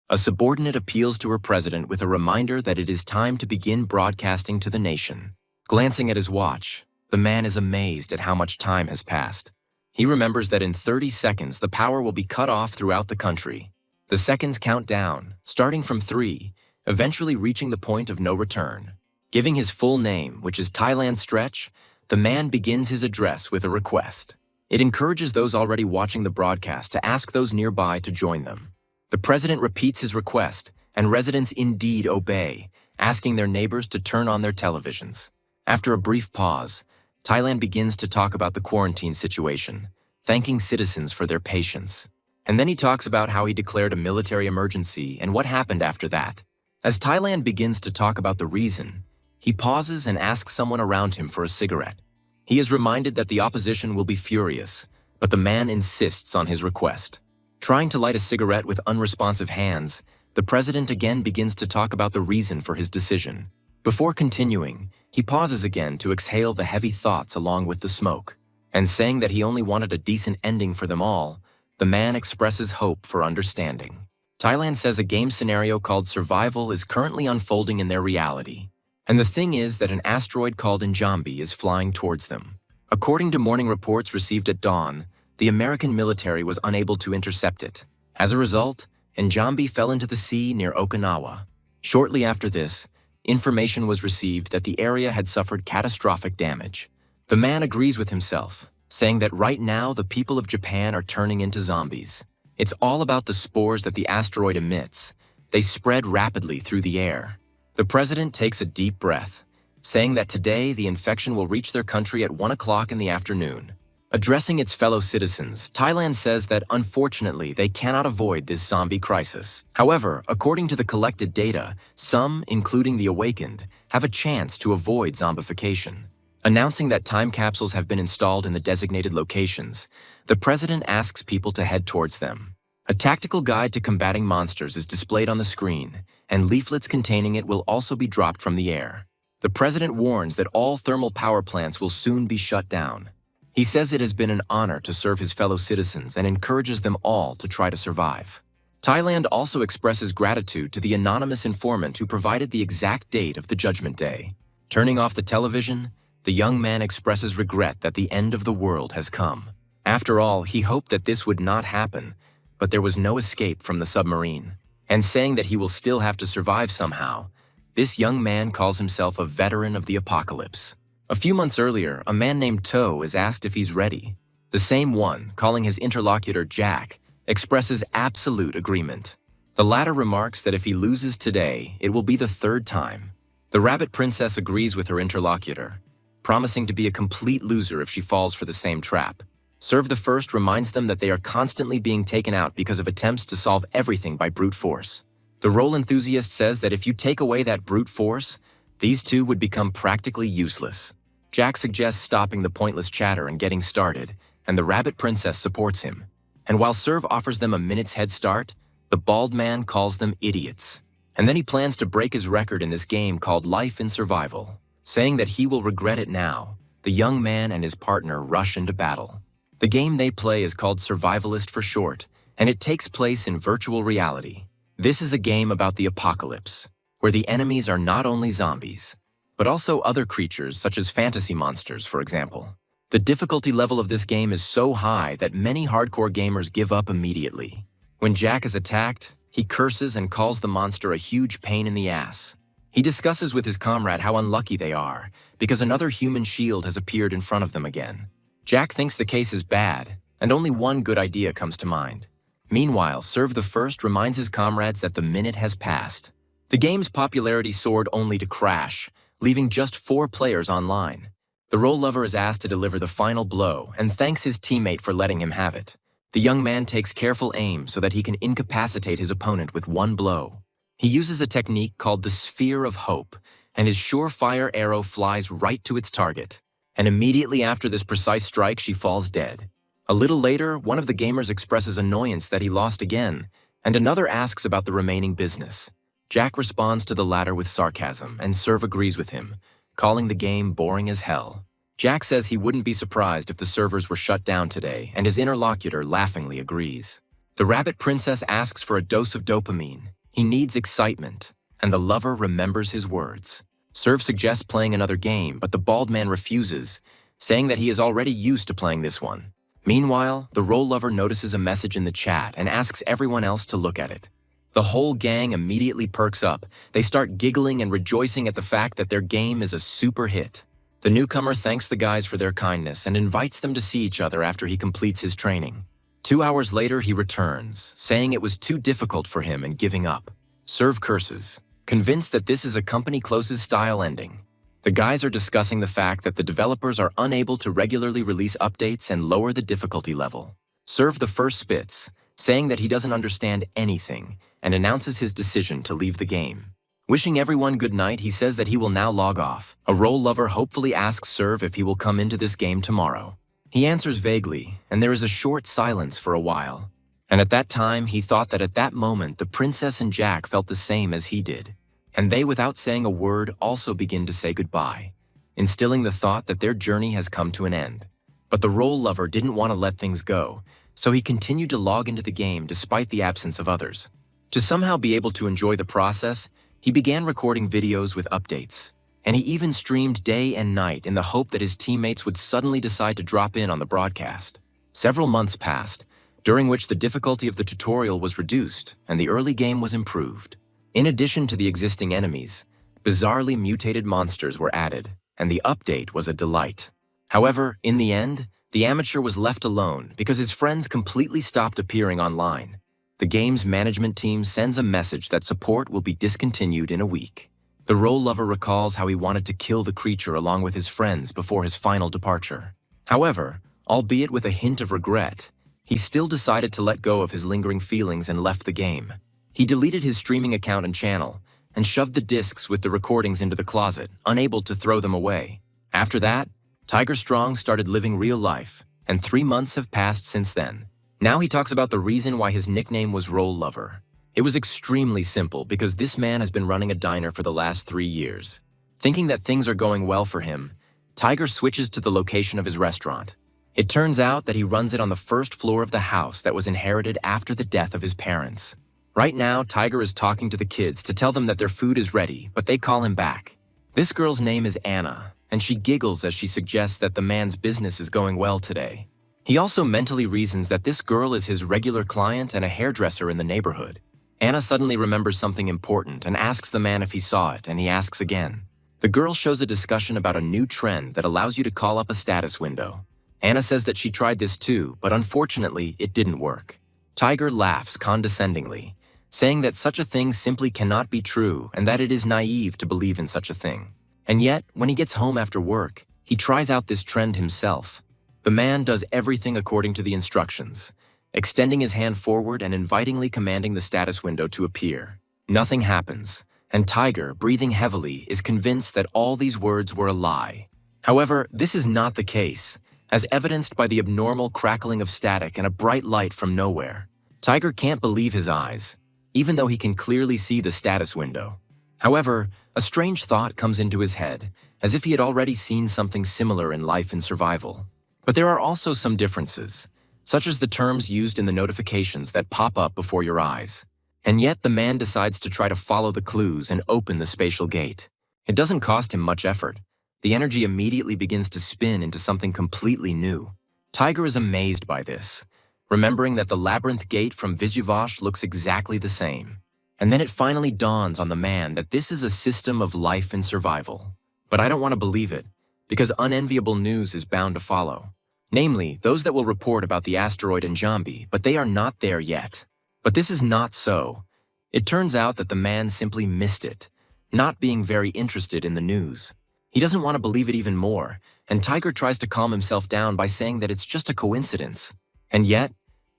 A subordinate appeals to her president with a reminder that it is time to begin broadcasting to the nation. Glancing at his watch, the man is amazed at how much time has passed. He remembers that in 30 seconds the power will be cut off throughout the country. The seconds count down, starting from 3, eventually reaching the point of no return. Giving his full name, which is Thailand Stretch, the man begins his address with a request. It encourages those already watching the broadcast to ask those nearby to join them. The president repeats his request, and residents indeed obey, asking their neighbors to turn on their televisions. After a brief pause, Thailand begins to talk about the quarantine situation, thanking citizens for their patience. And then he talks about how he declared a military emergency and what happened after that. As Thailand begins to talk about the reason, he pauses and asks someone around him for a cigarette. He is reminded that the opposition will be furious, but the man insists on his request. Trying to light a cigarette with unresponsive hands, the president again begins to talk about the reason for his decision. Before continuing, he pauses again to exhale the heavy thoughts along with the smoke. And saying that he only wanted a decent ending for them all, the man expresses hope for understanding. Thailand says a game scenario called Survival is currently unfolding in their reality. And the thing is that an asteroid called Njambi is flying towards them. According to morning reports received at dawn, the American military was unable to intercept it. As a result, Njambi fell into the sea near Okinawa. Shortly after this, information was received that the area had suffered catastrophic damage. The man agrees with himself, saying that right now the people of Japan are turning into zombies. It's all about the spores that the asteroid emits. They spread rapidly through the air. The president takes a deep breath, saying that today the infection will reach their country at 1 o'clock in the afternoon. Addressing its fellow citizens, Thailand says that unfortunately they cannot avoid this zombie crisis. However, according to the collected data, some, including the awakened, have a chance to avoid zombification. Announcing that time capsules have been installed in the designated locations, the president asks people to head towards them. A tactical guide to combating monsters is displayed on the screen, and leaflets containing it will also be dropped from the air. The president warns that all thermal power plants will soon be shut down. He says it has been an honor to serve his fellow citizens and encourages them all to try to survive. Thailand also expresses gratitude to the anonymous informant who provided the exact date of the Judgment Day. Turning off the television, the young man expresses regret that the end of the world has come. After all, he hoped that this would not happen, but there was no escape from the submarine. And saying that he will still have to survive somehow, this young man calls himself a veteran of the apocalypse. A few months earlier, a man named To is asked if he's ready. The same one, calling his interlocutor Jack, expresses absolute agreement. The latter remarks that if he loses today, it will be the 3rd time. The rabbit princess agrees with her interlocutor, promising to be a complete loser if she falls for the same trap. Serve the First reminds them that they are constantly being taken out because of attempts to solve everything by brute force. The role enthusiast says that if you take away that brute force, these two would become practically useless. Jack suggests stopping the pointless chatter and getting started, and the rabbit princess supports him. And while Serve offers them a minute's head start, the bald man calls them idiots. And then he plans to break his record in this game called Life in Survival. Saying that he will regret it now, the young man and his partner rush into battle. The game they play is called Survivalist for short, and it takes place in virtual reality. This is a game about the apocalypse, where the enemies are not only zombies, but also other creatures such as fantasy monsters, for example. The difficulty level of this game is so high that many hardcore gamers give up immediately. When Jack is attacked, he curses and calls the monster a huge pain in the ass. He discusses with his comrade how unlucky they are, because another human shield has appeared in front of them again. Jack thinks the case is bad, and only one good idea comes to mind. Meanwhile, Serve the First reminds his comrades that the minute has passed. The game's popularity soared only to crash, leaving just 4 players online. The role lover is asked to deliver the final blow and thanks his teammate for letting him have it. The young man takes careful aim so that he can incapacitate his opponent with 1 blow. He uses a technique called the Sphere of Hope, and his surefire arrow flies right to its target. And immediately after this precise strike, she falls dead. A little later, one of the gamers expresses annoyance that he lost again, and another asks about the remaining business. Jack responds to the latter with sarcasm, and Serve agrees with him, calling the game boring as hell. Jack says he wouldn't be surprised if the servers were shut down today, and his interlocutor laughingly agrees. The rabbit princess asks for a dose of dopamine, He needs excitement, and the lover remembers his words. Serve suggests playing another game, but the bald man refuses, saying that he is already used to playing this one. Meanwhile, the role lover notices a message in the chat and asks everyone else to look at it. The whole gang immediately perks up. They start giggling and rejoicing at the fact that their game is a super hit. The newcomer thanks the guys for their kindness and invites them to see each other after he completes his training. 2 hours later, he returns, saying it was too difficult for him and giving up. Serve curses, convinced that this is a company closes style ending. The guys are discussing the fact that the developers are unable to regularly release updates and lower the difficulty level. Serve the first spits, saying that he doesn't understand anything, and announces his decision to leave the game. Wishing everyone good night, he says that he will now log off. A role lover hopefully asks Serve if he will come into this game tomorrow. He answers vaguely, and there is a short silence for a while. And at that time, he thought that at that moment, the princess and Jack felt the same as he did. And they, without saying a word, also begin to say goodbye, instilling the thought that their journey has come to an end. But the role lover didn't want to let things go, so he continued to log into the game despite the absence of others. To somehow be able to enjoy the process, he began recording videos with updates, and he even streamed day and night in the hope that his teammates would suddenly decide to drop in on the broadcast. Several months passed, during which the difficulty of the tutorial was reduced and the early game was improved. In addition to the existing enemies, bizarrely mutated monsters were added, and the update was a delight. However, in the end, the amateur was left alone because his friends completely stopped appearing online. The game's management team sends a message that support will be discontinued in a week. The role lover recalls how he wanted to kill the creature along with his friends before his final departure. However, albeit with a hint of regret, he still decided to let go of his lingering feelings and left the game. He deleted his streaming account and channel, and shoved the discs with the recordings into the closet, unable to throw them away. After that, Tiger Strong started living real life, and 3 months have passed since then. Now he talks about the reason why his nickname was Role Lover. It was extremely simple because this man has been running a diner for the last 3 years. Thinking that things are going well for him, Tiger switches to the location of his restaurant. It turns out that he runs it on the first floor of the house that was inherited after the death of his parents. Right now, Tiger is talking to the kids to tell them that their food is ready, but they call him back. This girl's name is Anna, and she giggles as she suggests that the man's business is going well today. He also mentally reasons that this girl is his regular client and a hairdresser in the neighborhood. Anna suddenly remembers something important and asks the man if he saw it, and he asks again. The girl shows a discussion about a new trend that allows you to call up a status window. Anna says that she tried this too, but unfortunately, it didn't work. Tiger laughs condescendingly, saying that such a thing simply cannot be true and that it is naive to believe in such a thing. And yet, when he gets home after work, he tries out this trend himself. The man does everything according to the instructions, extending his hand forward and invitingly commanding the status window to appear. Nothing happens, and Tiger, breathing heavily, is convinced that all these words were a lie. However, this is not the case, as evidenced by the abnormal crackling of static and a bright light from nowhere. Tiger can't believe his eyes, even though he can clearly see the status window. However, a strange thought comes into his head, as if he had already seen something similar in life and survival. But there are also some differences, such as the terms used in the notifications that pop up before your eyes. And yet the man decides to try to follow the clues and open the spatial gate. It doesn't cost him much effort. The energy immediately begins to spin into something completely new. Tiger is amazed by this, remembering that the labyrinth gate from Visuvash looks exactly the same. And then it finally dawns on the man that this is a system of life and survival. But I don't want to believe it, because unenviable news is bound to follow. Namely, those that will report about the asteroid and zombie, but they are not there yet. But this is not so. It turns out that the man simply missed it, not being very interested in the news. He doesn't want to believe it even more, and Tiger tries to calm himself down by saying that it's just a coincidence. And yet,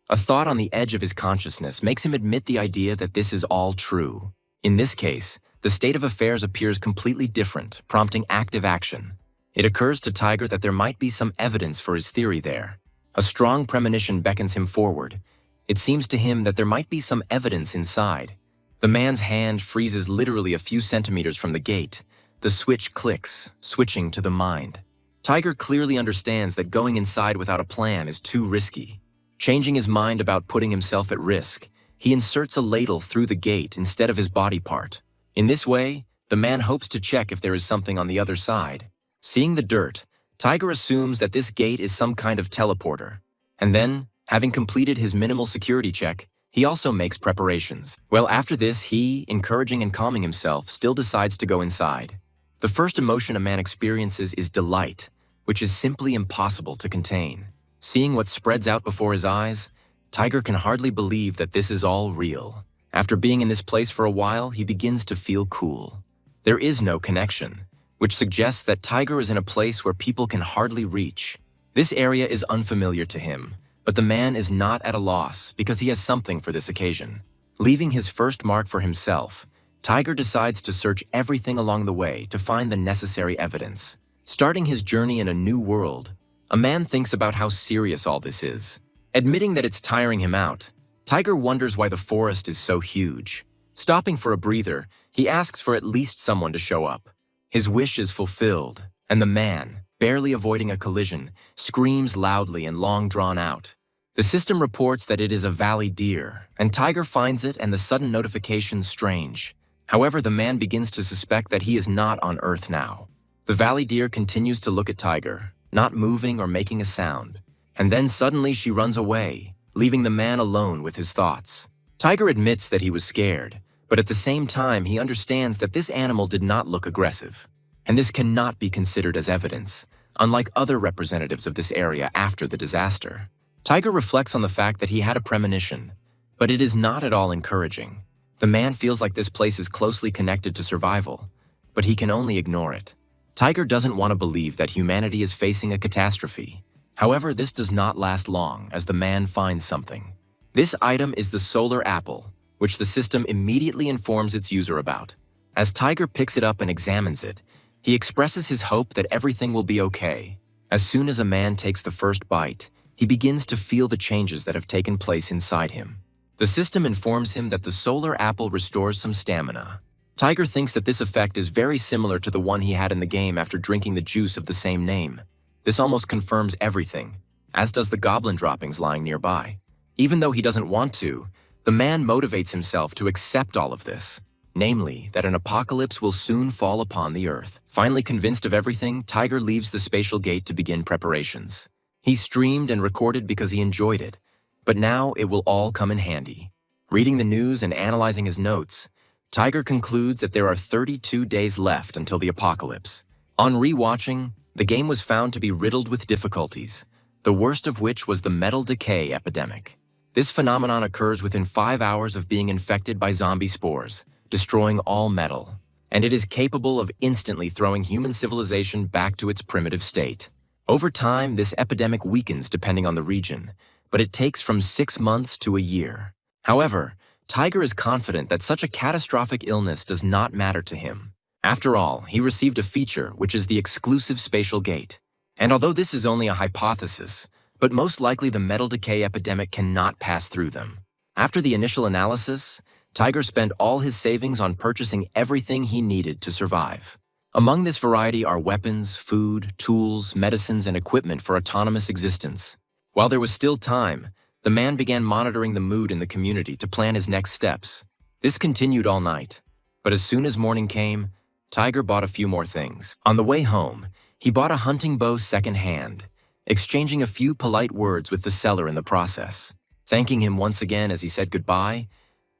a thought on the edge of his consciousness makes him admit the idea that this is all true. In this case, the state of affairs appears completely different, prompting active action. It occurs to Tiger that there might be some evidence for his theory there. A strong premonition beckons him forward. It seems to him that there might be some evidence inside. The man's hand freezes literally a few centimeters from the gate. The switch clicks, switching to the mind. Tiger clearly understands that going inside without a plan is too risky. Changing his mind about putting himself at risk, he inserts a ladle through the gate instead of his body part. In this way, the man hopes to check if there is something on the other side. Seeing the dirt, Tiger assumes that this gate is some kind of teleporter. And then, having completed his minimal security check, he also makes preparations. Well, after this, he, encouraging and calming himself, still decides to go inside. The first emotion a man experiences is delight, which is simply impossible to contain. Seeing what spreads out before his eyes, Tiger can hardly believe that this is all real. After being in this place for a while, he begins to feel cool. There is no connection, which suggests that Tiger is in a place where people can hardly reach. This area is unfamiliar to him, but the man is not at a loss because he has something for this occasion. Leaving his first mark for himself, Tiger decides to search everything along the way to find the necessary evidence. Starting his journey in a new world, a man thinks about how serious all this is. Admitting that it's tiring him out, Tiger wonders why the forest is so huge. Stopping for a breather, he asks for at least someone to show up. His wish is fulfilled, and the man, barely avoiding a collision, screams loudly and long drawn out. The system reports that it is a valley deer, and Tiger finds it and the sudden notification strange. However, the man begins to suspect that he is not on Earth now. The valley deer continues to look at Tiger, not moving or making a sound. And then suddenly she runs away, leaving the man alone with his thoughts. Tiger admits that he was scared, but at the same time he understands that this animal did not look aggressive. And this cannot be considered as evidence, unlike other representatives of this area after the disaster. Tiger reflects on the fact that he had a premonition, but it is not at all encouraging. The man feels like this place is closely connected to survival, but he can only ignore it. Tiger doesn't want to believe that humanity is facing a catastrophe. However, this does not last long as the man finds something. This item is the solar apple, which the system immediately informs its user about. As Tiger picks it up and examines it, he expresses his hope that everything will be okay. As soon as a man takes the first bite, he begins to feel the changes that have taken place inside him. The system informs him that the solar apple restores some stamina. Tiger thinks that this effect is very similar to the one he had in the game after drinking the juice of the same name. This almost confirms everything, as does the goblin droppings lying nearby. Even though he doesn't want to, the man motivates himself to accept all of this, namely that an apocalypse will soon fall upon the Earth. Finally convinced of everything, Tiger leaves the spatial gate to begin preparations. He streamed and recorded because he enjoyed it, but now it will all come in handy. Reading the news and analyzing his notes, Tiger concludes that there are 32 days left until the apocalypse. On rewatching, the game was found to be riddled with difficulties, the worst of which was the metal decay epidemic. This phenomenon occurs within 5 hours of being infected by zombie spores, destroying all metal, and it is capable of instantly throwing human civilization back to its primitive state. Over time, this epidemic weakens depending on the region, but it takes from 6 months to a year. However, Tiger is confident that such a catastrophic illness does not matter to him. After all, he received a feature which is the exclusive spatial gate. And although this is only a hypothesis, but most likely the metal decay epidemic cannot pass through them. After the initial analysis, Tiger spent all his savings on purchasing everything he needed to survive. Among this variety are weapons, food, tools, medicines, and equipment for autonomous existence. While there was still time, the man began monitoring the mood in the community to plan his next steps. This continued all night, but as soon as morning came, Tiger bought a few more things. On the way home, he bought a hunting bow second-hand, exchanging a few polite words with the seller in the process. Thanking him once again as he said goodbye,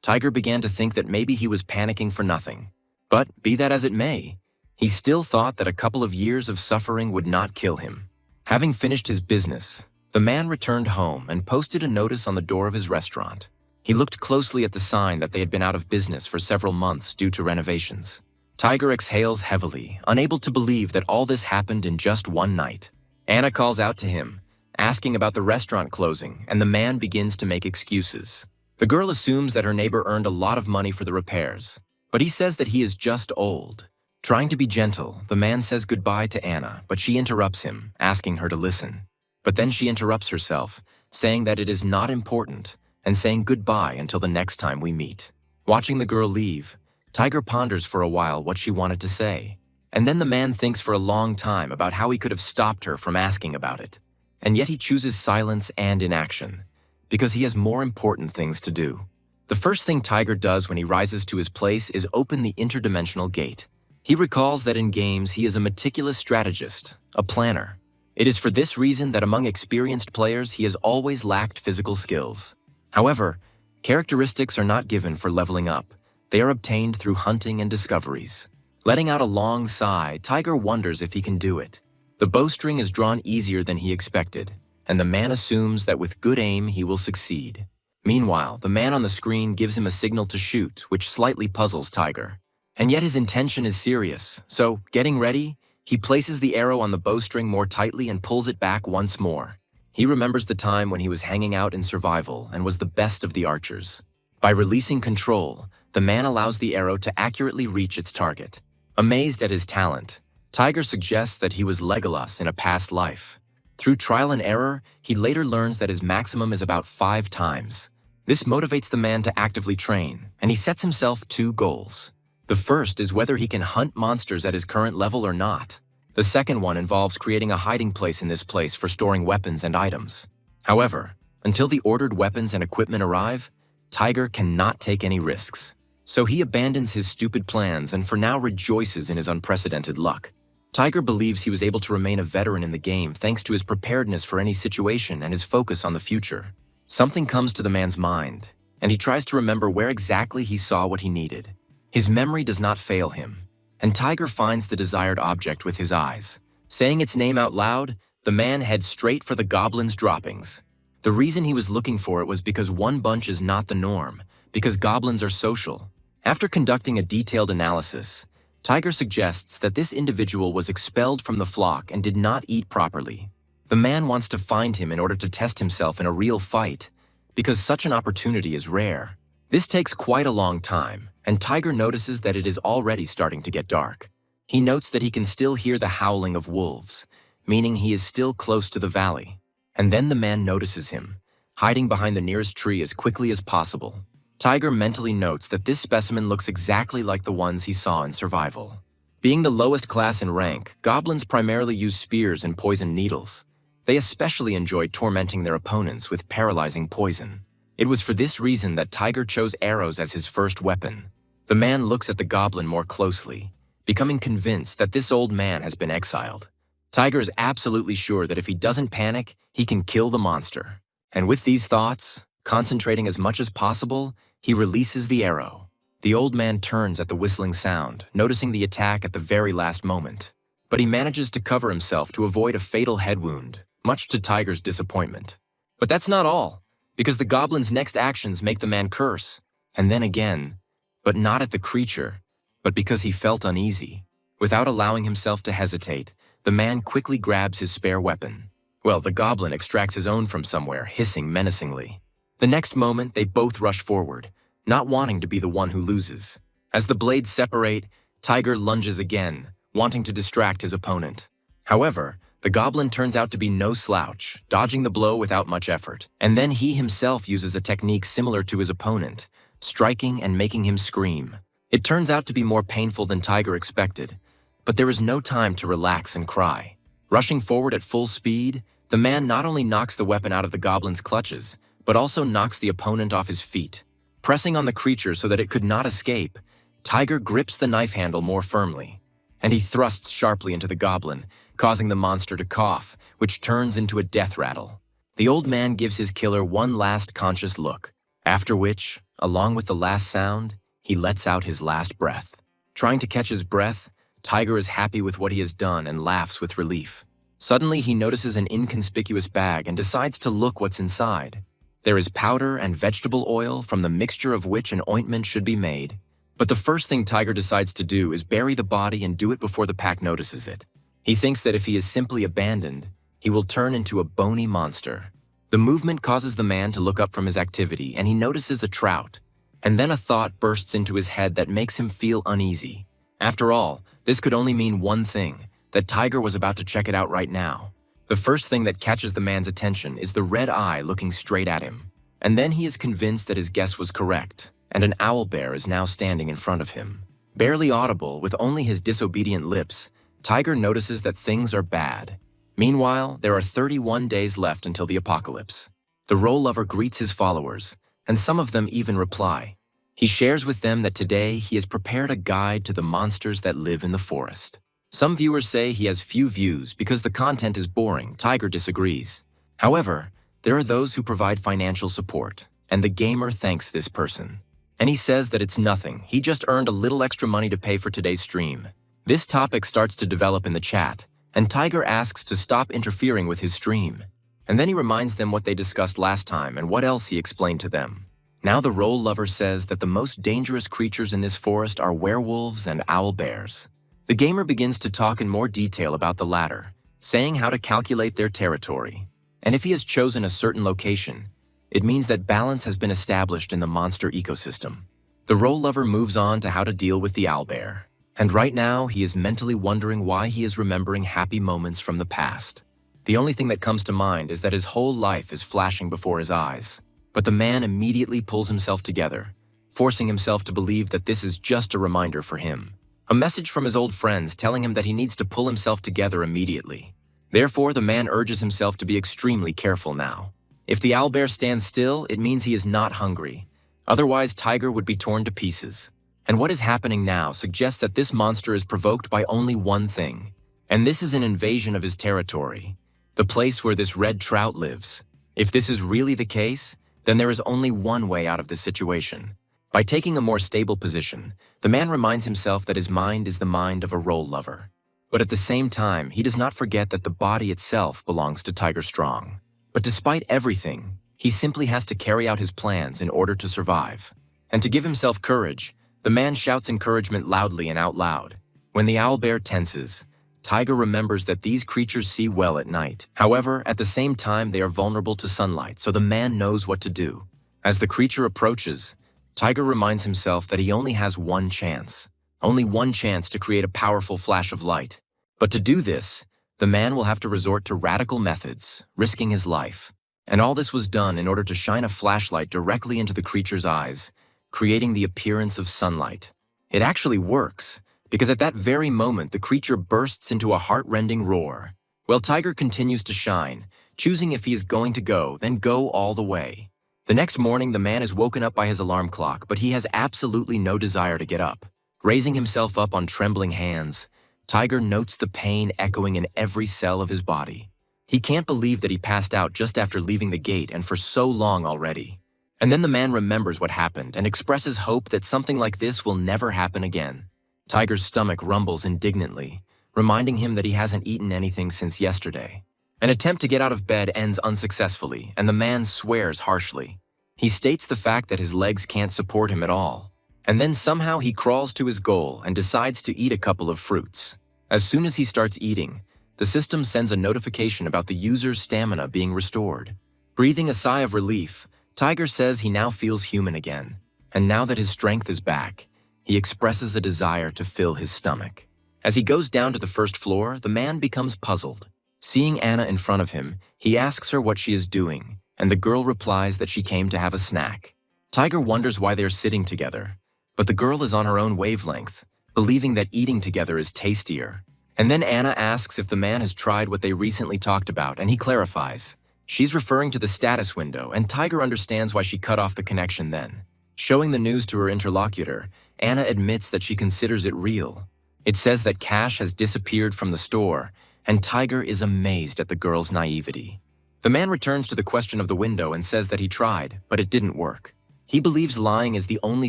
Tiger began to think that maybe he was panicking for nothing. But be that as it may, he still thought that a couple of years of suffering would not kill him. Having finished his business, the man returned home and posted a notice on the door of his restaurant. He looked closely at the sign that they had been out of business for several months due to renovations. Tiger exhales heavily, unable to believe that all this happened in just one night. Anna calls out to him, asking about the restaurant closing, and the man begins to make excuses. The girl assumes that her neighbor earned a lot of money for the repairs, but he says that he is just old. Trying to be gentle, the man says goodbye to Anna, but she interrupts him, asking her to listen. But then she interrupts herself, saying that it is not important, and saying goodbye until the next time we meet. Watching the girl leave, Tiger ponders for a while what she wanted to say. And then the man thinks for a long time about how he could have stopped her from asking about it. And yet he chooses silence and inaction, because he has more important things to do. The first thing Tiger does when he rises to his place is open the interdimensional gate. He recalls that in games he is a meticulous strategist, a planner. It is for this reason that among experienced players he has always lacked physical skills. However, characteristics are not given for leveling up. They are obtained through hunting and discoveries. Letting out a long sigh, Tiger wonders if he can do it. The bowstring is drawn easier than he expected, and the man assumes that with good aim he will succeed. Meanwhile, the man on the screen gives him a signal to shoot, which slightly puzzles Tiger. And yet his intention is serious, so, getting ready, he places the arrow on the bowstring more tightly and pulls it back once more. He remembers the time when he was hanging out in survival and was the best of the archers. By releasing control, the man allows the arrow to accurately reach its target. Amazed at his talent, Tiger suggests that he was Legolas in a past life. Through trial and error, he later learns that his maximum is about 5 times. This motivates the man to actively train, and he sets himself 2 goals. The first is whether he can hunt monsters at his current level or not. The second one involves creating a hiding place in this place for storing weapons and items. However, until the ordered weapons and equipment arrive, Tiger cannot take any risks. So he abandons his stupid plans and for now rejoices in his unprecedented luck. Tiger believes he was able to remain a veteran in the game thanks to his preparedness for any situation and his focus on the future. Something comes to the man's mind, and he tries to remember where exactly he saw what he needed. His memory does not fail him, and Tiger finds the desired object with his eyes. Saying its name out loud, the man heads straight for the goblin's droppings. The reason he was looking for it was because one bunch is not the norm, because goblins are social. After conducting a detailed analysis, Tiger suggests that this individual was expelled from the flock and did not eat properly. The man wants to find him in order to test himself in a real fight, because such an opportunity is rare. This takes quite a long time, and Tiger notices that it is already starting to get dark. He notes that he can still hear the howling of wolves, meaning he is still close to the valley. And then the man notices him, hiding behind the nearest tree as quickly as possible. Tiger mentally notes that this specimen looks exactly like the ones he saw in survival. Being the lowest class in rank, goblins primarily use spears and poison needles. They especially enjoy tormenting their opponents with paralyzing poison. It was for this reason that Tiger chose arrows as his first weapon. The man looks at the goblin more closely, becoming convinced that this old man has been exiled. Tiger is absolutely sure that if he doesn't panic, he can kill the monster. And with these thoughts, concentrating as much as possible, he releases the arrow. The old man turns at the whistling sound, noticing the attack at the very last moment. But he manages to cover himself to avoid a fatal head wound, much to Tiger's disappointment. But that's not all, because the goblin's next actions make the man curse, and then again, but not at the creature, but because he felt uneasy. Without allowing himself to hesitate, the man quickly grabs his spare weapon. Well, the goblin extracts his own from somewhere, hissing menacingly. The next moment, they both rush forward, not wanting to be the one who loses. As the blades separate, Tiger lunges again, wanting to distract his opponent. However, the goblin turns out to be no slouch, dodging the blow without much effort. And then he himself uses a technique similar to his opponent, striking and making him scream. It turns out to be more painful than Tiger expected, but there is no time to relax and cry. Rushing forward at full speed, the man not only knocks the weapon out of the goblin's clutches, but also knocks the opponent off his feet. Pressing on the creature so that it could not escape, Tiger grips the knife handle more firmly, and he thrusts sharply into the goblin, causing the monster to cough, which turns into a death rattle. The old man gives his killer one last conscious look, after which, along with the last sound, he lets out his last breath. Trying to catch his breath, Tiger is happy with what he has done and laughs with relief. Suddenly, he notices an inconspicuous bag and decides to look what's inside. There is powder and vegetable oil, from the mixture of which an ointment should be made. But the first thing Tiger decides to do is bury the body and do it before the pack notices it. He thinks that if he is simply abandoned, he will turn into a bony monster. The movement causes the man to look up from his activity, and he notices a trout. And then a thought bursts into his head that makes him feel uneasy. After all, this could only mean one thing, that Tiger was about to check it out right now. The first thing that catches the man's attention is the red eye looking straight at him. And then he is convinced that his guess was correct, and an owlbear is now standing in front of him. Barely audible, with only his disobedient lips, Tiger notices that things are bad. Meanwhile, there are 31 days left until the apocalypse. The role lover greets his followers, and some of them even reply. He shares with them that today he has prepared a guide to the monsters that live in the forest. Some viewers say he has few views because the content is boring. Tiger disagrees. However, there are those who provide financial support, and the gamer thanks this person. And he says that it's nothing, he just earned a little extra money to pay for today's stream. This topic starts to develop in the chat, and Tiger asks to stop interfering with his stream. And then he reminds them what they discussed last time and what else he explained to them. Now the role lover says that the most dangerous creatures in this forest are werewolves and owlbears. The gamer begins to talk in more detail about the latter, saying how to calculate their territory. And if he has chosen a certain location, it means that balance has been established in the monster ecosystem. The role lover moves on to how to deal with the owlbear. And right now, he is mentally wondering why he is remembering happy moments from the past. The only thing that comes to mind is that his whole life is flashing before his eyes. But the man immediately pulls himself together, forcing himself to believe that this is just a reminder for him. A message from his old friends telling him that he needs to pull himself together immediately. Therefore, the man urges himself to be extremely careful now. If the owlbear stands still, it means he is not hungry. Otherwise, Tiger would be torn to pieces. And what is happening now suggests that this monster is provoked by only one thing. And this is an invasion of his territory, the place where this red trout lives. If this is really the case, then there is only one way out of this situation. By taking a more stable position, the man reminds himself that his mind is the mind of a role lover. But at the same time, he does not forget that the body itself belongs to Tiger Strong. But despite everything, he simply has to carry out his plans in order to survive. And to give himself courage, the man shouts encouragement loudly and out loud. When the owlbear tenses, Tiger remembers that these creatures see well at night. However, at the same time, they are vulnerable to sunlight, so the man knows what to do. As the creature approaches, Tiger reminds himself that he only has one chance to create a powerful flash of light. But to do this, the man will have to resort to radical methods, risking his life. And all this was done in order to shine a flashlight directly into the creature's eyes, creating the appearance of sunlight. It actually works, because at that very moment the creature bursts into a heart-rending roar. While Tiger continues to shine, choosing if he is going to go, then go all the way. The next morning, the man is woken up by his alarm clock, but he has absolutely no desire to get up. Raising himself up on trembling hands, Tiger notes the pain echoing in every cell of his body. He can't believe that he passed out just after leaving the gate and for so long already. And then the man remembers what happened and expresses hope that something like this will never happen again. Tiger's stomach rumbles indignantly, reminding him that he hasn't eaten anything since yesterday. An attempt to get out of bed ends unsuccessfully, and the man swears harshly. He states the fact that his legs can't support him at all. And then somehow he crawls to his goal and decides to eat a couple of fruits. As soon as he starts eating, the system sends a notification about the user's stamina being restored. Breathing a sigh of relief, Tiger says he now feels human again. And now that his strength is back, he expresses a desire to fill his stomach. As he goes down to the first floor, the man becomes puzzled. Seeing Anna in front of him, he asks her what she is doing, and the girl replies that she came to have a snack. Tiger wonders why they're sitting together, but the girl is on her own wavelength, believing that eating together is tastier. And then Anna asks if the man has tried what they recently talked about, and he clarifies. She's referring to the status window, and Tiger understands why she cut off the connection then. Showing the news to her interlocutor, Anna admits that she considers it real. It says that cash has disappeared from the store, and Tiger is amazed at the girl's naivety. The man returns to the question of the window and says that he tried, but it didn't work. He believes lying is the only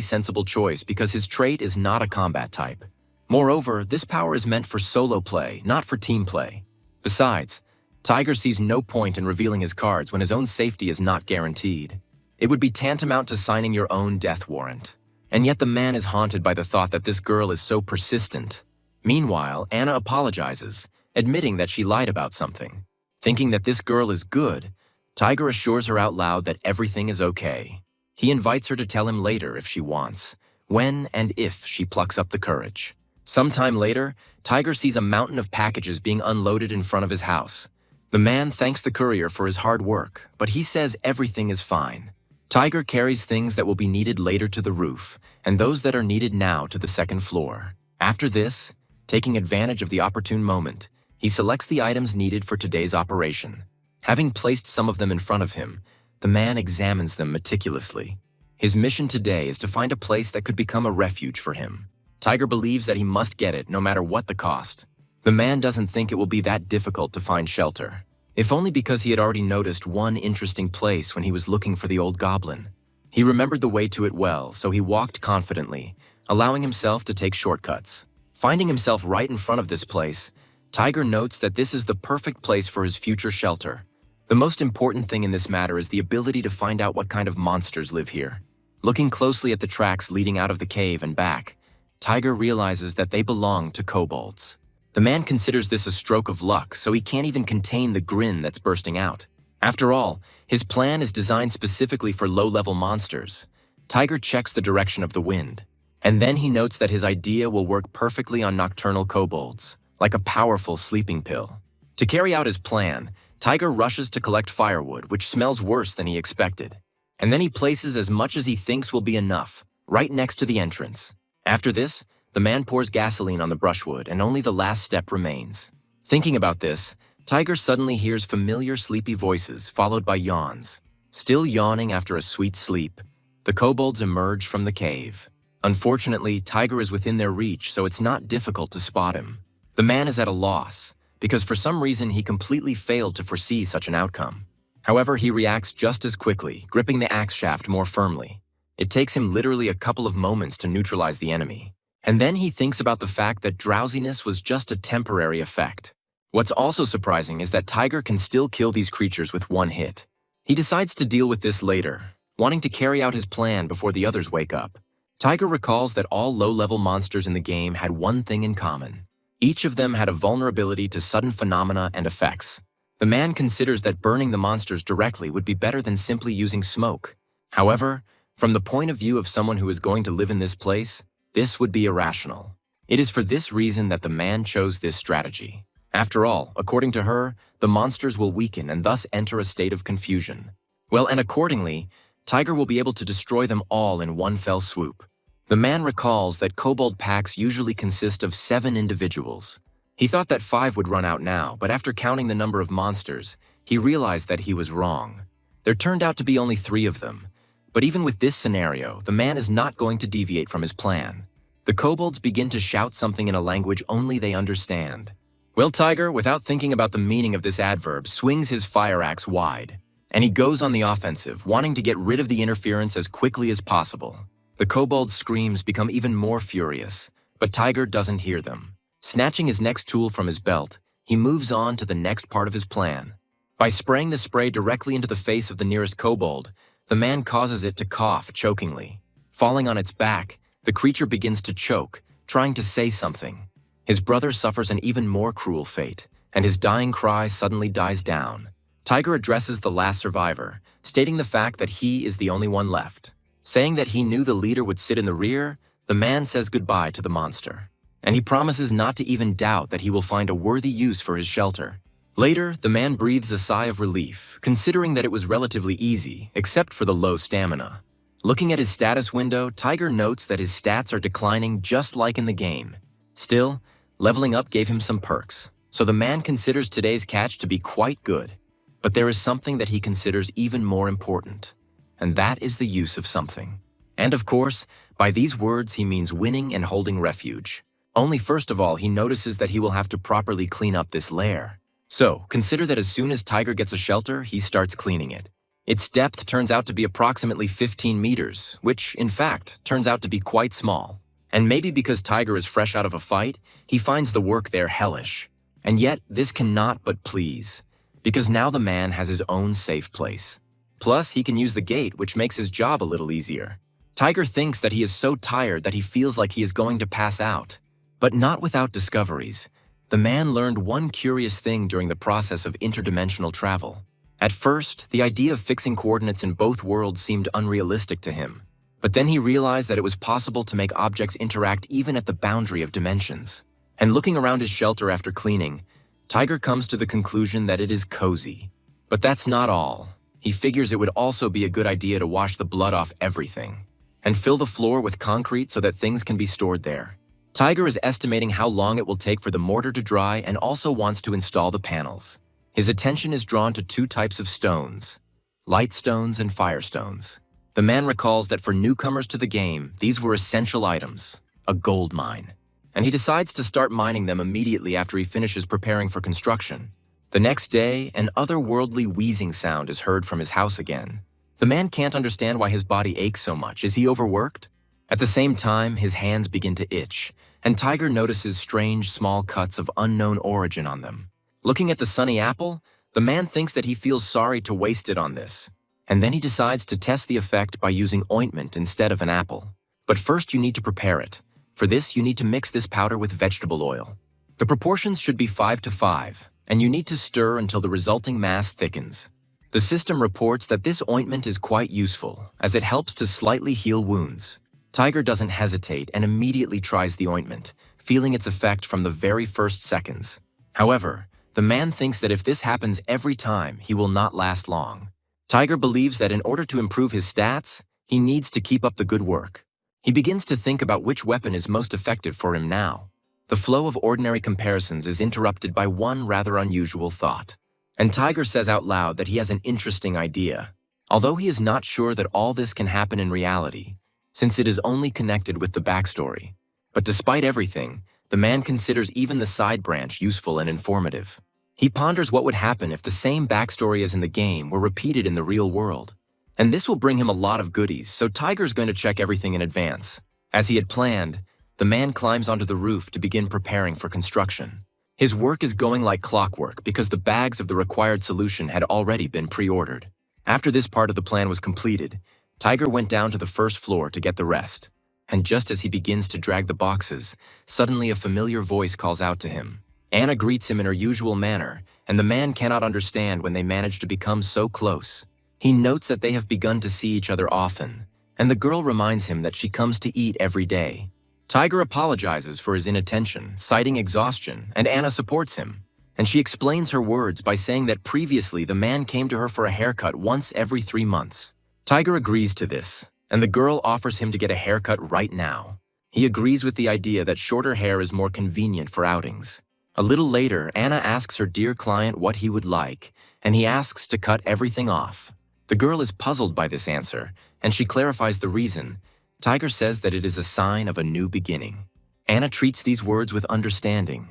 sensible choice because his trait is not a combat type. Moreover, this power is meant for solo play, not for team play. Besides, Tiger sees no point in revealing his cards when his own safety is not guaranteed. It would be tantamount to signing your own death warrant. And yet the man is haunted by the thought that this girl is so persistent. Meanwhile, Anna apologizes, admitting that she lied about something. Thinking that this girl is good, Tiger assures her out loud that everything is okay. He invites her to tell him later if she wants, when and if she plucks up the courage. Sometime later, Tiger sees a mountain of packages being unloaded in front of his house. The man thanks the courier for his hard work, but he says everything is fine. Tiger carries things that will be needed later to the roof, and those that are needed now to the second floor. After this, taking advantage of the opportune moment, he selects the items needed for today's operation. Having placed some of them in front of him, the man examines them meticulously. His mission today is to find a place that could become a refuge for him. Tiger believes that he must get it no matter what the cost. The man doesn't think it will be that difficult to find shelter, if only because he had already noticed one interesting place when he was looking for the old goblin. He remembered the way to it well, so he walked confidently, allowing himself to take shortcuts. Finding himself right in front of this place, Tiger notes that this is the perfect place for his future shelter. The most important thing in this matter is the ability to find out what kind of monsters live here. Looking closely at the tracks leading out of the cave and back, Tiger realizes that they belong to kobolds. The man considers this a stroke of luck, so he can't even contain the grin that's bursting out. After all, his plan is designed specifically for low-level monsters. Tiger checks the direction of the wind, and then he notes that his idea will work perfectly on nocturnal kobolds, like a powerful sleeping pill. To carry out his plan, Tiger rushes to collect firewood, which smells worse than he expected. And then he places as much as he thinks will be enough, right next to the entrance. After this, the man pours gasoline on the brushwood, and only the last step remains. Thinking about this, Tiger suddenly hears familiar sleepy voices, followed by yawns. Still yawning after a sweet sleep, the kobolds emerge from the cave. Unfortunately, Tiger is within their reach, so it's not difficult to spot him. The man is at a loss, because for some reason he completely failed to foresee such an outcome. However, he reacts just as quickly, gripping the axe shaft more firmly. It takes him literally a couple of moments to neutralize the enemy. And then he thinks about the fact that drowsiness was just a temporary effect. What's also surprising is that Tiger can still kill these creatures with one hit. He decides to deal with this later, wanting to carry out his plan before the others wake up. Tiger recalls that all low-level monsters in the game had one thing in common. Each of them had a vulnerability to sudden phenomena and effects. The man considers that burning the monsters directly would be better than simply using smoke. However, from the point of view of someone who is going to live in this place, this would be irrational. It is for this reason that the man chose this strategy. After all, according to her, the monsters will weaken and thus enter a state of confusion. Well, and accordingly, Tiger will be able to destroy them all in one fell swoop. The man recalls that kobold packs usually consist of 7 individuals. He thought that 5 would run out now, but after counting the number of monsters, he realized that he was wrong. There turned out to be only 3 of them. But even with this scenario, the man is not going to deviate from his plan. The kobolds begin to shout something in a language only they understand. Well, Tiger, without thinking about the meaning of this adverb, swings his fire axe wide. And he goes on the offensive, wanting to get rid of the interference as quickly as possible. The kobold's screams become even more furious, but Tiger doesn't hear them. Snatching his next tool from his belt, he moves on to the next part of his plan. By spraying the spray directly into the face of the nearest kobold, the man causes it to cough chokingly. Falling on its back, the creature begins to choke, trying to say something. His brother suffers an even more cruel fate, and his dying cry suddenly dies down. Tiger addresses the last survivor, stating the fact that he is the only one left. Saying that he knew the leader would sit in the rear, the man says goodbye to the monster. And he promises not to even doubt that he will find a worthy use for his shelter. Later, the man breathes a sigh of relief, considering that it was relatively easy, except for the low stamina. Looking at his status window, Tiger notes that his stats are declining just like in the game. Still, leveling up gave him some perks, so the man considers today's catch to be quite good. But there is something that he considers even more important, and that is the use of something. And of course, by these words he means winning and holding refuge. Only first of all, he notices that he will have to properly clean up this lair. So, consider that as soon as Tiger gets a shelter, he starts cleaning it. Its depth turns out to be approximately 15 meters, which, in fact, turns out to be quite small. And maybe because Tiger is fresh out of a fight, he finds the work there hellish. And yet, this cannot but please, because now the man has his own safe place. Plus, he can use the gate, which makes his job a little easier. Tiger thinks that he is so tired that he feels like he is going to pass out. But not without discoveries. The man learned one curious thing during the process of interdimensional travel. At first, the idea of fixing coordinates in both worlds seemed unrealistic to him. But then he realized that it was possible to make objects interact even at the boundary of dimensions. And looking around his shelter after cleaning, Tiger comes to the conclusion that it is cozy. But that's not all. He figures it would also be a good idea to wash the blood off everything and fill the floor with concrete so that things can be stored there. Tiger is estimating how long it will take for the mortar to dry and also wants to install the panels. His attention is drawn to 2 types of stones, light stones and fire stones. The The man recalls that for newcomers to the game, these were essential items, a gold mine. And he decides to start mining them immediately after he finishes preparing for construction. The next day, an otherworldly wheezing sound is heard from his house again. The man can't understand why his body aches so much. Is he overworked? At the same time, his hands begin to itch, and Tiger notices strange small cuts of unknown origin on them. Looking at the sunny apple, the man thinks that he feels sorry to waste it on this. And then he decides to test the effect by using ointment instead of an apple. But first you need to prepare it. For this, you need to mix this powder with vegetable oil. The proportions should be 5:5, and you need to stir until the resulting mass thickens. The system reports that this ointment is quite useful, as it helps to slightly heal wounds. Tiger doesn't hesitate and immediately tries the ointment, feeling its effect from the very first seconds. However, the man thinks that if this happens every time, he will not last long. Tiger believes that in order to improve his stats, he needs to keep up the good work. He begins to think about which weapon is most effective for him now. The flow of ordinary comparisons is interrupted by one rather unusual thought. And Tiger says out loud that he has an interesting idea, although he is not sure that all this can happen in reality, since it is only connected with the backstory. But despite everything, the man considers even the side branch useful and informative. He ponders what would happen if the same backstory as in the game were repeated in the real world. And this will bring him a lot of goodies, so Tiger's going to check everything in advance. As he had planned, the man climbs onto the roof to begin preparing for construction. His work is going like clockwork because the bags of the required solution had already been pre-ordered. After this part of the plan was completed, Tiger went down to the first floor to get the rest. And just as he begins to drag the boxes, suddenly a familiar voice calls out to him. Anna greets him in her usual manner, and the man cannot understand when they manage to become so close. He notes that they have begun to see each other often, and the girl reminds him that she comes to eat every day. Tiger apologizes for his inattention, citing exhaustion, and Anna supports him. And she explains her words by saying that previously the man came to her for a haircut once every 3 months. Tiger agrees to this, and the girl offers him to get a haircut right now. He agrees with the idea that shorter hair is more convenient for outings. A little later, Anna asks her dear client what he would like, and he asks to cut everything off. The girl is puzzled by this answer, and she clarifies the reason. Tiger says that it is a sign of a new beginning. Anna treats these words with understanding,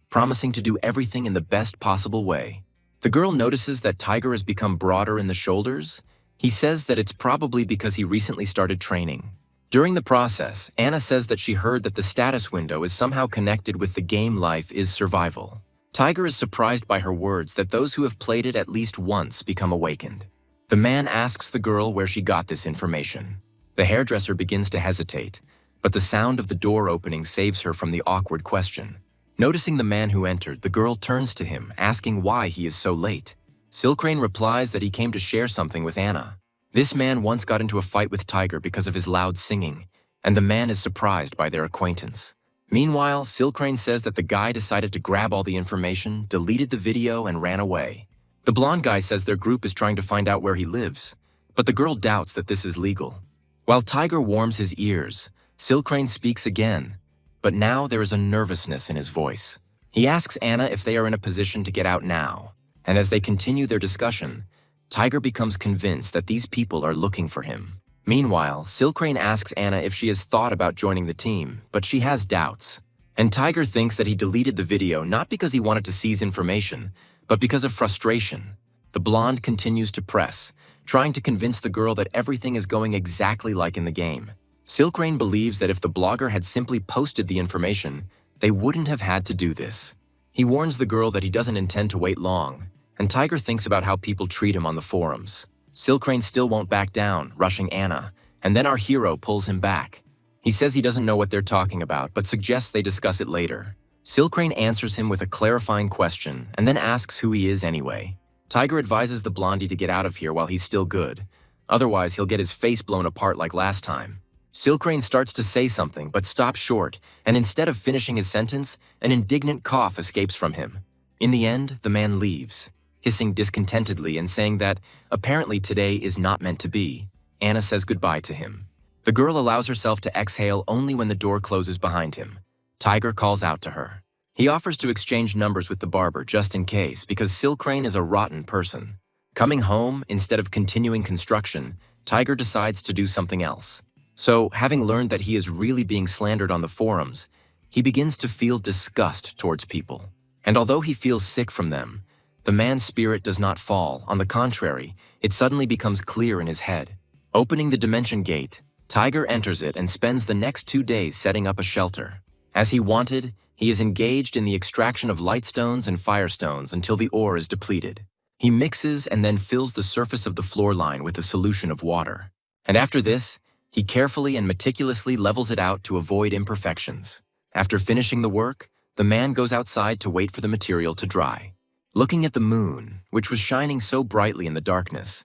promising to do everything in the best possible way. The girl notices that Tiger has become broader in the shoulders. He says that it's probably because he recently started training. During the process, Anna says that she heard that the status window is somehow connected with the game life is survival. Tiger is surprised by her words that those who have played it at least once become awakened. The man asks the girl where she got this information. The hairdresser begins to hesitate, but the sound of the door opening saves her from the awkward question. Noticing the man who entered, the girl turns to him, asking why he is so late. Silkrane replies that he came to share something with Anna. This man once got into a fight with Tiger because of his loud singing, and the man is surprised by their acquaintance. Meanwhile, Silkrane says that the guy decided to grab all the information, deleted the video, and ran away. The blonde guy says their group is trying to find out where he lives, but the girl doubts that this is legal. While Tiger warms his ears, Silkrane speaks again, but now there is a nervousness in his voice. He asks Anna if they are in a position to get out now, and as they continue their discussion, Tiger becomes convinced that these people are looking for him. Meanwhile, Silkrane asks Anna if she has thought about joining the team, but she has doubts. And Tiger thinks that he deleted the video not because he wanted to seize information, but because of frustration. The blonde continues to press, trying to convince the girl that everything is going exactly like in the game. Silkrane believes that if the blogger had simply posted the information, they wouldn't have had to do this. He warns the girl that he doesn't intend to wait long, and Tiger thinks about how people treat him on the forums. Silkrane still won't back down, rushing Anna, and then our hero pulls him back. He says he doesn't know what they're talking about, but suggests they discuss it later. Silkrane answers him with a clarifying question, and then asks who he is anyway. Tiger advises the blondie to get out of here while he's still good. Otherwise, he'll get his face blown apart like last time. Silkrane starts to say something, but stops short, and instead of finishing his sentence, an indignant cough escapes from him. In the end, the man leaves, hissing discontentedly and saying that, apparently today is not meant to be. Anna says goodbye to him. The girl allows herself to exhale only when the door closes behind him. Tiger calls out to her. He offers to exchange numbers with the barber just in case, because Silkrane is a rotten person. Coming home, instead of continuing construction, Tiger decides to do something else. So, having learned that he is really being slandered on the forums, he begins to feel disgust towards people. And although he feels sick from them, the man's spirit does not fall. On the contrary, it suddenly becomes clear in his head. Opening the dimension gate, Tiger enters it and spends the next 2 days setting up a shelter. As he wanted, he is engaged in the extraction of lightstones and firestones until the ore is depleted. He mixes and then fills the surface of the floor line with a solution of water. And after this, he carefully and meticulously levels it out to avoid imperfections. After finishing the work, the man goes outside to wait for the material to dry. Looking at the moon, which was shining so brightly in the darkness,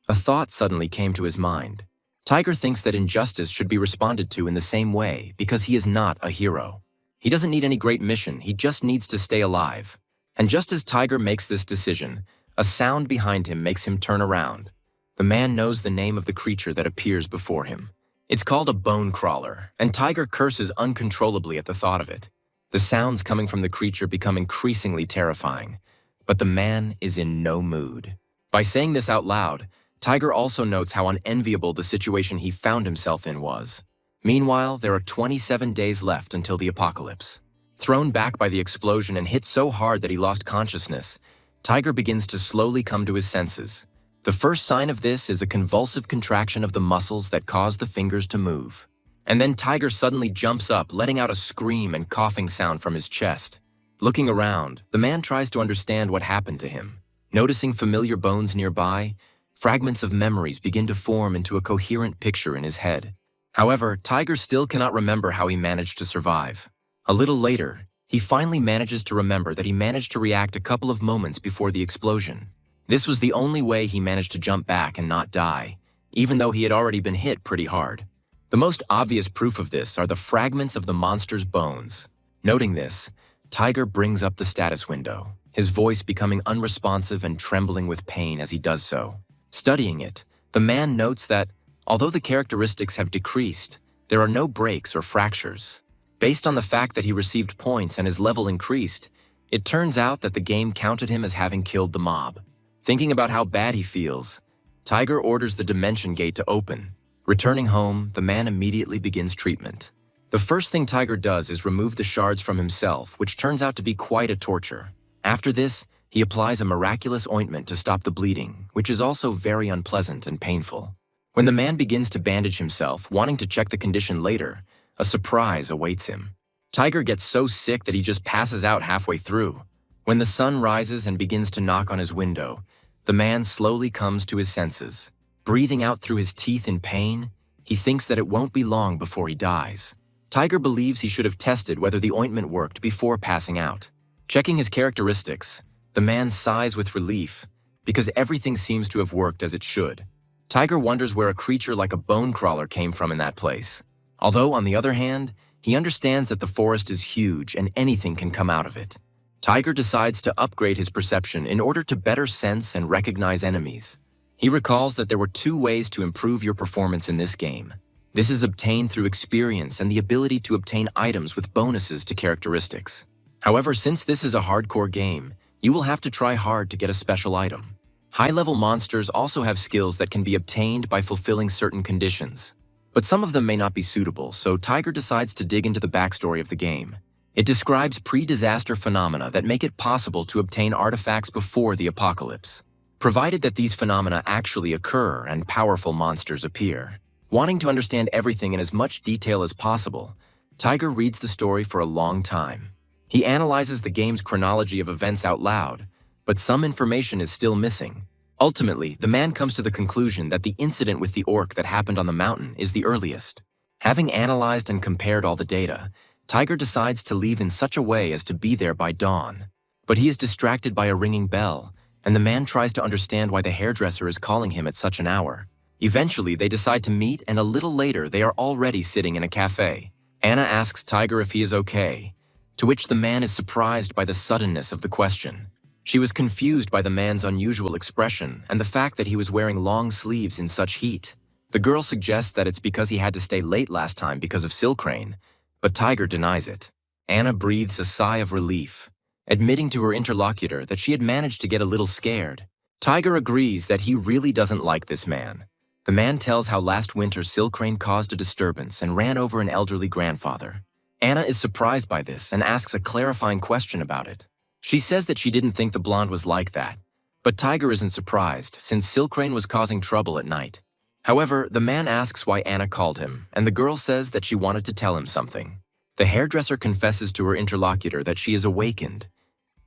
a thought suddenly came to his mind. Tiger thinks that injustice should be responded to in the same way because he is not a hero. He doesn't need any great mission, he just needs to stay alive. And just as Tiger makes this decision, a sound behind him makes him turn around. The man knows the name of the creature that appears before him. It's called a bone crawler, and Tiger curses uncontrollably at the thought of it. The sounds coming from the creature become increasingly terrifying, but the man is in no mood. By saying this out loud, Tiger also notes how unenviable the situation he found himself in was. Meanwhile, there are 27 days left until the apocalypse. Thrown back by the explosion and hit so hard that he lost consciousness, Tiger begins to slowly come to his senses. The first sign of this is a convulsive contraction of the muscles that cause the fingers to move. And then Tiger suddenly jumps up, letting out a scream and coughing sound from his chest. Looking around, the man tries to understand what happened to him. Noticing familiar bones nearby, fragments of memories begin to form into a coherent picture in his head. However, Tiger still cannot remember how he managed to survive. A little later, he finally manages to remember that he managed to react a couple of moments before the explosion. This was the only way he managed to jump back and not die, even though he had already been hit pretty hard. The most obvious proof of this are the fragments of the monster's bones. Noting this, Tiger brings up the status window, his voice becoming unresponsive and trembling with pain as he does so. Studying it, the man notes that, although the characteristics have decreased, there are no breaks or fractures. Based on the fact that he received points and his level increased, it turns out that the game counted him as having killed the mob. Thinking about how bad he feels, Tiger orders the dimension gate to open. Returning home, the man immediately begins treatment. The first thing Tiger does is remove the shards from himself, which turns out to be quite a torture. After this, he applies a miraculous ointment to stop the bleeding, which is also very unpleasant and painful. When the man begins to bandage himself, wanting to check the condition later, a surprise awaits him. Tiger gets so sick that he just passes out halfway through. When the sun rises and begins to knock on his window, the man slowly comes to his senses. Breathing out through his teeth in pain, he thinks that it won't be long before he dies. Tiger believes he should have tested whether the ointment worked before passing out. Checking his characteristics, the man sighs with relief because everything seems to have worked as it should. Tiger wonders where a creature like a bone crawler came from in that place. Although, on the other hand, he understands that the forest is huge and anything can come out of it. Tiger decides to upgrade his perception in order to better sense and recognize enemies. He recalls that there were 2 ways to improve your performance in this game. This is obtained through experience and the ability to obtain items with bonuses to characteristics. However, since this is a hardcore game, you will have to try hard to get a special item. High-level monsters also have skills that can be obtained by fulfilling certain conditions. But some of them may not be suitable, so Tiger decides to dig into the backstory of the game. It describes pre-disaster phenomena that make it possible to obtain artifacts before the apocalypse, provided that these phenomena actually occur and powerful monsters appear. Wanting to understand everything in as much detail as possible, Tiger reads the story for a long time. He analyzes the game's chronology of events out loud, but some information is still missing. Ultimately, the man comes to the conclusion that the incident with the orc that happened on the mountain is the earliest. Having analyzed and compared all the data, Tiger decides to leave in such a way as to be there by dawn. But he is distracted by a ringing bell, and the man tries to understand why the hairdresser is calling him at such an hour. Eventually, they decide to meet, and a little later, they are already sitting in a cafe. Anna asks Tiger if he is okay, to which the man is surprised by the suddenness of the question. She was confused by the man's unusual expression and the fact that he was wearing long sleeves in such heat. The girl suggests that it's because he had to stay late last time because of silk rain, but Tiger denies it. Anna breathes a sigh of relief, admitting to her interlocutor that she had managed to get a little scared. Tiger agrees that he really doesn't like this man. The man tells how last winter Silkrane caused a disturbance and ran over an elderly grandfather. Anna is surprised by this and asks a clarifying question about it. She says that she didn't think the blonde was like that, but Tiger isn't surprised since Silkrane was causing trouble at night. However, the man asks why Anna called him, and the girl says that she wanted to tell him something. The hairdresser confesses to her interlocutor that she is awakened,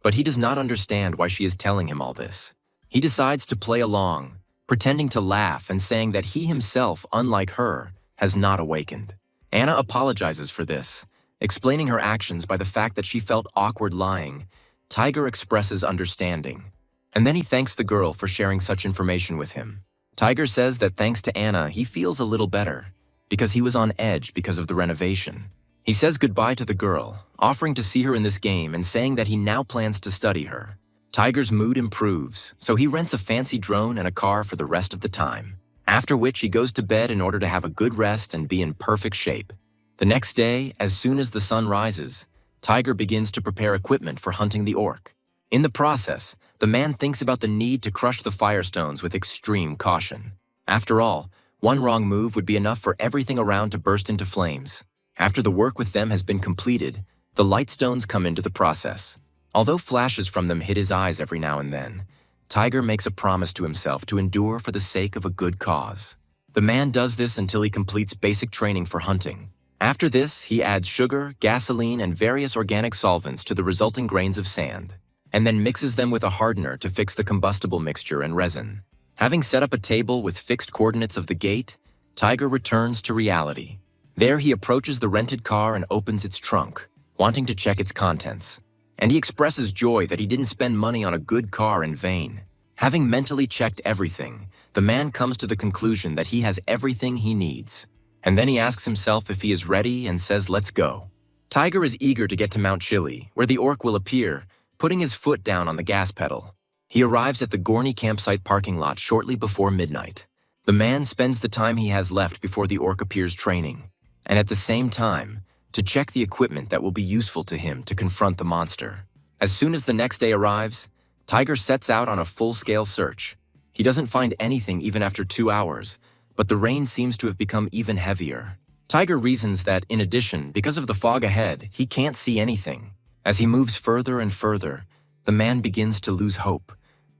but he does not understand why she is telling him all this. He decides to play along, pretending to laugh and saying that he himself, unlike her, has not awakened. Anna apologizes for this, explaining her actions by the fact that she felt awkward lying. Tiger expresses understanding, and then he thanks the girl for sharing such information with him. Tiger says that thanks to Anna, he feels a little better, because he was on edge because of the renovation. He says goodbye to the girl, offering to see her in this game and saying that he now plans to study her. Tiger's mood improves, so he rents a fancy drone and a car for the rest of the time, after which he goes to bed in order to have a good rest and be in perfect shape. The next day, as soon as the sun rises, Tiger begins to prepare equipment for hunting the orc. In the process, the man thinks about the need to crush the firestones with extreme caution. After all, one wrong move would be enough for everything around to burst into flames. After the work with them has been completed, the lightstones come into the process. Although flashes from them hit his eyes every now and then, Tiger makes a promise to himself to endure for the sake of a good cause. The man does this until he completes basic training for hunting. After this, he adds sugar, gasoline, and various organic solvents to the resulting grains of sand, and then mixes them with a hardener to fix the combustible mixture and resin. Having set up a table with fixed coordinates of the gate, Tiger returns to reality. There he approaches the rented car and opens its trunk, wanting to check its contents. And he expresses joy that he didn't spend money on a good car in vain. Having mentally checked everything, the man comes to the conclusion that he has everything he needs. And then he asks himself if he is ready and says, "Let's go." Tiger is eager to get to Mount Chili, where the orc will appear, putting his foot down on the gas pedal. He arrives at the Gorney campsite parking lot shortly before midnight. The man spends the time he has left before the orc appears training, and at the same time, to check the equipment that will be useful to him to confront the monster. As soon as the next day arrives, Tiger sets out on a full-scale search. He doesn't find anything even after 2 hours, but the rain seems to have become even heavier. Tiger reasons that, in addition, because of the fog ahead, he can't see anything. As he moves further and further, the man begins to lose hope,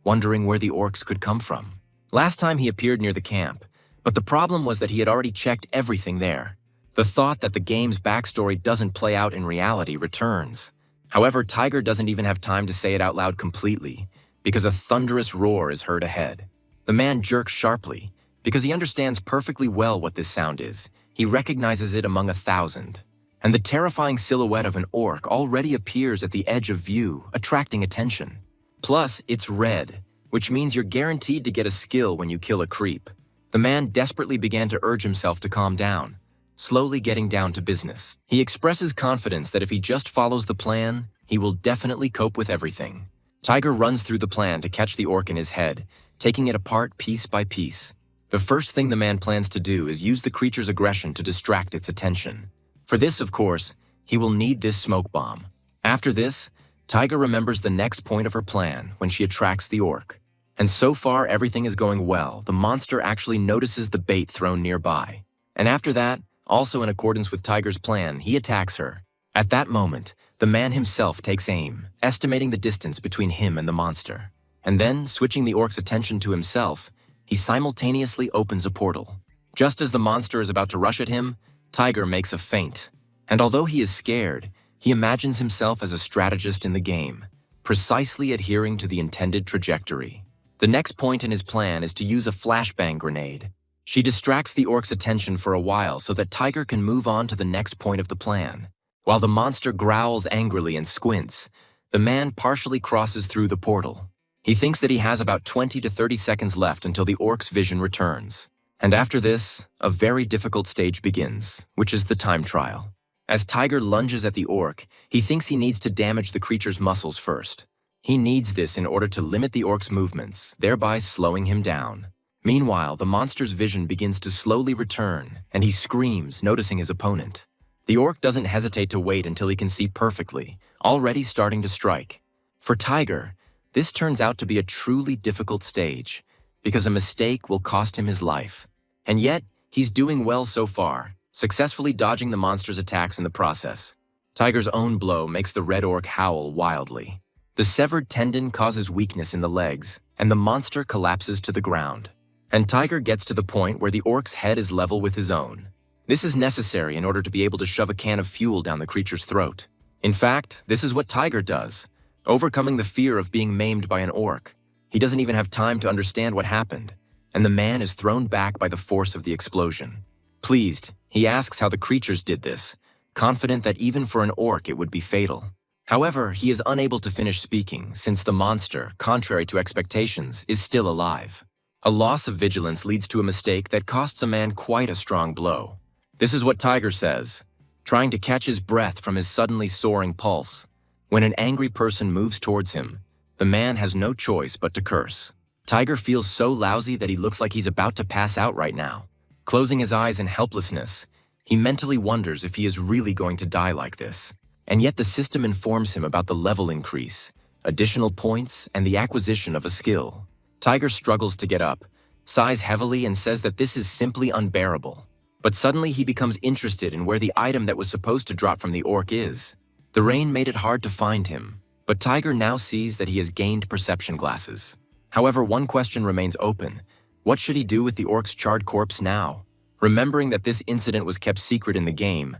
wondering where the orcs could come from. Last time he appeared near the camp, but the problem was that he had already checked everything there. The thought that the game's backstory doesn't play out in reality returns. However, Tiger doesn't even have time to say it out loud completely, because a thunderous roar is heard ahead. The man jerks sharply, because he understands perfectly well what this sound is. He recognizes it among 1,000. And the terrifying silhouette of an orc already appears at the edge of view, attracting attention. Plus, it's red, which means you're guaranteed to get a skill when you kill a creep. The man desperately began to urge himself to calm down, slowly getting down to business. He expresses confidence that if he just follows the plan, he will definitely cope with everything. Tiger runs through the plan to catch the orc in his head, taking it apart piece by piece. The first thing the man plans to do is use the creature's aggression to distract its attention. For this, of course, he will need this smoke bomb. After this, Tiger remembers the next point of her plan when she attracts the orc. And so far, everything is going well. The monster actually notices the bait thrown nearby. And after that, also in accordance with Tiger's plan, he attacks her. At that moment, the man himself takes aim, estimating the distance between him and the monster. And then, switching the orc's attention to himself, he simultaneously opens a portal. Just as the monster is about to rush at him, Tiger makes a feint. And although he is scared, he imagines himself as a strategist in the game, precisely adhering to the intended trajectory. The next point in his plan is to use a flashbang grenade. She distracts the orc's attention for a while so that Tiger can move on to the next point of the plan. While the monster growls angrily and squints, the man partially crosses through the portal. He thinks that he has about 20 to 30 seconds left until the orc's vision returns. And after this, a very difficult stage begins, which is the time trial. As Tiger lunges at the orc, he thinks he needs to damage the creature's muscles first. He needs this in order to limit the orc's movements, thereby slowing him down. Meanwhile, the monster's vision begins to slowly return, and he screams, noticing his opponent. The orc doesn't hesitate to wait until he can see perfectly, already starting to strike. For Tiger, this turns out to be a truly difficult stage, because a mistake will cost him his life. And yet, he's doing well so far, successfully dodging the monster's attacks in the process. Tiger's own blow makes the red orc howl wildly. The severed tendon causes weakness in the legs, and the monster collapses to the ground. And Tiger gets to the point where the orc's head is level with his own. This is necessary in order to be able to shove a can of fuel down the creature's throat. In fact, this is what Tiger does, overcoming the fear of being maimed by an orc. He doesn't even have time to understand what happened, and the man is thrown back by the force of the explosion. Pleased, he asks how the creatures did this, confident that even for an orc it would be fatal. However, he is unable to finish speaking since the monster, contrary to expectations, is still alive. A loss of vigilance leads to a mistake that costs a man quite a strong blow. This is what Tiger says, trying to catch his breath from his suddenly soaring pulse. When an angry person moves towards him, the man has no choice but to curse. Tiger feels so lousy that he looks like he's about to pass out right now. Closing his eyes in helplessness, he mentally wonders if he is really going to die like this. And yet the system informs him about the level increase, additional points, and the acquisition of a skill. Tiger struggles to get up, sighs heavily, and says that this is simply unbearable. But suddenly he becomes interested in where the item that was supposed to drop from the orc is. The rain made it hard to find him, but Tiger now sees that he has gained perception glasses. However, one question remains open. What should he do with the orc's charred corpse now? Remembering that this incident was kept secret in the game,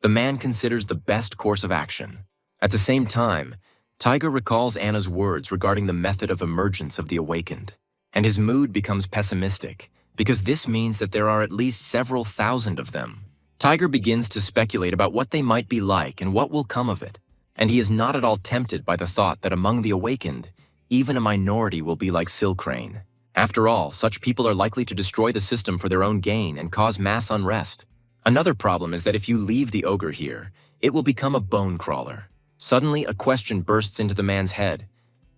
the man considers the best course of action. At the same time, Tiger recalls Anna's words regarding the method of emergence of the awakened, and his mood becomes pessimistic, because this means that there are at least several thousand of them. Tiger begins to speculate about what they might be like and what will come of it, and he is not at all tempted by the thought that among the awakened, even a minority will be like Silkrane. After all, such people are likely to destroy the system for their own gain and cause mass unrest. Another problem is that if you leave the ogre here, it will become a bone crawler. Suddenly, a question bursts into the man's head.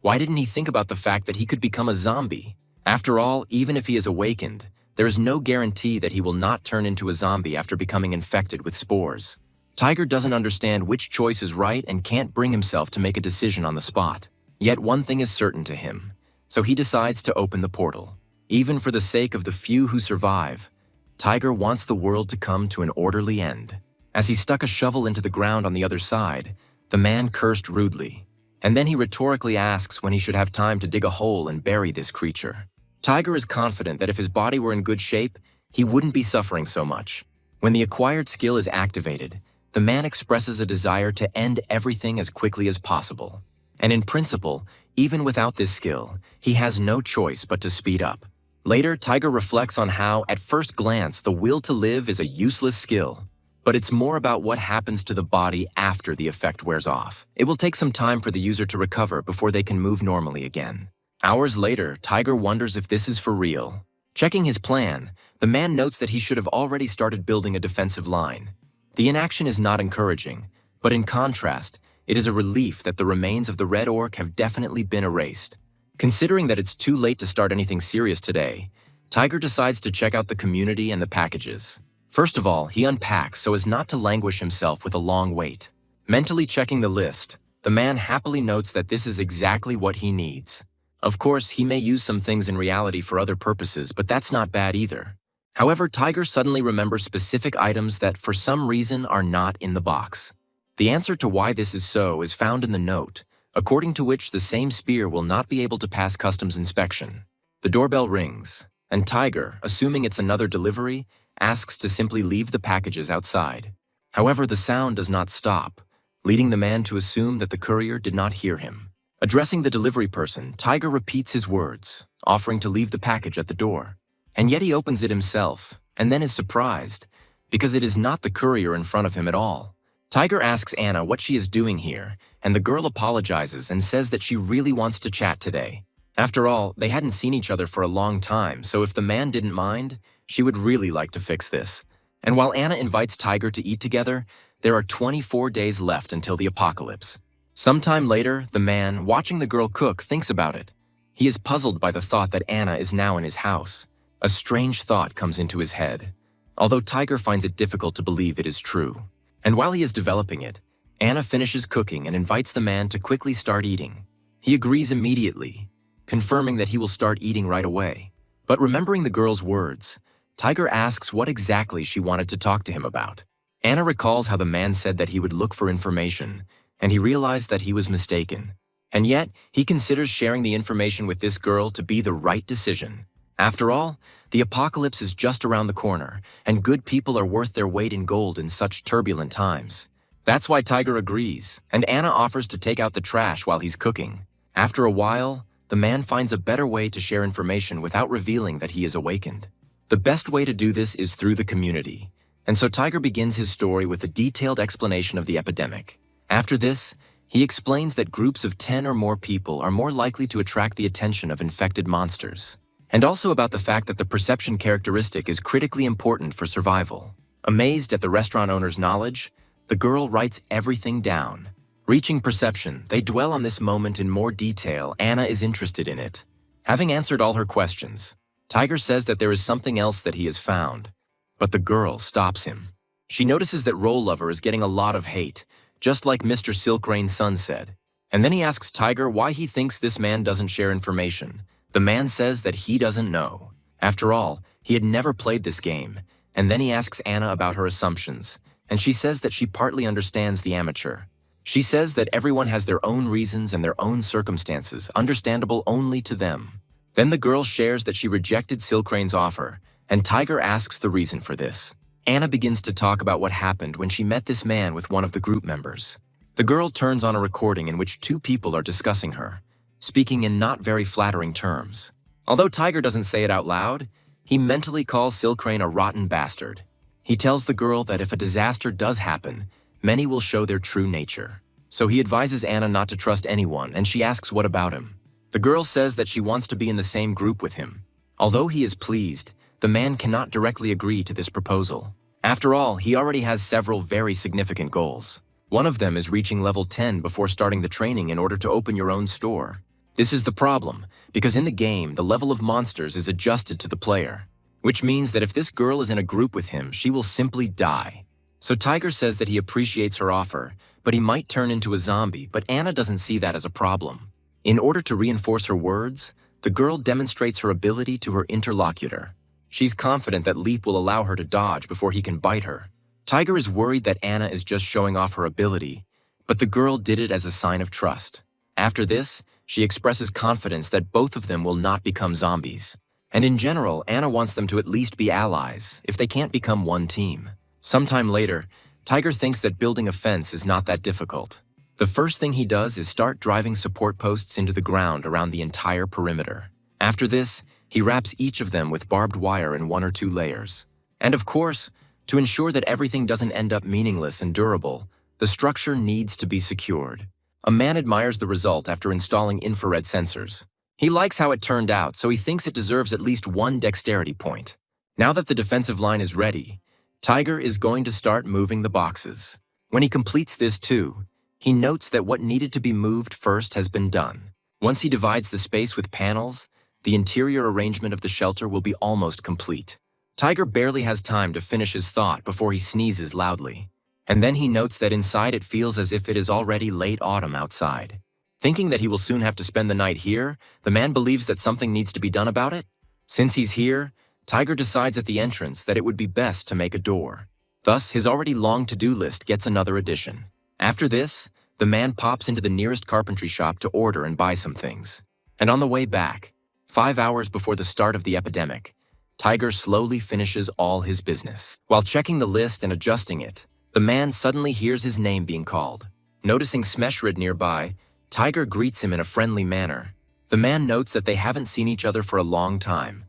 Why didn't he think about the fact that he could become a zombie? After all, even if he is awakened, there is no guarantee that he will not turn into a zombie after becoming infected with spores. Tiger doesn't understand which choice is right and can't bring himself to make a decision on the spot. Yet one thing is certain to him, so he decides to open the portal. Even for the sake of the few who survive, Tiger wants the world to come to an orderly end. As he stuck a shovel into the ground on the other side, the man cursed rudely, and then he rhetorically asks when he should have time to dig a hole and bury this creature. Tiger is confident that if his body were in good shape, he wouldn't be suffering so much. When the acquired skill is activated, the man expresses a desire to end everything as quickly as possible. And in principle, even without this skill, he has no choice but to speed up. Later, Tiger reflects on how, at first glance, the will to live is a useless skill. But it's more about what happens to the body after the effect wears off. It will take some time for the user to recover before they can move normally again. Hours later, Tiger wonders if this is for real. Checking his plan, the man notes that he should have already started building a defensive line. The inaction is not encouraging, but in contrast, it is a relief that the remains of the red orc have definitely been erased. Considering that it's too late to start anything serious today, Tiger decides to check out the community and the packages. First of all, he unpacks so as not to languish himself with a long wait. Mentally checking the list, the man happily notes that this is exactly what he needs. Of course, he may use some things in reality for other purposes, but that's not bad either. However, Tiger suddenly remembers specific items that for some reason are not in the box. The answer to why this is so is found in the note, according to which the same spear will not be able to pass customs inspection. The doorbell rings, and Tiger, assuming it's another delivery, asks to simply leave the packages outside. However, the sound does not stop, leading the man to assume that the courier did not hear him. Addressing the delivery person, Tiger repeats his words, offering to leave the package at the door. And yet he opens it himself, and then is surprised, because it is not the courier in front of him at all. Tiger asks Anna what she is doing here, and the girl apologizes and says that she really wants to chat today. After all, they hadn't seen each other for a long time, so if the man didn't mind, she would really like to fix this. And while Anna invites Tiger to eat together, there are 24 days left until the apocalypse. Sometime later, the man, watching the girl cook, thinks about it. He is puzzled by the thought that Anna is now in his house. A strange thought comes into his head, although Tiger finds it difficult to believe it is true. And while he is developing it, Anna finishes cooking and invites the man to quickly start eating. He agrees immediately, confirming that he will start eating right away. But remembering the girl's words, Tiger asks what exactly she wanted to talk to him about. Anna recalls how the man said that he would look for information, and he realized that he was mistaken. And yet, he considers sharing the information with this girl to be the right decision. After all, the apocalypse is just around the corner, and good people are worth their weight in gold in such turbulent times. That's why Tiger agrees, and Anna offers to take out the trash while he's cooking. After a while, the man finds a better way to share information without revealing that he is awakened. The best way to do this is through the community, and so Tiger begins his story with a detailed explanation of the epidemic. After this, he explains that groups of 10 or more people are more likely to attract the attention of infected monsters, and also about the fact that the perception characteristic is critically important for survival. Amazed at the restaurant owner's knowledge, the girl writes everything down. Reaching perception, they dwell on this moment in more detail. Anna is interested in it. Having answered all her questions, Tiger says that there is something else that he has found, but the girl stops him. She notices that Roll Lover is getting a lot of hate, just like Mr. Silkrain's son said. And then he asks Tiger why he thinks this man doesn't share information. The man says that he doesn't know. After all, he had never played this game. And then he asks Anna about her assumptions, and she says that she partly understands the amateur. She says that everyone has their own reasons and their own circumstances, understandable only to them. Then the girl shares that she rejected Silkrain's offer, and Tiger asks the reason for this. Anna begins to talk about what happened when she met this man with one of the group members. The girl turns on a recording in which two people are discussing her, speaking in not very flattering terms. Although Tiger doesn't say it out loud, he mentally calls Silkrain a rotten bastard. He tells the girl that if a disaster does happen, many will show their true nature. So he advises Anna not to trust anyone, and she asks what about him. The girl says that she wants to be in the same group with him. Although he is pleased, the man cannot directly agree to this proposal. After all, he already has several very significant goals. One of them is reaching level 10 before starting the training in order to open your own store. This is the problem, because in the game, the level of monsters is adjusted to the player, which means that if this girl is in a group with him, she will simply die. So Tiger says that he appreciates her offer, but he might turn into a zombie, but Anna doesn't see that as a problem. In order to reinforce her words, the girl demonstrates her ability to her interlocutor. She's confident that Leap will allow her to dodge before he can bite her. Tiger is worried that Anna is just showing off her ability, but the girl did it as a sign of trust. After this, she expresses confidence that both of them will not become zombies. And in general, Anna wants them to at least be allies, if they can't become one team. Sometime later, Tiger thinks that building a fence is not that difficult. The first thing he does is start driving support posts into the ground around the entire perimeter. After this, he wraps each of them with barbed wire in 1 or 2 layers. And of course, to ensure that everything doesn't end up meaningless and durable, the structure needs to be secured. A man admires the result after installing infrared sensors. He likes how it turned out, so he thinks it deserves at least 1 dexterity point. Now that the defensive line is ready, Tiger is going to start moving the boxes. When he completes this too, he notes that what needed to be moved first has been done. Once he divides the space with panels, the interior arrangement of the shelter will be almost complete. Tiger barely has time to finish his thought before he sneezes loudly. And then he notes that inside it feels as if it is already late autumn outside. Thinking that he will soon have to spend the night here, the man believes that something needs to be done about it. Since he's here, Tiger decides at the entrance that it would be best to make a door. Thus, his already long to-do list gets another addition. After this, the man pops into the nearest carpentry shop to order and buy some things. And on the way back, 5 hours before the start of the epidemic, Tiger slowly finishes all his business. While checking the list and adjusting it, the man suddenly hears his name being called. Noticing Smeshrid nearby, Tiger greets him in a friendly manner. The man notes that they haven't seen each other for a long time.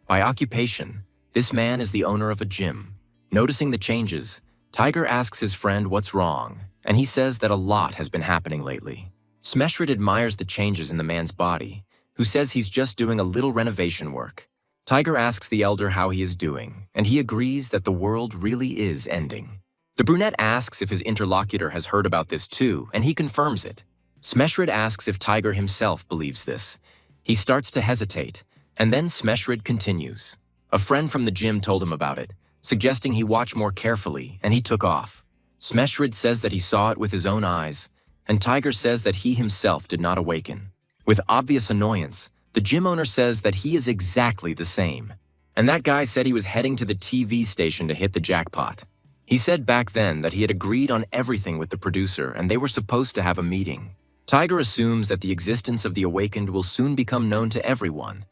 By occupation, this man is the owner of a gym. Noticing the changes, Tiger asks his friend what's wrong, and he says that a lot has been happening lately. Smeshrid admires the changes in the man's body, who says he's just doing a little renovation work. Tiger asks the elder how he is doing, and he agrees that the world really is ending. The brunette asks if his interlocutor has heard about this too, and he confirms it. Smeshrid asks if Tiger himself believes this. He starts to hesitate, and then Smeshrid continues. A friend from the gym told him about it, suggesting he watch more carefully, and he took off. Smeshrid says that he saw it with his own eyes, and Tiger says that he himself did not awaken. With obvious annoyance, the gym owner says that he is exactly the same. And that guy said he was heading to the TV station to hit the jackpot. He said back then that he had agreed on everything with the producer and they were supposed to have a meeting. Tiger assumes that the existence of the Awakened will soon become known to everyone.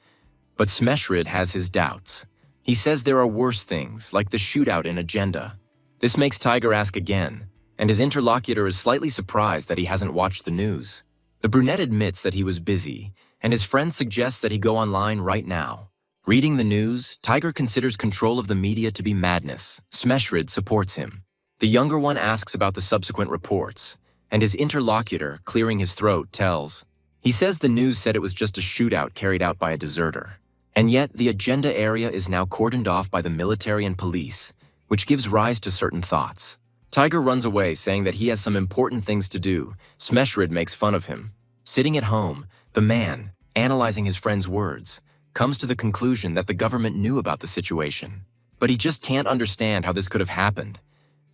But Smeshrid has his doubts. He says there are worse things, like the shootout in Agenda. This makes Tiger ask again, and his interlocutor is slightly surprised that he hasn't watched the news. The brunette admits that he was busy, and his friend suggests that he go online right now. Reading the news, Tiger considers control of the media to be madness. Smeshrid supports him. The younger one asks about the subsequent reports, and his interlocutor, clearing his throat, tells. He says the news said it was just a shootout carried out by a deserter. And yet, the Agenda area is now cordoned off by the military and police, which gives rise to certain thoughts. Tiger runs away, saying that he has some important things to do. Smeshrid makes fun of him. Sitting at home, the man, analyzing his friend's words, comes to the conclusion that the government knew about the situation. But he just can't understand how this could have happened,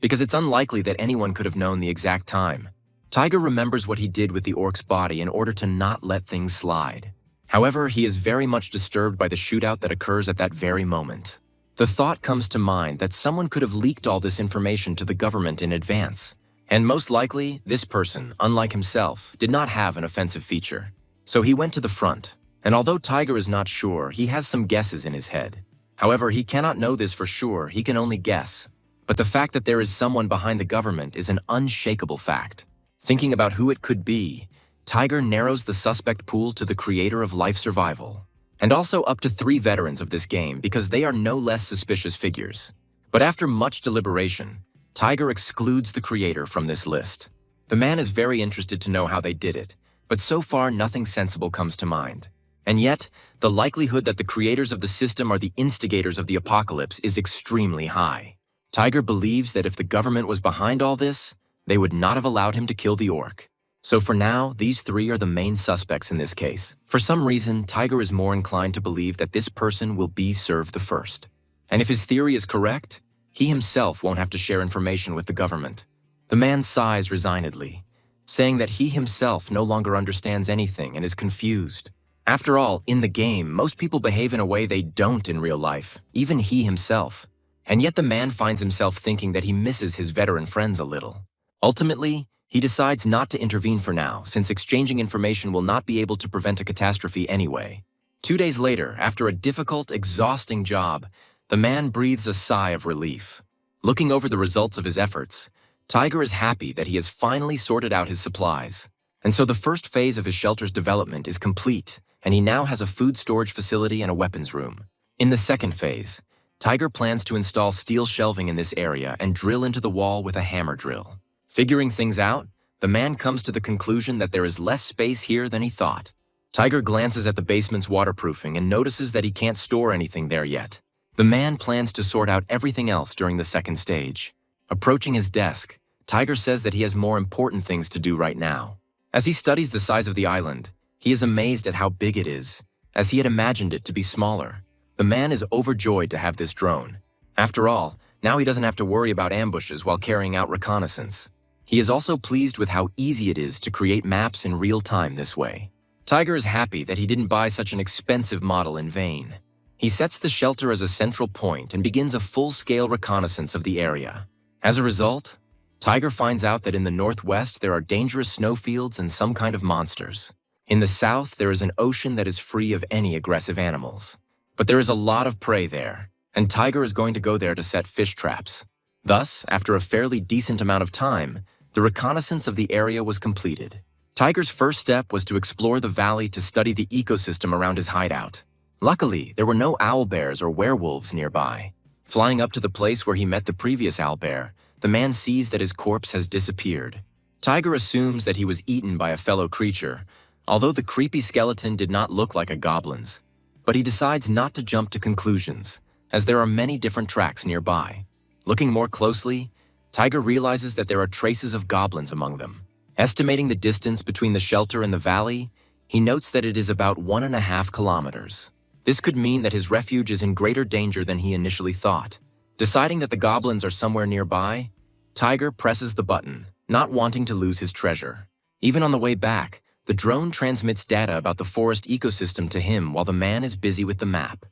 because it's unlikely that anyone could have known the exact time. Tiger remembers what he did with the orc's body in order to not let things slide. However, he is very much disturbed by the shootout that occurs at that very moment. The thought comes to mind that someone could have leaked all this information to the government in advance. And most likely, this person, unlike himself, did not have an offensive feature. So he went to the front. And although Tiger is not sure, he has some guesses in his head. However, he cannot know this for sure, he can only guess. But the fact that there is someone behind the government is an unshakable fact. Thinking about who it could be, Tiger narrows the suspect pool to the creator of Life Survival, and also up to 3 veterans of this game because they are no less suspicious figures. But after much deliberation, Tiger excludes the creator from this list. The man is very interested to know how they did it, but so far nothing sensible comes to mind. And yet, the likelihood that the creators of the system are the instigators of the apocalypse is extremely high. Tiger believes that if the government was behind all this, they would not have allowed him to kill the orc. So for now, these 3 are the main suspects in this case. For some reason, Tiger is more inclined to believe that this person will be served the first. And if his theory is correct, he himself won't have to share information with the government. The man sighs resignedly, saying that he himself no longer understands anything and is confused. After all, in the game, most people behave in a way they don't in real life, even he himself. And yet the man finds himself thinking that he misses his veteran friends a little. Ultimately, he decides not to intervene for now, since exchanging information will not be able to prevent a catastrophe anyway. 2 days later, after a difficult, exhausting job, the man breathes a sigh of relief. Looking over the results of his efforts, Tiger is happy that he has finally sorted out his supplies. And so the first phase of his shelter's development is complete, and he now has a food storage facility and a weapons room. In the second phase, Tiger plans to install steel shelving in this area and drill into the wall with a hammer drill. Figuring things out, the man comes to the conclusion that there is less space here than he thought. Tiger glances at the basement's waterproofing and notices that he can't store anything there yet. The man plans to sort out everything else during the second stage. Approaching his desk, Tiger says that he has more important things to do right now. As he studies the size of the island, he is amazed at how big it is, as he had imagined it to be smaller. The man is overjoyed to have this drone. After all, now he doesn't have to worry about ambushes while carrying out reconnaissance. He is also pleased with how easy it is to create maps in real time this way. Tiger is happy that he didn't buy such an expensive model in vain. He sets the shelter as a central point and begins a full-scale reconnaissance of the area. As a result, Tiger finds out that in the northwest there are dangerous snowfields and some kind of monsters. In the south, there is an ocean that is free of any aggressive animals. But there is a lot of prey there, and Tiger is going to go there to set fish traps. Thus, after a fairly decent amount of time, the reconnaissance of the area was completed. Tiger's first step was to explore the valley to study the ecosystem around his hideout. Luckily, there were no owlbears or werewolves nearby. Flying up to the place where he met the previous owlbear, the man sees that his corpse has disappeared. Tiger assumes that he was eaten by a fellow creature, although the creepy skeleton did not look like a goblin's. But he decides not to jump to conclusions, as there are many different tracks nearby. Looking more closely, Tiger realizes that there are traces of goblins among them. Estimating the distance between the shelter and the valley, he notes that it is about 1.5 kilometers. This could mean that his refuge is in greater danger than he initially thought. Deciding that the goblins are somewhere nearby, Tiger presses the button, not wanting to lose his treasure. Even on the way back, the drone transmits data about the forest ecosystem to him while the man is busy with the map.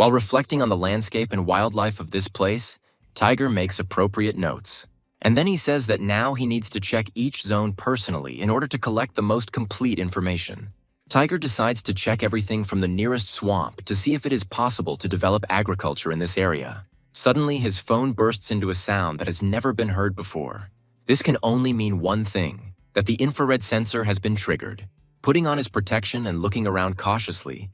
While reflecting on the landscape and wildlife of this place, Tiger makes appropriate notes. And then he says that now he needs to check each zone personally in order to collect the most complete information. Tiger decides to check everything from the nearest swamp to see if it is possible to develop agriculture in this area. Suddenly, his phone bursts into a sound that has never been heard before. This can only mean one thing, that the infrared sensor has been triggered. Putting on his protection and looking around cautiously,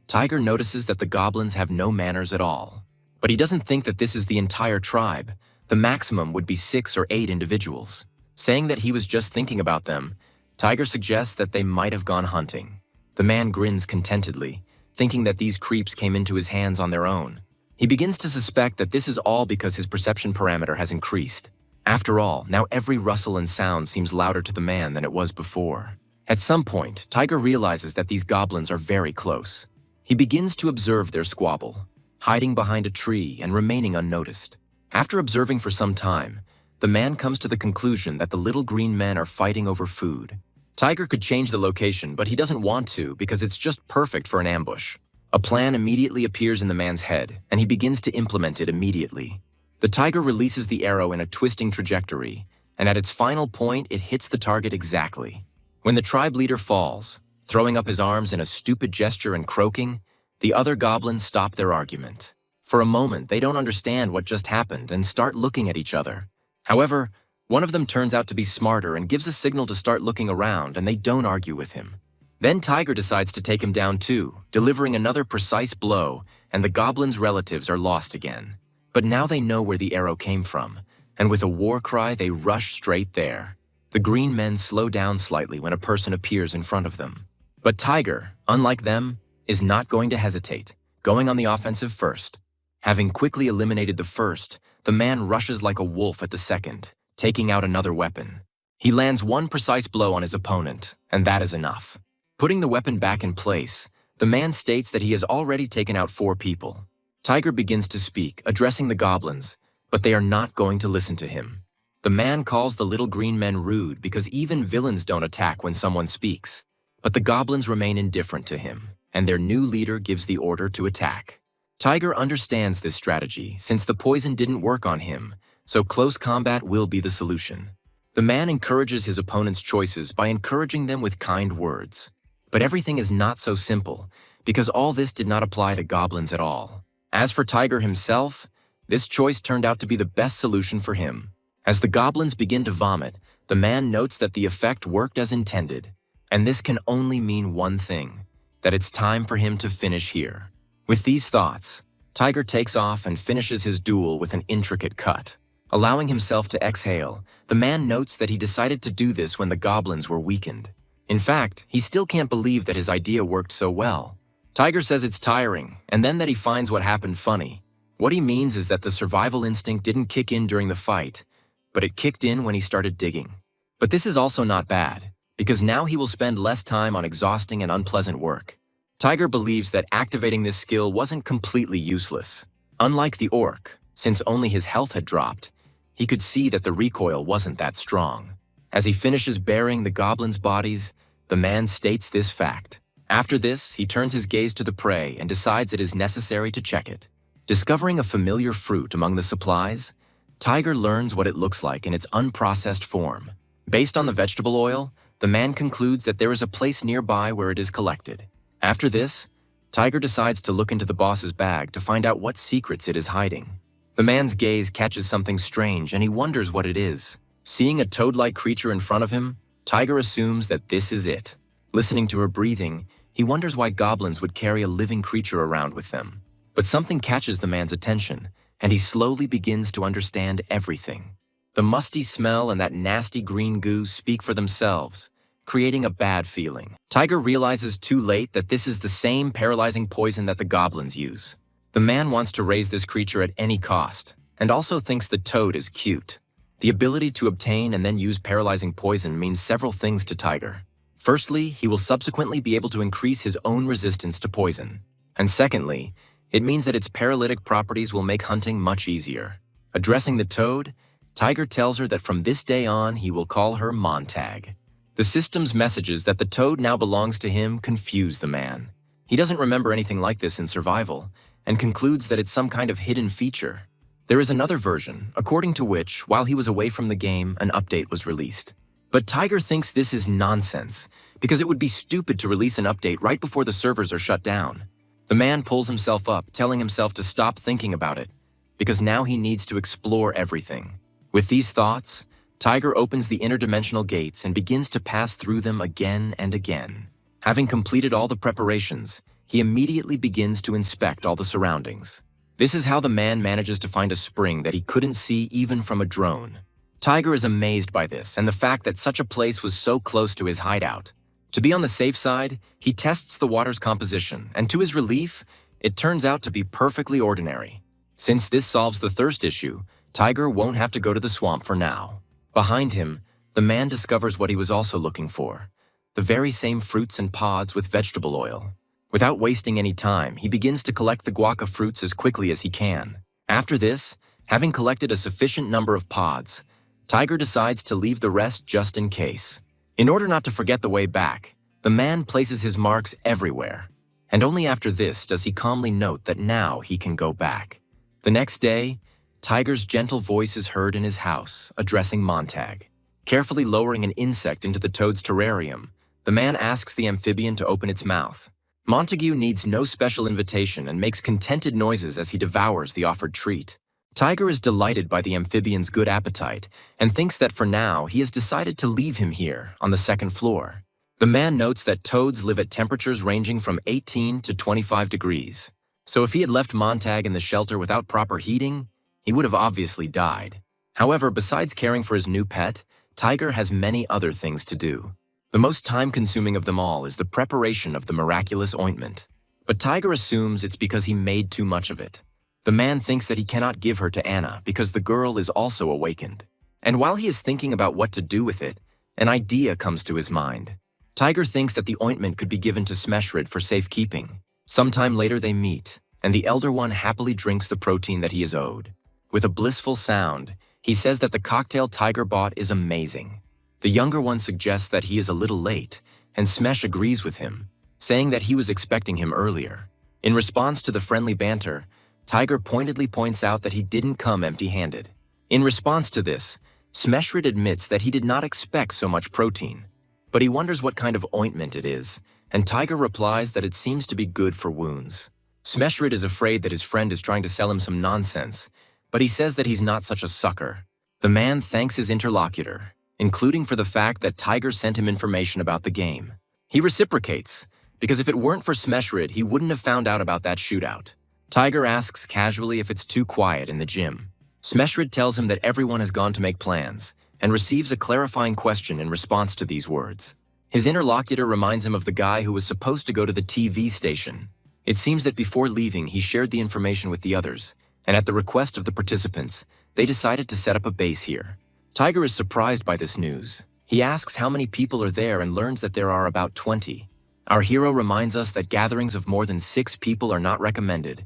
Tiger notices that the goblins have no manners at all. But he doesn't think that this is the entire tribe. The maximum would be 6 or 8 individuals. Saying that he was just thinking about them, Tiger suggests that they might have gone hunting. The man grins contentedly, thinking that these creeps came into his hands on their own. He begins to suspect that this is all because his perception parameter has increased. After all, now every rustle and sound seems louder to the man than it was before. At some point, Tiger realizes that these goblins are very close. He begins to observe their squabble, hiding behind a tree and remaining unnoticed. After observing for some time, the man comes to the conclusion that the little green men are fighting over food. Tiger could change the location, but he doesn't want to because it's just perfect for an ambush. A plan immediately appears in the man's head, and he begins to implement it immediately. The tiger releases the arrow in a twisting trajectory, and at its final point, it hits the target exactly. When the tribe leader falls, throwing up his arms in a stupid gesture and croaking, the other goblins stop their argument. For a moment, they don't understand what just happened and start looking at each other. However, one of them turns out to be smarter and gives a signal to start looking around, and they don't argue with him. Then Tiger decides to take him down too, delivering another precise blow, and the goblins' relatives are lost again. But now they know where the arrow came from, and with a war cry, they rush straight there. The green men slow down slightly when a person appears in front of them. But Tiger, unlike them, is not going to hesitate, going on the offensive first. Having quickly eliminated the first, the man rushes like a wolf at the second, taking out another weapon. He lands one precise blow on his opponent, and that is enough. Putting the weapon back in place, the man states that he has already taken out 4 people. Tiger begins to speak, addressing the goblins, but they are not going to listen to him. The man calls the little green men rude because even villains don't attack when someone speaks. But the goblins remain indifferent to him, and their new leader gives the order to attack. Tiger understands this strategy since the poison didn't work on him, so close combat will be the solution. The man encourages his opponent's choices by encouraging them with kind words. But everything is not so simple, because all this did not apply to goblins at all. As for Tiger himself, this choice turned out to be the best solution for him. As the goblins begin to vomit, the man notes that the effect worked as intended, and this can only mean one thing, that it's time for him to finish here. With these thoughts, Tiger takes off and finishes his duel with an intricate cut. Allowing himself to exhale, the man notes that he decided to do this when the goblins were weakened. In fact, he still can't believe that his idea worked so well. Tiger says it's tiring, and then that he finds what happened funny. What he means is that the survival instinct didn't kick in during the fight, but it kicked in when he started digging. But this is also not bad, because now he will spend less time on exhausting and unpleasant work. Tiger believes that activating this skill wasn't completely useless. Unlike the orc, since only his health had dropped, he could see that the recoil wasn't that strong. As he finishes burying the goblins' bodies, the man states this fact. After this, he turns his gaze to the prey and decides it is necessary to check it. Discovering a familiar fruit among the supplies, Tiger learns what it looks like in its unprocessed form. Based on the vegetable oil, the man concludes that there is a place nearby where it is collected. After this, Tiger decides to look into the boss's bag to find out what secrets it is hiding. The man's gaze catches something strange and he wonders what it is. Seeing a toad-like creature in front of him, Tiger assumes that this is it. Listening to her breathing, he wonders why goblins would carry a living creature around with them. But something catches the man's attention, and he slowly begins to understand everything. The musty smell and that nasty green goo speak for themselves, creating a bad feeling. Tiger realizes too late that this is the same paralyzing poison that the goblins use. The man wants to raise this creature at any cost, and also thinks the toad is cute. The ability to obtain and then use paralyzing poison means several things to Tiger. Firstly, he will subsequently be able to increase his own resistance to poison. And secondly, it means that its paralytic properties will make hunting much easier. Addressing the toad, Tiger tells her that from this day on he will call her Montag. The system's messages that the toad now belongs to him confuse the man. He doesn't remember anything like this in survival, and concludes that it's some kind of hidden feature. There is another version, according to which, while he was away from the game, an update was released. But Tiger thinks this is nonsense, because it would be stupid to release an update right before the servers are shut down. The man pulls himself up, telling himself to stop thinking about it, because now he needs to explore everything. With these thoughts, Tiger opens the interdimensional gates and begins to pass through them again and again. Having completed all the preparations, he immediately begins to inspect all the surroundings. This is how the man manages to find a spring that he couldn't see even from a drone. Tiger is amazed by this and the fact that such a place was so close to his hideout. To be on the safe side, he tests the water's composition, and to his relief, it turns out to be perfectly ordinary. Since this solves the thirst issue, Tiger won't have to go to the swamp for now. Behind him, the man discovers what he was also looking for: the very same fruits and pods with vegetable oil. Without wasting any time, he begins to collect the guaca fruits as quickly as he can. After this, having collected a sufficient number of pods, Tiger decides to leave the rest just in case. In order not to forget the way back, the man places his marks everywhere, and only after this does he calmly note that now he can go back. The next day, Tiger's gentle voice is heard in his house, addressing Montag. Carefully lowering an insect into the toad's terrarium, the man asks the amphibian to open its mouth. Montague needs no special invitation and makes contented noises as he devours the offered treat. Tiger is delighted by the amphibian's good appetite and thinks that for now he has decided to leave him here on the second floor. The man notes that toads live at temperatures ranging from 18 to 25 degrees. So if he had left Montag in the shelter without proper heating, he would have obviously died. However, besides caring for his new pet, Tiger has many other things to do. The most time-consuming of them all is the preparation of the miraculous ointment. But Tiger assumes it's because he made too much of it. The man thinks that he cannot give her to Anna because the girl is also awakened. And while he is thinking about what to do with it, an idea comes to his mind. Tiger thinks that the ointment could be given to Smeshrid for safekeeping. Sometime later they meet, and the elder one happily drinks the protein that he is owed. With a blissful sound, he says that the cocktail Tiger bought is amazing. The younger one suggests that he is a little late, and Smesh agrees with him, saying that he was expecting him earlier. In response to the friendly banter, Tiger pointedly points out that he didn't come empty-handed. In response to this, Smeshrid admits that he did not expect so much protein, but he wonders what kind of ointment it is, and Tiger replies that it seems to be good for wounds. Smeshrid is afraid that his friend is trying to sell him some nonsense, but he says that he's not such a sucker. The man thanks his interlocutor, including for the fact that Tiger sent him information about the game. He reciprocates, because if it weren't for Smeshrid, he wouldn't have found out about that shootout. Tiger asks casually if it's too quiet in the gym. Smeshrid tells him that everyone has gone to make plans, and receives a clarifying question in response to these words. His interlocutor reminds him of the guy who was supposed to go to the TV station. It seems that before leaving, he shared the information with the others, and at the request of the participants, they decided to set up a base here. Tiger is surprised by this news. He asks how many people are there and learns that there are about 20. Our hero reminds us that gatherings of more than 6 people are not recommended,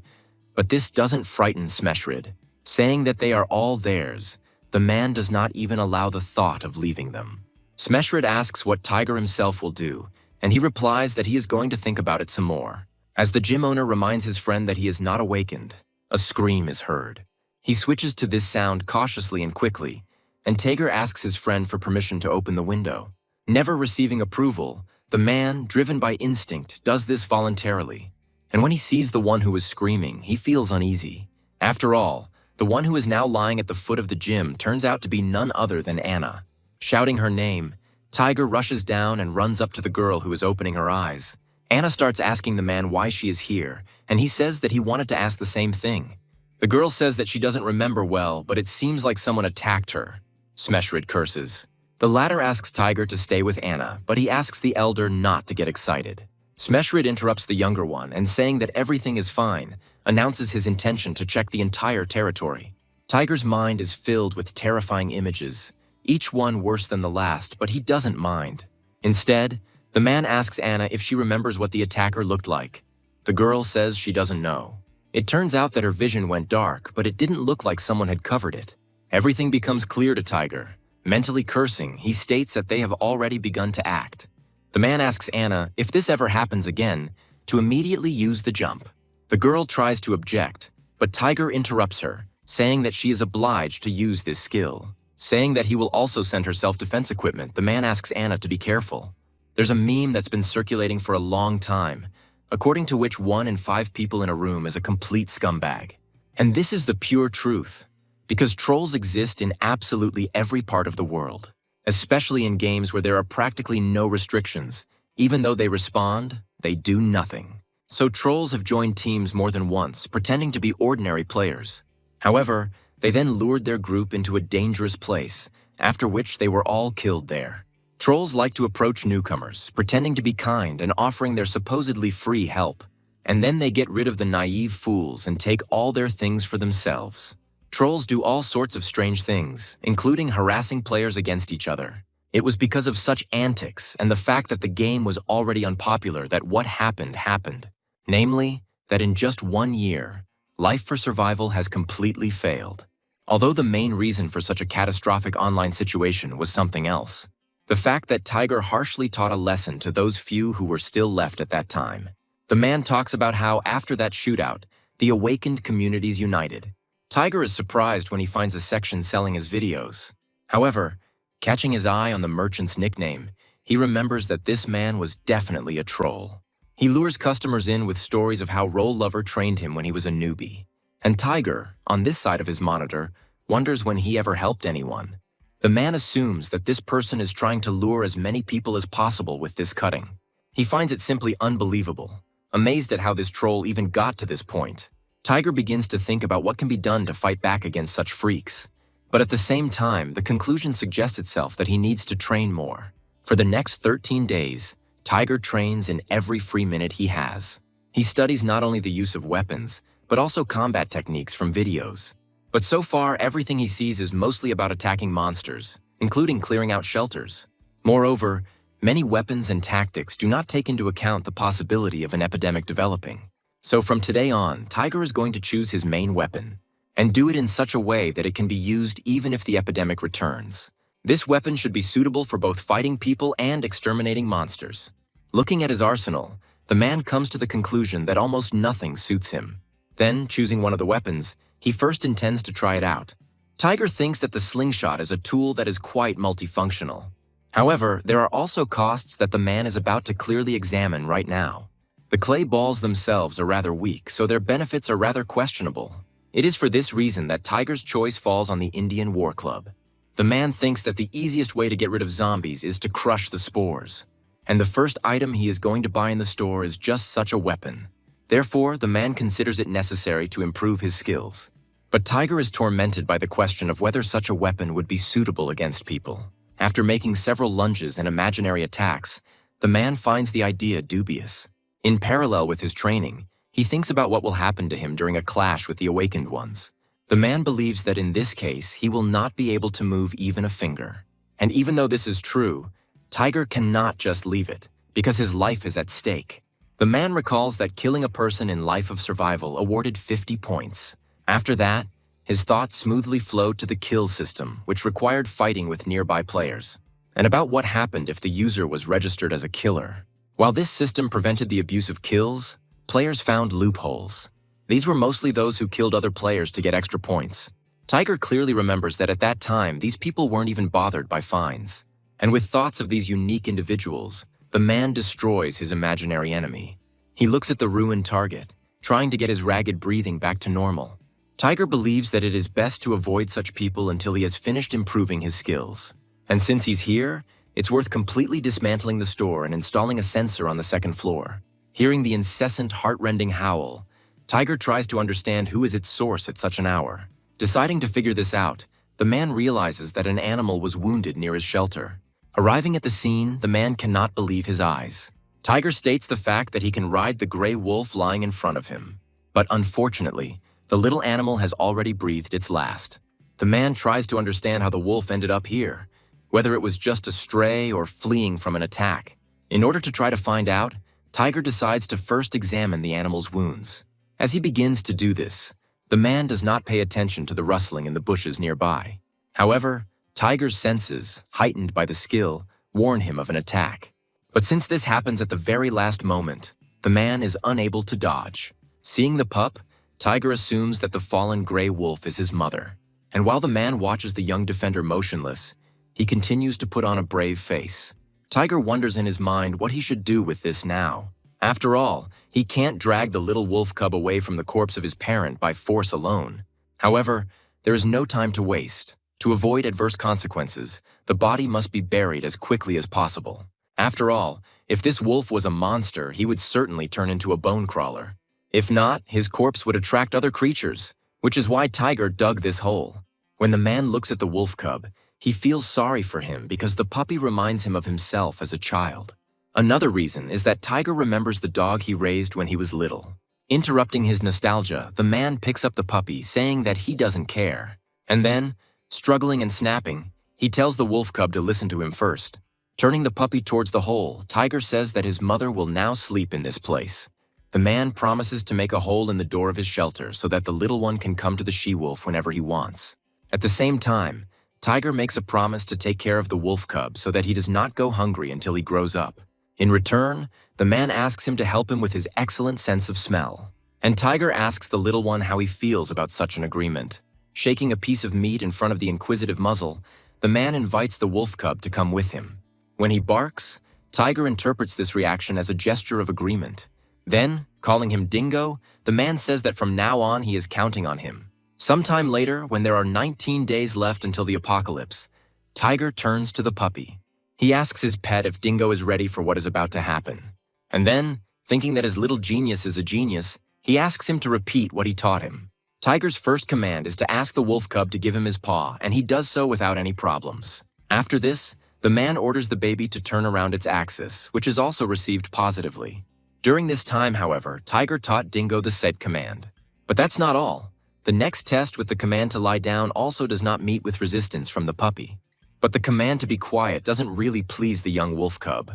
but this doesn't frighten Smeshrid. Saying that they are all theirs, the man does not even allow the thought of leaving them. Smeshrid asks what Tiger himself will do, and he replies that he is going to think about it some more. As the gym owner reminds his friend that he is not awakened, a scream is heard. He switches to this sound cautiously and quickly, and Tiger asks his friend for permission to open the window. Never receiving approval, the man, driven by instinct, does this voluntarily. And when he sees the one who is screaming, he feels uneasy. After all, the one who is now lying at the foot of the gym turns out to be none other than Anna. Shouting her name, Tiger rushes down and runs up to the girl who is opening her eyes. Anna starts asking the man why she is here, and he says that he wanted to ask the same thing. The girl says that she doesn't remember well, but it seems like someone attacked her. Smeshrid curses. The latter asks Tiger to stay with Anna, but he asks the elder not to get excited. Smeshrid interrupts the younger one and, saying that everything is fine, announces his intention to check the entire territory. Tiger's mind is filled with terrifying images, each one worse than the last, but he doesn't mind. Instead, the man asks Anna if she remembers what the attacker looked like. The girl says she doesn't know. It turns out that her vision went dark, but it didn't look like someone had covered it. Everything becomes clear to Tiger. Mentally cursing, he states that they have already begun to act. The man asks Anna if this ever happens again, to immediately use the jump. The The girl tries to object, but Tiger interrupts her, saying that she is obliged to use this skill. Saying that he will also send her self-defense equipment, the man asks Anna to be careful. There's a meme that's been circulating for a long time, according to which 1 in 5 people in a room is a complete scumbag. And this is the pure truth, because trolls exist in absolutely every part of the world, especially in games where there are practically no restrictions. Even though they respond, they do nothing. So trolls have joined teams more than once, pretending to be ordinary players. However, they then lured their group into a dangerous place, after which they were all killed there. Trolls like to approach newcomers, pretending to be kind and offering their supposedly free help. And then they get rid of the naive fools and take all their things for themselves. Trolls do all sorts of strange things, including harassing players against each other. It was because of such antics and the fact that the game was already unpopular that what happened happened. Namely, that in just 1 year, Life for Survival has completely failed. Although the main reason for such a catastrophic online situation was something else. The fact that Tiger harshly taught a lesson to those few who were still left at that time. The man talks about how, after that shootout, the awakened communities united. Tiger is surprised when he finds a section selling his videos. However, catching his eye on the merchant's nickname, he remembers that this man was definitely a troll. He lures customers in with stories of how Roll Lover trained him when he was a newbie. And Tiger, on this side of his monitor, wonders when he ever helped anyone. The man assumes that this person is trying to lure as many people as possible with this cutting. He finds it simply unbelievable, amazed at how this troll even got to this point. Tiger begins to think about what can be done to fight back against such freaks. But at the same time, the conclusion suggests itself that he needs to train more. For the next 13 days, Tiger trains in every free minute he has. He studies not only the use of weapons, but also combat techniques from videos. But so far, everything he sees is mostly about attacking monsters, including clearing out shelters. Moreover, many weapons and tactics do not take into account the possibility of an epidemic developing. So from today on, Tiger is going to choose his main weapon, and do it in such a way that it can be used even if the epidemic returns. This weapon should be suitable for both fighting people and exterminating monsters. Looking at his arsenal, the man comes to the conclusion that almost nothing suits him. Then, choosing one of the weapons, he first intends to try it out. Tiger thinks that the slingshot is a tool that is quite multifunctional. However, there are also costs that the man is about to clearly examine right now. The clay balls themselves are rather weak, so their benefits are rather questionable. It is for this reason that Tiger's choice falls on the Indian War Club. The man thinks that the easiest way to get rid of zombies is to crush the spores. And the first item he is going to buy in the store is just such a weapon. Therefore, the man considers it necessary to improve his skills. But Tiger is tormented by the question of whether such a weapon would be suitable against people. After making several lunges and imaginary attacks, the man finds the idea dubious. In parallel with his training, he thinks about what will happen to him during a clash with the awakened ones. The man believes that in this case, he will not be able to move even a finger. And even though this is true, Tiger cannot just leave it, because his life is at stake. The man recalls that killing a person in Life of Survival awarded 50 points. After that, his thoughts smoothly flowed to the kill system, which required fighting with nearby players, and about what happened if the user was registered as a killer. While this system prevented the abuse of kills, players found loopholes. These were mostly those who killed other players to get extra points. Tiger clearly remembers that at that time, these people weren't even bothered by fines. And with thoughts of these unique individuals, the man destroys his imaginary enemy. He looks at the ruined target, trying to get his ragged breathing back to normal. Tiger believes that it is best to avoid such people until he has finished improving his skills. And since he's here, it's worth completely dismantling the store and installing a sensor on the second floor. Hearing the incessant, heart-rending howl, Tiger tries to understand who is its source at such an hour. Deciding to figure this out, the man realizes that an animal was wounded near his shelter. Arriving at the scene, the man cannot believe his eyes. Tiger states the fact that he can ride the gray wolf lying in front of him. But unfortunately, the little animal has already breathed its last. The man tries to understand how the wolf ended up here, whether it was just a stray or fleeing from an attack. In order to try to find out, Tiger decides to first examine the animal's wounds. As he begins to do this, the man does not pay attention to the rustling in the bushes nearby. However, Tiger's senses, heightened by the skill, warn him of an attack. But since this happens at the very last moment, the man is unable to dodge. Seeing the pup, Tiger assumes that the fallen gray wolf is his mother. And while the man watches the young defender motionless, he continues to put on a brave face. Tiger wonders in his mind what he should do with this now. After all, he can't drag the little wolf cub away from the corpse of his parent by force alone. However, there is no time to waste. To avoid adverse consequences, the body must be buried as quickly as possible. After all, if this wolf was a monster, he would certainly turn into a bone crawler. If not, his corpse would attract other creatures, which is why Tiger dug this hole. When the man looks at the wolf cub, he feels sorry for him because the puppy reminds him of himself as a child. Another reason is that Tiger remembers the dog he raised when he was little. Interrupting his nostalgia, the man picks up the puppy, saying that he doesn't care. And then, struggling and snapping, he tells the wolf cub to listen to him first. Turning the puppy towards the hole, Tiger says that his mother will now sleep in this place. The man promises to make a hole in the door of his shelter so that the little one can come to the she-wolf whenever he wants. At the same time, Tiger makes a promise to take care of the wolf cub so that he does not go hungry until he grows up. In return, the man asks him to help him with his excellent sense of smell. And Tiger asks the little one how he feels about such an agreement. Shaking a piece of meat in front of the inquisitive muzzle, the man invites the wolf cub to come with him. When he barks, Tiger interprets this reaction as a gesture of agreement. Then, calling him Dingo, the man says that from now on he is counting on him. Sometime later, when there are 19 days left until the apocalypse, Tiger turns to the puppy. He asks his pet if Dingo is ready for what is about to happen. And then, thinking that his little genius is a genius, he asks him to repeat what he taught him. Tiger's first command is to ask the wolf cub to give him his paw, and he does so without any problems. After this, the man orders the baby to turn around its axis, which is also received positively. During this time, however, Tiger taught Dingo the said command. But that's not all. The next test with the command to lie down also does not meet with resistance from the puppy. But the command to be quiet doesn't really please the young wolf cub.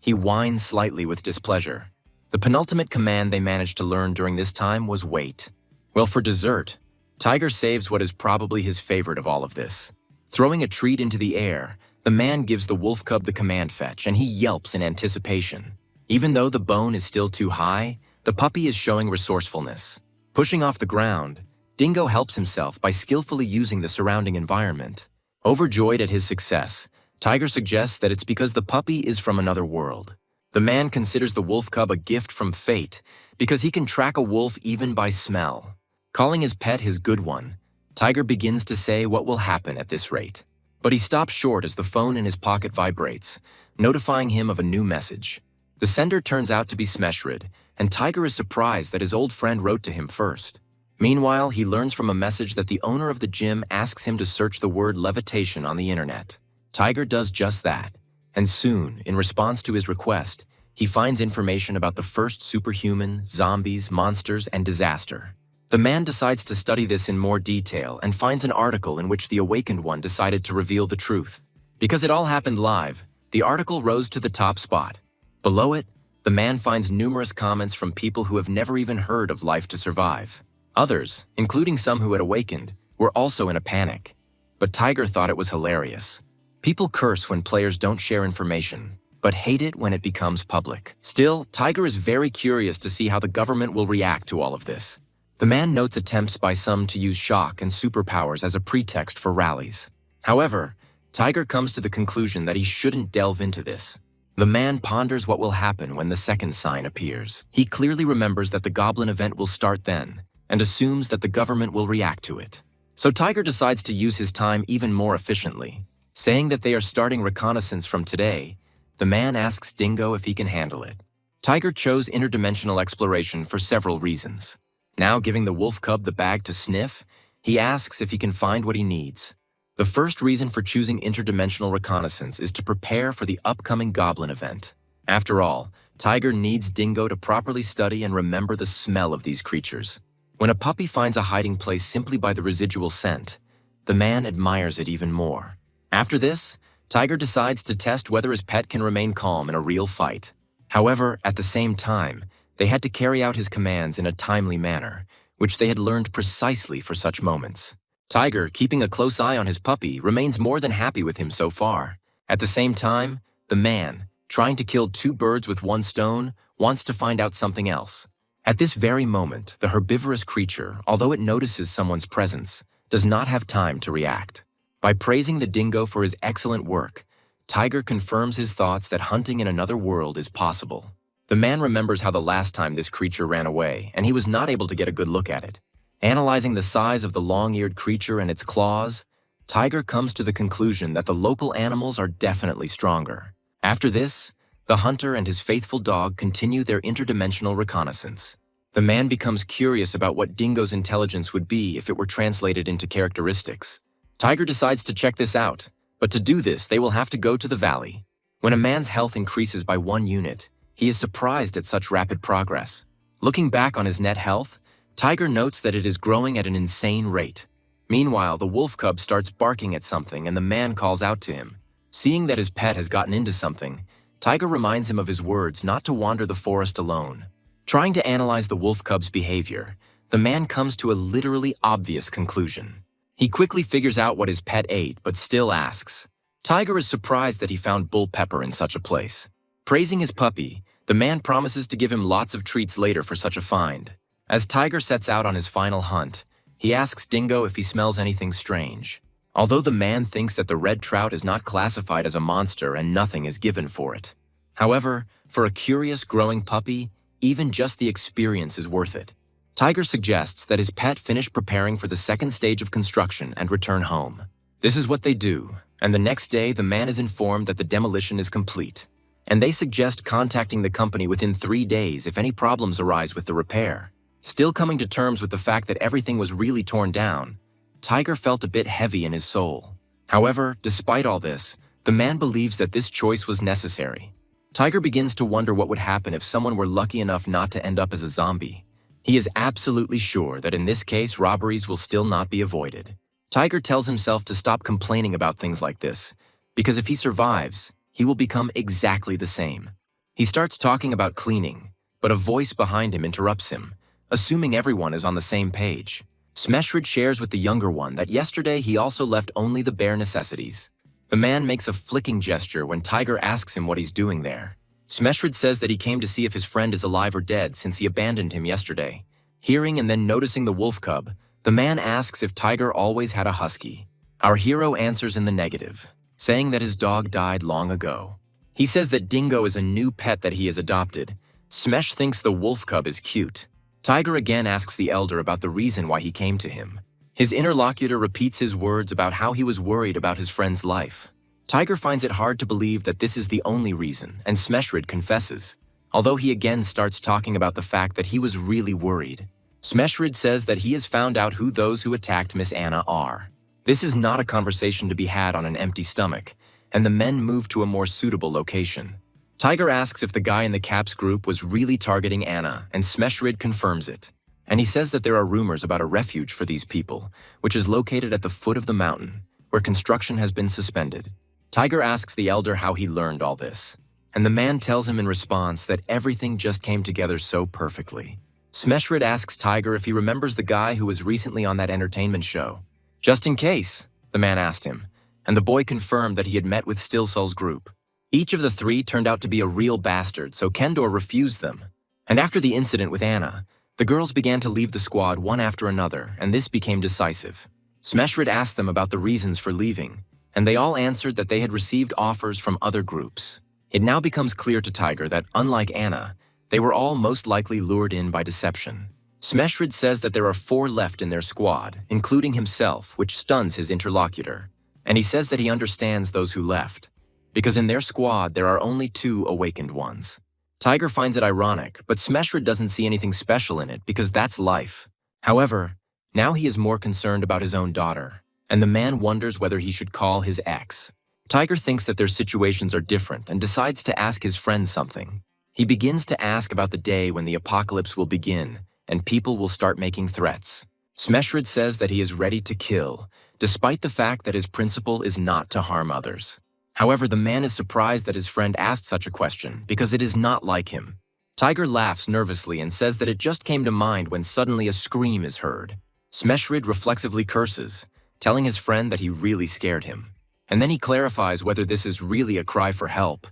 He whines slightly with displeasure. The penultimate command they managed to learn during this time was wait. Well, for dessert, Tiger saves what is probably his favorite of all of this. Throwing a treat into the air, the man gives the wolf cub the command fetch, and he yelps in anticipation. Even though the bone is still too high, the puppy is showing resourcefulness. Pushing off the ground, Dingo helps himself by skillfully using the surrounding environment. Overjoyed at his success, Tiger suggests that it's because the puppy is from another world. The man considers the wolf cub a gift from fate because he can track a wolf even by smell. Calling his pet his good one, Tiger begins to say what will happen at this rate. But he stops short as the phone in his pocket vibrates, notifying him of a new message. The sender turns out to be Smeshrid, and Tiger is surprised that his old friend wrote to him first. Meanwhile, he learns from a message that the owner of the gym asks him to search the word levitation on the internet. Tiger does just that, and soon, in response to his request, he finds information about the first superhuman, zombies, monsters, and disaster. The man decides to study this in more detail and finds an article in which the awakened one decided to reveal the truth. Because it all happened live, the article rose to the top spot. Below it, the man finds numerous comments from people who have never even heard of Life to Survive. Others, including some who had awakened, were also in a panic. But Tiger thought it was hilarious. People curse when players don't share information, but hate it when it becomes public. Still, Tiger is very curious to see how the government will react to all of this. The man notes attempts by some to use shock and superpowers as a pretext for rallies. However, Tiger comes to the conclusion that he shouldn't delve into this. The man ponders what will happen when the second sign appears. He clearly remembers that the goblin event will start then, and assumes that the government will react to it. So Tiger decides to use his time even more efficiently. Saying that they are starting reconnaissance from today, the man asks Dingo if he can handle it. Tiger chose interdimensional exploration for several reasons. Now giving the wolf cub the bag to sniff, he asks if he can find what he needs. The first reason for choosing interdimensional reconnaissance is to prepare for the upcoming goblin event. After all, Tiger needs Dingo to properly study and remember the smell of these creatures. When a puppy finds a hiding place simply by the residual scent, the man admires it even more. After this, Tiger decides to test whether his pet can remain calm in a real fight. However, at the same time, they had to carry out his commands in a timely manner, which they had learned precisely for such moments. Tiger, keeping a close eye on his puppy, remains more than happy with him so far. At the same time, the man, trying to kill two birds with one stone, wants to find out something else. At this very moment, the herbivorous creature, although it notices someone's presence, does not have time to react. By praising the dingo for his excellent work, Tiger confirms his thoughts that hunting in another world is possible. The man remembers how the last time this creature ran away, and he was not able to get a good look at it. Analyzing the size of the long-eared creature and its claws, Tiger comes to the conclusion that the local animals are definitely stronger. After this, the hunter and his faithful dog continue their interdimensional reconnaissance. The man becomes curious about what Dingo's intelligence would be if it were translated into characteristics. Tiger decides to check this out, but to do this, they will have to go to the valley. When a man's health increases by 1 unit, he is surprised at such rapid progress. Looking back on his net health, Tiger notes that it is growing at an insane rate. Meanwhile, the wolf cub starts barking at something and the man calls out to him. Seeing that his pet has gotten into something, Tiger reminds him of his words not to wander the forest alone. Trying to analyze the wolf cub's behavior, the man comes to a literally obvious conclusion. He quickly figures out what his pet ate, but still asks. Tiger is surprised that he found bull pepper in such a place. Praising his puppy, the man promises to give him lots of treats later for such a find. As Tiger sets out on his final hunt, he asks Dingo if he smells anything strange. Although the man thinks that the red trout is not classified as a monster and nothing is given for it. However, for a curious growing puppy, even just the experience is worth it. Tiger suggests that his pet finish preparing for the second stage of construction and return home. This is what they do, and the next day the man is informed that the demolition is complete, and they suggest contacting the company within 3 days if any problems arise with the repair. Still coming to terms with the fact that everything was really torn down, Tiger felt a bit heavy in his soul. However, despite all this, the man believes that this choice was necessary. Tiger begins to wonder what would happen if someone were lucky enough not to end up as a zombie. He is absolutely sure that in this case, robberies will still not be avoided. Tiger tells himself to stop complaining about things like this, because if he survives, he will become exactly the same. He starts talking about cleaning, but a voice behind him interrupts him, assuming everyone is on the same page. Smeshrid shares with the younger one that yesterday he also left only the bare necessities. The man makes a flicking gesture when Tiger asks him what he's doing there. Smeshrid says that he came to see if his friend is alive or dead since he abandoned him yesterday. Hearing and then noticing the wolf cub, the man asks if Tiger always had a husky. Our hero answers in the negative, saying that his dog died long ago. He says that Dingo is a new pet that he has adopted. Smesh thinks the wolf cub is cute. Tiger again asks the elder about the reason why he came to him. His interlocutor repeats his words about how he was worried about his friend's life. Tiger finds it hard to believe that this is the only reason, and Smeshrid confesses, although he again starts talking about the fact that he was really worried. Smeshrid says that he has found out who those who attacked Miss Anna are. This is not a conversation to be had on an empty stomach, and the men move to a more suitable location. Tiger asks if the guy in the Caps group was really targeting Anna, and Smeshrid confirms it. And he says that there are rumors about a refuge for these people, which is located at the foot of the mountain, where construction has been suspended. Tiger asks the elder how he learned all this, and the man tells him in response that everything just came together so perfectly. Smeshrid asks Tiger if he remembers the guy who was recently on that entertainment show. Just in case, the man asked him, and the boy confirmed that he had met with Stillsoul's group. Each of the 3 turned out to be a real bastard, so Kendor refused them. And after the incident with Anna, the girls began to leave the squad one after another, and this became decisive. Smeshrid asked them about the reasons for leaving, and they all answered that they had received offers from other groups. It now becomes clear to Tiger that, unlike Anna, they were all most likely lured in by deception. Smeshrid says that there are 4 left in their squad, including himself, which stuns his interlocutor. And he says that he understands those who left, because in their squad there are only 2 awakened ones. Tiger finds it ironic, but Smeshrid doesn't see anything special in it because that's life. However, now he is more concerned about his own daughter, and the man wonders whether he should call his ex. Tiger thinks that their situations are different and decides to ask his friend something. He begins to ask about the day when the apocalypse will begin and people will start making threats. Smeshrid says that he is ready to kill, despite the fact that his principle is not to harm others. However, the man is surprised that his friend asked such a question because it is not like him. Tiger laughs nervously and says that it just came to mind when suddenly a scream is heard. Smeshrid reflexively curses, telling his friend that he really scared him. And then he clarifies whether this is really a cry for help,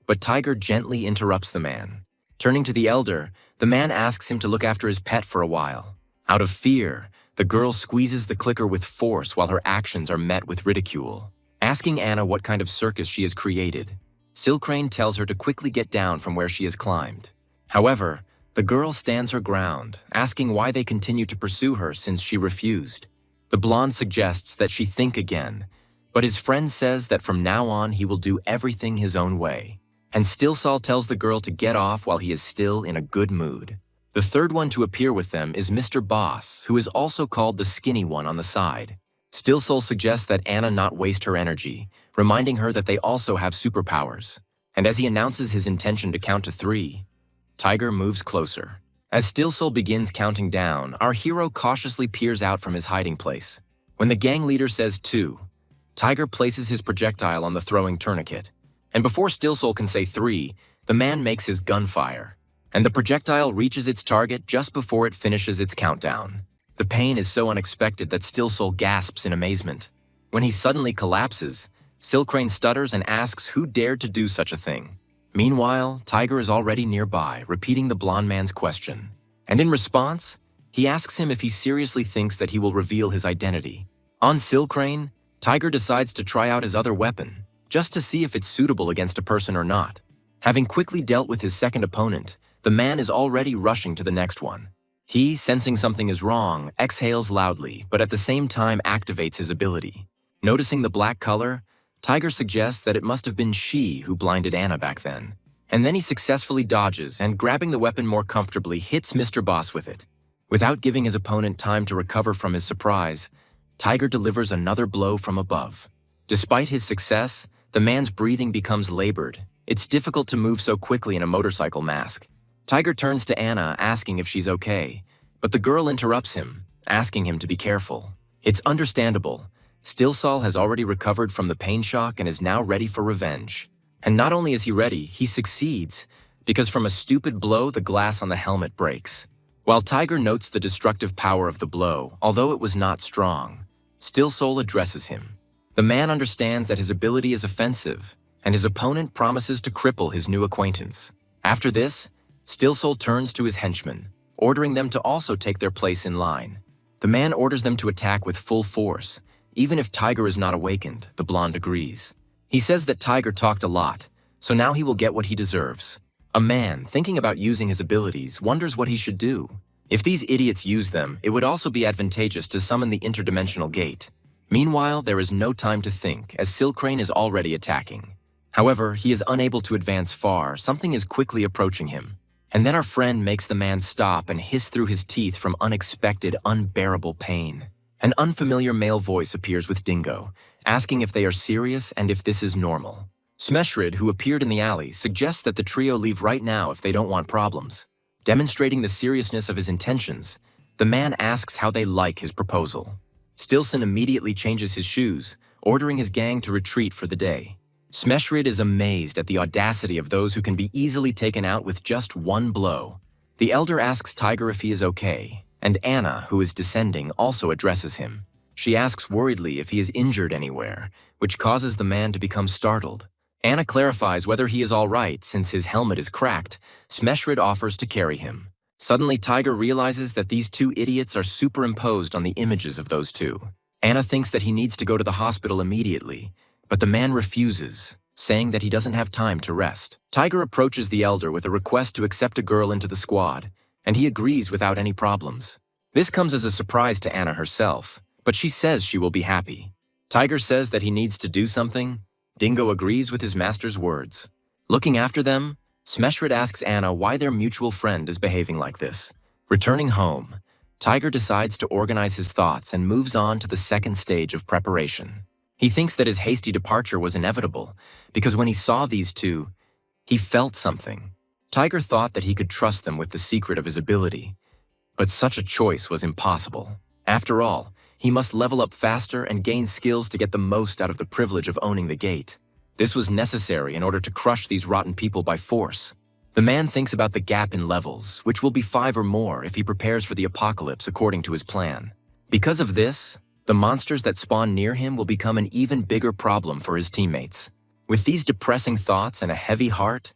but Tiger gently interrupts the man. Turning to the elder, the man asks him to look after his pet for a while. Out of fear, the girl squeezes the clicker with force while her actions are met with ridicule. Asking Anna what kind of circus she has created, Silkrane tells her to quickly get down from where she has climbed. However, the girl stands her ground, asking why they continue to pursue her since she refused. The blonde suggests that she think again, but his friend says that from now on he will do everything his own way. And Stillsol tells the girl to get off while he is still in a good mood. The third one to appear with them is Mr. Boss, who is also called the skinny one on the side. Stillsol suggests that Anna not waste her energy, reminding her that they also have superpowers. And as he announces his intention to count to 3, Tiger moves closer. As Stillsol begins counting down, our hero cautiously peers out from his hiding place. When the gang leader says 2, Tiger places his projectile on the throwing tourniquet. And before Stillsol can say 3, the man makes his gunfire, and the projectile reaches its target just before it finishes its countdown. The pain is so unexpected that Stillsol gasps in amazement. When he suddenly collapses, Silkrane stutters and asks who dared to do such a thing. Meanwhile, Tiger is already nearby, repeating the blonde man's question. And in response, he asks him if he seriously thinks that he will reveal his identity. On Silkrane, Tiger decides to try out his other weapon, just to see if it's suitable against a person or not. Having quickly dealt with his second opponent, the man is already rushing to the next one. He, sensing something is wrong, exhales loudly, but at the same time activates his ability. Noticing the black color, Tiger suggests that it must have been she who blinded Anna back then. And then he successfully dodges and, grabbing the weapon more comfortably, hits Mr. Boss with it. Without giving his opponent time to recover from his surprise, Tiger delivers another blow from above. Despite his success, the man's breathing becomes labored. It's difficult to move so quickly in a motorcycle mask. Tiger turns to Anna, asking if she's okay, but the girl interrupts him, asking him to be careful. It's understandable. Stillsol has already recovered from the pain shock and is now ready for revenge. And not only is he ready, he succeeds, because from a stupid blow, the glass on the helmet breaks. While Tiger notes the destructive power of the blow, although it was not strong, Stillsol addresses him. The man understands that his ability is offensive, and his opponent promises to cripple his new acquaintance. After this, Stillsol turns to his henchmen, ordering them to also take their place in line. The man orders them to attack with full force. Even if Tiger is not awakened, the blonde agrees. He says that Tiger talked a lot, so now he will get what he deserves. A man, thinking about using his abilities, wonders what he should do. If these idiots use them, it would also be advantageous to summon the interdimensional gate. Meanwhile, there is no time to think, as Silkrane is already attacking. However, he is unable to advance far. Something is quickly approaching him. And then our friend makes the man stop and hiss through his teeth from unexpected, unbearable pain. An unfamiliar male voice appears with Dingo, asking if they are serious and if this is normal. Smeshrid, who appeared in the alley, suggests that the trio leave right now if they don't want problems. Demonstrating the seriousness of his intentions, the man asks how they like his proposal. Stillson immediately changes his shoes, ordering his gang to retreat for the day. Smeshrid is amazed at the audacity of those who can be easily taken out with just one blow. The elder asks Tiger if he is okay, and Anna, who is descending, also addresses him. She asks worriedly if he is injured anywhere, which causes the man to become startled. Anna clarifies whether he is all right since his helmet is cracked. Smeshrid offers to carry him. Suddenly, Tiger realizes that these two idiots are superimposed on the images of those two. Anna thinks that he needs to go to the hospital immediately, but the man refuses, saying that he doesn't have time to rest. Tiger approaches the elder with a request to accept a girl into the squad, and he agrees without any problems. This comes as a surprise to Anna herself, but she says she will be happy. Tiger says that he needs to do something. Dingo agrees with his master's words. Looking after them, Smeshrid asks Anna why their mutual friend is behaving like this. Returning home, Tiger decides to organize his thoughts and moves on to the second stage of preparation. He thinks that his hasty departure was inevitable, because when he saw these two, he felt something. Tiger thought that he could trust them with the secret of his ability, but such a choice was impossible. After all, he must level up faster and gain skills to get the most out of the privilege of owning the gate. This was necessary in order to crush these rotten people by force. The man thinks about the gap in levels, which will be 5 or more if he prepares for the apocalypse according to his plan. Because of this, the monsters that spawn near him will become an even bigger problem for his teammates. With these depressing thoughts and a heavy heart,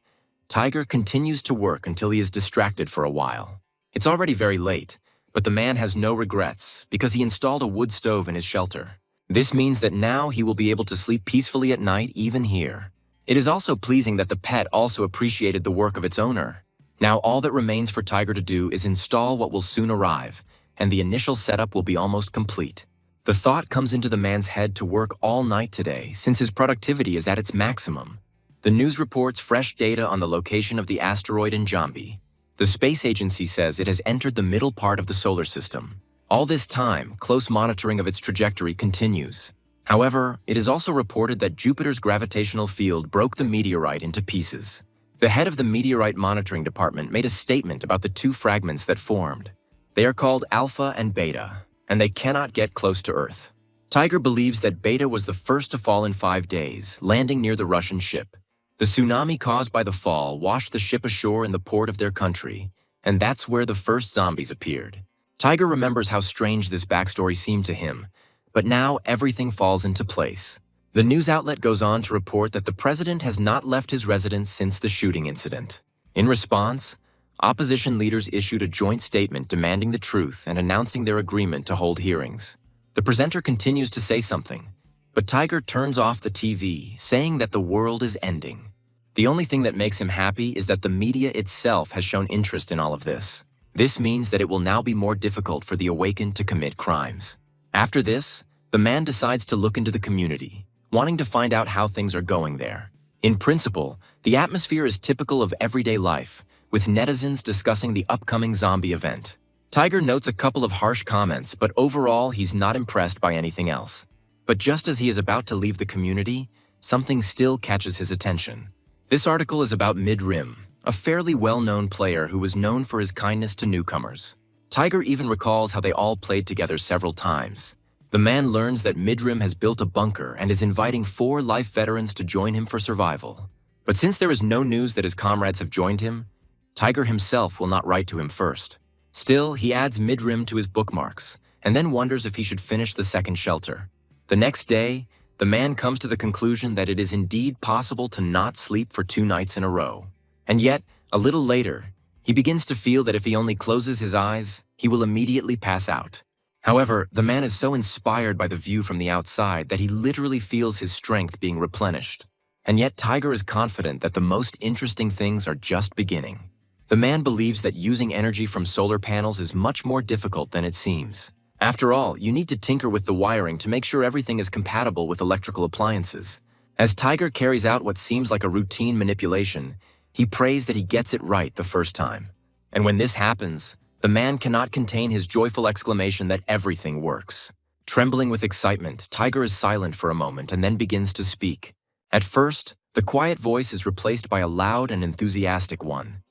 Tiger continues to work until he is distracted for a while. It's already very late, but the man has no regrets because he installed a wood stove in his shelter. This means that now he will be able to sleep peacefully at night even here. It is also pleasing that the pet also appreciated the work of its owner. Now all that remains for Tiger to do is install what will soon arrive, and the initial setup will be almost complete. The thought comes into the man's head to work all night today since his productivity is at its maximum. The news reports fresh data on the location of the asteroid in Jambi. The space agency says it has entered the middle part of the solar system. All this time, close monitoring of its trajectory continues. However, it is also reported that Jupiter's gravitational field broke the meteorite into pieces. The head of the meteorite monitoring department made a statement about the two fragments that formed. They are called Alpha and Beta, and they cannot get close to Earth. Tiger believes that Beta was the first to fall in 5 days, landing near the Russian ship. The tsunami caused by the fall washed the ship ashore in the port of their country, and that's where the first zombies appeared. Tiger remembers how strange this backstory seemed to him, but now everything falls into place. The news outlet goes on to report that the president has not left his residence since the shooting incident. In response, opposition leaders issued a joint statement demanding the truth and announcing their agreement to hold hearings. The presenter continues to say something, but Tiger turns off the TV, saying that the world is ending. The only thing that makes him happy is that the media itself has shown interest in all of this. This means that it will now be more difficult for the awakened to commit crimes. After this, the man decides to look into the community, wanting to find out how things are going there. In principle, the atmosphere is typical of everyday life, with netizens discussing the upcoming zombie event. Tiger notes a couple of harsh comments, but overall he's not impressed by anything else. But just as he is about to leave the community, something still catches his attention. This article is about Midrim, a fairly well-known player who was known for his kindness to newcomers. Tiger even recalls how they all played together several times. The man learns that Midrim has built a bunker and is inviting 4 life veterans to join him for survival. But since there is no news that his comrades have joined him, Tiger himself will not write to him first. Still, he adds Midrim to his bookmarks, and then wonders if he should finish the second shelter. The next day, the man comes to the conclusion that it is indeed possible to not sleep for 2 nights in a row. And yet, a little later, he begins to feel that if he only closes his eyes, he will immediately pass out. However, the man is so inspired by the view from the outside that he literally feels his strength being replenished. And yet Tiger is confident that the most interesting things are just beginning. The man believes that using energy from solar panels is much more difficult than it seems. After all, you need to tinker with the wiring to make sure everything is compatible with electrical appliances. As Tiger carries out what seems like a routine manipulation, he prays that he gets it right the first time. And when this happens, the man cannot contain his joyful exclamation that everything works. Trembling with excitement, Tiger is silent for a moment and then begins to speak. At first, the quiet voice is replaced by a loud and enthusiastic one.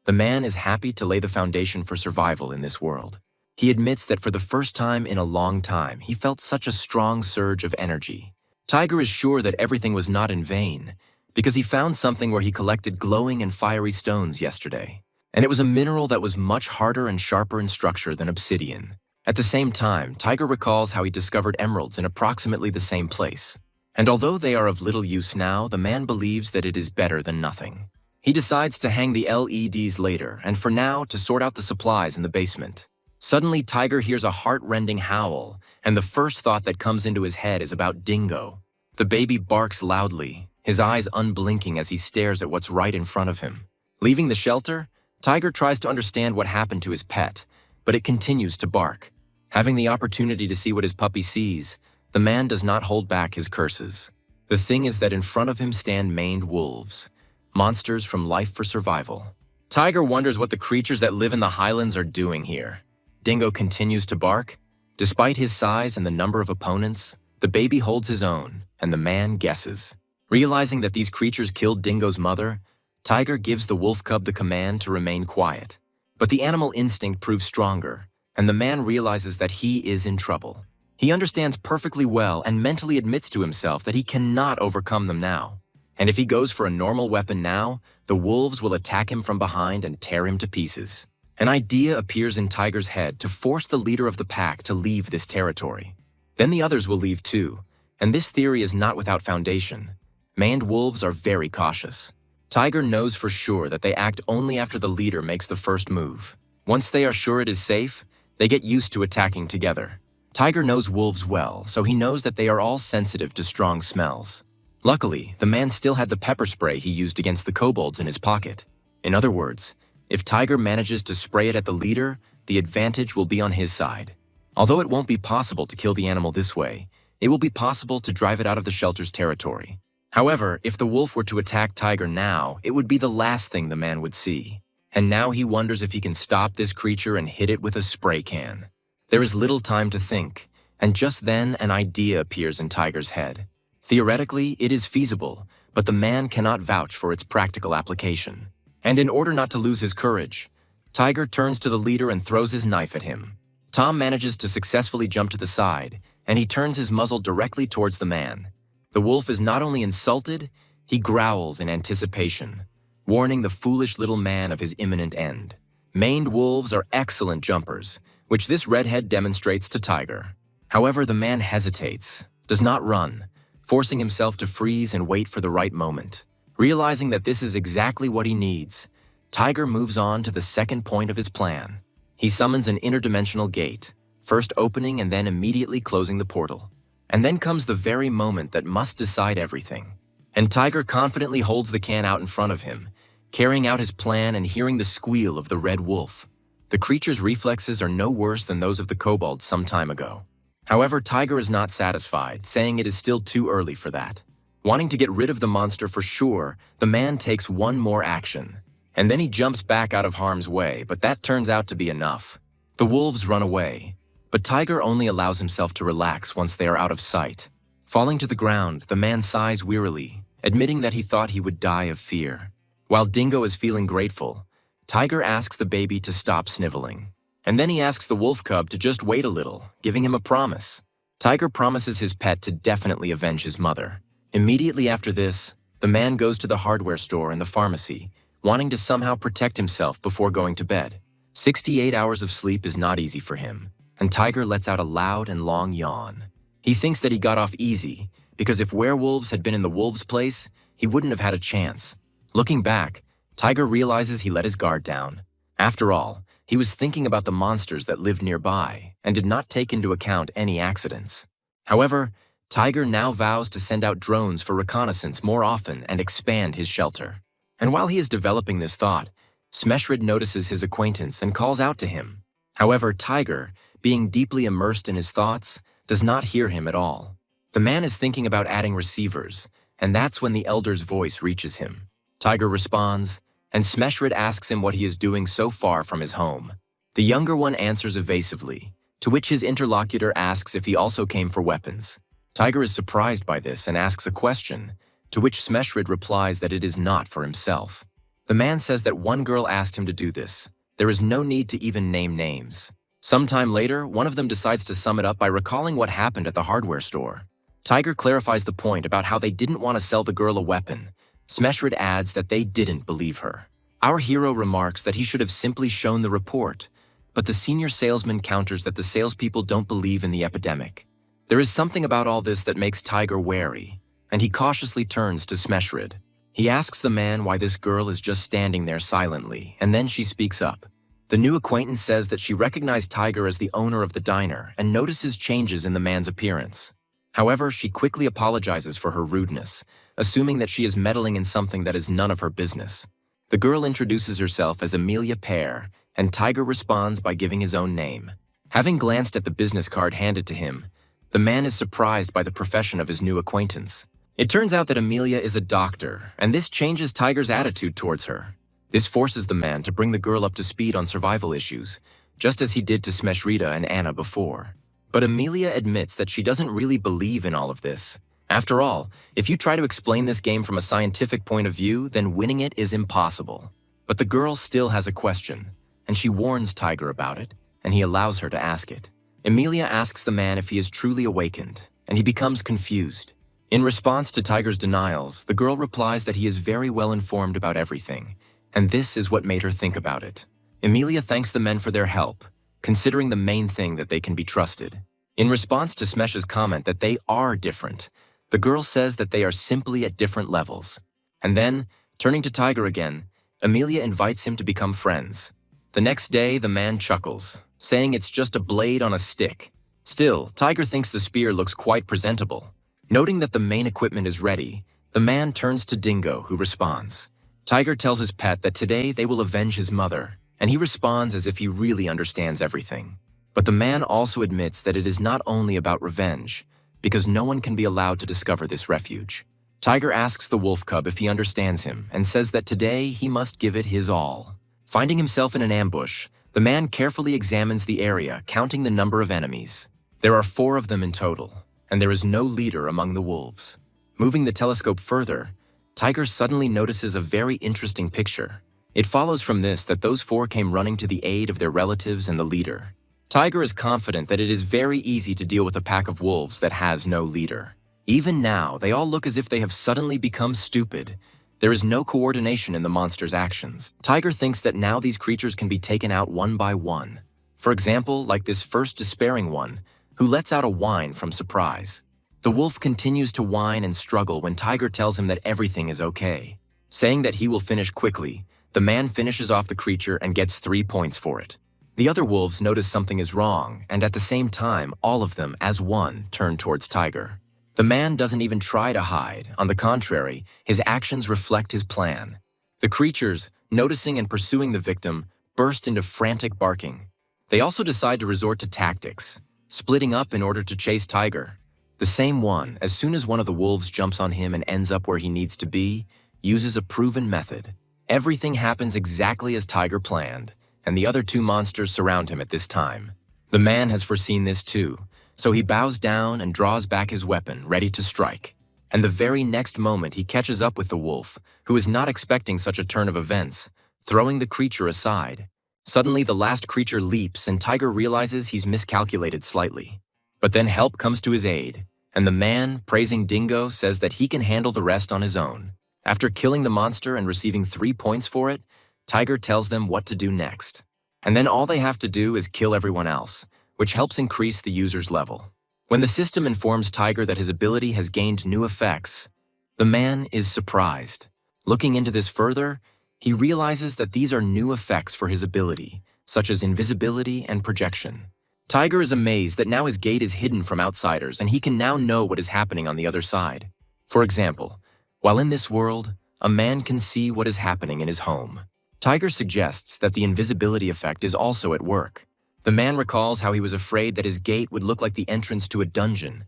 The man is happy to lay the foundation for survival in this world. He admits that for the first time in a long time, he felt such a strong surge of energy. Tiger is sure that everything was not in vain, because he found something where he collected glowing and fiery stones yesterday. And it was a mineral that was much harder and sharper in structure than obsidian. At the same time, Tiger recalls how he discovered emeralds in approximately the same place. And although they are of little use now, the man believes that it is better than nothing. He decides to hang the LEDs later, and for now, to sort out the supplies in the basement. Suddenly, Tiger hears a heart-rending howl, and the first thought that comes into his head is about Dingo. The baby barks loudly, his eyes unblinking as he stares at what's right in front of him. Leaving the shelter, Tiger tries to understand what happened to his pet, but it continues to bark. Having the opportunity to see what his puppy sees, the man does not hold back his curses. The thing is that in front of him stand maned wolves, monsters from Life for Survival. Tiger wonders what the creatures that live in the highlands are doing here. Dingo continues to bark. Despite his size and the number of opponents, the baby holds his own, and the man guesses. Realizing that these creatures killed Dingo's mother, Tiger gives the wolf cub the command to remain quiet. But the animal instinct proves stronger, and the man realizes that he is in trouble. He understands perfectly well and mentally admits to himself that he cannot overcome them now. And if he goes for a normal weapon now, the wolves will attack him from behind and tear him to pieces. An idea appears in Tiger's head to force the leader of the pack to leave this territory. Then the others will leave too, and this theory is not without foundation. Maned wolves are very cautious. Tiger knows for sure that they act only after the leader makes the first move. Once they are sure it is safe, they get used to attacking together. Tiger knows wolves well, so he knows that they are all sensitive to strong smells. Luckily, the man still had the pepper spray he used against the kobolds in his pocket. In other words, if Tiger manages to spray it at the leader, the advantage will be on his side. Although it won't be possible to kill the animal this way, it will be possible to drive it out of the shelter's territory. However, if the wolf were to attack Tiger now, it would be the last thing the man would see. And now he wonders if he can stop this creature and hit it with a spray can. There is little time to think, and just then an idea appears in Tiger's head. Theoretically, it is feasible, but the man cannot vouch for its practical application. And in order not to lose his courage, Tiger turns to the leader and throws his knife at him. Tom manages to successfully jump to the side, and he turns his muzzle directly towards the man. The wolf is not only insulted, he growls in anticipation, warning the foolish little man of his imminent end. Maned wolves are excellent jumpers, which this redhead demonstrates to Tiger. However, the man hesitates, does not run, forcing himself to freeze and wait for the right moment. Realizing that this is exactly what he needs, Tiger moves on to the second point of his plan. He summons an interdimensional gate, first opening and then immediately closing the portal. And then comes the very moment that must decide everything. And Tiger confidently holds the can out in front of him, carrying out his plan and hearing the squeal of the red wolf. The creature's reflexes are no worse than those of the kobolds some time ago. However, Tiger is not satisfied, saying it is still too early for that. Wanting to get rid of the monster for sure, the man takes one more action. And then he jumps back out of harm's way, but that turns out to be enough. The wolves run away, but Tiger only allows himself to relax once they are out of sight. Falling to the ground, the man sighs wearily, admitting that he thought he would die of fear. While Dingo is feeling grateful, Tiger asks the baby to stop sniveling. And then he asks the wolf cub to just wait a little, giving him a promise. Tiger promises his pet to definitely avenge his mother. Immediately after this, the man goes to the hardware store and the pharmacy, wanting to somehow protect himself before going to bed. 68 hours of sleep is not easy for him, and Tiger lets out a loud and long yawn. He thinks that he got off easy, because if werewolves had been in the wolves' place, he wouldn't have had a chance. Looking back, Tiger realizes he let his guard down. After all, he was thinking about the monsters that lived nearby and did not take into account any accidents. However, Tiger now vows to send out drones for reconnaissance more often and expand his shelter. And while he is developing this thought, Smeshrid notices his acquaintance and calls out to him. However, Tiger, being deeply immersed in his thoughts, does not hear him at all. The man is thinking about adding receivers, and that's when the elder's voice reaches him. Tiger responds, and Smeshrid asks him what he is doing so far from his home. The younger one answers evasively, to which his interlocutor asks if he also came for weapons. Tiger is surprised by this and asks a question, to which Smeshrid replies that it is not for himself. The man says that one girl asked him to do this. There is no need to even name names. Sometime later, one of them decides to sum it up by recalling what happened at the hardware store. Tiger clarifies the point about how they didn't want to sell the girl a weapon. Smeshrid adds that they didn't believe her. Our hero remarks that he should have simply shown the report, but the senior salesman counters that the salespeople don't believe in the epidemic. There is something about all this that makes Tiger wary, and he cautiously turns to Smeshrid. He asks the man why this girl is just standing there silently, and then she speaks up. The new acquaintance says that she recognized Tiger as the owner of the diner and notices changes in the man's appearance. However, she quickly apologizes for her rudeness, assuming that she is meddling in something that is none of her business. The girl introduces herself as Amelia Pear, and Tiger responds by giving his own name. Having glanced at the business card handed to him, the man is surprised by the profession of his new acquaintance. It turns out that Amelia is a doctor, and this changes Tiger's attitude towards her. This forces the man to bring the girl up to speed on survival issues, just as he did to Smeshrita and Anna before. But Amelia admits that she doesn't really believe in all of this. After all, if you try to explain this game from a scientific point of view, then winning it is impossible. But the girl still has a question, and she warns Tiger about it, and he allows her to ask it. Amelia asks the man if he is truly awakened, and he becomes confused. In response to Tiger's denials, the girl replies that he is very well informed about everything, and this is what made her think about it. Amelia thanks the men for their help, considering the main thing that they can be trusted. In response to Smesh's comment that they are different, the girl says that they are simply at different levels. And then, Turning to Tiger again, Amelia invites him to become friends. The next day, the man chuckles, saying it's just a blade on a stick. Still, Tiger thinks the spear looks quite presentable. Noting that the main equipment is ready, the man turns to Dingo, who responds. Tiger tells his pet that today they will avenge his mother, and he responds as if he really understands everything. But the man also admits that it is not only about revenge, because no one can be allowed to discover this refuge. Tiger asks the wolf cub if he understands him and says that today he must give it his all. Finding himself in an ambush, the man carefully examines the area, counting the number of enemies. There are 4 of them in total, and there is no leader among the wolves. Moving the telescope further, Tiger suddenly notices a very interesting picture. It follows from this that those 4 came running to the aid of their relatives and the leader. Tiger is confident that it is very easy to deal with a pack of wolves that has no leader. Even now, they all look as if they have suddenly become stupid. There is no coordination in the monster's actions. Tiger thinks that now these creatures can be taken out one by one. For example, like this first despairing one, who lets out a whine from surprise. The wolf continues to whine and struggle when Tiger tells him that everything is okay. Saying that he will finish quickly, the man finishes off the creature and gets 3 points for it. The other wolves notice something is wrong, and at the same time, all of them, as one, turn towards Tiger. The man doesn't even try to hide. On the contrary, his actions reflect his plan. The creatures, noticing and pursuing the victim, burst into frantic barking. They also decide to resort to tactics, splitting up in order to chase Tiger. The same one, as soon as one of the wolves jumps on him and ends up where he needs to be, uses a proven method. Everything happens exactly as Tiger planned, and the other 2 monsters surround him at this time. The man has foreseen this too, so he bows down and draws back his weapon, ready to strike. And the very next moment he catches up with the wolf, who is not expecting such a turn of events, throwing the creature aside. Suddenly the last creature leaps and Tiger realizes he's miscalculated slightly. But then help comes to his aid, and the man, praising Dingo, says that he can handle the rest on his own. After killing the monster and receiving 3 points for it, Tiger tells them what to do next. And then all they have to do is kill everyone else, which helps increase the user's level. When the system informs Tiger that his ability has gained new effects, the man is surprised. Looking into this further, he realizes that these are new effects for his ability, such as invisibility and projection. Tiger is amazed that now his gate is hidden from outsiders and he can now know what is happening on the other side. For example, while in this world, a man can see what is happening in his home. Tiger suggests that the invisibility effect is also at work. The man recalls how he was afraid that his gate would look like the entrance to a dungeon,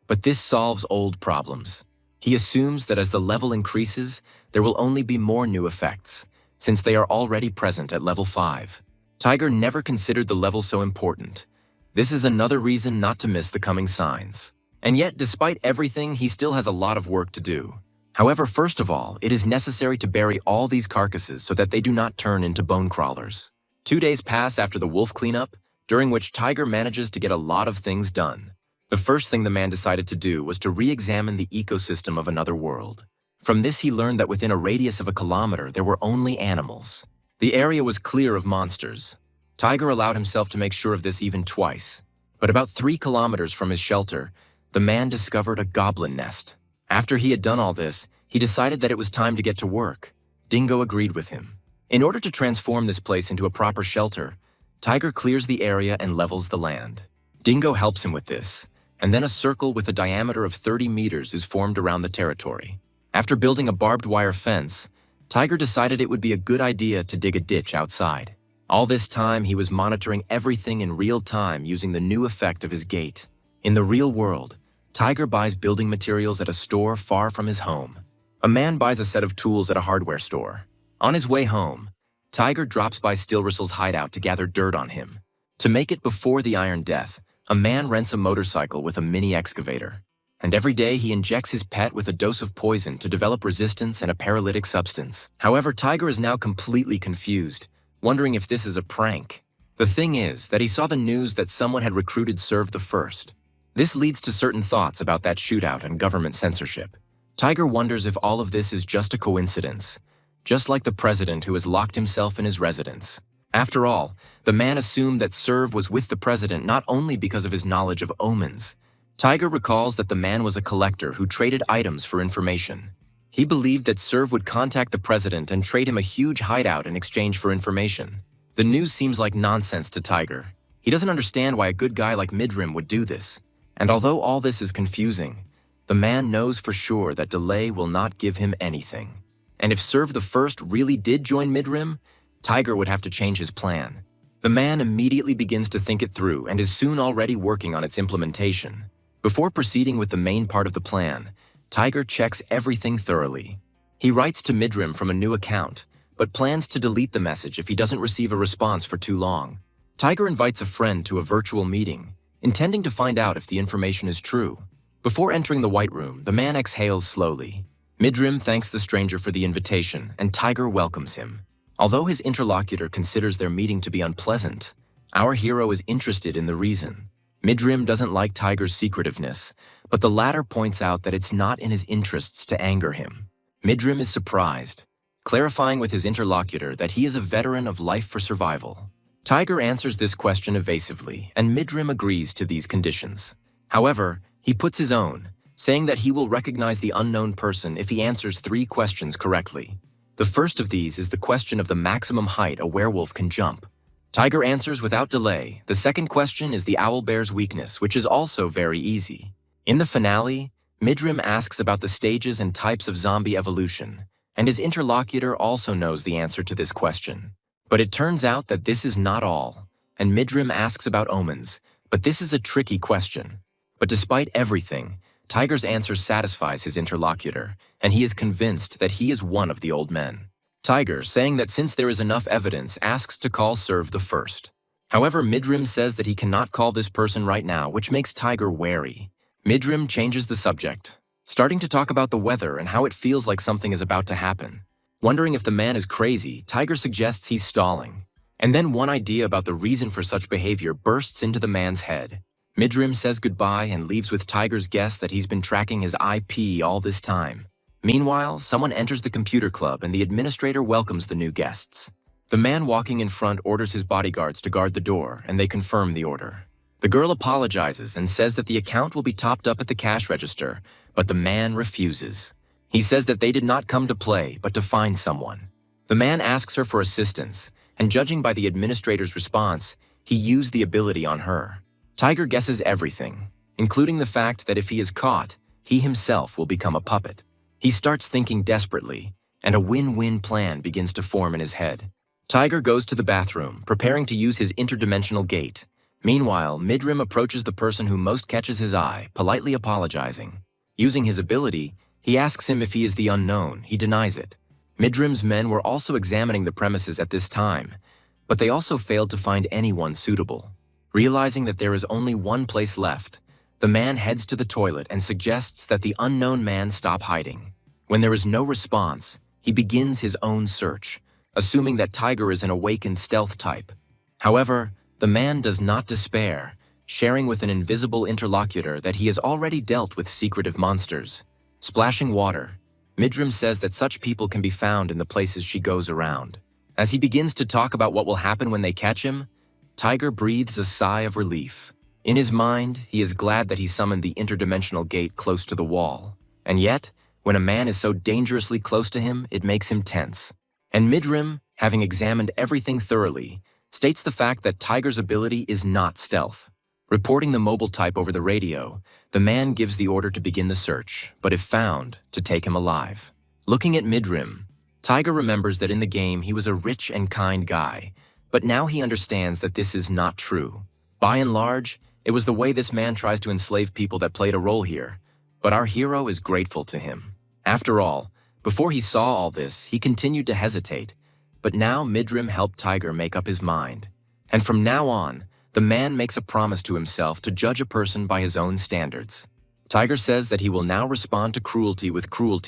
but this solves old problems. He assumes that as the level increases, there will only be more new effects, since they are already present at level 5. Tiger never considered the level so important. This is another reason not to miss the coming signs. And yet, despite everything, he still has a lot of work to do. However, first of all, it is necessary to bury all these carcasses so that they do not turn into bone crawlers. 2 days pass after the wolf cleanup, during which Tiger manages to get a lot of things done. The first thing the man decided to do was to re-examine the ecosystem of another world. From this he learned that within a radius of a kilometer there were only animals. The area was clear of monsters. Tiger allowed himself to make sure of this even twice. But about 3 kilometers from his shelter, the man discovered a goblin nest. After he had done all this, he decided that it was time to get to work. Dingo agreed with him. In order to transform this place into a proper shelter, Tiger clears the area and levels the land. Dingo helps him with this, and then a circle with a diameter of 30 meters is formed around the territory. After building a barbed wire fence, Tiger decided it would be a good idea to dig a ditch outside. All this time, he was monitoring everything in real time using the new effect of his gate. In the real world, Tiger buys building materials at a store far from his home. A man buys a set of tools at a hardware store. On his way home, Tiger drops by Stillrissel's hideout to gather dirt on him. To make it before the Iron Death, a man rents a motorcycle with a mini excavator. And every day he injects his pet with a dose of poison to develop resistance and a paralytic substance. However, Tiger is now completely confused, wondering if this is a prank. The thing is that he saw the news that someone had recruited Serve the First. This leads to certain thoughts about that shootout and government censorship. Tiger wonders if all of this is just a coincidence, just like the president who has locked himself in his residence. After all, the man assumed that Serve was with the president not only because of his knowledge of omens. Tiger recalls that the man was a collector who traded items for information. He believed that Serv would contact the president and trade him a huge hideout in exchange for information. The news seems like nonsense to Tiger. He doesn't understand why a good guy like Midrim would do this. And although all this is confusing, the man knows for sure that delay will not give him anything. And if Serv the First really did join Midrim, Tiger would have to change his plan. The man immediately begins to think it through and is soon already working on its implementation. Before proceeding with the main part of the plan, Tiger checks everything thoroughly. He writes to Midrim from a new account, but plans to delete the message if he doesn't receive a response for too long. Tiger invites a friend to a virtual meeting, intending to find out if the information is true. Before entering the White Room, the man exhales slowly. Midrim thanks the stranger for the invitation, and Tiger welcomes him. Although his interlocutor considers their meeting to be unpleasant, our hero is interested in the reason. Midrim doesn't like Tiger's secretiveness, but the latter points out that it's not in his interests to anger him. Midrim is surprised, clarifying with his interlocutor that he is a veteran of life for survival. Tiger answers this question evasively, and Midrim agrees to these conditions. However, he puts his own, saying that he will recognize the unknown person if he answers 3 questions correctly. The first of these is the question of the maximum height a werewolf can jump. Tiger answers without delay. The second question is the owlbear's weakness, which is also very easy. In the finale, Midrim asks about the stages and types of zombie evolution, and his interlocutor also knows the answer to this question. But it turns out that this is not all, and Midrim asks about omens, but this is a tricky question. But despite everything, Tiger's answer satisfies his interlocutor, and he is convinced that he is one of the old men. Tiger, saying that since there is enough evidence, asks to call Serv the First. However, Midrim says that he cannot call this person right now, which makes Tiger wary. Midrim changes the subject, starting to talk about the weather and how it feels like something is about to happen. Wondering if the man is crazy, Tiger suggests he's stalling. And then one idea about the reason for such behavior bursts into the man's head. Midrim says goodbye and leaves with Tiger's guess that he's been tracking his IP all this time. Meanwhile, someone enters the computer club and the administrator welcomes the new guests. The man walking in front orders his bodyguards to guard the door, and they confirm the order. The girl apologizes and says that the account will be topped up at the cash register, but the man refuses. He says that they did not come to play, but to find someone. The man asks her for assistance, and judging by the administrator's response, he used the ability on her. Tiger guesses everything, including the fact that if he is caught, he himself will become a puppet. He starts thinking desperately, and a win-win plan begins to form in his head. Tiger goes to the bathroom, preparing to use his interdimensional gate. Meanwhile, Midrim approaches the person who most catches his eye, politely apologizing. Using his ability, he asks him if he is the unknown. He denies it. Midrim's men were also examining the premises at this time, but they also failed to find anyone suitable. Realizing that there is only one place left, the man heads to the toilet and suggests that the unknown man stop hiding. When there is no response, he begins his own search, assuming that Tiger is an awakened stealth type. However, the man does not despair, sharing with an invisible interlocutor that he has already dealt with secretive monsters. Splashing water, Midrim says that such people can be found in the places she goes around. As he begins to talk about what will happen when they catch him, Tiger breathes a sigh of relief. In his mind, he is glad that he summoned the interdimensional gate close to the wall. And yet, when a man is so dangerously close to him, it makes him tense. And Midrim, having examined everything thoroughly, states the fact that Tiger's ability is not stealth. Reporting the mobile type over the radio, the man gives the order to begin the search, but if found, to take him alive. Looking at Midrim, Tiger remembers that in the game he was a rich and kind guy, but now he understands that this is not true. By and large, it was the way this man tries to enslave people that played a role here, but our hero is grateful to him. After all, before he saw all this, he continued to hesitate, but now Midrim helped Tiger make up his mind. And from now on, the man makes a promise to himself to judge a person by his own standards. Tiger says that he will now respond to cruelty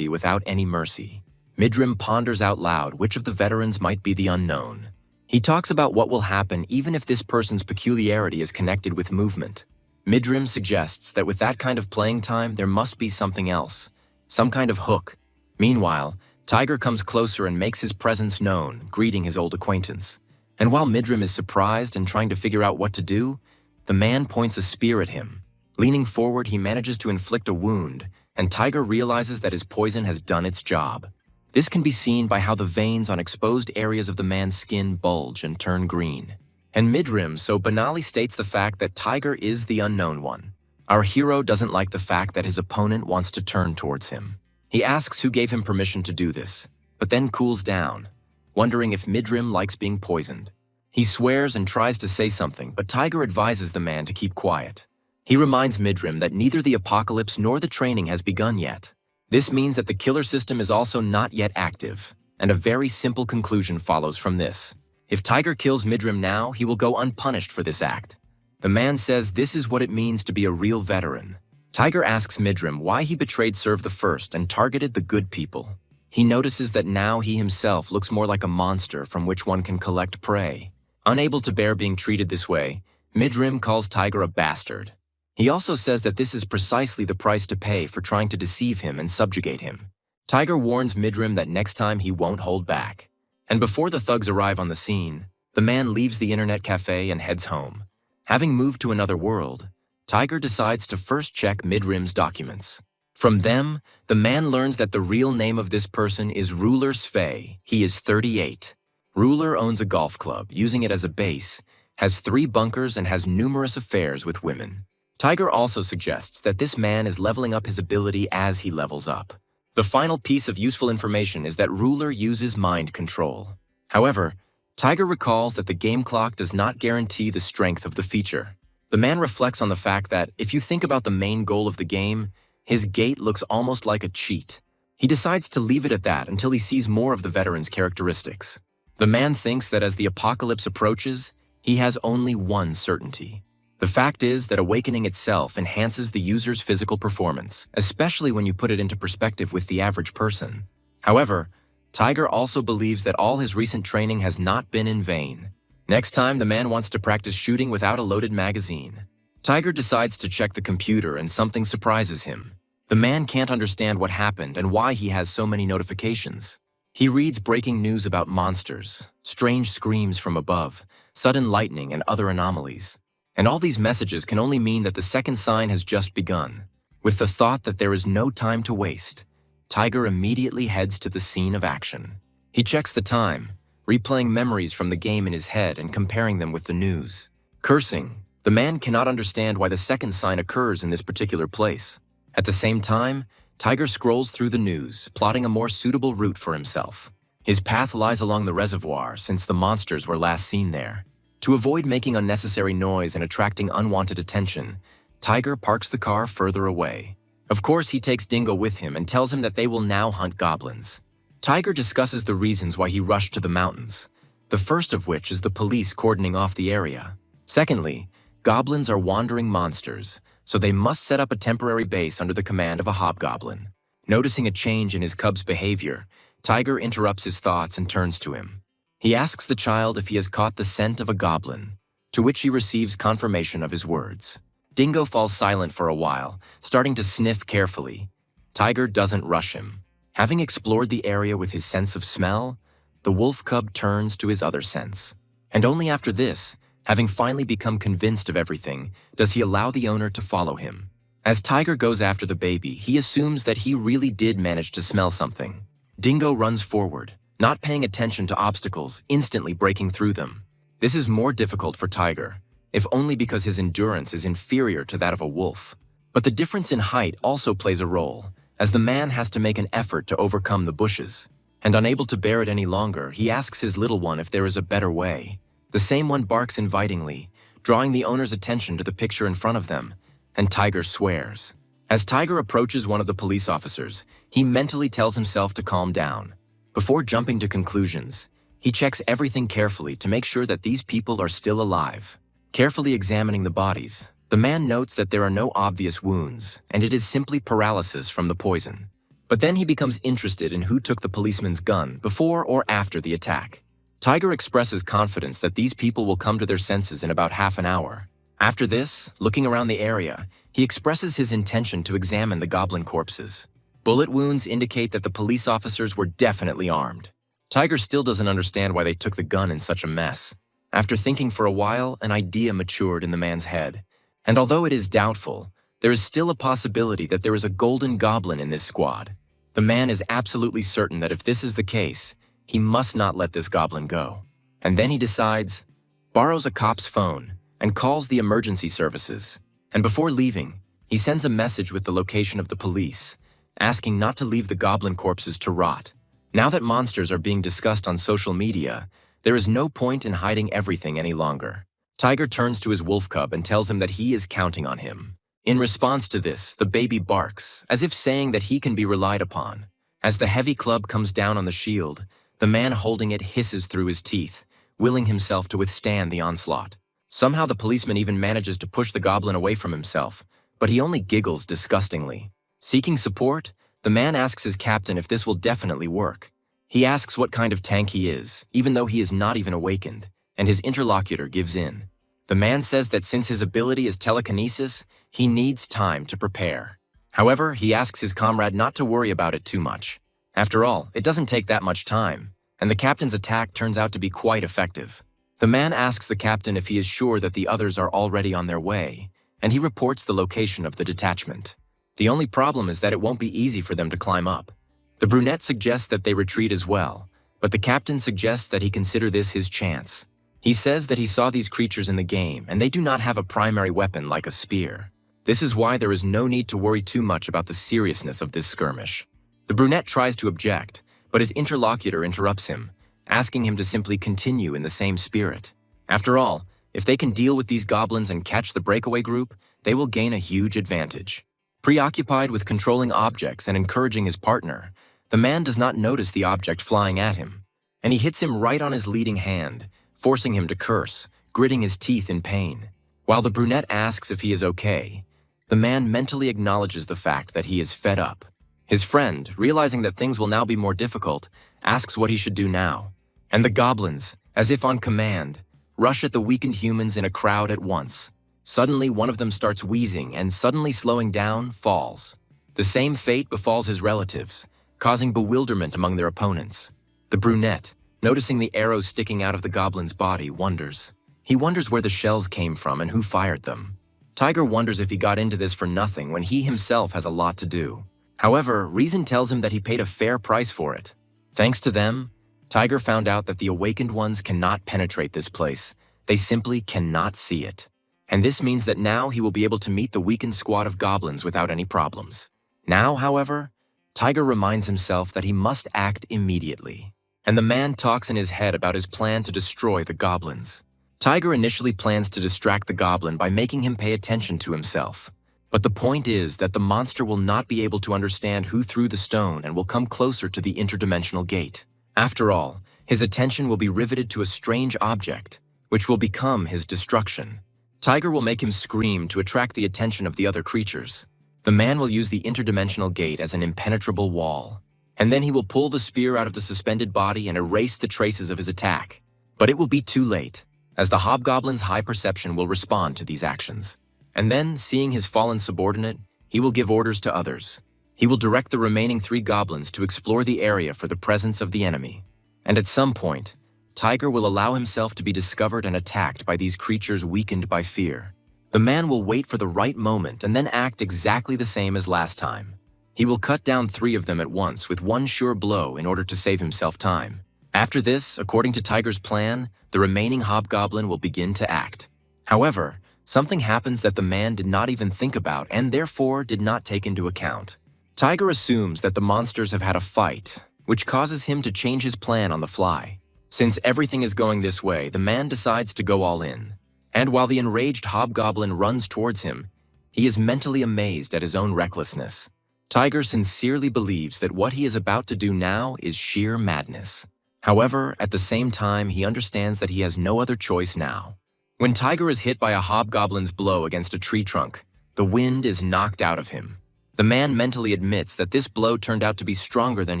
without any mercy. Midrim ponders out loud which of the veterans might be the unknown. He talks about what will happen even if this person's peculiarity is connected with movement. Midrim suggests that with that kind of playing time, there must be something else, some kind of hook. Meanwhile, Tiger comes closer and makes his presence known, greeting his old acquaintance. And while Midrim is surprised and trying to figure out what to do, the man points a spear at him. Leaning forward, he manages to inflict a wound, and Tiger realizes that his poison has done its job. This can be seen by how the veins on exposed areas of the man's skin bulge and turn green. And Midrim so banally states the fact that Tiger is the unknown one. Our hero doesn't like the fact that his opponent wants to turn towards him. He asks who gave him permission to do this, but then cools down, wondering if Midrim likes being poisoned. He swears and tries to say something, but Tiger advises the man to keep quiet. He reminds Midrim that neither the apocalypse nor the training has begun yet. This means that the killer system is also not yet active, and a very simple conclusion follows from this. If Tiger kills Midrim now, he will go unpunished for this act. The man says this is what it means to be a real veteran. Tiger asks Midrim why he betrayed Serve the First and targeted the good people. He notices that now he himself looks more like a monster from which one can collect prey. Unable to bear being treated this way, Midrim calls Tiger a bastard. He also says that this is precisely the price to pay for trying to deceive him and subjugate him. Tiger warns Midrim that next time he won't hold back. And before the thugs arrive on the scene, the man leaves the internet cafe and heads home. Having moved to another world, Tiger decides to first check Midrim's documents. From them, the man learns that the real name of this person is Ruler Svei. He is 38. Ruler owns a golf club, using it as a base, has 3 bunkers, and has numerous affairs with women. Tiger also suggests that this man is leveling up his ability as he levels up. The final piece of useful information is that Ruler uses mind control. However, Tiger recalls that the game clock does not guarantee the strength of the feature. The man reflects on the fact that, if you think about the main goal of the game, his gait looks almost like a cheat. He decides to leave it at that until he sees more of the veteran's characteristics. The man thinks that as the apocalypse approaches, he has only one certainty. The fact is that awakening itself enhances the user's physical performance, especially when you put it into perspective with the average person. However, Tiger also believes that all his recent training has not been in vain. Next time, the man wants to practice shooting without a loaded magazine. Tiger decides to check the computer and something surprises him. The man can't understand what happened and why he has so many notifications. He reads breaking news about monsters, strange screams from above, sudden lightning, and other anomalies. And all these messages can only mean that the second sign has just begun. With the thought that there is no time to waste, Tiger immediately heads to the scene of action. He checks the time, replaying memories from the game in his head and comparing them with the news. Cursing, the man cannot understand why the second sign occurs in this particular place. At the same time, Tiger scrolls through the news, plotting a more suitable route for himself. His path lies along the reservoir since the monsters were last seen there. To avoid making unnecessary noise and attracting unwanted attention, Tiger parks the car further away. Of course, he takes Dingo with him and tells him that they will now hunt goblins. Tiger discusses the reasons why he rushed to the mountains, the first of which is the police cordoning off the area. Secondly, goblins are wandering monsters, so they must set up a temporary base under the command of a hobgoblin. Noticing a change in his cub's behavior, Tiger interrupts his thoughts and turns to him. He asks the child if he has caught the scent of a goblin, to which he receives confirmation of his words. Dingo falls silent for a while, starting to sniff carefully. Tiger doesn't rush him. Having explored the area with his sense of smell, the wolf cub turns to his other sense. And only after this, having finally become convinced of everything, does he allow the owner to follow him. As Tiger goes after the baby, he assumes that he really did manage to smell something. Dingo runs forward, not paying attention to obstacles, instantly breaking through them. This is more difficult for Tiger, if only because his endurance is inferior to that of a wolf. But the difference in height also plays a role, as the man has to make an effort to overcome the bushes. And unable to bear it any longer, he asks his little one if there is a better way. The same one barks invitingly, drawing the owner's attention to the picture in front of them, and Tiger swears. As Tiger approaches one of the police officers, he mentally tells himself to calm down. Before jumping to conclusions, he checks everything carefully to make sure that these people are still alive. Carefully examining the bodies, the man notes that there are no obvious wounds, and it is simply paralysis from the poison. But then he becomes interested in who took the policeman's gun before or after the attack. Tiger expresses confidence that these people will come to their senses in about half an hour. After this, looking around the area, he expresses his intention to examine the goblin corpses. Bullet wounds indicate that the police officers were definitely armed. Tiger still doesn't understand why they took the gun in such a mess. After thinking for a while, an idea matured in the man's head. And although it is doubtful, there is still a possibility that there is a golden goblin in this squad. The man is absolutely certain that if this is the case, he must not let this goblin go. And then he decides, borrows a cop's phone, and calls the emergency services. And before leaving, he sends a message with the location of the police, asking not to leave the goblin corpses to rot. Now that monsters are being discussed on social media, there is no point in hiding everything any longer. Tiger turns to his wolf cub and tells him that he is counting on him. In response to this, the baby barks, as if saying that he can be relied upon. As the heavy club comes down on the shield, the man holding it hisses through his teeth, willing himself to withstand the onslaught. Somehow the policeman even manages to push the goblin away from himself, but he only giggles disgustingly. Seeking support, the man asks his captain if this will definitely work. He asks what kind of tank he is, even though he is not even awakened, and his interlocutor gives in. The man says that since his ability is telekinesis, he needs time to prepare. However, he asks his comrade not to worry about it too much. After all, it doesn't take that much time, and the captain's attack turns out to be quite effective. The man asks the captain if he is sure that the others are already on their way, and he reports the location of the detachment. The only problem is that it won't be easy for them to climb up. The brunette suggests that they retreat as well, but the captain suggests that he consider this his chance. He says that he saw these creatures in the game, and they do not have a primary weapon like a spear. This is why there is no need to worry too much about the seriousness of this skirmish. The brunette tries to object, but his interlocutor interrupts him, asking him to simply continue in the same spirit. After all, if they can deal with these goblins and catch the breakaway group, they will gain a huge advantage. Preoccupied with controlling objects and encouraging his partner, the man does not notice the object flying at him, and he hits him right on his leading hand, forcing him to curse, gritting his teeth in pain. While the brunette asks if he is okay, the man mentally acknowledges the fact that he is fed up. His friend, realizing that things will now be more difficult, asks what he should do now. And the goblins, as if on command, rush at the weakened humans in a crowd at once. Suddenly, one of them starts wheezing and, suddenly slowing down, falls. The same fate befalls his relatives, causing bewilderment among their opponents. The brunette, noticing the arrows sticking out of the goblin's body, wonders. He wonders where the shells came from and who fired them. Tiger wonders if he got into this for nothing when he himself has a lot to do. However, reason tells him that he paid a fair price for it. Thanks to them, Tiger found out that the awakened ones cannot penetrate this place. They simply cannot see it. And this means that now he will be able to meet the weakened squad of goblins without any problems. Now, however, Tiger reminds himself that he must act immediately. And the man talks in his head about his plan to destroy the goblins. Tiger initially plans to distract the goblin by making him pay attention to himself. But the point is that the monster will not be able to understand who threw the stone and will come closer to the interdimensional gate. After all, his attention will be riveted to a strange object, which will become his destruction. Tiger will make him scream to attract the attention of the other creatures. The man will use the interdimensional gate as an impenetrable wall. And then he will pull the spear out of the suspended body and erase the traces of his attack. But it will be too late, as the hobgoblin's high perception will respond to these actions. And then, seeing his fallen subordinate, he will give orders to others. He will direct the remaining 3 goblins to explore the area for the presence of the enemy. And at some point, Tiger will allow himself to be discovered and attacked by these creatures weakened by fear. The man will wait for the right moment and then act exactly the same as last time. He will cut down 3 of them at once with one sure blow in order to save himself time. After this, according to Tiger's plan, the remaining hobgoblin will begin to act. However, something happens that the man did not even think about and therefore did not take into account. Tiger assumes that the monsters have had a fight, which causes him to change his plan on the fly. Since everything is going this way, the man decides to go all in. And while the enraged hobgoblin runs towards him, he is mentally amazed at his own recklessness. Tiger sincerely believes that what he is about to do now is sheer madness. However, at the same time, he understands that he has no other choice now. When Tiger is hit by a hobgoblin's blow against a tree trunk, the wind is knocked out of him. The man mentally admits that this blow turned out to be stronger than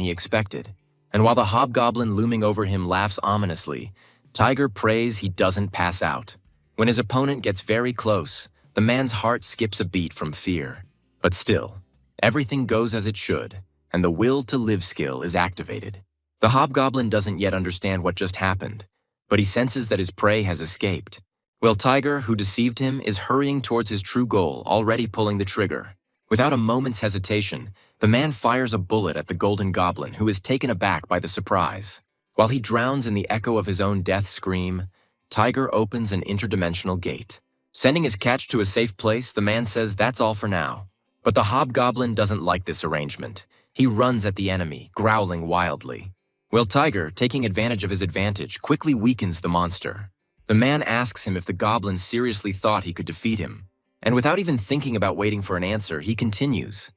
he expected. And while the hobgoblin looming over him laughs ominously, Tiger prays he doesn't pass out. When his opponent gets very close, the man's heart skips a beat from fear. But still, everything goes as it should, and the will to live skill is activated. The hobgoblin doesn't yet understand what just happened, but he senses that his prey has escaped. Well, Tiger, who deceived him, is hurrying towards his true goal, already pulling the trigger. Without a moment's hesitation, the man fires a bullet at the golden goblin, who is taken aback by the surprise. While he drowns in the echo of his own death scream, Tiger opens an interdimensional gate. Sending his catch to a safe place, the man says that's all for now. But the hobgoblin doesn't like this arrangement. He runs at the enemy, growling wildly. Well, Tiger, taking advantage of his advantage, quickly weakens the monster. The man asks him if the goblin seriously thought he could defeat him. And without even thinking about waiting for an answer, he continues,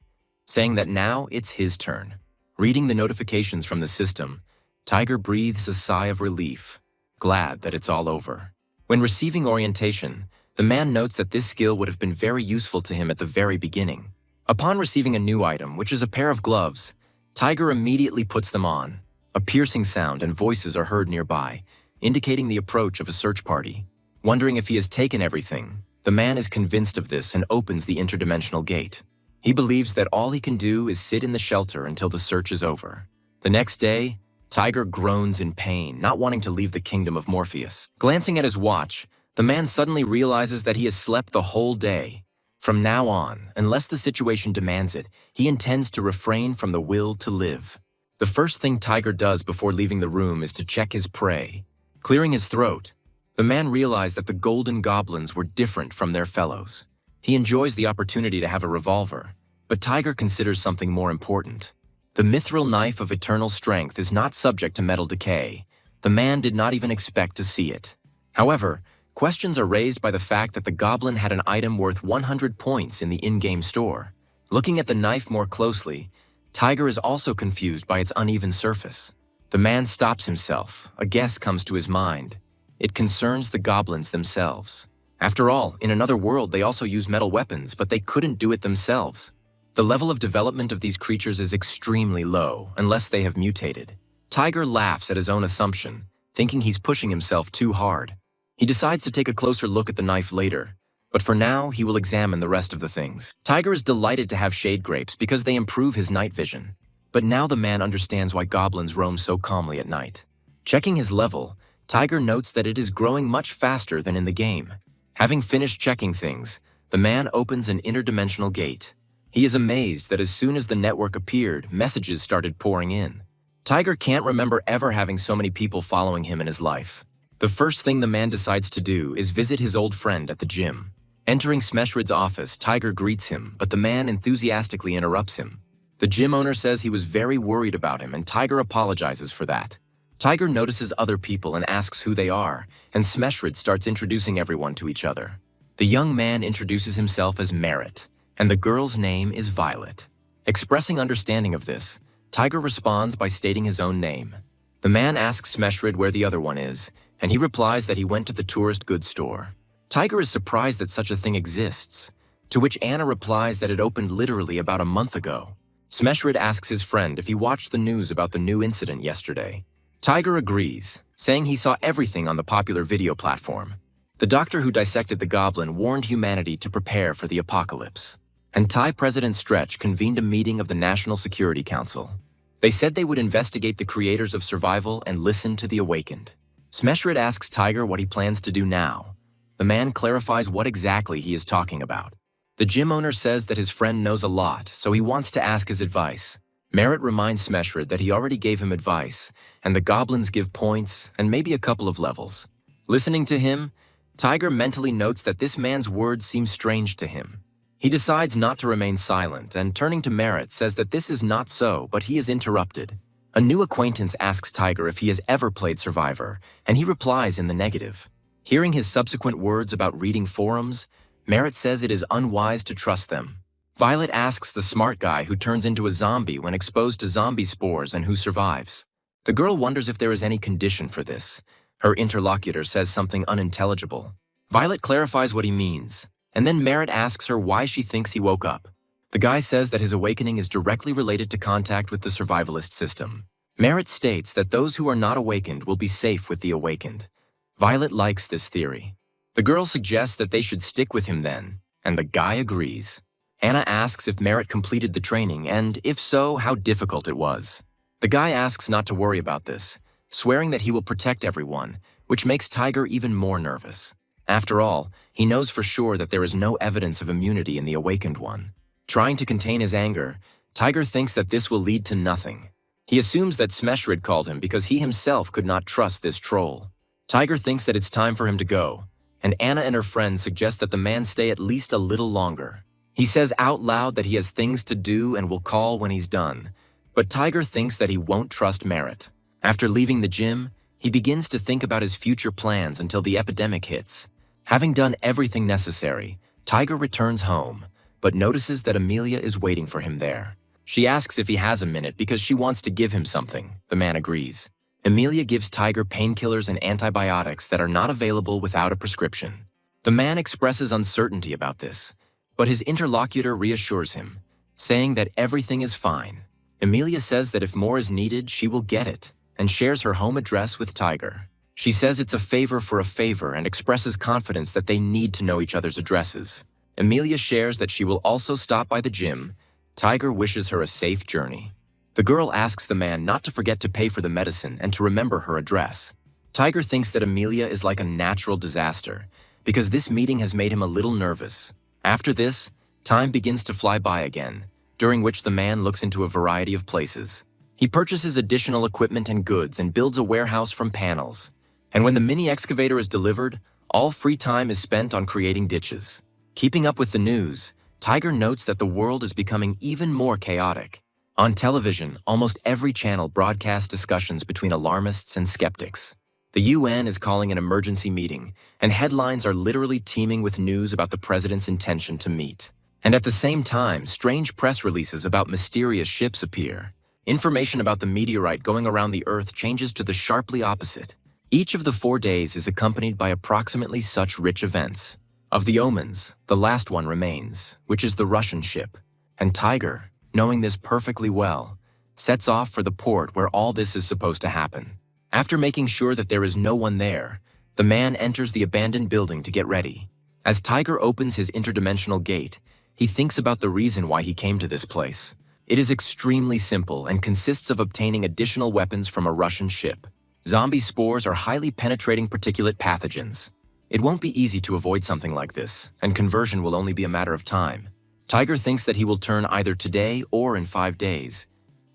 saying that now it's his turn. Reading the notifications from the system, Tiger breathes a sigh of relief, glad that it's all over. When receiving orientation, the man notes that this skill would have been very useful to him at the very beginning. Upon receiving a new item, which is a pair of gloves, Tiger immediately puts them on. A piercing sound and voices are heard nearby, indicating the approach of a search party. Wondering if he has taken everything, the man is convinced of this and opens the interdimensional gate. He believes that all he can do is sit in the shelter until the search is over. The next day, Tiger groans in pain, not wanting to leave the kingdom of Morpheus. Glancing at his watch, the man suddenly realizes that he has slept the whole day. From now on, unless the situation demands it, he intends to refrain from the will to live. The first thing Tiger does before leaving the room is to check his prey. Clearing his throat, the man realized that the golden goblins were different from their fellows. He enjoys the opportunity to have a revolver, but Tiger considers something more important. The mithril knife of eternal strength is not subject to metal decay. The man did not even expect to see it. However, questions are raised by the fact that the goblin had an item worth 100 points in the in-game store. Looking at the knife more closely, Tiger is also confused by its uneven surface. The man stops himself. A guess comes to his mind. It concerns the goblins themselves. After all, in another world they also use metal weapons, but they couldn't do it themselves. The level of development of these creatures is extremely low, unless they have mutated. Tiger laughs at his own assumption, thinking he's pushing himself too hard. He decides to take a closer look at the knife later, but for now he will examine the rest of the things. Tiger is delighted to have shade grapes because they improve his night vision. But now the man understands why goblins roam so calmly at night. Checking his level, Tiger notes that it is growing much faster than in the game. Having finished checking things, the man opens an interdimensional gate. He is amazed that as soon as the network appeared, messages started pouring in. Tiger can't remember ever having so many people following him in his life. The first thing the man decides to do is visit his old friend at the gym. Entering Smeshrid's office, Tiger greets him, but the man enthusiastically interrupts him. The gym owner says he was very worried about him, and Tiger apologizes for that. Tiger notices other people and asks who they are, and Smeshrid starts introducing everyone to each other. The young man introduces himself as Merit, and the girl's name is Violet. Expressing understanding of this, Tiger responds by stating his own name. The man asks Smeshrid where the other one is, and he replies that he went to the tourist goods store. Tiger is surprised that such a thing exists, to which Anna replies that it opened literally about a month ago. Smeshrid asks his friend if he watched the news about the new incident yesterday. Tiger agrees, saying he saw everything on the popular video platform. The doctor who dissected the goblin warned humanity to prepare for the apocalypse. And Thai President Stretch convened a meeting of the National Security Council. They said they would investigate the creators of survival and listen to the awakened. Smeshrid asks Tiger what he plans to do now. The man clarifies what exactly he is talking about. The gym owner says that his friend knows a lot, so he wants to ask his advice. Merit reminds Smeshrid that he already gave him advice, and the goblins give points and maybe a couple of levels. Listening to him, Tiger mentally notes that this man's words seem strange to him. He decides not to remain silent, and turning to Merit says that this is not so, but he is interrupted. A new acquaintance asks Tiger if he has ever played Survivor, and he replies in the negative. Hearing his subsequent words about reading forums, Merit says it is unwise to trust them. Violet asks the smart guy who turns into a zombie when exposed to zombie spores and who survives. The girl wonders if there is any condition for this. Her interlocutor says something unintelligible. Violet clarifies what he means, and then Merit asks her why she thinks he woke up. The guy says that his awakening is directly related to contact with the survivalist system. Merit states that those who are not awakened will be safe with the awakened. Violet likes this theory. The girl suggests that they should stick with him then, and the guy agrees. Anna asks if Merit completed the training, and if so, how difficult it was. The guy asks not to worry about this, swearing that he will protect everyone, which makes Tiger even more nervous. After all, he knows for sure that there is no evidence of immunity in the awakened one. Trying to contain his anger, Tiger thinks that this will lead to nothing. He assumes that Smeshrid called him because he himself could not trust this troll. Tiger thinks that it's time for him to go, and Anna and her friends suggest that the man stay at least a little longer. He says out loud that he has things to do and will call when he's done, but Tiger thinks that he won't trust Merritt. After leaving the gym, he begins to think about his future plans until the epidemic hits. Having done everything necessary, Tiger returns home, but notices that Amelia is waiting for him there. She asks if he has a minute because she wants to give him something. The man agrees. Amelia gives Tiger painkillers and antibiotics that are not available without a prescription. The man expresses uncertainty about this, but his interlocutor reassures him, saying that everything is fine. Amelia says that if more is needed, she will get it, and shares her home address with Tiger. She says it's a favor for a favor and expresses confidence that they need to know each other's addresses. Amelia shares that she will also stop by the gym. Tiger wishes her a safe journey. The girl asks the man not to forget to pay for the medicine and to remember her address. Tiger thinks that Amelia is like a natural disaster because this meeting has made him a little nervous. After this, time begins to fly by again, during which the man looks into a variety of places. He purchases additional equipment and goods and builds a warehouse from panels. And when the mini excavator is delivered, all free time is spent on creating ditches. Keeping up with the news, Tiger notes that the world is becoming even more chaotic. On television, almost every channel broadcasts discussions between alarmists and skeptics. The UN is calling an emergency meeting, and headlines are literally teeming with news about the president's intention to meet. And at the same time, strange press releases about mysterious ships appear. Information about the meteorite going around the Earth changes to the sharply opposite. Each of the 4 days is accompanied by approximately such rich events. Of the omens, the last one remains, which is the Russian ship. And Tiger, knowing this perfectly well, sets off for the port where all this is supposed to happen. After making sure that there is no one there, the man enters the abandoned building to get ready. As Tiger opens his interdimensional gate, he thinks about the reason why he came to this place. It is extremely simple and consists of obtaining additional weapons from a Russian ship. Zombie spores are highly penetrating particulate pathogens. It won't be easy to avoid something like this, and conversion will only be a matter of time. Tiger thinks that he will turn either today or in 5 days,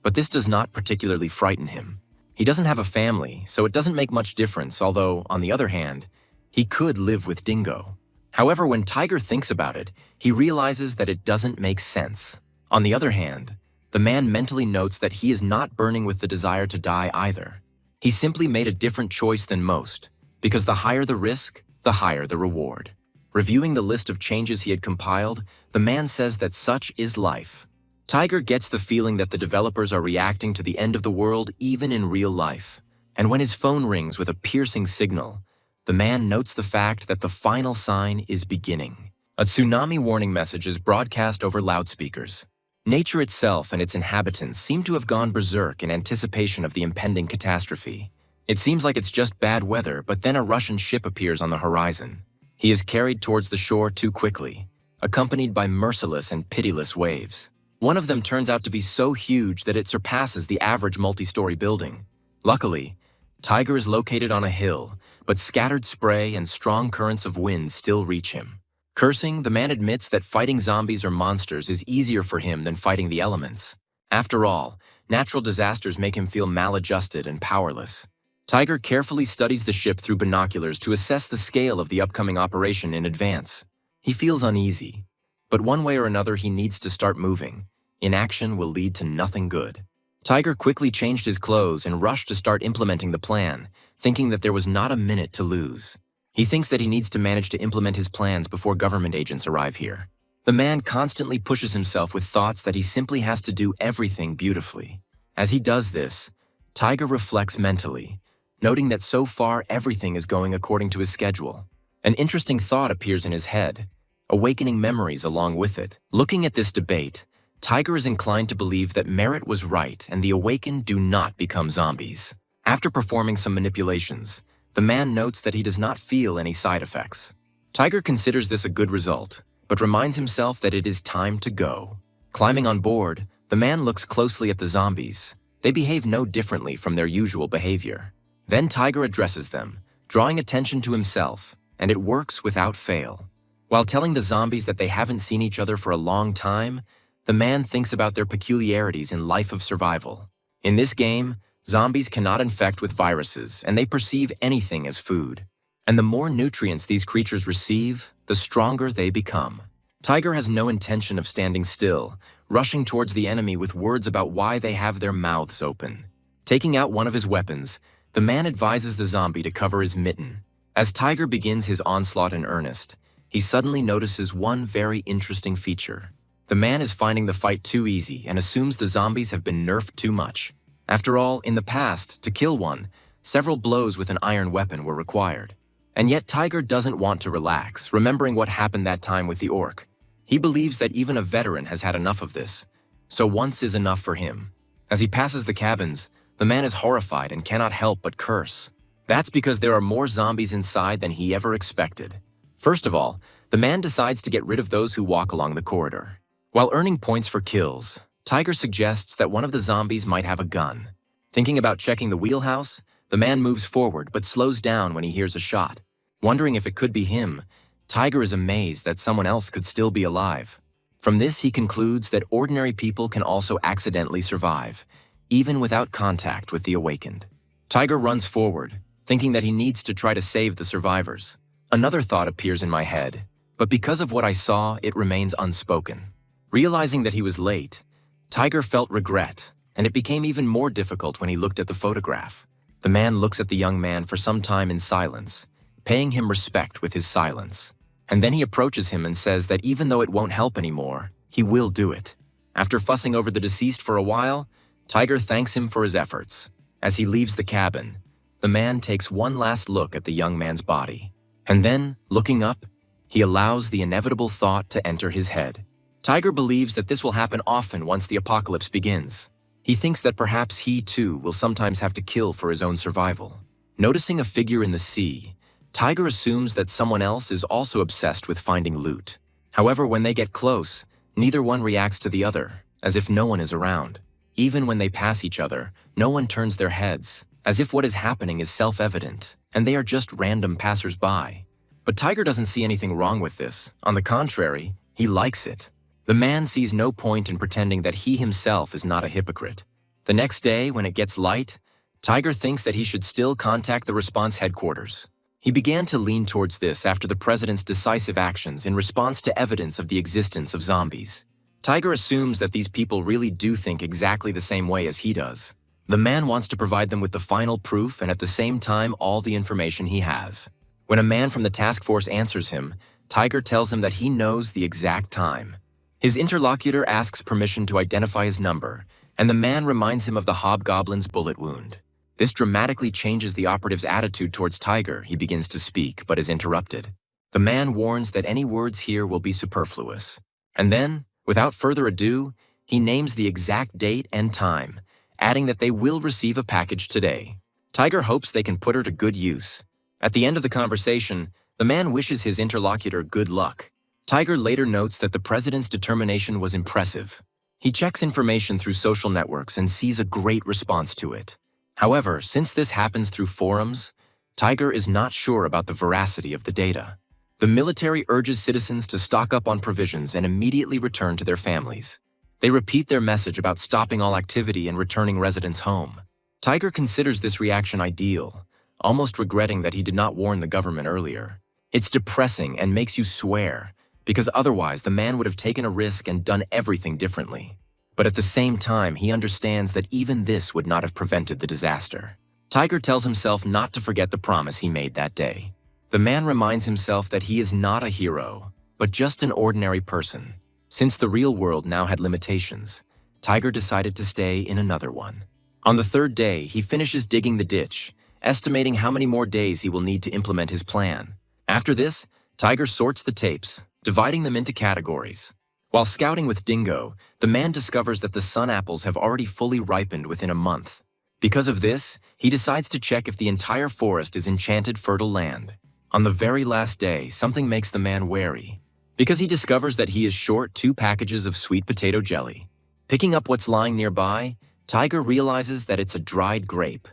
but this does not particularly frighten him. He doesn't have a family, so it doesn't make much difference, although, on the other hand, he could live with Dingo. However, when Tiger thinks about it, he realizes that it doesn't make sense. On the other hand, the man mentally notes that he is not burning with the desire to die either. He simply made a different choice than most, because the higher the risk, the higher the reward. Reviewing the list of changes he had compiled, the man says that such is life. Tiger gets the feeling that the developers are reacting to the end of the world even in real life. And when his phone rings with a piercing signal, the man notes the fact that the final sign is beginning. A tsunami warning message is broadcast over loudspeakers. Nature itself and its inhabitants seem to have gone berserk in anticipation of the impending catastrophe. It seems like it's just bad weather, but then a Russian ship appears on the horizon. He is carried towards the shore too quickly, accompanied by merciless and pitiless waves. One of them turns out to be so huge that it surpasses the average multi-story building. Luckily, Tiger is located on a hill, but scattered spray and strong currents of wind still reach him. Cursing, the man admits that fighting zombies or monsters is easier for him than fighting the elements. After all, natural disasters make him feel maladjusted and powerless. Tiger carefully studies the ship through binoculars to assess the scale of the upcoming operation in advance. He feels uneasy, but one way or another he needs to start moving. Inaction will lead to nothing good. Tiger quickly changed his clothes and rushed to start implementing the plan, thinking that there was not a minute to lose. He thinks that he needs to manage to implement his plans before government agents arrive here. The man constantly pushes himself with thoughts that he simply has to do everything beautifully. As he does this, Tiger reflects mentally, noting that so far everything is going according to his schedule. An interesting thought appears in his head, awakening memories along with it. Looking at this debate, Tiger is inclined to believe that Merritt was right and the awakened do not become zombies. After performing some manipulations, the man notes that he does not feel any side effects. Tiger considers this a good result, but reminds himself that it is time to go. Climbing on board, the man looks closely at the zombies. They behave no differently from their usual behavior. Then Tiger addresses them, drawing attention to himself, and it works without fail. While telling the zombies that they haven't seen each other for a long time, the man thinks about their peculiarities in life of survival. In this game, zombies cannot infect with viruses, and they perceive anything as food. And the more nutrients these creatures receive, the stronger they become. Tiger has no intention of standing still, rushing towards the enemy with words about why they have their mouths open. Taking out one of his weapons, the man advises the zombie to cover his mitten. As Tiger begins his onslaught in earnest, he suddenly notices one very interesting feature. The man is finding the fight too easy and assumes the zombies have been nerfed too much. After all, in the past, to kill one, several blows with an iron weapon were required. And yet Tiger doesn't want to relax, remembering what happened that time with the orc. He believes that even a veteran has had enough of this, so once is enough for him. As he passes the cabins, the man is horrified and cannot help but curse. That's because there are more zombies inside than he ever expected. First of all, the man decides to get rid of those who walk along the corridor. While earning points for kills, Tiger suggests that one of the zombies might have a gun. Thinking about checking the wheelhouse, the man moves forward but slows down when he hears a shot. Wondering if it could be him, Tiger is amazed that someone else could still be alive. From this, he concludes that ordinary people can also accidentally survive, even without contact with the awakened. Tiger runs forward, thinking that he needs to try to save the survivors. Another thought appears in my head, but because of what I saw, it remains unspoken. Realizing that he was late, Tiger felt regret, and it became even more difficult when he looked at the photograph. The man looks at the young man for some time in silence, paying him respect with his silence. And then he approaches him and says that even though it won't help anymore, he will do it. After fussing over the deceased for a while, Tiger thanks him for his efforts. As he leaves the cabin, the man takes one last look at the young man's body. And then, looking up, he allows the inevitable thought to enter his head. Tiger believes that this will happen often once the apocalypse begins. He thinks that perhaps he too will sometimes have to kill for his own survival. Noticing a figure in the sea, Tiger assumes that someone else is also obsessed with finding loot. However, when they get close, neither one reacts to the other, as if no one is around. Even when they pass each other, no one turns their heads, as if what is happening is self-evident, and they are just random passers-by. But Tiger doesn't see anything wrong with this. On the contrary, he likes it. The man sees no point in pretending that he himself is not a hypocrite. The next day, when it gets light, Tiger thinks that he should still contact the response headquarters. He began to lean towards this after the president's decisive actions in response to evidence of the existence of zombies. Tiger assumes that these people really do think exactly the same way as he does. The man wants to provide them with the final proof and at the same time all the information he has. When a man from the task force answers him, Tiger tells him that he knows the exact time. His interlocutor asks permission to identify his number, and the man reminds him of the hobgoblin's bullet wound. This dramatically changes the operative's attitude towards Tiger. He begins to speak, but is interrupted. The man warns that any words here will be superfluous. And then, without further ado, he names the exact date and time, adding that they will receive a package today. Tiger hopes they can put her to good use. At the end of the conversation, the man wishes his interlocutor good luck. Tiger later notes that the president's determination was impressive. He checks information through social networks and sees a great response to it. However, since this happens through forums, Tiger is not sure about the veracity of the data. The military urges citizens to stock up on provisions and immediately return to their families. They repeat their message about stopping all activity and returning residents home. Tiger considers this reaction ideal, almost regretting that he did not warn the government earlier. It's depressing and makes you swear, because otherwise the man would have taken a risk and done everything differently. But at the same time, he understands that even this would not have prevented the disaster. Tiger tells himself not to forget the promise he made that day. The man reminds himself that he is not a hero, but just an ordinary person. Since the real world now had limitations, Tiger decided to stay in another one. On the third day, he finishes digging the ditch, estimating how many more days he will need to implement his plan. After this, Tiger sorts the tapes, dividing them into categories. While scouting with Dingo, the man discovers that the sun apples have already fully ripened within a month. Because of this, he decides to check if the entire forest is enchanted fertile land. On the very last day, something makes the man wary, because he discovers that he is short 2 packages of sweet potato jelly. Picking up what's lying nearby, Tiger realizes that it's a dried grape.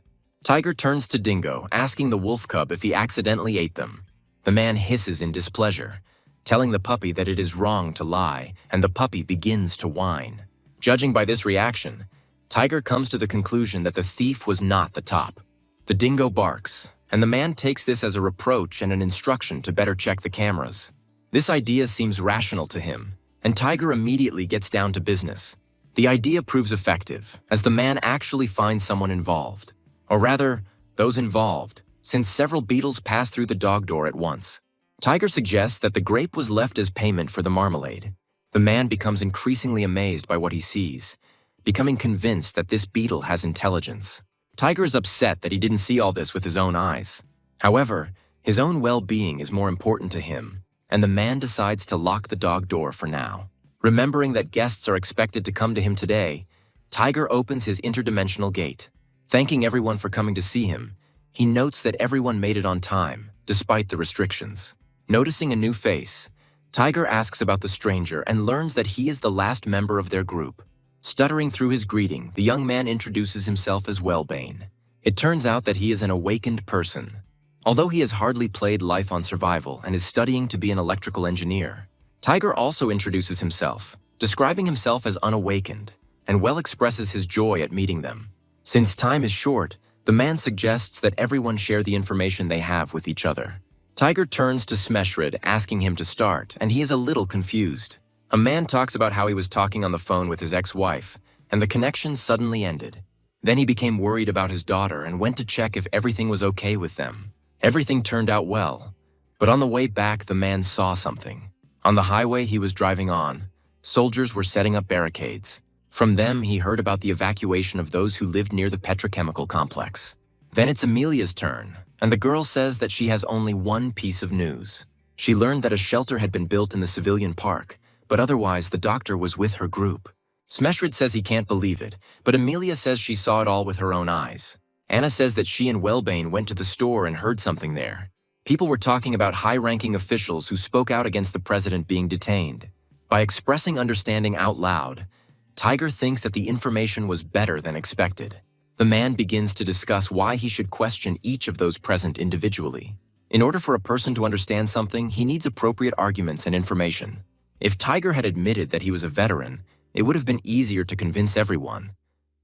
Tiger turns to Dingo, asking the wolf cub if he accidentally ate them. The man hisses in displeasure, telling the puppy that it is wrong to lie, and the puppy begins to whine. Judging by this reaction, Tiger comes to the conclusion that the thief was not the top. The dingo barks, and the man takes this as a reproach and an instruction to better check the cameras. This idea seems rational to him, and Tiger immediately gets down to business. The idea proves effective, as the man actually finds someone involved. Or rather, those involved, since several beetles pass through the dog door at once. Tiger suggests that the grape was left as payment for the marmalade. The man becomes increasingly amazed by what he sees, becoming convinced that this beetle has intelligence. Tiger is upset that he didn't see all this with his own eyes. However, his own well-being is more important to him, and the man decides to lock the dog door for now. Remembering that guests are expected to come to him today, Tiger opens his interdimensional gate. Thanking everyone for coming to see him, he notes that everyone made it on time, despite the restrictions. Noticing a new face, Tiger asks about the stranger and learns that he is the last member of their group. Stuttering through his greeting, the young man introduces himself as Wellbane. It turns out that he is an awakened person. Although he has hardly played life on survival and is studying to be an electrical engineer, Tiger also introduces himself, describing himself as unawakened, and well expresses his joy at meeting them. Since time is short, the man suggests that everyone share the information they have with each other. Tiger turns to Smeshrid, asking him to start, and he is a little confused. A man talks about how he was talking on the phone with his ex-wife, and the connection suddenly ended. Then he became worried about his daughter and went to check if everything was okay with them. Everything turned out well, but on the way back the man saw something. On the highway he was driving on, soldiers were setting up barricades. From them he heard about the evacuation of those who lived near the petrochemical complex. Then it's Amelia's turn, and the girl says that she has only one piece of news. She learned that a shelter had been built in the civilian park, but otherwise the doctor was with her group. Smeshrid says he can't believe it, but Amelia says she saw it all with her own eyes. Anna says that she and Wellbane went to the store and heard something there. People were talking about high-ranking officials who spoke out against the president being detained. By expressing understanding out loud, Tiger thinks that the information was better than expected. The man begins to discuss why he should question each of those present individually. In order for a person to understand something, he needs appropriate arguments and information. If Tiger had admitted that he was a veteran, it would have been easier to convince everyone.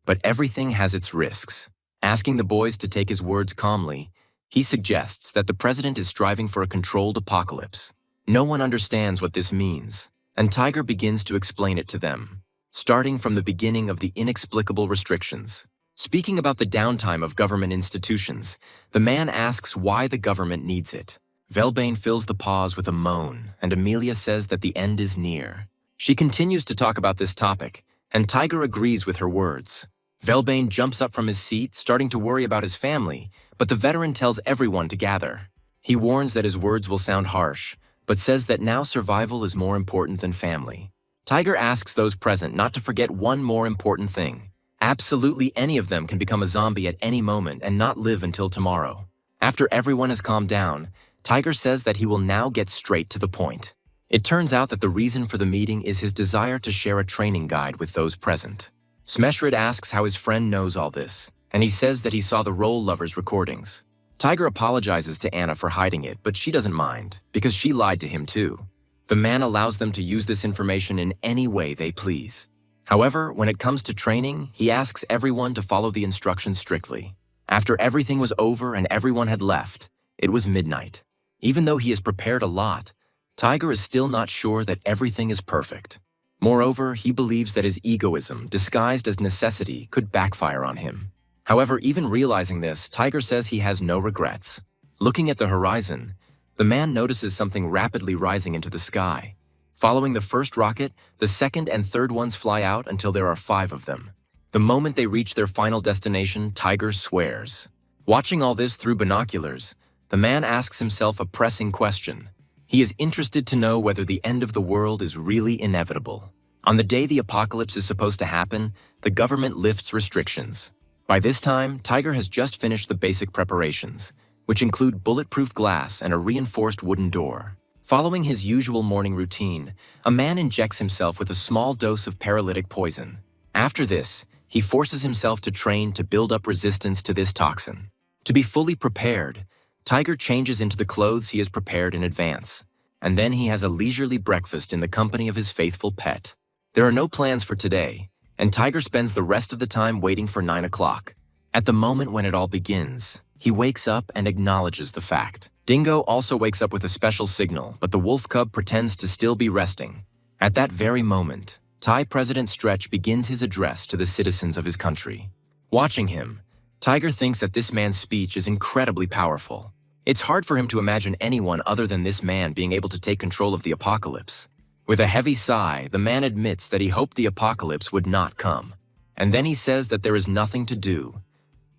But everything has its risks. Asking the boys to take his words calmly, he suggests that the president is striving for a controlled apocalypse. No one understands what this means, and Tiger begins to explain it to them, starting from the beginning of the inexplicable restrictions. Speaking about the downtime of government institutions, the man asks why the government needs it. Wellbane fills the pause with a moan, and Amelia says that the end is near. She continues to talk about this topic, and Tiger agrees with her words. Wellbane jumps up from his seat, starting to worry about his family, but the veteran tells everyone to gather. He warns that his words will sound harsh, but says that now survival is more important than family. Tiger asks those present not to forget one more important thing. Absolutely any of them can become a zombie at any moment and not live until tomorrow. After everyone has calmed down, Tiger says that he will now get straight to the point. It turns out that the reason for the meeting is his desire to share a training guide with those present. Smeshrid asks how his friend knows all this, and he says that he saw the Roll Lovers recordings. Tiger apologizes to Anna for hiding it, but she doesn't mind, because she lied to him too. The man allows them to use this information in any way they please. However, when it comes to training, he asks everyone to follow the instructions strictly. After everything was over and everyone had left, it was midnight. Even though he has prepared a lot, Tiger is still not sure that everything is perfect. Moreover, he believes that his egoism, disguised as necessity, could backfire on him. However, even realizing this, Tiger says he has no regrets. Looking at the horizon, the man notices something rapidly rising into the sky. Following the first rocket, the second and third ones fly out until there are 5 of them. The moment they reach their final destination, Tiger swears. Watching all this through binoculars, the man asks himself a pressing question. He is interested to know whether the end of the world is really inevitable. On the day the apocalypse is supposed to happen, the government lifts restrictions. By this time, Tiger has just finished the basic preparations, which include bulletproof glass and a reinforced wooden door. Following his usual morning routine, a man injects himself with a small dose of paralytic poison. After this, he forces himself to train to build up resistance to this toxin. To be fully prepared, Tiger changes into the clothes he has prepared in advance, and then he has a leisurely breakfast in the company of his faithful pet. There are no plans for today, and Tiger spends the rest of the time waiting for 9 o'clock. At the moment when it all begins, he wakes up and acknowledges the fact. Dingo also wakes up with a special signal, but the wolf cub pretends to still be resting. At that very moment, Thai President Stretch begins his address to the citizens of his country. Watching him, Tiger thinks that this man's speech is incredibly powerful. It's hard for him to imagine anyone other than this man being able to take control of the apocalypse. With a heavy sigh, the man admits that he hoped the apocalypse would not come. And then he says that there is nothing to do.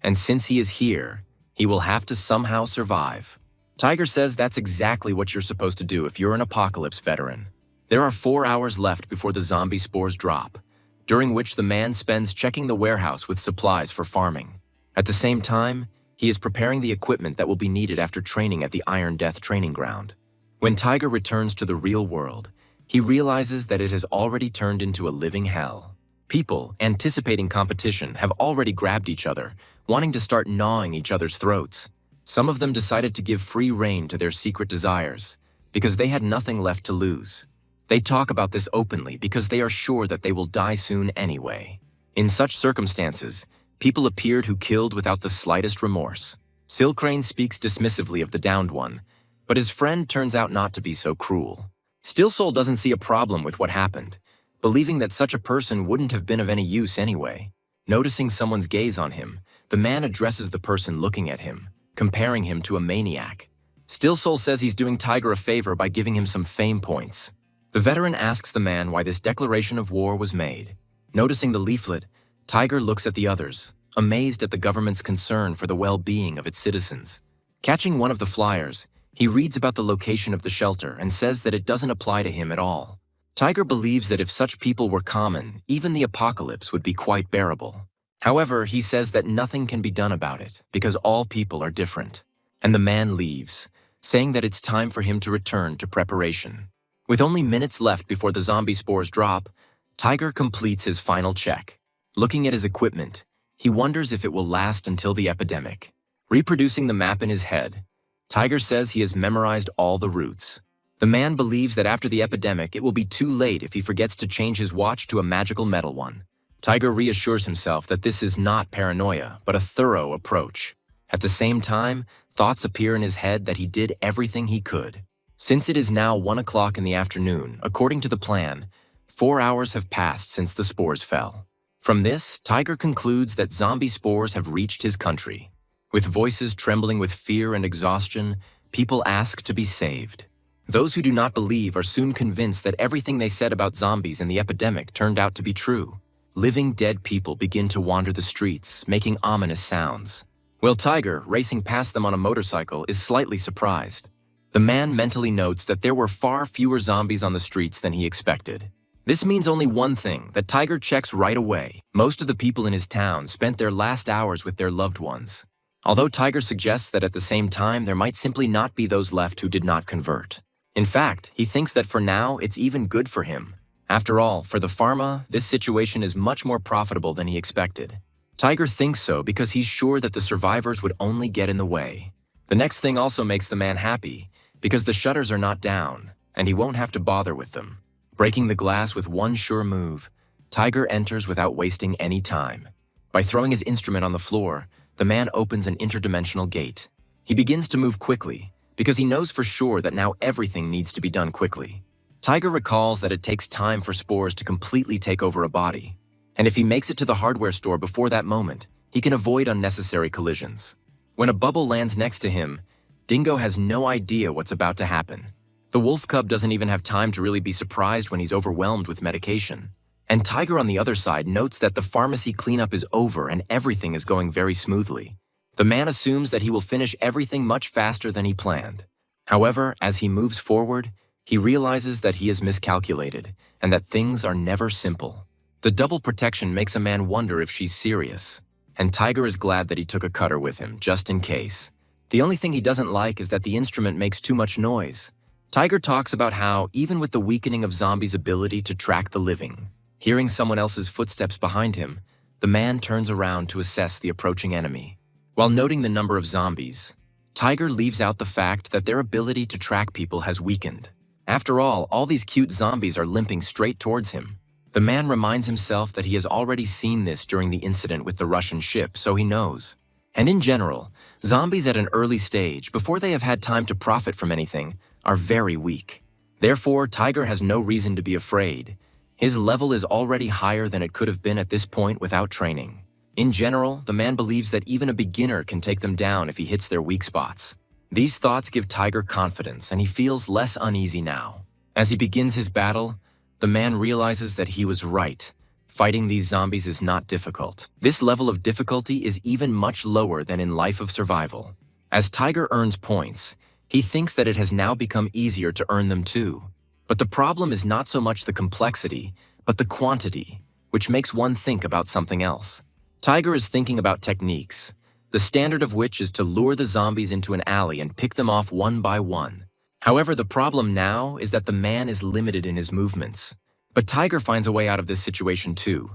And since he is here, he will have to somehow survive. Tiger says that's exactly what you're supposed to do if you're an apocalypse veteran. There are 4 hours left before the zombie spores drop, during which the man spends checking the warehouse with supplies for farming. At the same time, he is preparing the equipment that will be needed after training at the Iron Death training ground. When Tiger returns to the real world, he realizes that it has already turned into a living hell. People, anticipating competition, have already grabbed each other, wanting to start gnawing each other's throats. Some of them decided to give free rein to their secret desires, because they had nothing left to lose. They talk about this openly because they are sure that they will die soon anyway. In such circumstances, people appeared who killed without the slightest remorse. Silcrane speaks dismissively of the downed one, but his friend turns out not to be so cruel. Stillsoul doesn't see a problem with what happened, believing that such a person wouldn't have been of any use anyway. Noticing someone's gaze on him, the man addresses the person looking at him, comparing him to a maniac. Stillsoul says he's doing Tiger a favor by giving him some fame points. The veteran asks the man why this declaration of war was made. Noticing the leaflet, Tiger looks at the others, amazed at the government's concern for the well-being of its citizens. Catching one of the flyers, he reads about the location of the shelter and says that it doesn't apply to him at all. Tiger believes that if such people were common, even the apocalypse would be quite bearable. However, he says that nothing can be done about it because all people are different. And the man leaves, saying that it's time for him to return to preparation. With only minutes left before the zombie spores drop, Tiger completes his final check. Looking at his equipment, he wonders if it will last until the epidemic. Reproducing the map in his head, Tiger says he has memorized all the routes. The man believes that after the epidemic, it will be too late if he forgets to change his watch to a magical metal one. Tiger reassures himself that this is not paranoia, but a thorough approach. At the same time, thoughts appear in his head that he did everything he could. Since it is now 1 o'clock in the afternoon, according to the plan, 4 hours have passed since the spores fell. From this, Tiger concludes that zombie spores have reached his country. With voices trembling with fear and exhaustion, people ask to be saved. Those who do not believe are soon convinced that everything they said about zombies and the epidemic turned out to be true. Living dead people begin to wander the streets, making ominous sounds. While Tiger, racing past them on a motorcycle, is slightly surprised. The man mentally notes that there were far fewer zombies on the streets than he expected. This means only one thing, that Tiger checks right away. Most of the people in his town spent their last hours with their loved ones. Although Tiger suggests that at the same time there might simply not be those left who did not convert. In fact, he thinks that for now it's even good for him. After all, for the pharma, this situation is much more profitable than he expected. Tiger thinks so because he's sure that the survivors would only get in the way. The next thing also makes the man happy, because the shutters are not down, and he won't have to bother with them. Breaking the glass with one sure move, Tiger enters without wasting any time. By throwing his instrument on the floor, the man opens an interdimensional gate. He begins to move quickly, because he knows for sure that now everything needs to be done quickly. Tiger recalls that it takes time for spores to completely take over a body, and if he makes it to the hardware store before that moment, he can avoid unnecessary collisions. When a bubble lands next to him, Dingo has no idea what's about to happen. The wolf cub doesn't even have time to really be surprised when he's overwhelmed with medication. And Tiger on the other side notes that the pharmacy cleanup is over and everything is going very smoothly. The man assumes that he will finish everything much faster than he planned. However, as he moves forward, he realizes that he has miscalculated and that things are never simple. The double protection makes a man wonder if she's serious. And Tiger is glad that he took a cutter with him, just in case. The only thing he doesn't like is that the instrument makes too much noise. Tiger talks about how, even with the weakening of zombies' ability to track the living, hearing someone else's footsteps behind him, the man turns around to assess the approaching enemy. While noting the number of zombies, Tiger leaves out the fact that their ability to track people has weakened. After all these cute zombies are limping straight towards him. The man reminds himself that he has already seen this during the incident with the Russian ship, so he knows. And in general, zombies at an early stage, before they have had time to profit from anything, are very weak. Therefore, Tiger has no reason to be afraid. His level is already higher than it could have been at this point without training. In general, the man believes that even a beginner can take them down if he hits their weak spots. These thoughts give Tiger confidence, and he feels less uneasy now. As he begins his battle, the man realizes that he was right. Fighting these zombies is not difficult. This level of difficulty is even much lower than in Life of Survival. As Tiger earns points, he thinks that it has now become easier to earn them too. But the problem is not so much the complexity, but the quantity, which makes one think about something else. Tiger is thinking about techniques, the standard of which is to lure the zombies into an alley and pick them off one by one. However, the problem now is that the man is limited in his movements. But Tiger finds a way out of this situation too,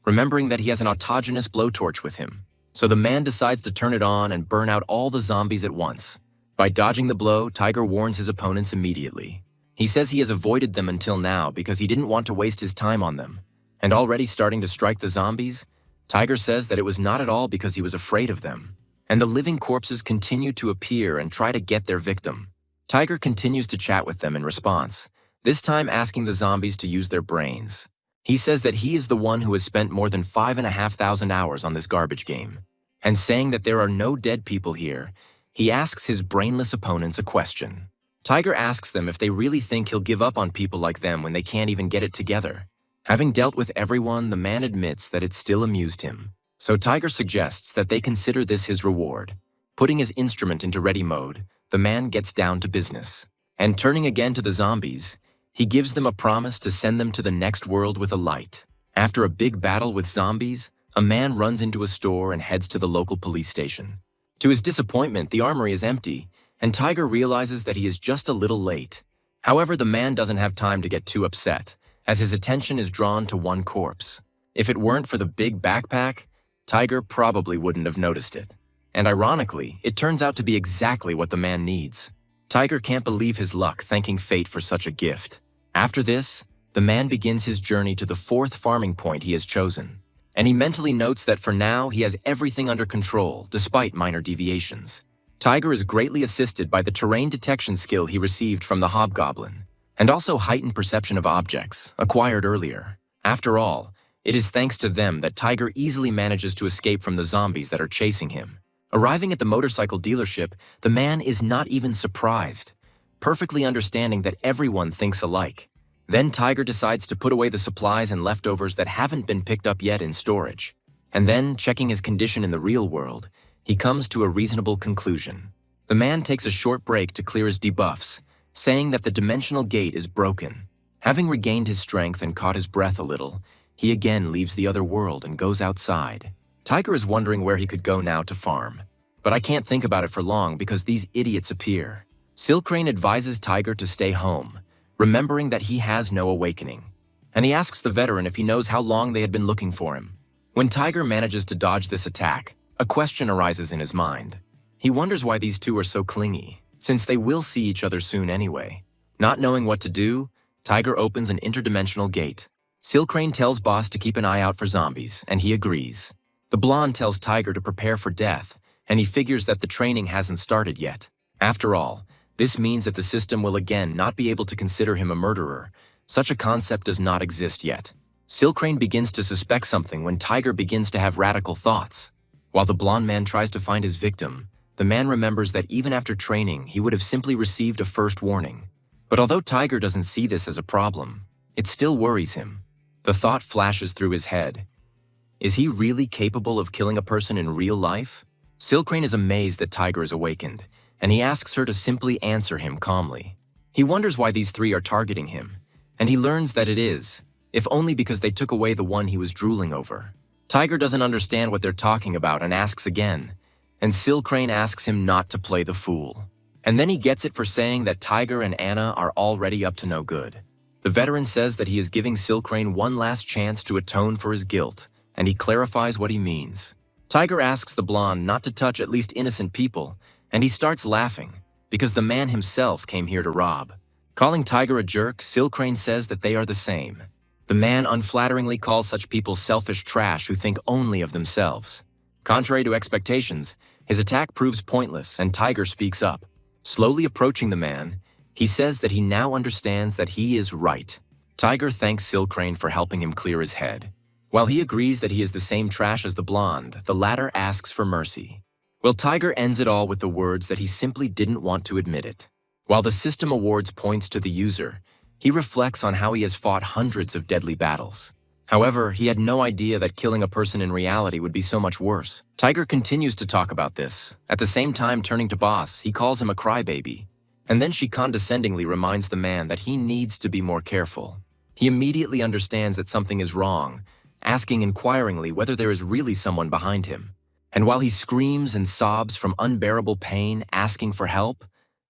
remembering that he has an autogenous blowtorch with him. So the man decides to turn it on and burn out all the zombies at once. By dodging the blow, Tiger warns his opponents immediately. He says he has avoided them until now because he didn't want to waste his time on them. And already starting to strike the zombies, Tiger says that it was not at all because he was afraid of them. And the living corpses continue to appear and try to get their victim. Tiger continues to chat with them in response, this time asking the zombies to use their brains. He says that he is the one who has spent more than 5,500 hours on this garbage game. And saying that there are no dead people here, he asks his brainless opponents a question. Tiger asks them if they really think he'll give up on people like them when they can't even get it together. Having dealt with everyone, the man admits that it still amused him. So Tiger suggests that they consider this his reward. Putting his instrument into ready mode, the man gets down to business. And turning again to the zombies, he gives them a promise to send them to the next world with a light. After a big battle with zombies, a man runs into a store and heads to the local police station. To his disappointment, the armory is empty, and Tiger realizes that he is just a little late. However, the man doesn't have time to get too upset, as his attention is drawn to one corpse. If it weren't for the big backpack, Tiger probably wouldn't have noticed it. And ironically, it turns out to be exactly what the man needs. Tiger can't believe his luck, thanking fate for such a gift. After this, the man begins his journey to the 4th farming point he has chosen. And he mentally notes that for now, he has everything under control, despite minor deviations. Tiger is greatly assisted by the terrain detection skill he received from the hobgoblin, and also heightened perception of objects, acquired earlier. After all, it is thanks to them that Tiger easily manages to escape from the zombies that are chasing him. Arriving at the motorcycle dealership, the man is not even surprised, perfectly understanding that everyone thinks alike. Then Tiger decides to put away the supplies and leftovers that haven't been picked up yet in storage. And then, checking his condition in the real world, he comes to a reasonable conclusion. The man takes a short break to clear his debuffs, saying that the dimensional gate is broken. Having regained his strength and caught his breath a little, he again leaves the other world and goes outside. Tiger is wondering where he could go now to farm. But I can't think about it for long because these idiots appear. Silkrane advises Tiger to stay home, remembering that he has no awakening. And he asks the veteran if he knows how long they had been looking for him. When Tiger manages to dodge this attack, a question arises in his mind. He wonders why these two are so clingy, since they will see each other soon anyway. Not knowing what to do, Tiger opens an interdimensional gate. Silkrane tells Boss to keep an eye out for zombies, and he agrees. The blonde tells Tiger to prepare for death, and he figures that the training hasn't started yet. After all, this means that the system will again not be able to consider him a murderer. Such a concept does not exist yet. Silkrane begins to suspect something when Tiger begins to have radical thoughts. While the blonde man tries to find his victim, the man remembers that even after training, he would have simply received a first warning. But although Tiger doesn't see this as a problem, it still worries him. The thought flashes through his head. Is he really capable of killing a person in real life? Silkrane is amazed that Tiger is awakened, and he asks her to simply answer him calmly. He wonders why these three are targeting him, and he learns that it is, if only because they took away the one he was drooling over. Tiger doesn't understand what they're talking about and asks again, and Silkrane asks him not to play the fool. And then he gets it for saying that Tiger and Anna are already up to no good. The veteran says that he is giving Silkrane one last chance to atone for his guilt, and he clarifies what he means. Tiger asks the blonde not to touch at least innocent people, and he starts laughing, because the man himself came here to rob. Calling Tiger a jerk, Silcrane says that they are the same. The man unflatteringly calls such people selfish trash who think only of themselves. Contrary to expectations, his attack proves pointless and Tiger speaks up. Slowly approaching the man, he says that he now understands that he is right. Tiger thanks Silcrane for helping him clear his head. While he agrees that he is the same trash as the blonde, the latter asks for mercy. Well, Tiger ends it all with the words that he simply didn't want to admit it. While the system awards points to the user, he reflects on how he has fought hundreds of deadly battles. However, he had no idea that killing a person in reality would be so much worse. Tiger continues to talk about this. At the same time, turning to Boss, he calls him a crybaby. And then she condescendingly reminds the man that he needs to be more careful. He immediately understands that something is wrong, asking inquiringly whether there is really someone behind him. And while he screams and sobs from unbearable pain, asking for help,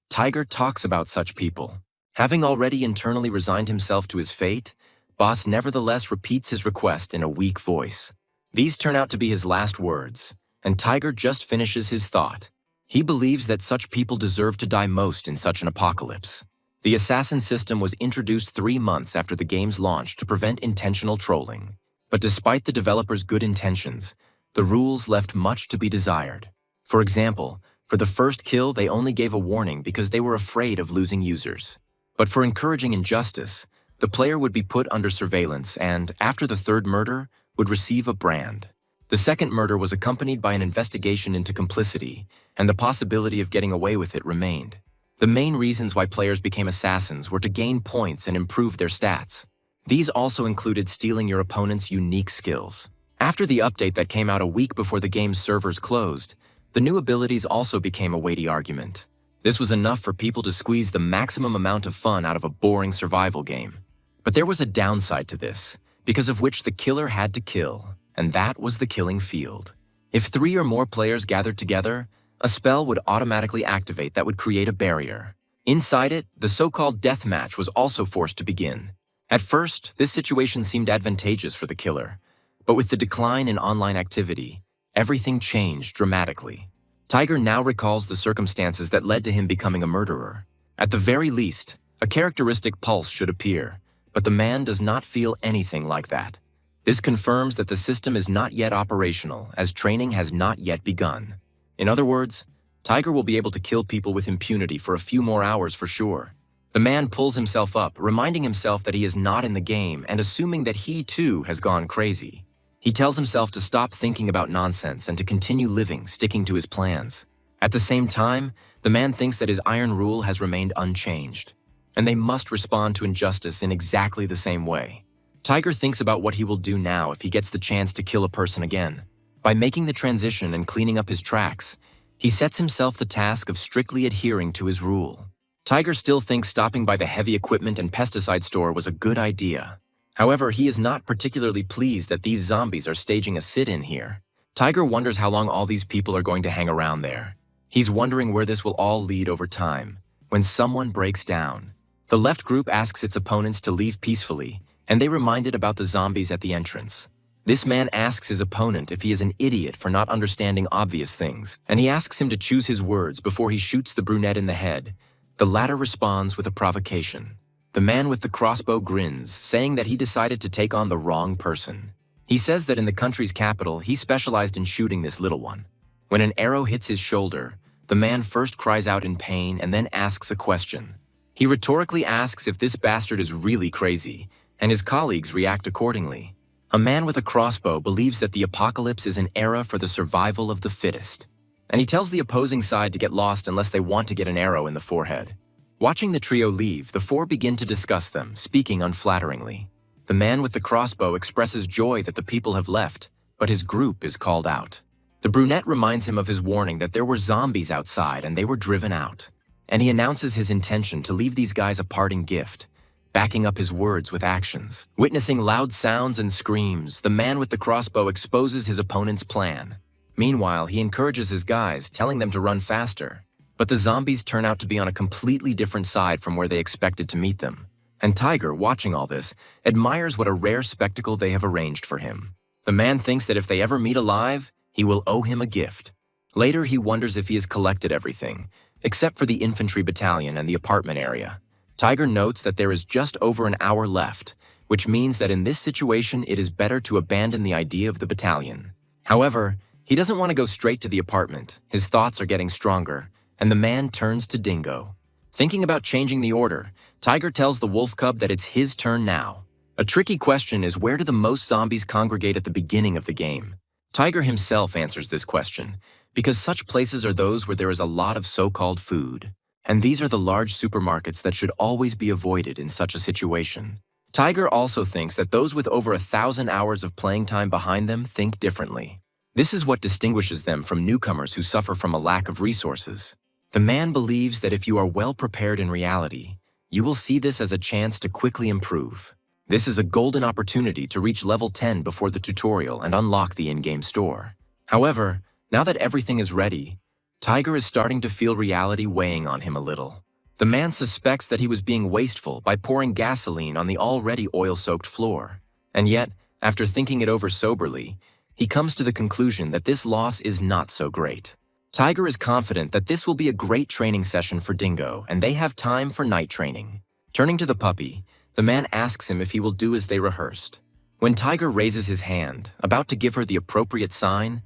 Tiger talks about such people. Having already internally resigned himself to his fate, Boss nevertheless repeats his request in a weak voice. These turn out to be his last words, and Tiger just finishes his thought. He believes that such people deserve to die most in such an apocalypse. The assassin system was introduced 3 months after the game's launch to prevent intentional trolling. But despite the developers' good intentions, the rules left much to be desired. For example, for the first kill, they only gave a warning because they were afraid of losing users. But for encouraging injustice, the player would be put under surveillance and, after the third murder, would receive a brand. The second murder was accompanied by an investigation into complicity, and the possibility of getting away with it remained. The main reasons why players became assassins were to gain points and improve their stats. These also included stealing your opponent's unique skills. After the update that came out a week before the game's servers closed, the new abilities also became a weighty argument. This was enough for people to squeeze the maximum amount of fun out of a boring survival game. But there was a downside to this, because of which the killer had to kill, and that was the killing field. If 3 or more players gathered together, a spell would automatically activate that would create a barrier. Inside it, the so-called deathmatch was also forced to begin. At first, this situation seemed advantageous for the killer, but with the decline in online activity, everything changed dramatically. Tiger now recalls the circumstances that led to him becoming a murderer. At the very least, a characteristic pulse should appear, but the man does not feel anything like that. This confirms that the system is not yet operational, as training has not yet begun. In other words, Tiger will be able to kill people with impunity for a few more hours for sure. The man pulls himself up, reminding himself that he is not in the game and assuming that he too has gone crazy. He tells himself to stop thinking about nonsense and to continue living, sticking to his plans. At the same time, the man thinks that his iron rule has remained unchanged, and they must respond to injustice in exactly the same way. Tiger thinks about what he will do now if he gets the chance to kill a person again. By making the transition and cleaning up his tracks, he sets himself the task of strictly adhering to his rule. Tiger still thinks stopping by the heavy equipment and pesticide store was a good idea. However, he is not particularly pleased that these zombies are staging a sit-in here. Tiger wonders how long all these people are going to hang around there. He's wondering where this will all lead over time, when someone breaks down. The left group asks its opponents to leave peacefully, and they remind it about the zombies at the entrance. This man asks his opponent if he is an idiot for not understanding obvious things, and he asks him to choose his words before he shoots the brunette in the head. The latter responds with a provocation. The man with the crossbow grins, saying that he decided to take on the wrong person. He says that in the country's capital, he specialized in shooting this little one. When an arrow hits his shoulder, the man first cries out in pain and then asks a question. He rhetorically asks if this bastard is really crazy, and his colleagues react accordingly. A man with a crossbow believes that the apocalypse is an era for the survival of the fittest, and he tells the opposing side to get lost unless they want to get an arrow in the forehead. Watching the trio leave, the 4 begin to discuss them, speaking unflatteringly. The man with the crossbow expresses joy that the people have left, but his group is called out. The brunette reminds him of his warning that there were zombies outside and they were driven out. And he announces his intention to leave these guys a parting gift, backing up his words with actions. Witnessing loud sounds and screams, the man with the crossbow exposes his opponent's plan. Meanwhile, he encourages his guys, telling them to run faster. But the zombies turn out to be on a completely different side from where they expected to meet them. And Tiger, watching all this, admires what a rare spectacle they have arranged for him. The man thinks that if they ever meet alive, he will owe him a gift. Later, he wonders if he has collected everything, except for the infantry battalion and the apartment area. Tiger notes that there is just over an hour left, which means that in this situation it is better to abandon the idea of the battalion. However, he doesn't want to go straight to the apartment. His thoughts are getting stronger, and the man turns to Dingo. Thinking about changing the order, Tiger tells the wolf cub that it's his turn now. A tricky question is, where do the most zombies congregate at the beginning of the game? Tiger himself answers this question, because such places are those where there is a lot of so-called food. And these are the large supermarkets that should always be avoided in such a situation. Tiger also thinks that those with over 1,000 hours of playing time behind them think differently. This is what distinguishes them from newcomers who suffer from a lack of resources. The man believes that if you are well prepared in reality, you will see this as a chance to quickly improve. This is a golden opportunity to reach level 10 before the tutorial and unlock the in-game store. However, now that everything is ready, Tiger is starting to feel reality weighing on him a little. The man suspects that he was being wasteful by pouring gasoline on the already oil-soaked floor. And yet, after thinking it over soberly, he comes to the conclusion that this loss is not so great. Tiger is confident that this will be a great training session for Dingo, and they have time for night training. Turning to the puppy, the man asks him if he will do as they rehearsed. When Tiger raises his hand, about to give her the appropriate sign,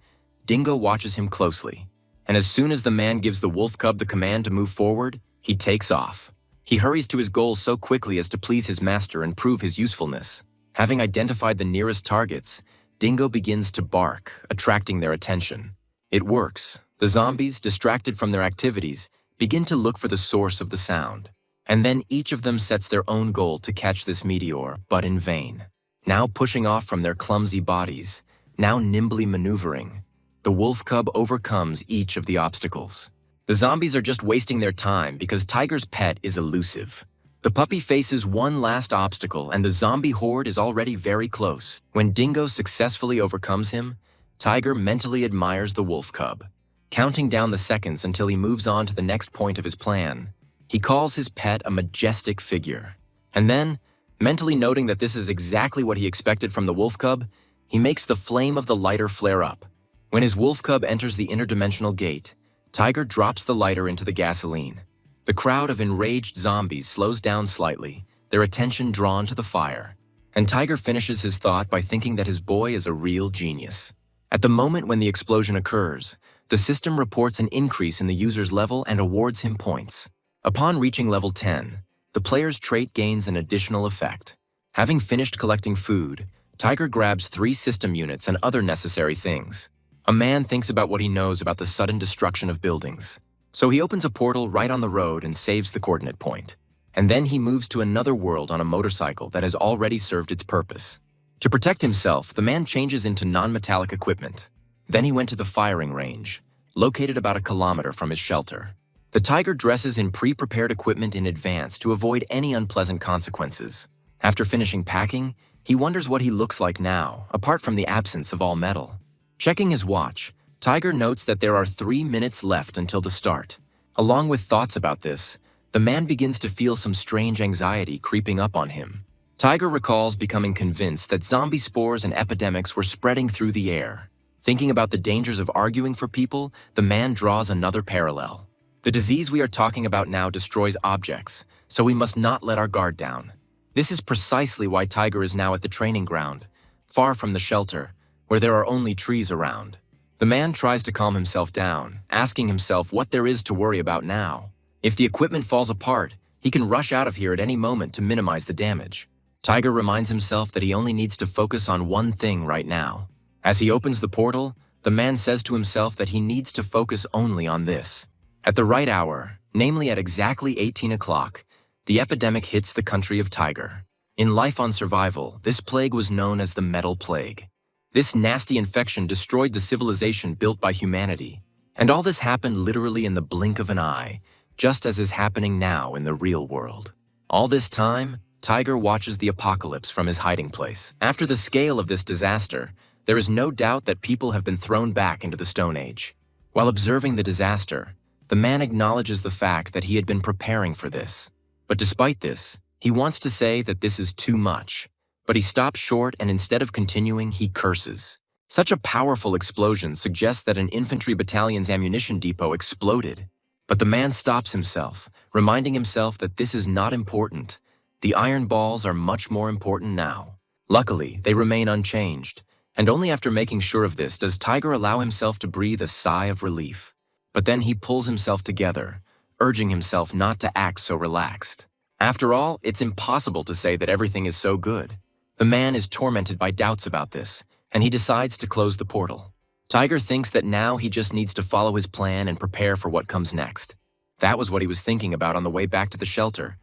Dingo watches him closely, and as soon as the man gives the wolf cub the command to move forward, he takes off. He hurries to his goal so quickly as to please his master and prove his usefulness. Having identified the nearest targets, Dingo begins to bark, attracting their attention. It works. The zombies, distracted from their activities, begin to look for the source of the sound. And then each of them sets their own goal to catch this meteor, but in vain. Now pushing off from their clumsy bodies, now nimbly maneuvering, the wolf cub overcomes each of the obstacles. The zombies are just wasting their time because Tiger's pet is elusive. The puppy faces one last obstacle and the zombie horde is already very close. When Dingo successfully overcomes him, Tiger mentally admires the wolf cub. Counting down the seconds until he moves on to the next point of his plan, he calls his pet a majestic figure. And then, mentally noting that this is exactly what he expected from the wolf cub, he makes the flame of the lighter flare up. When his wolf cub enters the interdimensional gate, Tiger drops the lighter into the gasoline. The crowd of enraged zombies slows down slightly, their attention drawn to the fire. And Tiger finishes his thought by thinking that his boy is a real genius. At the moment when the explosion occurs, the system reports an increase in the user's level and awards him points. Upon reaching level 10, the player's trait gains an additional effect. Having finished collecting food, Tiger grabs 3 system units and other necessary things. A man thinks about what he knows about the sudden destruction of buildings. So he opens a portal right on the road and saves the coordinate point. And then he moves to another world on a motorcycle that has already served its purpose. To protect himself, the man changes into non-metallic equipment. Then he went to the firing range, located about 1 kilometer from his shelter. The Tiger dresses in pre-prepared equipment in advance to avoid any unpleasant consequences. After finishing packing, he wonders what he looks like now, apart from the absence of all metal. Checking his watch, Tiger notes that there are 3 minutes left until the start. Along with thoughts about this, the man begins to feel some strange anxiety creeping up on him. Tiger recalls becoming convinced that zombie spores and epidemics were spreading through the air. Thinking about the dangers of arguing for people, the man draws another parallel. The disease we are talking about now destroys objects, so we must not let our guard down. This is precisely why Tiger is now at the training ground, far from the shelter, where there are only trees around. The man tries to calm himself down, asking himself what there is to worry about now. If the equipment falls apart, he can rush out of here at any moment to minimize the damage. Tiger reminds himself that he only needs to focus on one thing right now. As he opens the portal, the man says to himself that he needs to focus only on this. At the right hour, namely at exactly 18 o'clock, the epidemic hits the country of Tiger. In Life on Survival, this plague was known as the Metal Plague. This nasty infection destroyed the civilization built by humanity. And all this happened literally in the blink of an eye, just as is happening now in the real world. All this time, Tiger watches the apocalypse from his hiding place. After the scale of this disaster, there is no doubt that people have been thrown back into the Stone Age. While observing the disaster, the man acknowledges the fact that he had been preparing for this. But despite this, he wants to say that this is too much. But he stops short and instead of continuing, he curses. Such a powerful explosion suggests that an infantry battalion's ammunition depot exploded. But the man stops himself, reminding himself that this is not important. The iron balls are much more important now. Luckily, they remain unchanged, and only after making sure of this does Tiger allow himself to breathe a sigh of relief. But then he pulls himself together, urging himself not to act so relaxed. After all, it's impossible to say that everything is so good. The man is tormented by doubts about this, and he decides to close the portal. Tiger thinks that now he just needs to follow his plan and prepare for what comes next. That was what he was thinking about on the way back to the shelter.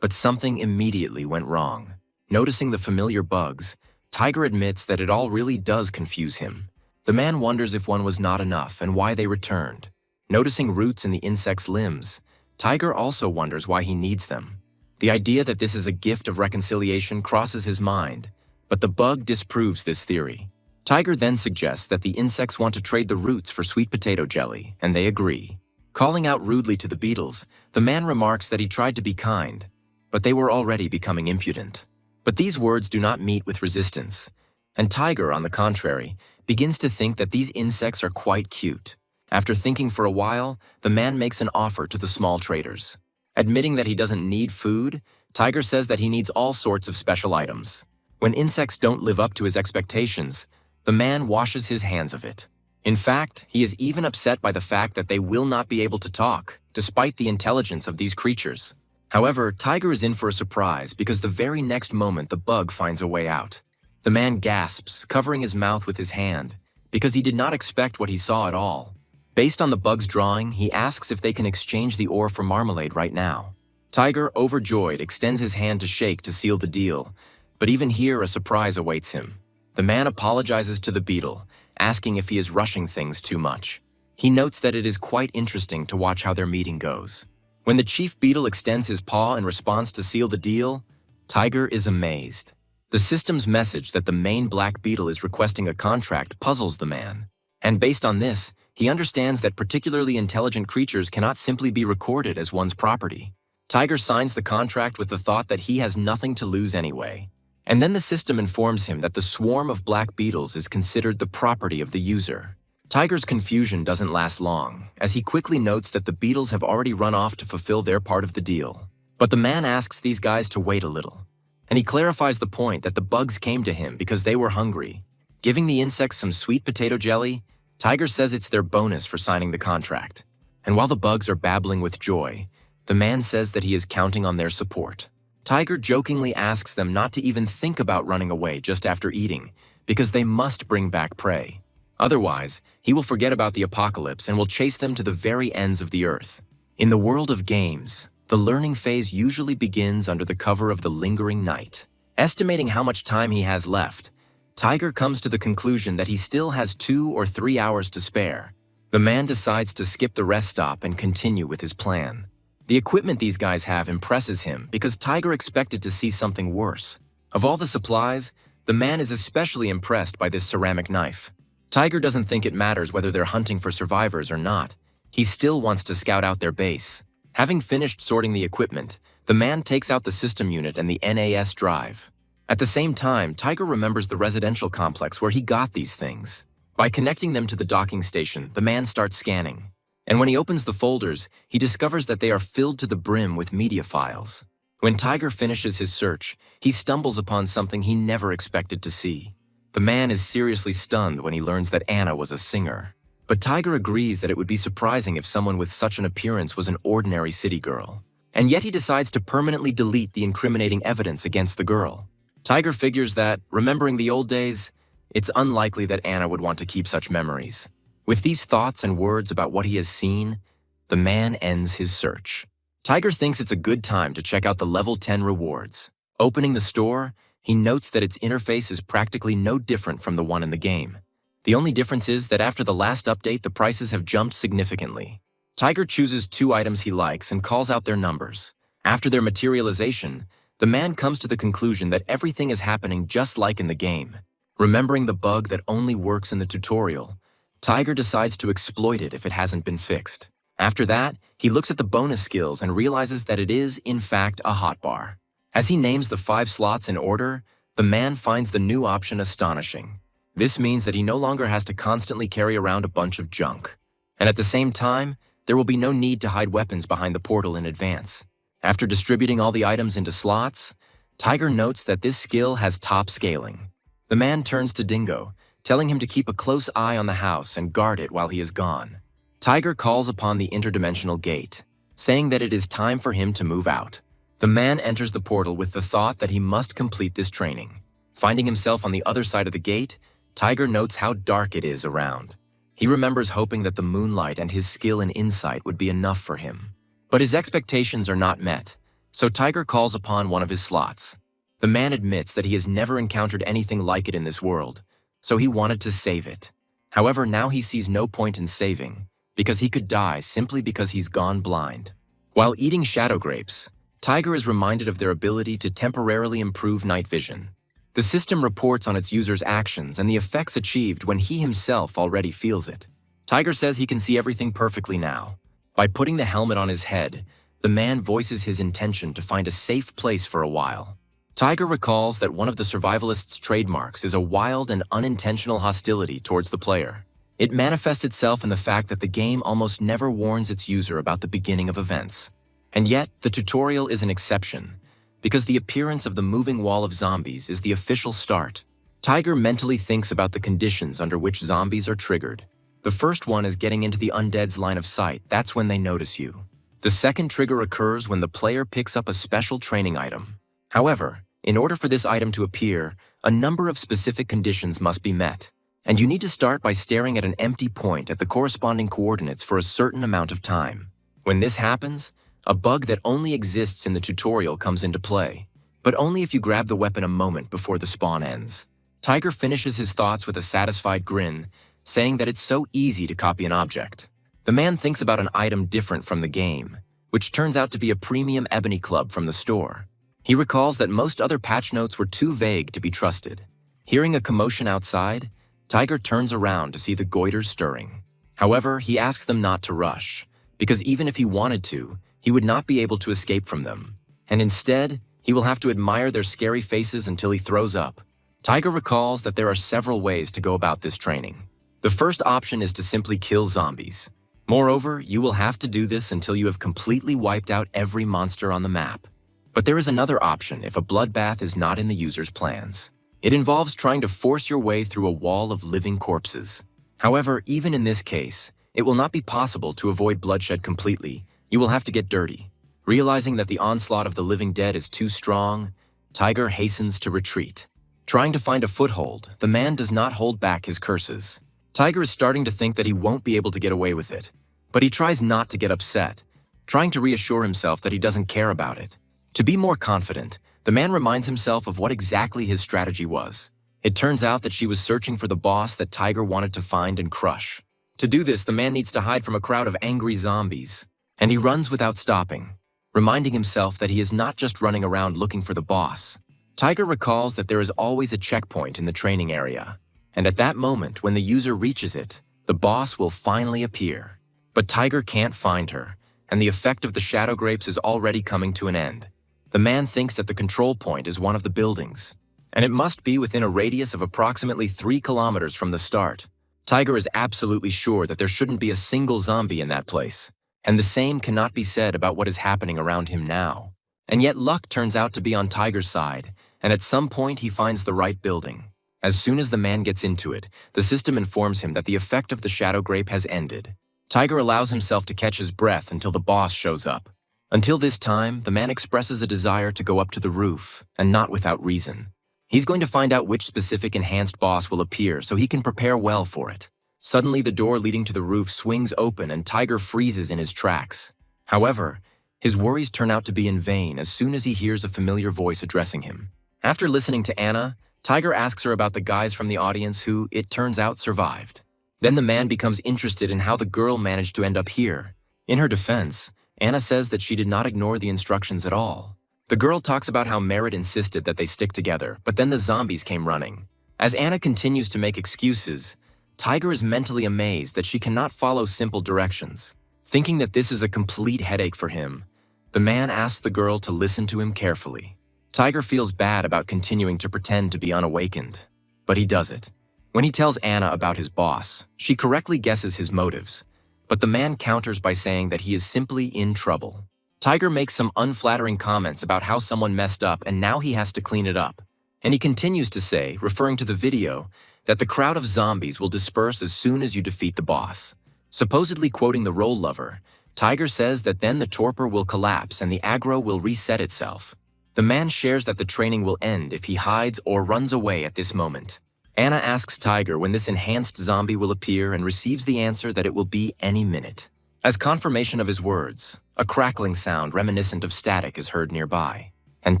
But something immediately went wrong. Noticing the familiar bugs, Tiger admits that it all really does confuse him. The man wonders if one was not enough and why they returned. Noticing roots in the insect's limbs, Tiger also wonders why he needs them. The idea that this is a gift of reconciliation crosses his mind, but the bug disproves this theory. Tiger then suggests that the insects want to trade the roots for sweet potato jelly, and they agree. Calling out rudely to the beetles, the man remarks that he tried to be kind, but they were already becoming impudent. But these words do not meet with resistance, and Tiger, on the contrary, begins to think that these insects are quite cute. After thinking for a while, the man makes an offer to the small traders. Admitting that he doesn't need food, Tiger says that he needs all sorts of special items. When insects don't live up to his expectations, the man washes his hands of it. In fact, he is even upset by the fact that they will not be able to talk, despite the intelligence of these creatures. However, Tiger is in for a surprise because the very next moment the bug finds a way out. The man gasps, covering his mouth with his hand, because he did not expect what he saw at all. Based on the bug's drawing, he asks if they can exchange the ore for marmalade right now. Tiger, overjoyed, extends his hand to shake to seal the deal, but even here a surprise awaits him. The man apologizes to the beetle, asking if he is rushing things too much. He notes that it is quite interesting to watch how their meeting goes. When the chief beetle extends his paw in response to seal the deal, Tiger is amazed. The system's message that the main black beetle is requesting a contract puzzles the man. And based on this, he understands that particularly intelligent creatures cannot simply be recorded as one's property. Tiger signs the contract with the thought that he has nothing to lose anyway. And then the system informs him that the swarm of black beetles is considered the property of the user. Tiger's confusion doesn't last long, as he quickly notes that the beetles have already run off to fulfill their part of the deal. But the man asks these guys to wait a little, and he clarifies the point that the bugs came to him because they were hungry. Giving the insects some sweet potato jelly, Tiger says it's their bonus for signing the contract. And while the bugs are babbling with joy, the man says that he is counting on their support. Tiger jokingly asks them not to even think about running away just after eating, because they must bring back prey. Otherwise, he will forget about the apocalypse and will chase them to the very ends of the earth. In the world of games, the learning phase usually begins under the cover of the lingering night. Estimating how much time he has left, Tiger comes to the conclusion that he still has 2 or 3 hours to spare. The man decides to skip the rest stop and continue with his plan. The equipment these guys have impresses him because Tiger expected to see something worse. Of all the supplies, the man is especially impressed by this ceramic knife. Tiger doesn't think it matters whether they're hunting for survivors or not. He still wants to scout out their base. Having finished sorting the equipment, the man takes out the system unit and the NAS drive. At the same time, Tiger remembers the residential complex where he got these things. By connecting them to the docking station, the man starts scanning. And when he opens the folders, he discovers that they are filled to the brim with media files. When Tiger finishes his search, he stumbles upon something he never expected to see. The man is seriously stunned when he learns that Anna was a singer. But Tiger agrees that it would be surprising if someone with such an appearance was an ordinary city girl. And yet he decides to permanently delete the incriminating evidence against the girl. Tiger figures that, remembering the old days, it's unlikely that Anna would want to keep such memories. With these thoughts and words about what he has seen, the man ends his search. Tiger thinks it's a good time to check out the level 10 rewards. Opening the store, he notes that its interface is practically no different from the one in the game. The only difference is that after the last update, the prices have jumped significantly. Tiger chooses 2 items he likes and calls out their numbers. After their materialization, the man comes to the conclusion that everything is happening just like in the game. Remembering the bug that only works in the tutorial, Tiger decides to exploit it if it hasn't been fixed. After that, he looks at the bonus skills and realizes that it is, in fact, a hotbar. As he names the 5 slots in order, the man finds the new option astonishing. This means that he no longer has to constantly carry around a bunch of junk. And at the same time, there will be no need to hide weapons behind the portal in advance. After distributing all the items into slots, Tiger notes that this skill has top scaling. The man turns to Dingo, telling him to keep a close eye on the house and guard it while he is gone. Tiger calls upon the interdimensional gate, saying that it is time for him to move out. The man enters the portal with the thought that he must complete this training. Finding himself on the other side of the gate, Tiger notes how dark it is around. He remembers hoping that the moonlight and his skill and insight would be enough for him. But his expectations are not met, so Tiger calls upon one of his slots. The man admits that he has never encountered anything like it in this world, so he wanted to save it. However, now he sees no point in saving, because he could die simply because he's gone blind. While eating shadow grapes, Tiger is reminded of their ability to temporarily improve night vision. The system reports on its users' actions and the effects achieved when he himself already feels it. Tiger says he can see everything perfectly now. By putting the helmet on his head, the man voices his intention to find a safe place for a while. Tiger recalls that one of the Survivalist's trademarks is a wild and unintentional hostility towards the player. It manifests itself in the fact that the game almost never warns its user about the beginning of events. And yet, the tutorial is an exception, because the appearance of the moving wall of zombies is the official start. Tiger mentally thinks about the conditions under which zombies are triggered. The first one is getting into the undead's line of sight. That's when they notice you. The second trigger occurs when the player picks up a special training item. However, in order for this item to appear, a number of specific conditions must be met, and you need to start by staring at an empty point at the corresponding coordinates for a certain amount of time. When this happens, a bug that only exists in the tutorial comes into play, but only if you grab the weapon a moment before the spawn ends. Tiger finishes his thoughts with a satisfied grin, saying that it's so easy to copy an object. The man thinks about an item different from the game, which turns out to be a premium ebony club from the store. He recalls that most other patch notes were too vague to be trusted. Hearing a commotion outside, Tiger turns around to see the goiters stirring. However, he asks them not to rush, because even if he wanted to, he would not be able to escape from them, and instead, he will have to admire their scary faces until he throws up. Tiger recalls that there are several ways to go about this training. The first option is to simply kill zombies. Moreover, you will have to do this until you have completely wiped out every monster on the map. But there is another option if a bloodbath is not in the user's plans. It involves trying to force your way through a wall of living corpses. However, even in this case, it will not be possible to avoid bloodshed completely. You will have to get dirty. Realizing that the onslaught of the living dead is too strong, Tiger hastens to retreat. Trying to find a foothold, the man does not hold back his curses. Tiger is starting to think that he won't be able to get away with it, but he tries not to get upset, trying to reassure himself that he doesn't care about it. To be more confident, the man reminds himself of what exactly his strategy was. It turns out that she was searching for the boss that Tiger wanted to find and crush. To do this, the man needs to hide from a crowd of angry zombies, and he runs without stopping, reminding himself that he is not just running around looking for the boss. Tiger recalls that there is always a checkpoint in the training area, and at that moment, when the user reaches it, the boss will finally appear. But Tiger can't find her, and the effect of the shadow grapes is already coming to an end. The man thinks that the control point is one of the buildings, and it must be within a radius of approximately 3 kilometers from the start. Tiger is absolutely sure that there shouldn't be a single zombie in that place, and the same cannot be said about what is happening around him now. And yet luck turns out to be on Tiger's side, and at some point he finds the right building. As soon as the man gets into it, the system informs him that the effect of the shadow grape has ended. Tiger allows himself to catch his breath until the boss shows up. Until this time, the man expresses a desire to go up to the roof, and not without reason. He's going to find out which specific enhanced boss will appear so he can prepare well for it. Suddenly, the door leading to the roof swings open and Tiger freezes in his tracks. However, his worries turn out to be in vain as soon as he hears a familiar voice addressing him. After listening to Anna, Tiger asks her about the guys from the audience who, it turns out, survived. Then the man becomes interested in how the girl managed to end up here. In her defense, Anna says that she did not ignore the instructions at all. The girl talks about how Merritt insisted that they stick together, but then the zombies came running. As Anna continues to make excuses, Tiger is mentally amazed that she cannot follow simple directions. Thinking that this is a complete headache for him, the man asks the girl to listen to him carefully. Tiger feels bad about continuing to pretend to be unawakened, but he does it. When he tells Anna about his boss, she correctly guesses his motives, but the man counters by saying that he is simply in trouble. Tiger makes some unflattering comments about how someone messed up and now he has to clean it up. And he continues to say, referring to the video, that the crowd of zombies will disperse as soon as you defeat the boss. Supposedly quoting the role lover, Tiger says that then the torpor will collapse and the aggro will reset itself. The man shares that the training will end if he hides or runs away at this moment. Anna asks Tiger when this enhanced zombie will appear and receives the answer that it will be any minute. As confirmation of his words, a crackling sound reminiscent of static is heard nearby, and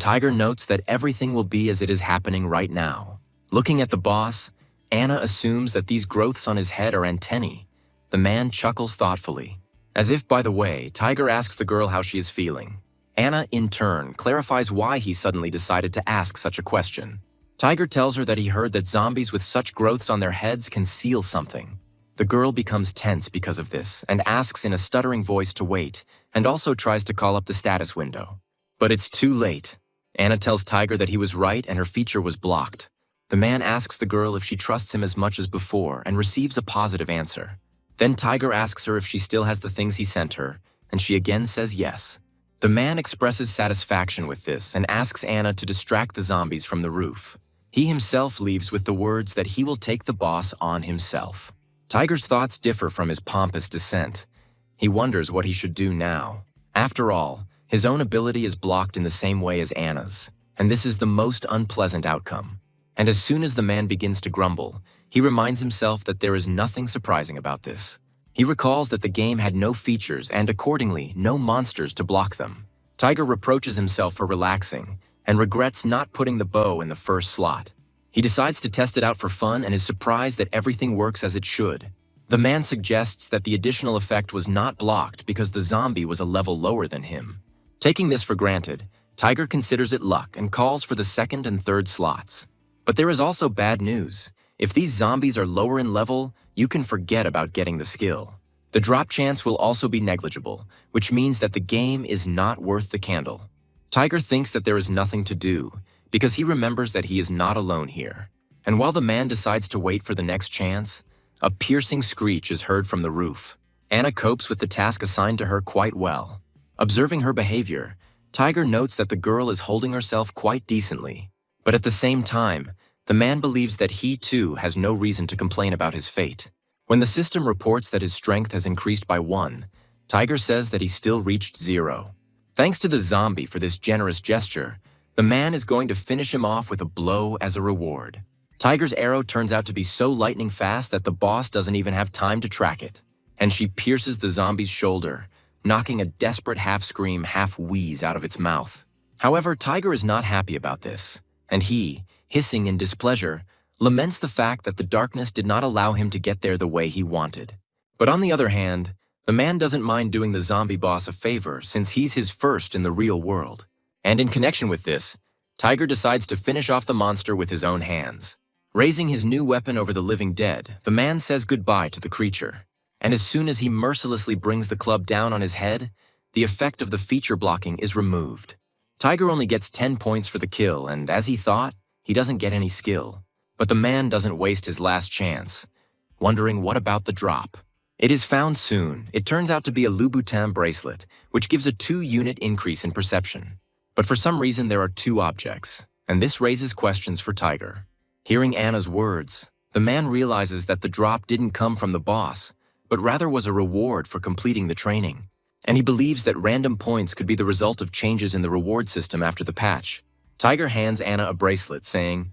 Tiger notes that everything will be as it is happening right now. Looking at the boss, Anna assumes that these growths on his head are antennae. The man chuckles thoughtfully. As if by the way, Tiger asks the girl how she is feeling. Anna, in turn, clarifies why he suddenly decided to ask such a question. Tiger tells her that he heard that zombies with such growths on their heads conceal something. The girl becomes tense because of this and asks in a stuttering voice to wait, and also tries to call up the status window. But it's too late. Anna tells Tiger that he was right and her feature was blocked. The man asks the girl if she trusts him as much as before and receives a positive answer. Then Tiger asks her if she still has the things he sent her, and she again says yes. The man expresses satisfaction with this and asks Anna to distract the zombies from the roof. He himself leaves with the words that he will take the boss on himself. Tiger's thoughts differ from his pompous dissent. He wonders what he should do now. After all, his own ability is blocked in the same way as Anna's, and this is the most unpleasant outcome. And as soon as the man begins to grumble, he reminds himself that there is nothing surprising about this. He recalls that the game had no features and, accordingly, no monsters to block them. Tiger reproaches himself for relaxing and regrets not putting the bow in the first slot. He decides to test it out for fun and is surprised that everything works as it should. The man suggests that the additional effect was not blocked because the zombie was a level lower than him. Taking this for granted, Tiger considers it luck and calls for the second and third slots. But there is also bad news. If these zombies are lower in level, you can forget about getting the skill. The drop chance will also be negligible, which means that the game is not worth the candle. Tiger thinks that there is nothing to do, because he remembers that he is not alone here. And while the man decides to wait for the next chance, a piercing screech is heard from the roof. Anna copes with the task assigned to her quite well. Observing her behavior, Tiger notes that the girl is holding herself quite decently. But at the same time, the man believes that he too has no reason to complain about his fate. When the system reports that his strength has increased by 1, Tiger says that he still reached 0. Thanks to the zombie for this generous gesture, the man is going to finish him off with a blow as a reward. Tiger's arrow turns out to be so lightning fast that the boss doesn't even have time to track it, and she pierces the zombie's shoulder, knocking a desperate half-scream, half-wheeze out of its mouth. However, Tiger is not happy about this, and he, hissing in displeasure, laments the fact that the darkness did not allow him to get there the way he wanted. But on the other hand, the man doesn't mind doing the zombie boss a favor since he's his first in the real world. And in connection with this, Tiger decides to finish off the monster with his own hands. Raising his new weapon over the living dead, the man says goodbye to the creature. And as soon as he mercilessly brings the club down on his head, the effect of the feature blocking is removed. Tiger only gets 10 points for the kill, and as he thought, he doesn't get any skill. But the man doesn't waste his last chance, wondering what about the drop. It is found soon. It turns out to be a Louboutin bracelet, which gives a 2-unit increase in perception. But for some reason there are 2 objects, and this raises questions for Tiger. Hearing Anna's words, the man realizes that the drop didn't come from the boss, but rather was a reward for completing the training. And he believes that random points could be the result of changes in the reward system after the patch. Tiger hands Anna a bracelet, saying,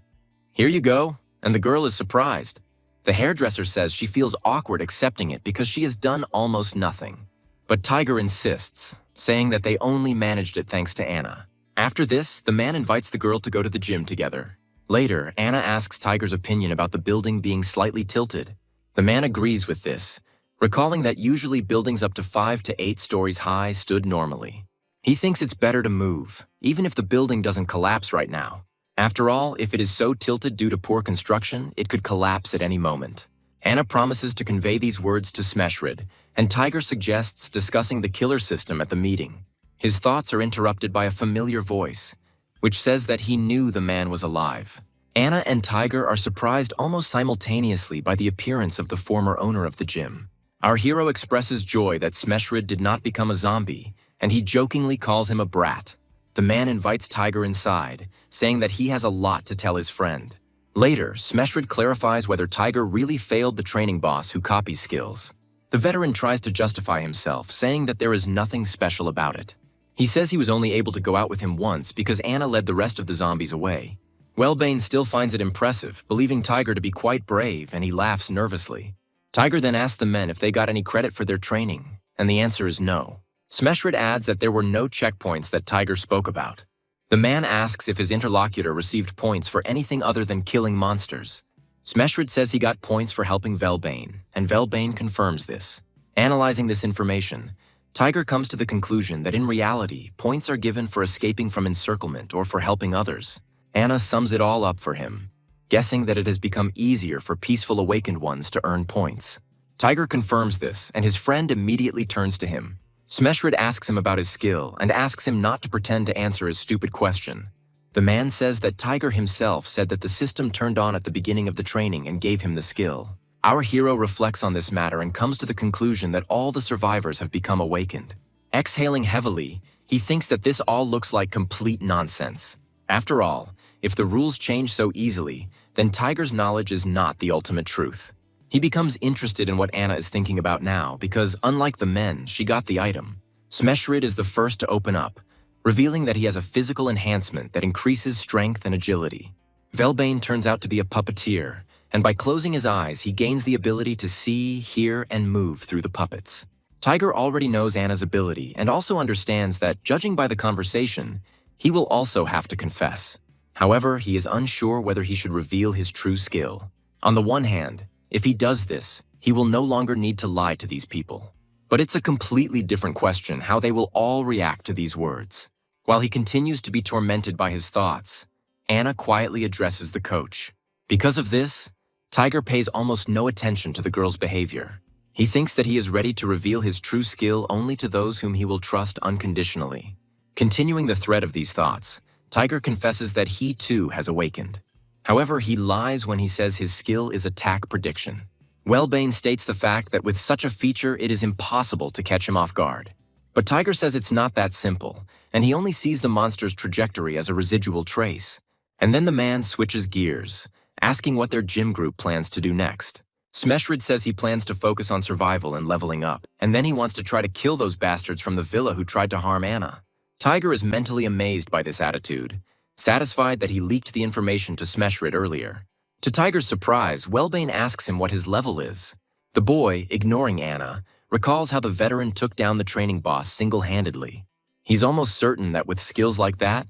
"Here you go," and the girl is surprised. The hairdresser says she feels awkward accepting it because she has done almost nothing. But Tiger insists, saying that they only managed it thanks to Anna. After this, the man invites the girl to go to the gym together. Later, Anna asks Tiger's opinion about the building being slightly tilted. The man agrees with this, recalling that usually buildings up to 5 to 8 stories high stood normally. He thinks it's better to move, even if the building doesn't collapse right now. After all, if it is so tilted due to poor construction, it could collapse at any moment. Anna promises to convey these words to Smeshrid, and Tiger suggests discussing the killer system at the meeting. His thoughts are interrupted by a familiar voice, which says that he knew the man was alive. Anna and Tiger are surprised almost simultaneously by the appearance of the former owner of the gym. Our hero expresses joy that Smeshrid did not become a zombie, and he jokingly calls him a brat. The man invites Tiger inside, saying that he has a lot to tell his friend. Later, Smeshrid clarifies whether Tiger really failed the training boss who copies skills. The veteran tries to justify himself, saying that there is nothing special about it. He says he was only able to go out with him once because Anna led the rest of the zombies away. Wellbane still finds it impressive, believing Tiger to be quite brave, and he laughs nervously. Tiger then asks the men if they got any credit for their training, and the answer is no. Smeshrid adds that there were no checkpoints that Tiger spoke about. The man asks if his interlocutor received points for anything other than killing monsters. Smeshrid says he got points for helping Wellbane, and Wellbane confirms this. Analyzing this information, Tiger comes to the conclusion that in reality, points are given for escaping from encirclement or for helping others. Anna sums it all up for him, guessing that it has become easier for peaceful awakened ones to earn points. Tiger confirms this, and his friend immediately turns to him. Smeshrid asks him about his skill and asks him not to pretend to answer his stupid question. The man says that Tiger himself said that the system turned on at the beginning of the training and gave him the skill. Our hero reflects on this matter and comes to the conclusion that all the survivors have become awakened. Exhaling heavily, he thinks that this all looks like complete nonsense. After all, if the rules change so easily, then Tiger's knowledge is not the ultimate truth. He becomes interested in what Anna is thinking about now because, unlike the men, she got the item. Smeshrid is the first to open up, revealing that he has a physical enhancement that increases strength and agility. Wellbane turns out to be a puppeteer, and by closing his eyes, he gains the ability to see, hear, and move through the puppets. Tiger already knows Anna's ability and also understands that, judging by the conversation, he will also have to confess. However, he is unsure whether he should reveal his true skill. On the one hand, if he does this, he will no longer need to lie to these people. But it's a completely different question how they will all react to these words. While he continues to be tormented by his thoughts, Anna quietly addresses the coach. Because of this, Tiger pays almost no attention to the girl's behavior. He thinks that he is ready to reveal his true skill only to those whom he will trust unconditionally. Continuing the thread of these thoughts, Tiger confesses that he too has awakened. However, he lies when he says his skill is attack prediction. Wellbane states the fact that with such a feature, it is impossible to catch him off guard. But Tiger says it's not that simple, and he only sees the monster's trajectory as a residual trace. And then the man switches gears, asking what their gym group plans to do next. Smeshrid says he plans to focus on survival and leveling up, and then he wants to try to kill those bastards from the villa who tried to harm Anna. Tiger is mentally amazed by this attitude, satisfied that he leaked the information to Smeshrid earlier. To Tiger's surprise, Wellbane asks him what his level is. The boy, ignoring Anna, recalls how the veteran took down the training boss single-handedly. He's almost certain that with skills like that,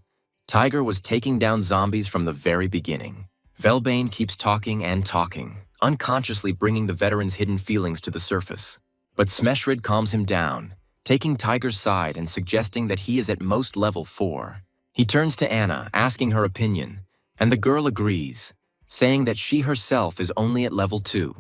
Tiger was taking down zombies from the very beginning. Wellbane keeps talking and talking, unconsciously bringing the veteran's hidden feelings to the surface. But Smeshrid calms him down, taking Tiger's side and suggesting that he is at most level 4. He turns to Anna, asking her opinion, and the girl agrees, saying that she herself is only at level 2.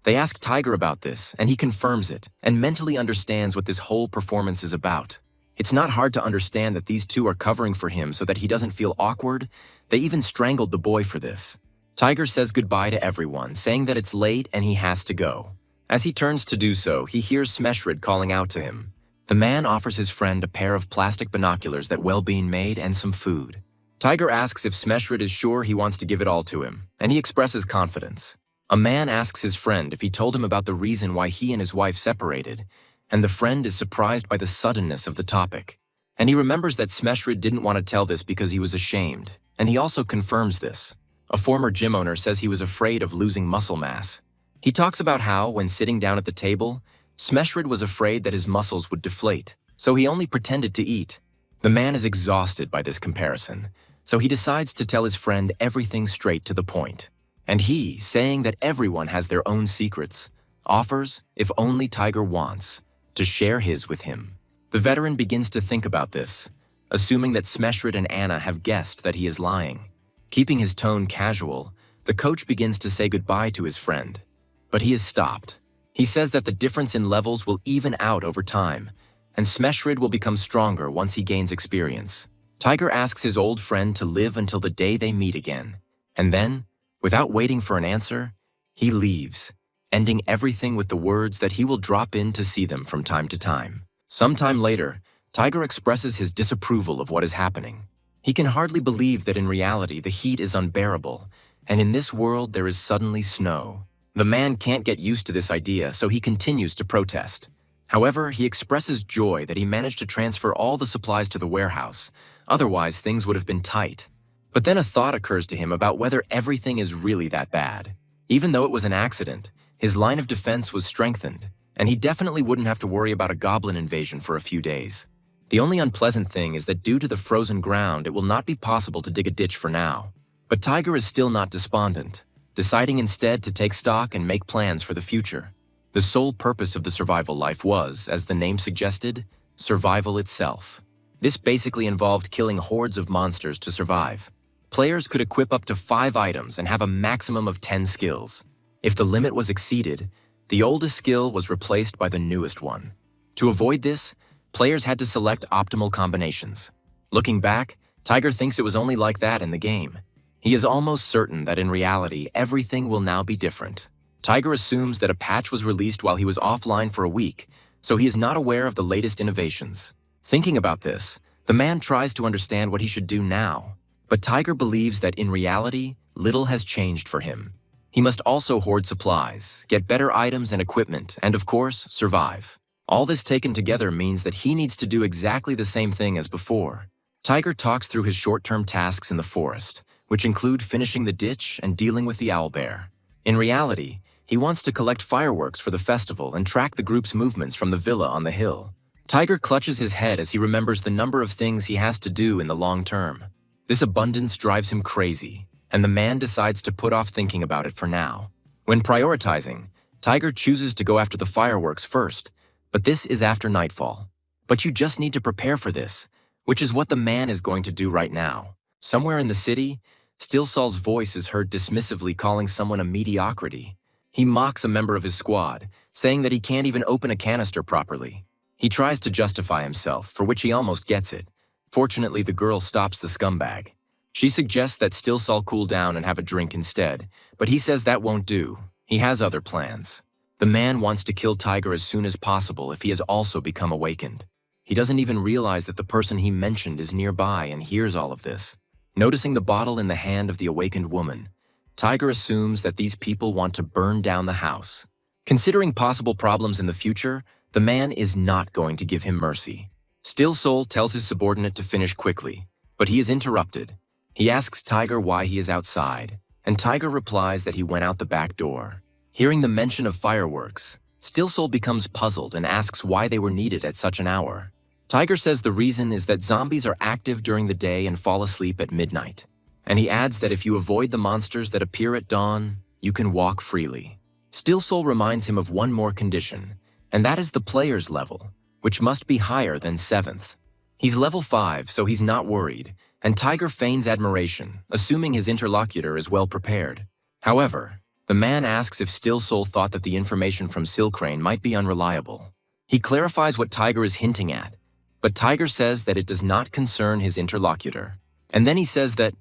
They ask Tiger about this, and he confirms it, and mentally understands what this whole performance is about. It's not hard to understand that these two are covering for him so that he doesn't feel awkward. They even strangled the boy for this. Tiger says goodbye to everyone, saying that it's late and he has to go. As he turns to do so, he hears Smeshrid calling out to him. The man offers his friend a pair of plastic binoculars that Wellbane made and some food. Tiger asks if Smeshrid is sure he wants to give it all to him, and he expresses confidence. A man asks his friend if he told him about the reason why he and his wife separated, and the friend is surprised by the suddenness of the topic. And he remembers that Smeshrid didn't want to tell this because he was ashamed, and he also confirms this. A former gym owner says he was afraid of losing muscle mass. He talks about how, when sitting down at the table, Smeshrid was afraid that his muscles would deflate, so he only pretended to eat. The man is exhausted by this comparison, so he decides to tell his friend everything straight to the point. And he, saying that everyone has their own secrets, offers, if only Tiger wants, to share his with him. The veteran begins to think about this, assuming that Smeshrid and Anna have guessed that he is lying. Keeping his tone casual, the coach begins to say goodbye to his friend, but he is stopped. He says that the difference in levels will even out over time, and Smeshrid will become stronger once he gains experience. Tiger asks his old friend to live until the day they meet again, And then, without waiting for an answer, he leaves, ending everything with the words that he will drop in to see them from time to time. Sometime later, Tiger expresses his disapproval of what is happening. He can hardly believe that in reality the heat is unbearable, and in this world there is suddenly snow. The man can't get used to this idea, so he continues to protest. However, he expresses joy that he managed to transfer all the supplies to the warehouse, otherwise things would have been tight. But then a thought occurs to him about whether everything is really that bad. Even though it was an accident, his line of defense was strengthened, and he definitely wouldn't have to worry about a goblin invasion for a few days. The only unpleasant thing is that due to the frozen ground, it will not be possible to dig a ditch for now. But Tiger is still not despondent, deciding instead to take stock and make plans for the future. The sole purpose of the survival life was, as the name suggested, survival itself. This basically involved killing hordes of monsters to survive. Players could equip up to 5 items and have a maximum of 10 skills. If the limit was exceeded, the oldest skill was replaced by the newest one. To avoid this, players had to select optimal combinations. Looking back, Tiger thinks it was only like that in the game. He is almost certain that in reality, everything will now be different. Tiger assumes that a patch was released while he was offline for a week, so he is not aware of the latest innovations. Thinking about this, the man tries to understand what he should do now. But Tiger believes that in reality, little has changed for him. He must also hoard supplies, get better items and equipment, and of course, survive. All this taken together means that he needs to do exactly the same thing as before. Tiger talks through his short-term tasks in the forest, which include finishing the ditch and dealing with the owlbear. In reality, he wants to collect fireworks for the festival and track the group's movements from the villa on the hill. Tiger clutches his head as he remembers the number of things he has to do in the long term. This abundance drives him crazy, and the man decides to put off thinking about it for now. When prioritizing, Tiger chooses to go after the fireworks first, but this is after nightfall. But you just need to prepare for this, which is what the man is going to do right now. Somewhere in the city, Stillsol's voice is heard dismissively calling someone a mediocrity. He mocks a member of his squad, saying that he can't even open a canister properly. He tries to justify himself, for which he almost gets it. Fortunately, the girl stops the scumbag. She suggests that Stillsol cool down and have a drink instead, but he says that won't do. He has other plans. The man wants to kill Tiger as soon as possible if he has also become awakened. He doesn't even realize that the person he mentioned is nearby and hears all of this. Noticing the bottle in the hand of the awakened woman, Tiger assumes that these people want to burn down the house. Considering possible problems in the future, the man is not going to give him mercy. Stillsol tells his subordinate to finish quickly, but he is interrupted. He asks Tiger why he is outside, and Tiger replies that he went out the back door. Hearing the mention of fireworks, Stillsol becomes puzzled and asks why they were needed at such an hour. Tiger says the reason is that zombies are active during the day and fall asleep at midnight. And he adds that if you avoid the monsters that appear at dawn, you can walk freely. Stillsol reminds him of one more condition, and that is the player's level, which must be higher than 7th. He's level 5, so he's not worried, and Tiger feigns admiration, assuming his interlocutor is well prepared. However, the man asks if Stillsol thought that the information from Silkrane might be unreliable. He clarifies what Tiger is hinting at, but Tiger says that it does not concern his interlocutor. And then he says that,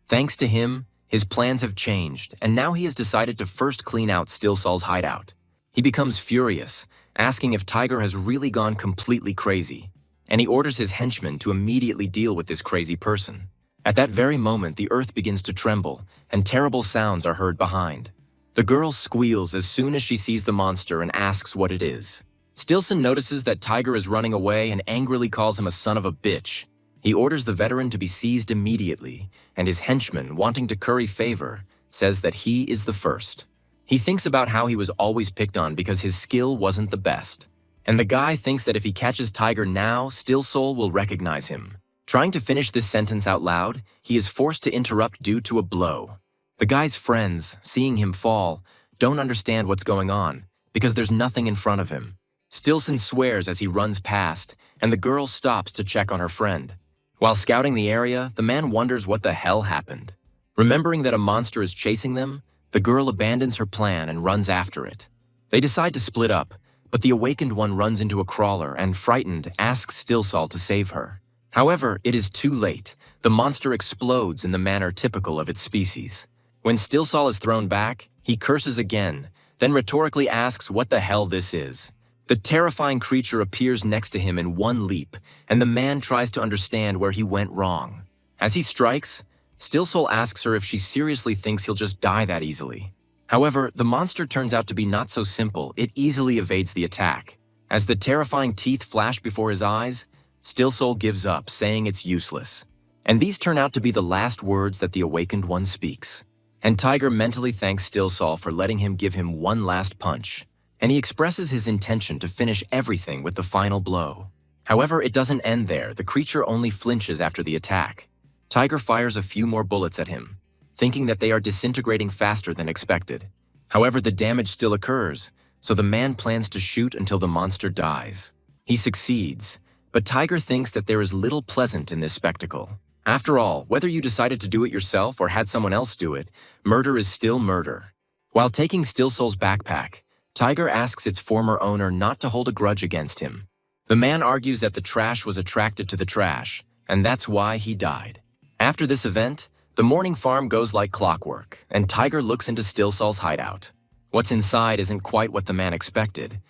thanks to him, his plans have changed, and now he has decided to first clean out Stillsol's hideout. He becomes furious, asking if Tiger has really gone completely crazy, and he orders his henchmen to immediately deal with this crazy person. At that very moment, the earth begins to tremble, and terrible sounds are heard behind. The girl squeals as soon as she sees the monster and asks what it is. Stillson notices that Tiger is running away and angrily calls him a son of a bitch. He orders the veteran to be seized immediately, and his henchman, wanting to curry favor, says that he is the first. He thinks about how he was always picked on because his skill wasn't the best. And the guy thinks that if he catches Tiger now, Stillsol will recognize him. Trying to finish this sentence out loud, he is forced to interrupt due to a blow. The guy's friends, seeing him fall, don't understand what's going on because there's nothing in front of him. Stillson swears as he runs past, and the girl stops to check on her friend. While scouting the area, the man wonders what the hell happened. Remembering that a monster is chasing them, the girl abandons her plan and runs after it. They decide to split up, but the awakened one runs into a crawler and, frightened, asks Stillsol to save her. However, it is too late. The monster explodes in the manner typical of its species. When Stillsol is thrown back, he curses again, then rhetorically asks what the hell this is. The terrifying creature appears next to him in one leap, and the man tries to understand where he went wrong. As he strikes, Stillsol asks her if she seriously thinks he'll just die that easily. However, the monster turns out to be not so simple. It easily evades the attack. As the terrifying teeth flash before his eyes, Stillsol gives up, saying it's useless. And these turn out to be the last words that the awakened one speaks. And Tiger mentally thanks Stillsol for letting him give him one last punch, and he expresses his intention to finish everything with the final blow. However, it doesn't end there. The creature only flinches after the attack. Tiger fires a few more bullets at him, thinking that they are disintegrating faster than expected. However, the damage still occurs, so the man plans to shoot until the monster dies. He succeeds, but Tiger thinks that there is little pleasant in this spectacle. After all, whether you decided to do it yourself or had someone else do it, murder is still murder. While taking Stillsol's backpack, Tiger asks its former owner not to hold a grudge against him. The man argues that the trash was attracted to the trash, and that's why he died. After this event, the morning farm goes like clockwork, and Tiger looks into Stillsol's hideout. What's inside isn't quite what the man expected,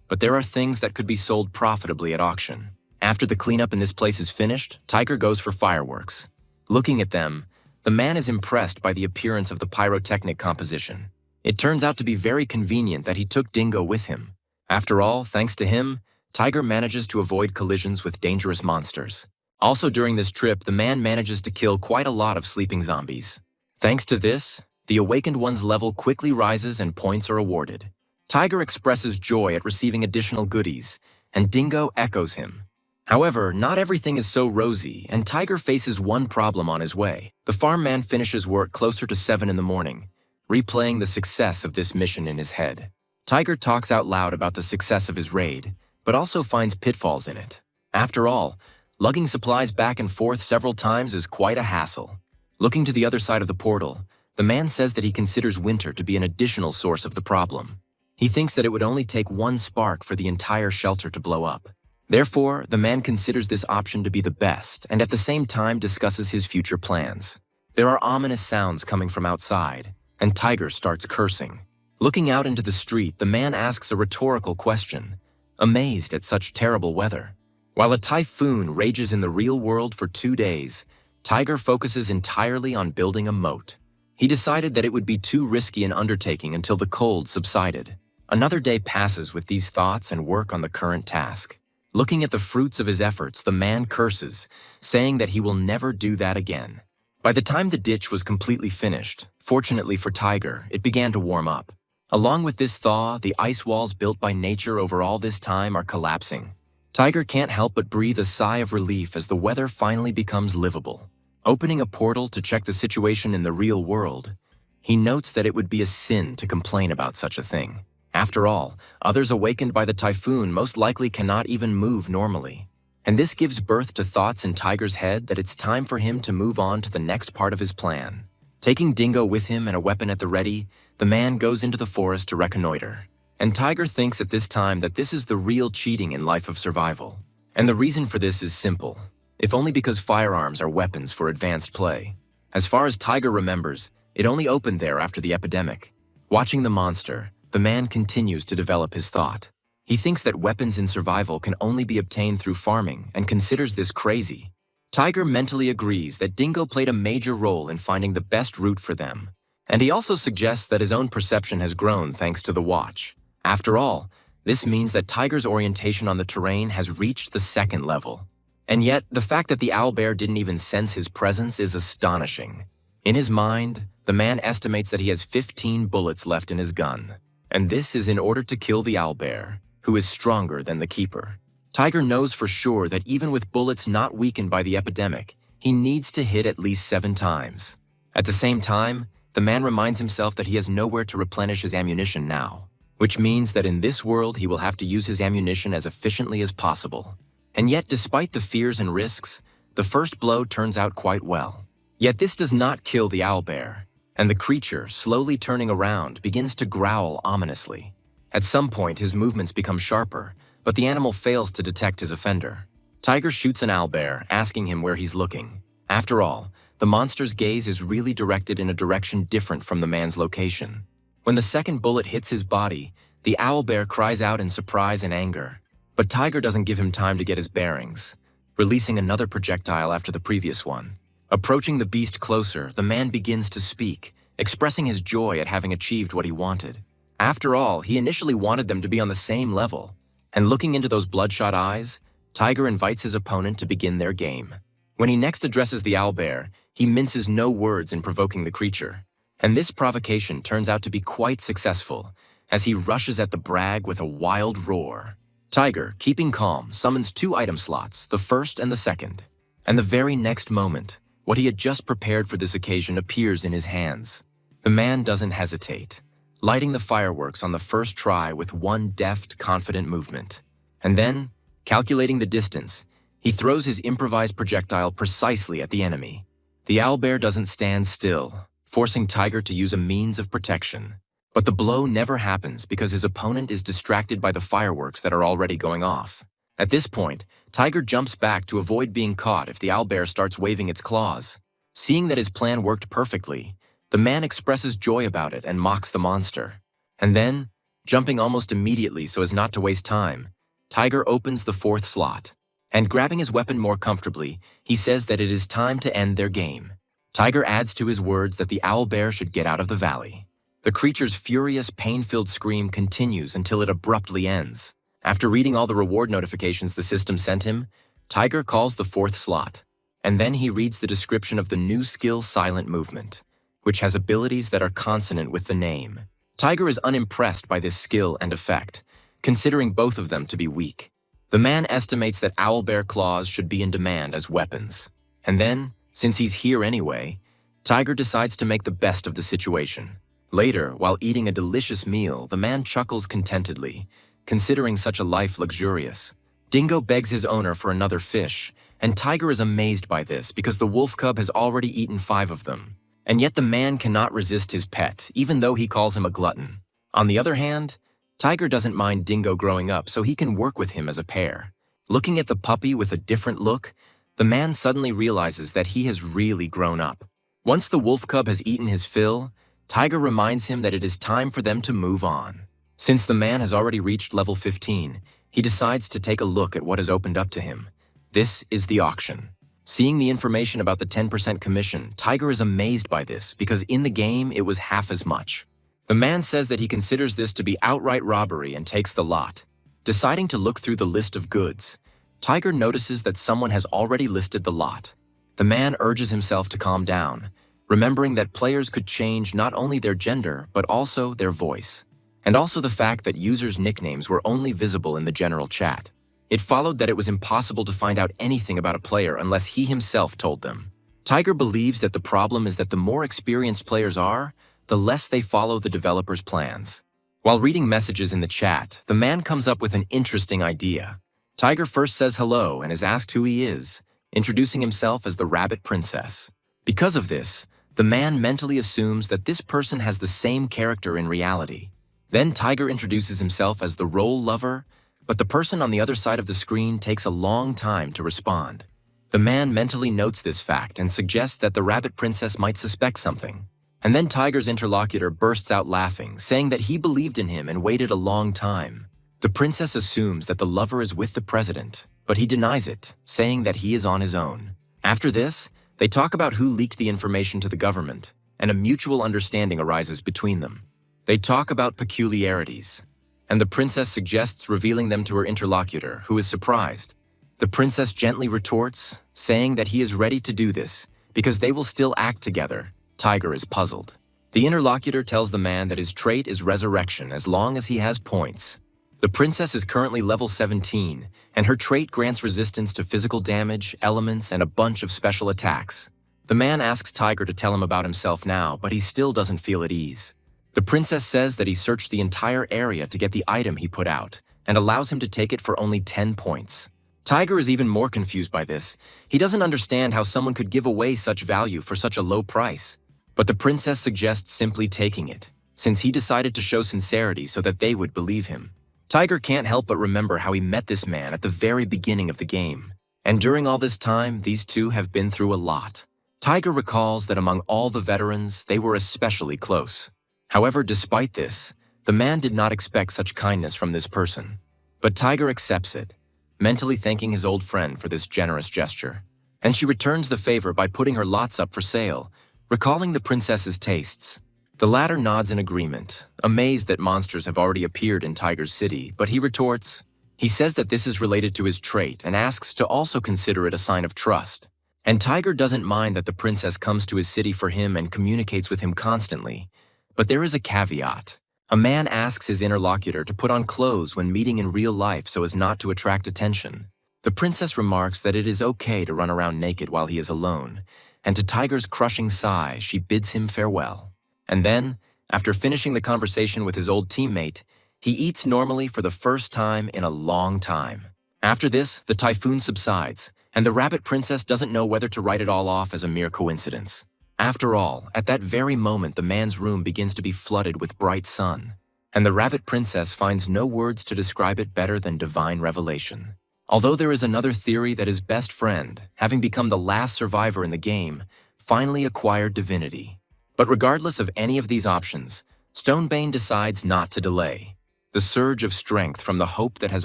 but there are things that could be sold profitably at auction. After the cleanup in this place is finished, Tiger goes for fireworks. Looking at them, the man is impressed by the appearance of the pyrotechnic composition. It turns out to be very convenient that he took Dingo with him. After all, thanks to him, Tiger manages to avoid collisions with dangerous monsters. Also during this trip, the man manages to kill quite a lot of sleeping zombies. Thanks to this, the awakened one's level quickly rises and points are awarded. Tiger expresses joy at receiving additional goodies, and Dingo echoes him. However, not everything is so rosy, and Tiger faces one problem on his way. The farm man finishes work closer to 7 in the morning, replaying the success of this mission in his head. Tiger talks out loud about the success of his raid, but also finds pitfalls in it. After all, lugging supplies back and forth several times is quite a hassle. Looking to the other side of the portal, the man says that he considers winter to be an additional source of the problem. He thinks that it would only take one spark for the entire shelter to blow up. Therefore, the man considers this option to be the best and at the same time discusses his future plans. There are ominous sounds coming from outside, and Tiger starts cursing. Looking out into the street, the man asks a rhetorical question, amazed at such terrible weather. While a typhoon rages in the real world for 2 days, Tiger focuses entirely on building a moat. He decided that it would be too risky an undertaking until the cold subsided. Another day passes with these thoughts and work on the current task. Looking at the fruits of his efforts, the man curses, saying that he will never do that again. By the time the ditch was completely finished, fortunately for Tiger, it began to warm up. Along with this thaw, the ice walls built by nature over all this time are collapsing. Tiger can't help but breathe a sigh of relief as the weather finally becomes livable. Opening a portal to check the situation in the real world, he notes that it would be a sin to complain about such a thing. After all, others awakened by the typhoon most likely cannot even move normally. And this gives birth to thoughts in Tiger's head that it's time for him to move on to the next part of his plan. Taking Dingo with him and a weapon at the ready, the man goes into the forest to reconnoiter. And Tiger thinks at this time that this is the real cheating in life of survival. And the reason for this is simple, if only because firearms are weapons for advanced play. As far as Tiger remembers, it only opened there after the epidemic. Watching the monster, the man continues to develop his thought. He thinks that weapons in survival can only be obtained through farming and considers this crazy. Tiger mentally agrees that Dingo played a major role in finding the best route for them. And he also suggests that his own perception has grown thanks to the watch. After all, this means that Tiger's orientation on the terrain has reached the 2nd level. And yet, the fact that the owlbear didn't even sense his presence is astonishing. In his mind, the man estimates that he has 15 bullets left in his gun. And this is in order to kill the owlbear, who is stronger than the keeper. Tiger knows for sure that even with bullets not weakened by the epidemic, he needs to hit at least 7 times. At the same time, the man reminds himself that he has nowhere to replenish his ammunition now, which means that in this world he will have to use his ammunition as efficiently as possible. And yet, despite the fears and risks, the first blow turns out quite well. Yet this does not kill the owlbear, and the creature, slowly turning around, begins to growl ominously. At some point, his movements become sharper, but the animal fails to detect his offender. Tiger shoots an owlbear, asking him where he's looking. After all, the monster's gaze is really directed in a direction different from the man's location. When the second bullet hits his body, the owlbear cries out in surprise and anger. But Tiger doesn't give him time to get his bearings, releasing another projectile after the previous one. Approaching the beast closer, the man begins to speak, expressing his joy at having achieved what he wanted. After all, he initially wanted them to be on the same level. And looking into those bloodshot eyes, Tiger invites his opponent to begin their game. When he next addresses the owlbear, he minces no words in provoking the creature. And this provocation turns out to be quite successful, as he rushes at the brag with a wild roar. Tiger, keeping calm, summons 2 item slots, the first and the second. And the very next moment, what he had just prepared for this occasion appears in his hands. The man doesn't hesitate, lighting the fireworks on the first try with one deft, confident movement. And then, calculating the distance, he throws his improvised projectile precisely at the enemy. The owlbear doesn't stand still, forcing Tiger to use a means of protection. But the blow never happens because his opponent is distracted by the fireworks that are already going off. At this point, Tiger jumps back to avoid being caught if the owlbear starts waving its claws. Seeing that his plan worked perfectly, the man expresses joy about it and mocks the monster. And then, jumping almost immediately so as not to waste time, Tiger opens the 4th slot. And grabbing his weapon more comfortably, he says that it is time to end their game. Tiger adds to his words that the owlbear should get out of the valley. The creature's furious, pain-filled scream continues until it abruptly ends. After reading all the reward notifications the system sent him, Tiger calls the 4th slot. And then he reads the description of the new skill Silent Movement, which has abilities that are consonant with the name. Tiger is unimpressed by this skill and effect, considering both of them to be weak. The man estimates that owlbear claws should be in demand as weapons. And then, since he's here anyway, Tiger decides to make the best of the situation. Later, while eating a delicious meal, the man chuckles contentedly, considering such a life luxurious. Dingo begs his owner for another fish, and Tiger is amazed by this because the wolf cub has already eaten 5 of them. And yet the man cannot resist his pet, even though he calls him a glutton. On the other hand, Tiger doesn't mind Dingo growing up so he can work with him as a pair. Looking at the puppy with a different look, the man suddenly realizes that he has really grown up. Once the wolf cub has eaten his fill, Tiger reminds him that it is time for them to move on. Since the man has already reached level 15, he decides to take a look at what has opened up to him. This is the auction. Seeing the information about the 10% commission, Tiger is amazed by this because in the game it was half as much. The man says that he considers this to be outright robbery and takes the lot. Deciding to look through the list of goods, Tiger notices that someone has already listed the lot. The man urges himself to calm down, remembering that players could change not only their gender but also their voice, and also the fact that users' nicknames were only visible in the general chat. It followed that it was impossible to find out anything about a player unless he himself told them. Tiger believes that the problem is that the more experienced players are, the less they follow the developer's plans. While reading messages in the chat, the man comes up with an interesting idea. Tiger first says hello and is asked who he is, introducing himself as the Rabbit Princess. Because of this, the man mentally assumes that this person has the same character in reality. Then Tiger introduces himself as the Roll Lover, but the person on the other side of the screen takes a long time to respond. The man mentally notes this fact and suggests that the Rabbit Princess might suspect something. And then Tiger's interlocutor bursts out laughing, saying that he believed in him and waited a long time. The princess assumes that the lover is with the president, but he denies it, saying that he is on his own. After this, they talk about who leaked the information to the government, and a mutual understanding arises between them. They talk about peculiarities, and the princess suggests revealing them to her interlocutor, who is surprised. The princess gently retorts, saying that he is ready to do this because they will still act together. Tiger is puzzled. The interlocutor tells the man that his trait is resurrection as long as he has points. The princess is currently level 17, and her trait grants resistance to physical damage, elements, and a bunch of special attacks. The man asks Tiger to tell him about himself now, but he still doesn't feel at ease. The princess says that he searched the entire area to get the item he put out, and allows him to take it for only 10 points. Tiger is even more confused by this. He doesn't understand how someone could give away such value for such a low price. But the princess suggests simply taking it, since he decided to show sincerity so that they would believe him. Tiger can't help but remember how he met this man at the very beginning of the game. And during all this time, these two have been through a lot. Tiger recalls that among all the veterans, they were especially close. However, despite this, the man did not expect such kindness from this person. But Tiger accepts it, mentally thanking his old friend for this generous gesture. And she returns the favor by putting her lots up for sale, recalling the princess's tastes. The latter nods in agreement, amazed that monsters have already appeared in Tiger's city, but he retorts. He says that this is related to his trait and asks to also consider it a sign of trust. And Tiger doesn't mind that the princess comes to his city for him and communicates with him constantly. But there is a caveat. A man asks his interlocutor to put on clothes when meeting in real life so as not to attract attention. The princess remarks that it is okay to run around naked while he is alone, and to Tiger's crushing sigh, she bids him farewell. And then, after finishing the conversation with his old teammate, he eats normally for the first time in a long time. After this, the typhoon subsides, and the rabbit princess doesn't know whether to write it all off as a mere coincidence. After all, at that very moment the man's room begins to be flooded with bright sun, and the rabbit princess finds no words to describe it better than divine revelation. Although there is another theory that his best friend, having become the last survivor in the game, finally acquired divinity. But regardless of any of these options, Stonebane decides not to delay. The surge of strength from the hope that has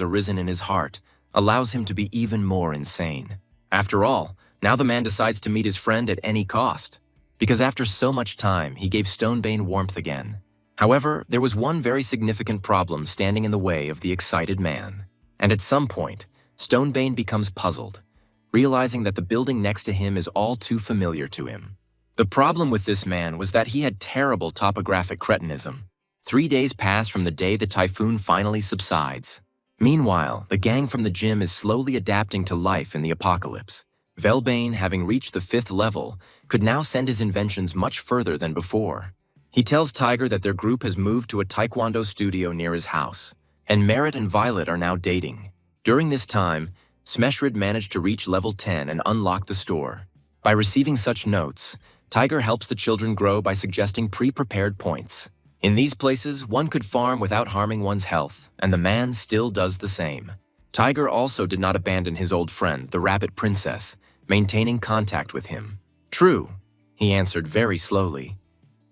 arisen in his heart allows him to be even more insane. After all, now the man decides to meet his friend at any cost, because after so much time, he gave Stonebane warmth again. However, there was one very significant problem standing in the way of the excited man. And at some point, Stonebane becomes puzzled, realizing that the building next to him is all too familiar to him. The problem with this man was that he had terrible topographic cretinism. 3 days pass from the day the typhoon finally subsides. Meanwhile, the gang from the gym is slowly adapting to life in the apocalypse. Velbane, having reached the 5th level, could now send his inventions much further than before. He tells Tiger that their group has moved to a taekwondo studio near his house, and Merritt and Violet are now dating. During this time, Smeshrid managed to reach level 10 and unlock the store. By receiving such notes, Tiger helps the children grow by suggesting pre-prepared points. In these places, one could farm without harming one's health, and the man still does the same. Tiger also did not abandon his old friend, the rabbit princess, maintaining contact with him. True, he answered very slowly.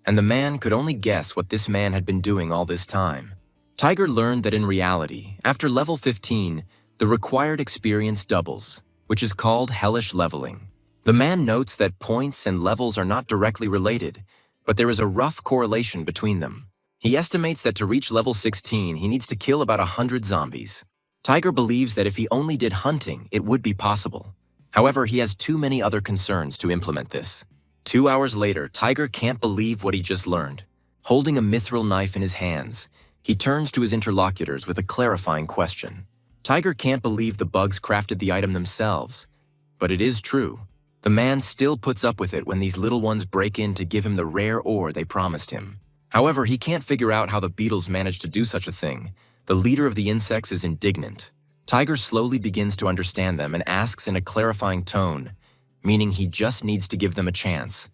And the man could only guess what this man had been doing all this time. Tiger learned that in reality, after level 15, the required experience doubles, which is called hellish leveling. The man notes that points and levels are not directly related, but there is a rough correlation between them. He estimates that to reach level 16, he needs to kill about 100 zombies. Tiger believes that if he only did hunting, it would be possible. However, he has too many other concerns to implement this. 2 hours later, Tiger can't believe what he just learned. Holding a mithril knife in his hands, he turns to his interlocutors with a clarifying question. Tiger can't believe the bugs crafted the item themselves, but it is true. The man still puts up with it when these little ones break in to give him the rare ore they promised him. However, he can't figure out how the beetles managed to do such a thing. The leader of the insects is indignant. Tiger slowly begins to understand them and asks in a clarifying tone, meaning he just needs to give them a chance.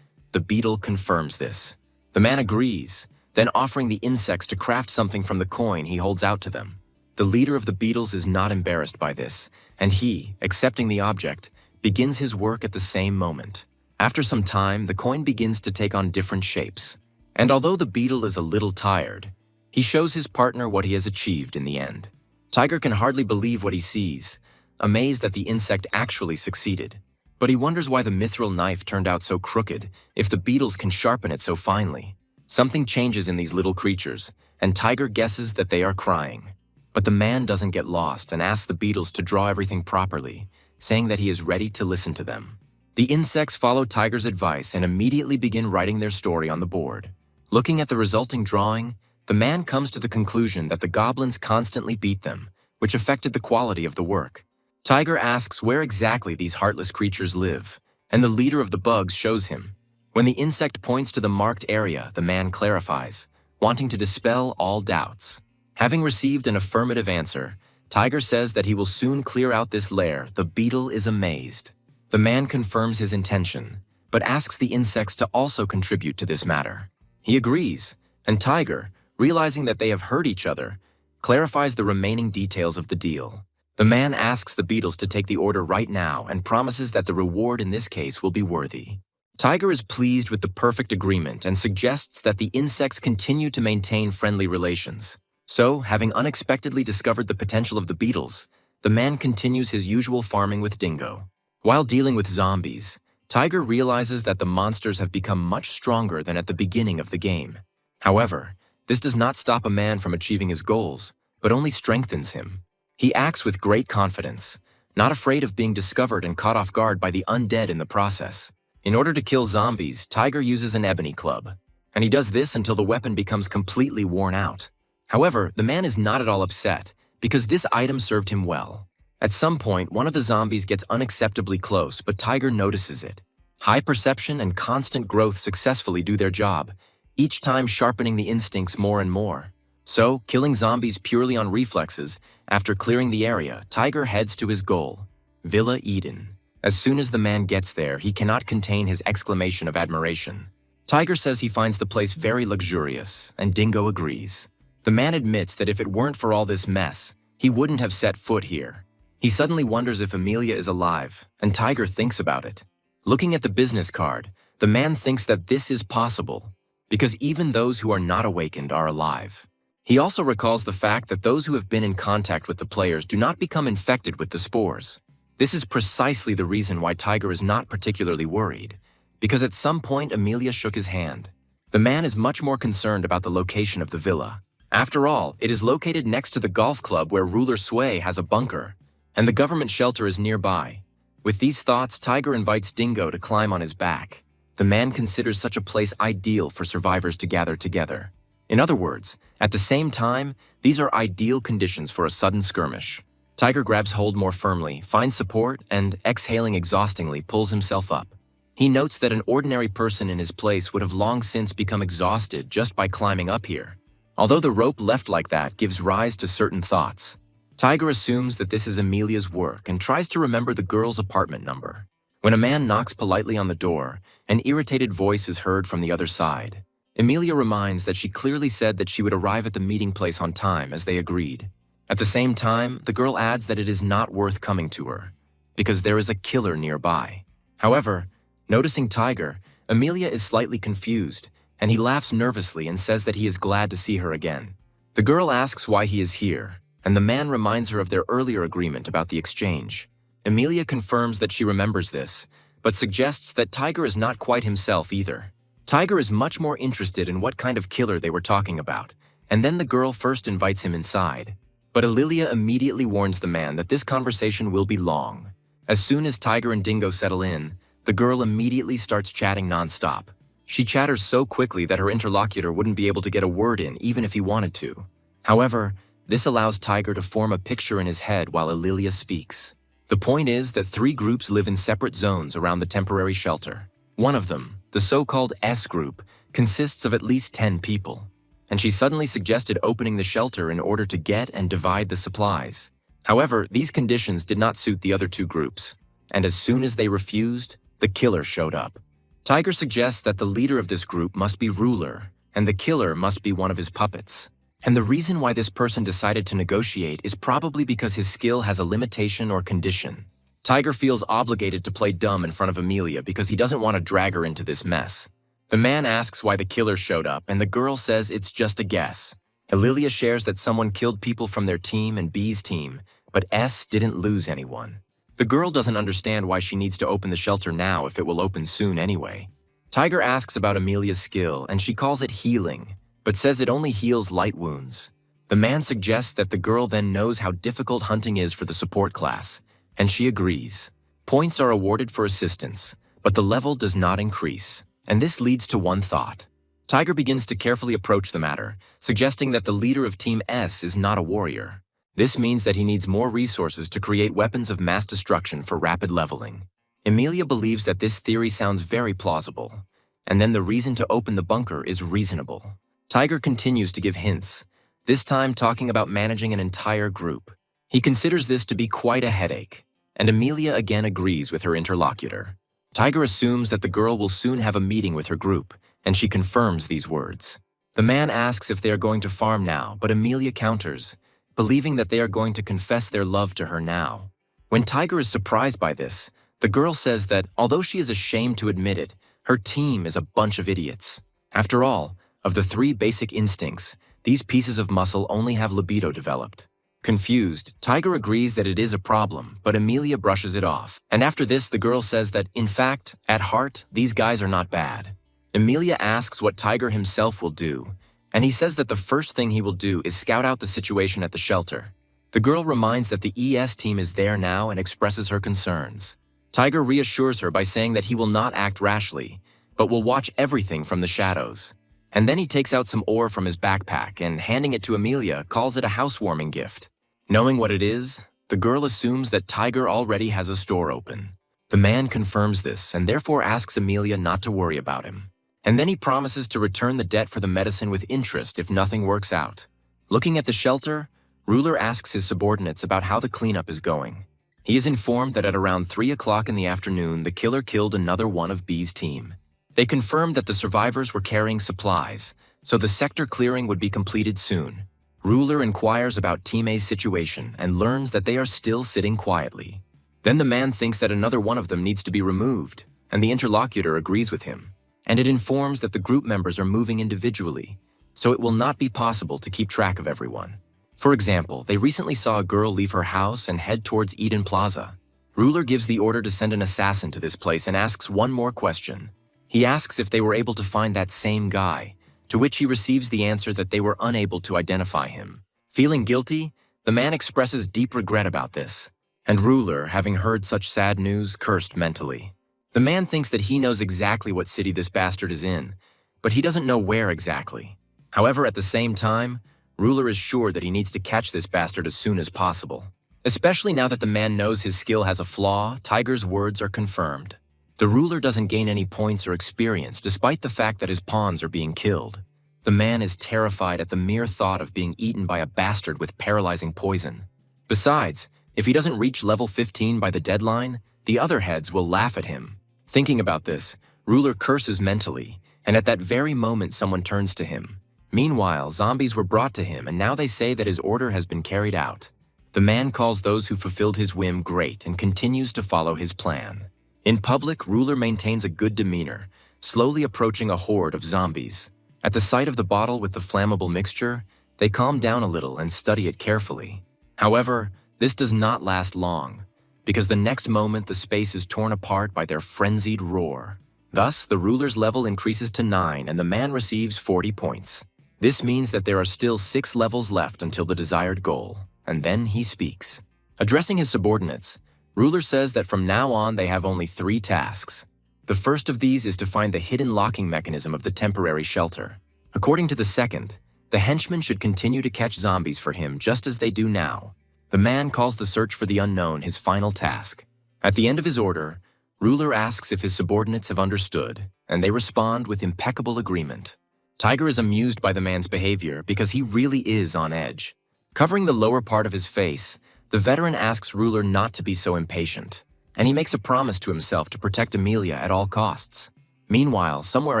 The beetle confirms this. The man agrees, then offering the insects to craft something from the coin he holds out to them. The leader of the beetles is not embarrassed by this, and he, accepting the object, begins his work at the same moment. After some time, the coin begins to take on different shapes. And although the beetle is a little tired, he shows his partner what he has achieved in the end. Tiger can hardly believe what he sees, amazed that the insect actually succeeded. But he wonders why the mithril knife turned out so crooked if the beetles can sharpen it so finely. Something changes in these little creatures, and Tiger guesses that they are crying. But the man doesn't get lost and asks the beetles to draw everything properly, saying that he is ready to listen to them. The insects follow Tiger's advice and immediately begin writing their story on the board. Looking at the resulting drawing, the man comes to the conclusion that the goblins constantly beat them, which affected the quality of the work. Tiger asks where exactly these heartless creatures live, and the leader of the bugs shows him. When the insect points to the marked area, the man clarifies, wanting to dispel all doubts. Having received an affirmative answer, Tiger says that he will soon clear out this lair. The beetle is amazed. The man confirms his intention, but asks the insects to also contribute to this matter. He agrees, and Tiger, realizing that they have heard each other, clarifies the remaining details of the deal. The man asks the beetles to take the order right now and promises that the reward in this case will be worthy. Tiger is pleased with the perfect agreement and suggests that the insects continue to maintain friendly relations. So, having unexpectedly discovered the potential of the beetles, the man continues his usual farming with Dingo. While dealing with zombies, Tiger realizes that the monsters have become much stronger than at the beginning of the game. However, this does not stop a man from achieving his goals, but only strengthens him. He acts with great confidence, not afraid of being discovered and caught off guard by the undead in the process. In order to kill zombies, Tiger uses an ebony club, and he does this until the weapon becomes completely worn out. However, the man is not at all upset, because this item served him well. At some point, one of the zombies gets unacceptably close, but Tiger notices it. High perception and constant growth successfully do their job, each time sharpening the instincts more and more. So, killing zombies purely on reflexes, after clearing the area, Tiger heads to his goal, Villa Eden. As soon as the man gets there, he cannot contain his exclamation of admiration. Tiger says he finds the place very luxurious, and Dingo agrees. The man admits that if it weren't for all this mess, he wouldn't have set foot here. He suddenly wonders if Amelia is alive, and Tiger thinks about it. Looking at the business card, the man thinks that this is possible, because even those who are not awakened are alive. He also recalls the fact that those who have been in contact with the players do not become infected with the spores. This is precisely the reason why Tiger is not particularly worried, because at some point Amelia shook his hand. The man is much more concerned about the location of the villa. After all, it is located next to the golf club where Ruler Sway has a bunker, and the government shelter is nearby. With these thoughts, Tiger invites Dingo to climb on his back. The man considers such a place ideal for survivors to gather together. In other words, at the same time, these are ideal conditions for a sudden skirmish. Tiger grabs hold more firmly, finds support, and, exhaling exhaustingly, pulls himself up. He notes that an ordinary person in his place would have long since become exhausted just by climbing up here. Although the rope left like that gives rise to certain thoughts, Tiger assumes that this is Amelia's work and tries to remember the girl's apartment number. When a man knocks politely on the door, an irritated voice is heard from the other side. Amelia reminds that she clearly said that she would arrive at the meeting place on time as they agreed. At the same time, the girl adds that it is not worth coming to her, because there is a killer nearby. However, noticing Tiger, Amelia is slightly confused, and he laughs nervously and says that he is glad to see her again. The girl asks why he is here, and the man reminds her of their earlier agreement about the exchange. Amelia confirms that she remembers this, but suggests that Tiger is not quite himself either. Tiger is much more interested in what kind of killer they were talking about, and then the girl first invites him inside. But Alilia immediately warns the man that this conversation will be long. As soon as Tiger and Dingo settle in, the girl immediately starts chatting nonstop. She chatters so quickly that her interlocutor wouldn't be able to get a word in even if he wanted to. However, this allows Tiger to form a picture in his head while Alilia speaks. The point is that 3 groups live in separate zones around the temporary shelter. One of them, the so-called S group, consists of at least 10 people, and she suddenly suggested opening the shelter in order to get and divide the supplies. However, these conditions did not suit the other 2 groups, and as soon as they refused, the killer showed up. Tiger suggests that the leader of this group must be Ruler, and the killer must be one of his puppets. And the reason why this person decided to negotiate is probably because his skill has a limitation or condition. Tiger feels obligated to play dumb in front of Amelia because he doesn't want to drag her into this mess. The man asks why the killer showed up, and the girl says it's just a guess. Alilia shares that someone killed people from their team and B's team, but S didn't lose anyone. The girl doesn't understand why she needs to open the shelter now if it will open soon anyway. Tiger asks about Amelia's skill, and she calls it healing, but says it only heals light wounds. The man suggests that the girl then knows how difficult hunting is for the support class, and she agrees. Points are awarded for assistance, but the level does not increase, and this leads to one thought. Tiger begins to carefully approach the matter, suggesting that the leader of Team S is not a warrior. This means that he needs more resources to create weapons of mass destruction for rapid leveling. Amelia believes that this theory sounds very plausible, and then the reason to open the bunker is reasonable. Tiger continues to give hints, this time talking about managing an entire group. He considers this to be quite a headache, and Amelia again agrees with her interlocutor. Tiger assumes that the girl will soon have a meeting with her group, and she confirms these words. The man asks if they are going to farm now, but Amelia counters, believing that they are going to confess their love to her now. When Tiger is surprised by this, the girl says that, although she is ashamed to admit it, Her team is a bunch of idiots. After all, of the 3 basic instincts, these pieces of muscle only have libido developed. Confused, Tiger agrees that it is a problem, but Amelia brushes it off. And after this, the girl says that, in fact, at heart, these guys are not bad. Amelia asks what Tiger himself will do, and he says that the first thing he will do is scout out the situation at the shelter. The girl reminds that the ES team is there now and expresses her concerns. Tiger reassures her by saying that he will not act rashly, but will watch everything from the shadows. And then he takes out some ore from his backpack and, handing it to Amelia, calls it a housewarming gift. Knowing what it is, the girl assumes that Tiger already has a store open. The man confirms this and therefore asks Amelia not to worry about him. And then he promises to return the debt for the medicine with interest if nothing works out. Looking at the shelter, Ruler asks his subordinates about how the cleanup is going. He is informed that at around 3 o'clock in the afternoon, the killer killed another one of B's team. They confirmed that the survivors were carrying supplies, so the sector clearing would be completed soon. Ruler inquires about Team A's situation and learns that they are still sitting quietly. Then the man thinks that another one of them needs to be removed, and the interlocutor agrees with him. And it informs that the group members are moving individually, so it will not be possible to keep track of everyone. For example, they recently saw a girl leave her house and head towards Eden Plaza. Ruler gives the order to send an assassin to this place and asks one more question. He asks if they were able to find that same guy, to which he receives the answer that they were unable to identify him. Feeling guilty, the man expresses deep regret about this, and Ruler, having heard such sad news, cursed mentally. The man thinks that he knows exactly what city this bastard is in, but he doesn't know where exactly. However, at the same time, Ruler is sure that he needs to catch this bastard as soon as possible. Especially now that the man knows his skill has a flaw, Tiger's words are confirmed. The Ruler doesn't gain any points or experience despite the fact that his pawns are being killed. The man is terrified at the mere thought of being eaten by a bastard with paralyzing poison. Besides, if he doesn't reach level 15 by the deadline, the other heads will laugh at him. Thinking about this, Ruler curses mentally, and at that very moment someone turns to him. Meanwhile, zombies were brought to him, and now they say that his order has been carried out. The man calls those who fulfilled his whim great and continues to follow his plan. In public, Ruler maintains a good demeanor, slowly approaching a horde of zombies. At the sight of the bottle with the flammable mixture, they calm down a little and study it carefully. However, this does not last long, because the next moment the space is torn apart by their frenzied roar. Thus, the Ruler's level increases to 9 and the man receives 40 points. This means that there are still 6 levels left until the desired goal, and then he speaks. Addressing his subordinates, Ruler says that from now on they have only 3 tasks. The first of these is to find the hidden locking mechanism of the temporary shelter. According to the second, the henchmen should continue to catch zombies for him just as they do now. The man calls the search for the unknown his final task. At the end of his order, Ruler asks if his subordinates have understood, and they respond with impeccable agreement. Tiger is amused by the man's behavior because he really is on edge. Covering the lower part of his face, the veteran asks Ruler not to be so impatient, and he makes a promise to himself to protect Amelia at all costs. Meanwhile, somewhere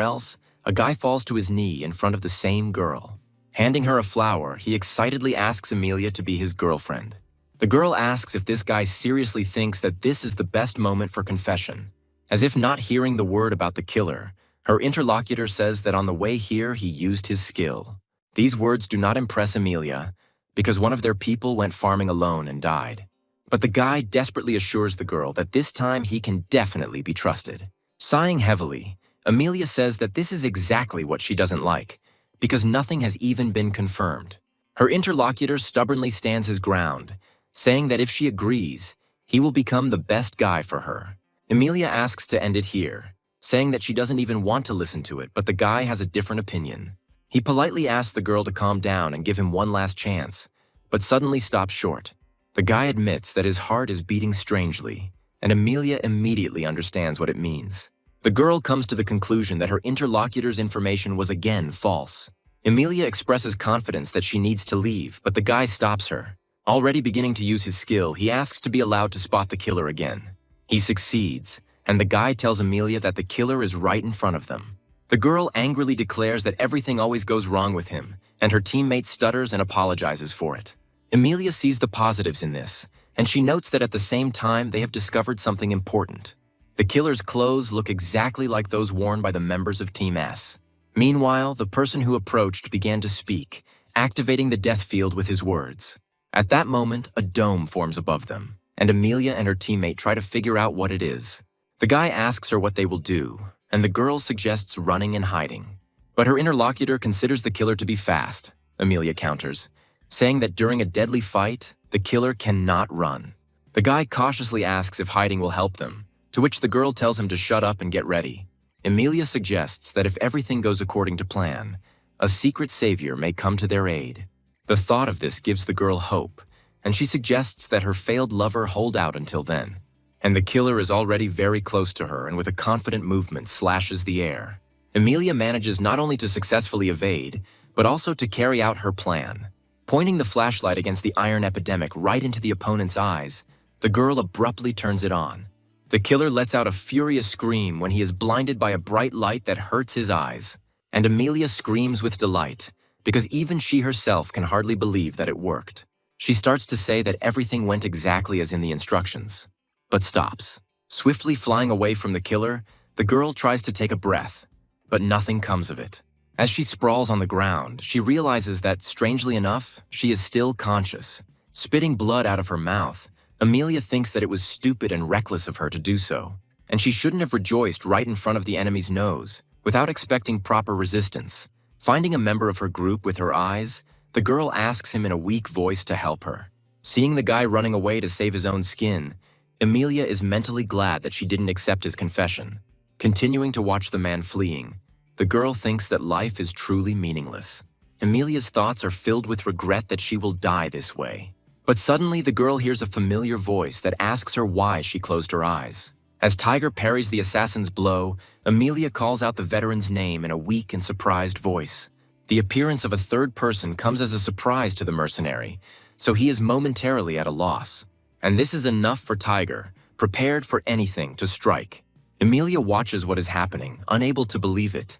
else, a guy falls to his knee in front of the same girl. Handing her a flower, he excitedly asks Amelia to be his girlfriend. The girl asks if this guy seriously thinks that this is the best moment for confession. As if not hearing the word about the killer, her interlocutor says that on the way here he used his skill. These words do not impress Amelia, because one of their people went farming alone and died. But the guy desperately assures the girl that this time he can definitely be trusted. Sighing heavily, Amelia says that this is exactly what she doesn't like, because nothing has even been confirmed. Her interlocutor stubbornly stands his ground, saying that if she agrees, he will become the best guy for her. Amelia asks to end it here, saying that she doesn't even want to listen to it, but the guy has a different opinion. He politely asks the girl to calm down and give him one last chance, but suddenly stops short. The guy admits that his heart is beating strangely, and Amelia immediately understands what it means. The girl comes to the conclusion that her interlocutor's information was again false. Amelia expresses confidence that she needs to leave, but the guy stops her. Already beginning to use his skill, he asks to be allowed to spot the killer again. He succeeds, and the guy tells Amelia that the killer is right in front of them. The girl angrily declares that everything always goes wrong with him, and her teammate stutters and apologizes for it. Amelia sees the positives in this, and she notes that at the same time they have discovered something important. The killer's clothes look exactly like those worn by the members of Team S. Meanwhile, the person who approached began to speak, activating the death field with his words. At that moment, a dome forms above them, and Amelia and her teammate try to figure out what it is. The guy asks her what they will do, and the girl suggests running and hiding. But her interlocutor considers the killer to be fast, Amelia counters, saying that during a deadly fight, the killer cannot run. The guy cautiously asks if hiding will help them, to which the girl tells him to shut up and get ready. Amelia suggests that if everything goes according to plan, a secret savior may come to their aid. The thought of this gives the girl hope, and she suggests that her failed lover hold out until then. And the killer is already very close to her and with a confident movement slashes the air. Amelia manages not only to successfully evade, but also to carry out her plan. Pointing the flashlight against the iron epidemic right into the opponent's eyes, the girl abruptly turns it on. The killer lets out a furious scream when he is blinded by a bright light that hurts his eyes. And Amelia screams with delight, because even she herself can hardly believe that it worked. She starts to say that everything went exactly as in the instructions, but stops. Swiftly flying away from the killer, the girl tries to take a breath, but nothing comes of it. As she sprawls on the ground, she realizes that, strangely enough, she is still conscious. Spitting blood out of her mouth, Amelia thinks that it was stupid and reckless of her to do so, and she shouldn't have rejoiced right in front of the enemy's nose, without expecting proper resistance. Finding a member of her group with her eyes, the girl asks him in a weak voice to help her. Seeing the guy running away to save his own skin, Amelia is mentally glad that she didn't accept his confession. Continuing to watch the man fleeing, the girl thinks that life is truly meaningless. Amelia's thoughts are filled with regret that she will die this way. But suddenly the girl hears a familiar voice that asks her why she closed her eyes. As Tiger parries the assassin's blow, Amelia calls out the veteran's name in a weak and surprised voice. The appearance of a third person comes as a surprise to the mercenary, so he is momentarily at a loss. And this is enough for Tiger, prepared for anything, to strike. Amelia watches what is happening, unable to believe it.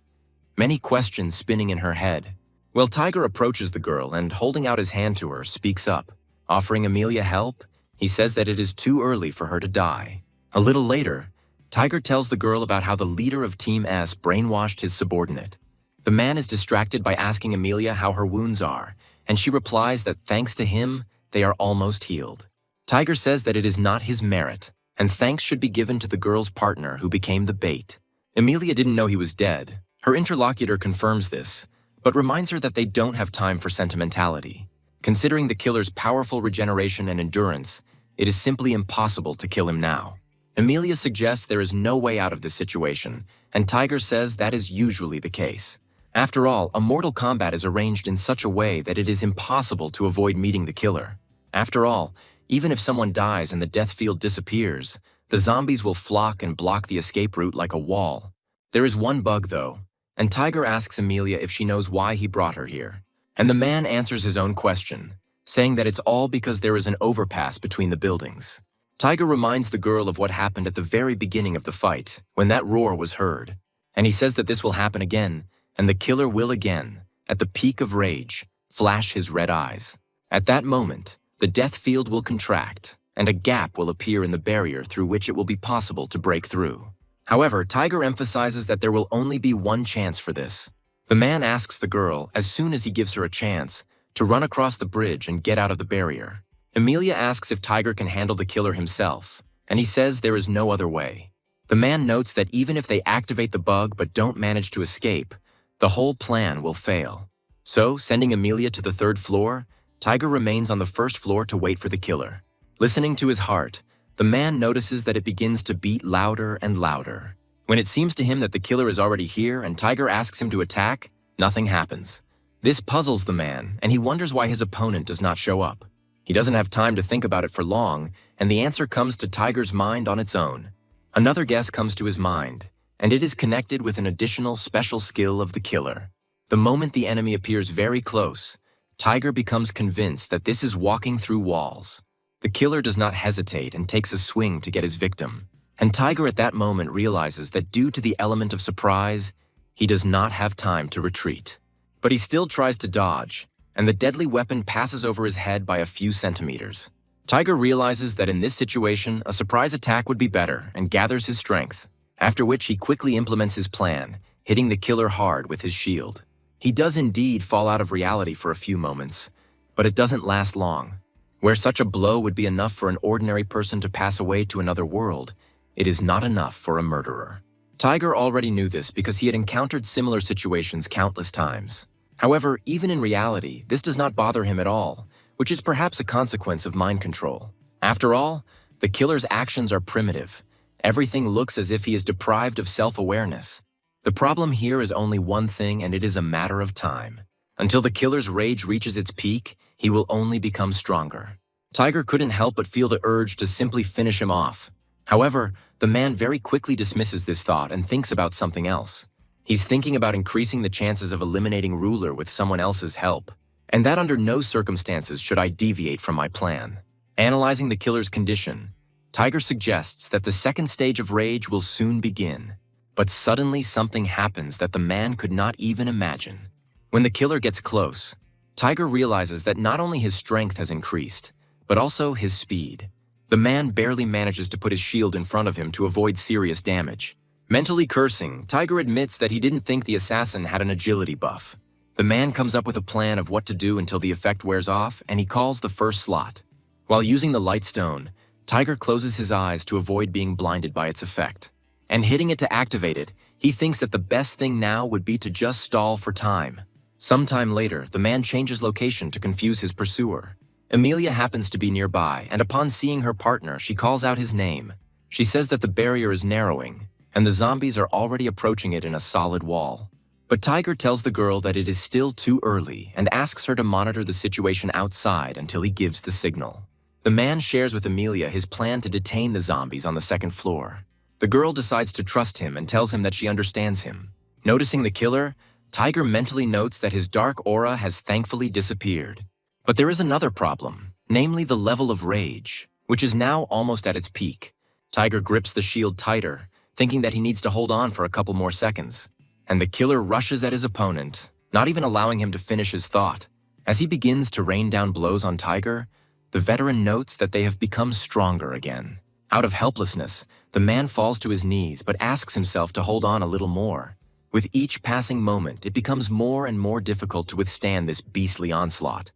Many questions spinning in her head. Well, Tiger approaches the girl and, holding out his hand to her, speaks up. Offering Amelia help, he says that it is too early for her to die. A little later, Tiger tells the girl about how the leader of Team S brainwashed his subordinate. The man is distracted by asking Amelia how her wounds are, and she replies that thanks to him, they are almost healed. Tiger says that it is not his merit, and thanks should be given to the girl's partner who became the bait. Amelia didn't know he was dead. Her interlocutor confirms this, but reminds her that they don't have time for sentimentality. Considering the killer's powerful regeneration and endurance, it is simply impossible to kill him now. Amelia suggests there is no way out of this situation, and Tiger says that is usually the case. After all, a Mortal Kombat is arranged in such a way that it is impossible to avoid meeting the killer. After all, even if someone dies and the death field disappears, the zombies will flock and block the escape route like a wall. There is one bug, though, and Tiger asks Amelia if she knows why he brought her here. And the man answers his own question, saying that it's all because there is an overpass between the buildings. Tiger reminds the girl of what happened at the very beginning of the fight, when that roar was heard. And he says that this will happen again, and the killer will again, at the peak of rage, flash his red eyes. At that moment, the death field will contract, and a gap will appear in the barrier through which it will be possible to break through. However, Tiger emphasizes that there will only be one chance for this. The man asks the girl, as soon as he gives her a chance, to run across the bridge and get out of the barrier. Amelia asks if Tiger can handle the killer himself, and he says there is no other way. The man notes that even if they activate the bug but don't manage to escape, the whole plan will fail. So, sending Amelia to the 3rd floor, Tiger remains on the 1st floor to wait for the killer. Listening to his heart, the man notices that it begins to beat louder and louder. When it seems to him that the killer is already here and Tiger asks him to attack, nothing happens. This puzzles the man, and he wonders why his opponent does not show up. He doesn't have time to think about it for long, and the answer comes to Tiger's mind on its own. Another guess comes to his mind, and it is connected with an additional special skill of the killer. The moment the enemy appears very close, Tiger becomes convinced that this is walking through walls. The killer does not hesitate and takes a swing to get his victim. And Tiger at that moment realizes that due to the element of surprise, he does not have time to retreat. But he still tries to dodge, and the deadly weapon passes over his head by a few centimeters. Tiger realizes that in this situation, a surprise attack would be better and gathers his strength, after which he quickly implements his plan, hitting the killer hard with his shield. He does indeed fall out of reality for a few moments, but it doesn't last long. Where such a blow would be enough for an ordinary person to pass away to another world, it is not enough for a murderer. Tiger already knew this because he had encountered similar situations countless times. However, even in reality, this does not bother him at all, which is perhaps a consequence of mind control. After all, the killer's actions are primitive. Everything looks as if he is deprived of self-awareness. The problem here is only one thing, and it is a matter of time. Until the killer's rage reaches its peak, he will only become stronger. Tiger couldn't help but feel the urge to simply finish him off. However, the man very quickly dismisses this thought and thinks about something else. He's thinking about increasing the chances of eliminating Ruler with someone else's help, and that under no circumstances should I deviate from my plan. Analyzing the killer's condition, Tiger suggests that the second stage of rage will soon begin. But suddenly something happens that the man could not even imagine. When the killer gets close, Tiger realizes that not only his strength has increased, but also his speed. The man barely manages to put his shield in front of him to avoid serious damage. Mentally cursing, Tiger admits that he didn't think the assassin had an agility buff. The man comes up with a plan of what to do until the effect wears off, and he calls the first slot. While using the light stone, Tiger closes his eyes to avoid being blinded by its effect. And hitting it to activate it, he thinks that the best thing now would be to just stall for time. Sometime later, the man changes location to confuse his pursuer. Amelia happens to be nearby, and upon seeing her partner, she calls out his name. She says that the barrier is narrowing, and the zombies are already approaching it in a solid wall. But Tiger tells the girl that it is still too early and asks her to monitor the situation outside until he gives the signal. The man shares with Amelia his plan to detain the zombies on the second floor. The girl decides to trust him and tells him that she understands him. Noticing the killer, Tiger mentally notes that his dark aura has thankfully disappeared. But there is another problem, namely the level of rage, which is now almost at its peak. Tiger grips the shield tighter, thinking that he needs to hold on for a couple more seconds. And the killer rushes at his opponent, not even allowing him to finish his thought. As he begins to rain down blows on Tiger, the veteran notes that they have become stronger again. Out of helplessness, the man falls to his knees but asks himself to hold on a little more. With each passing moment, it becomes more and more difficult to withstand this beastly onslaught.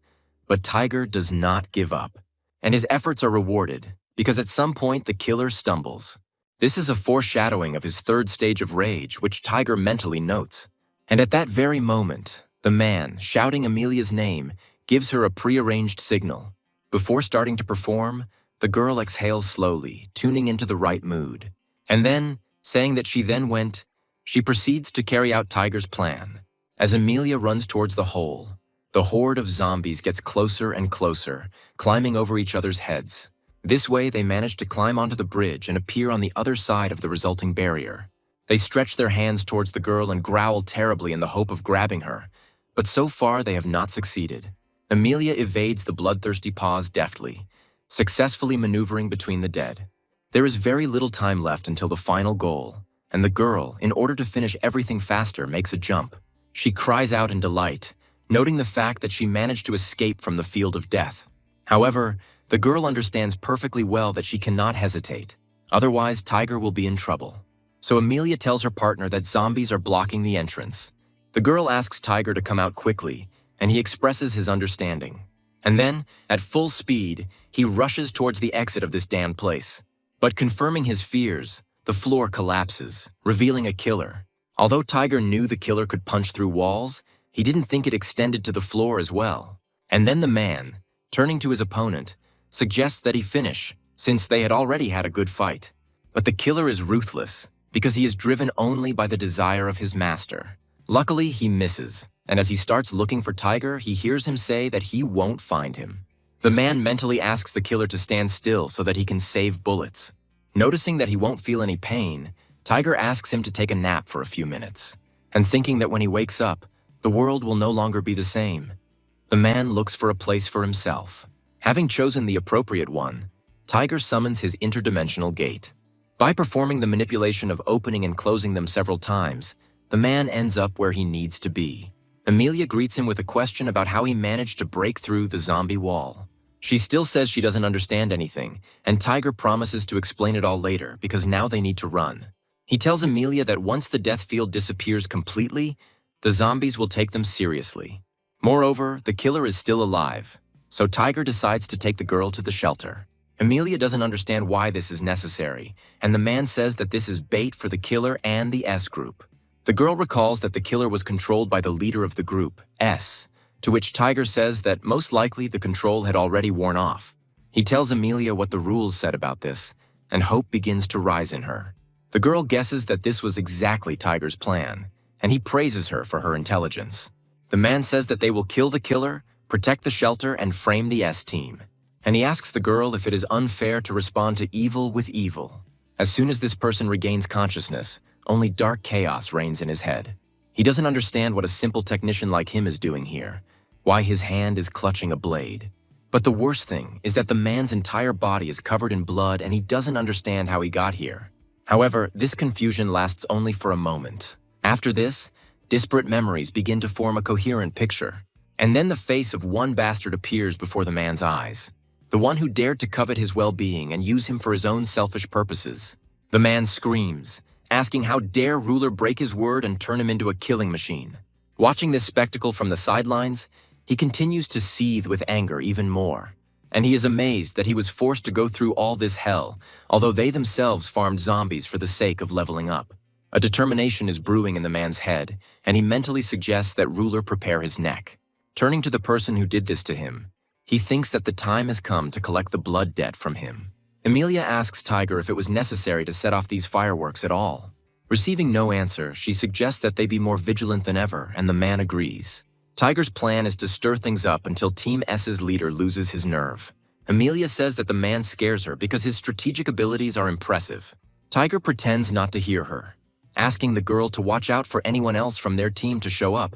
But Tiger does not give up, and his efforts are rewarded, because at some point the killer stumbles. This is a foreshadowing of his third stage of rage, which Tiger mentally notes. And at that very moment, the man, shouting Amelia's name, gives her a prearranged signal. Before starting to perform, the girl exhales slowly, tuning into the right mood. And then, saying that she then went, she proceeds to carry out Tiger's plan. As Amelia runs towards the hole, the horde of zombies gets closer and closer, climbing over each other's heads. This way, they manage to climb onto the bridge and appear on the other side of the resulting barrier. They stretch their hands towards the girl and growl terribly in the hope of grabbing her, but so far they have not succeeded. Amelia evades the bloodthirsty paws deftly, successfully maneuvering between the dead. There is very little time left until the final goal, and the girl, in order to finish everything faster, makes a jump. She cries out in delight, noting the fact that she managed to escape from the field of death. However, the girl understands perfectly well that she cannot hesitate. Otherwise, Tiger will be in trouble. So Amelia tells her partner that zombies are blocking the entrance. The girl asks Tiger to come out quickly, and he expresses his understanding. And then, at full speed, he rushes towards the exit of this damned place. But confirming his fears, the floor collapses, revealing a killer. Although Tiger knew the killer could punch through walls, he didn't think it extended to the floor as well. And then the man, turning to his opponent, suggests that he finish, since they had already had a good fight. But the killer is ruthless, because he is driven only by the desire of his master. Luckily, he misses, and as he starts looking for Tiger, he hears him say that he won't find him. The man mentally asks the killer to stand still so that he can save bullets. Noticing that he won't feel any pain, Tiger asks him to take a nap for a few minutes, and thinking that when he wakes up, the world will no longer be the same. The man looks for a place for himself. Having chosen the appropriate one, Tiger summons his interdimensional gate. By performing the manipulation of opening and closing them several times, the man ends up where he needs to be. Amelia greets him with a question about how he managed to break through the zombie wall. She still says she doesn't understand anything, and Tiger promises to explain it all later because now they need to run. He tells Amelia that once the death field disappears completely, the zombies will take them seriously. Moreover, the killer is still alive, so Tiger decides to take the girl to the shelter. Amelia doesn't understand why this is necessary, and the man says that this is bait for the killer and the S group. The girl recalls that the killer was controlled by the leader of the group, S, to which Tiger says that most likely the control had already worn off. He tells Amelia what the rules said about this, and hope begins to rise in her. The girl guesses that this was exactly Tiger's plan, and he praises her for her intelligence. The man says that they will kill the killer, protect the shelter, and frame the S team. And he asks the girl if it is unfair to respond to evil with evil. As soon as this person regains consciousness, only dark chaos reigns in his head. He doesn't understand what a simple technician like him is doing here, why his hand is clutching a blade. But the worst thing is that the man's entire body is covered in blood and he doesn't understand how he got here. However, this confusion lasts only for a moment. After this, disparate memories begin to form a coherent picture. And then the face of one bastard appears before the man's eyes. The one who dared to covet his well-being and use him for his own selfish purposes. The man screams, asking how dare Ruler break his word and turn him into a killing machine. Watching this spectacle from the sidelines, he continues to seethe with anger even more. And he is amazed that he was forced to go through all this hell, although they themselves farmed zombies for the sake of leveling up. A determination is brewing in the man's head, and he mentally suggests that Ruler prepare his neck. Turning to the person who did this to him, he thinks that the time has come to collect the blood debt from him. Amelia asks Tiger if it was necessary to set off these fireworks at all. Receiving no answer, she suggests that they be more vigilant than ever, and the man agrees. Tiger's plan is to stir things up until Team S's leader loses his nerve. Amelia says that the man scares her because his strategic abilities are impressive. Tiger pretends not to hear her, asking the girl to watch out for anyone else from their team to show up,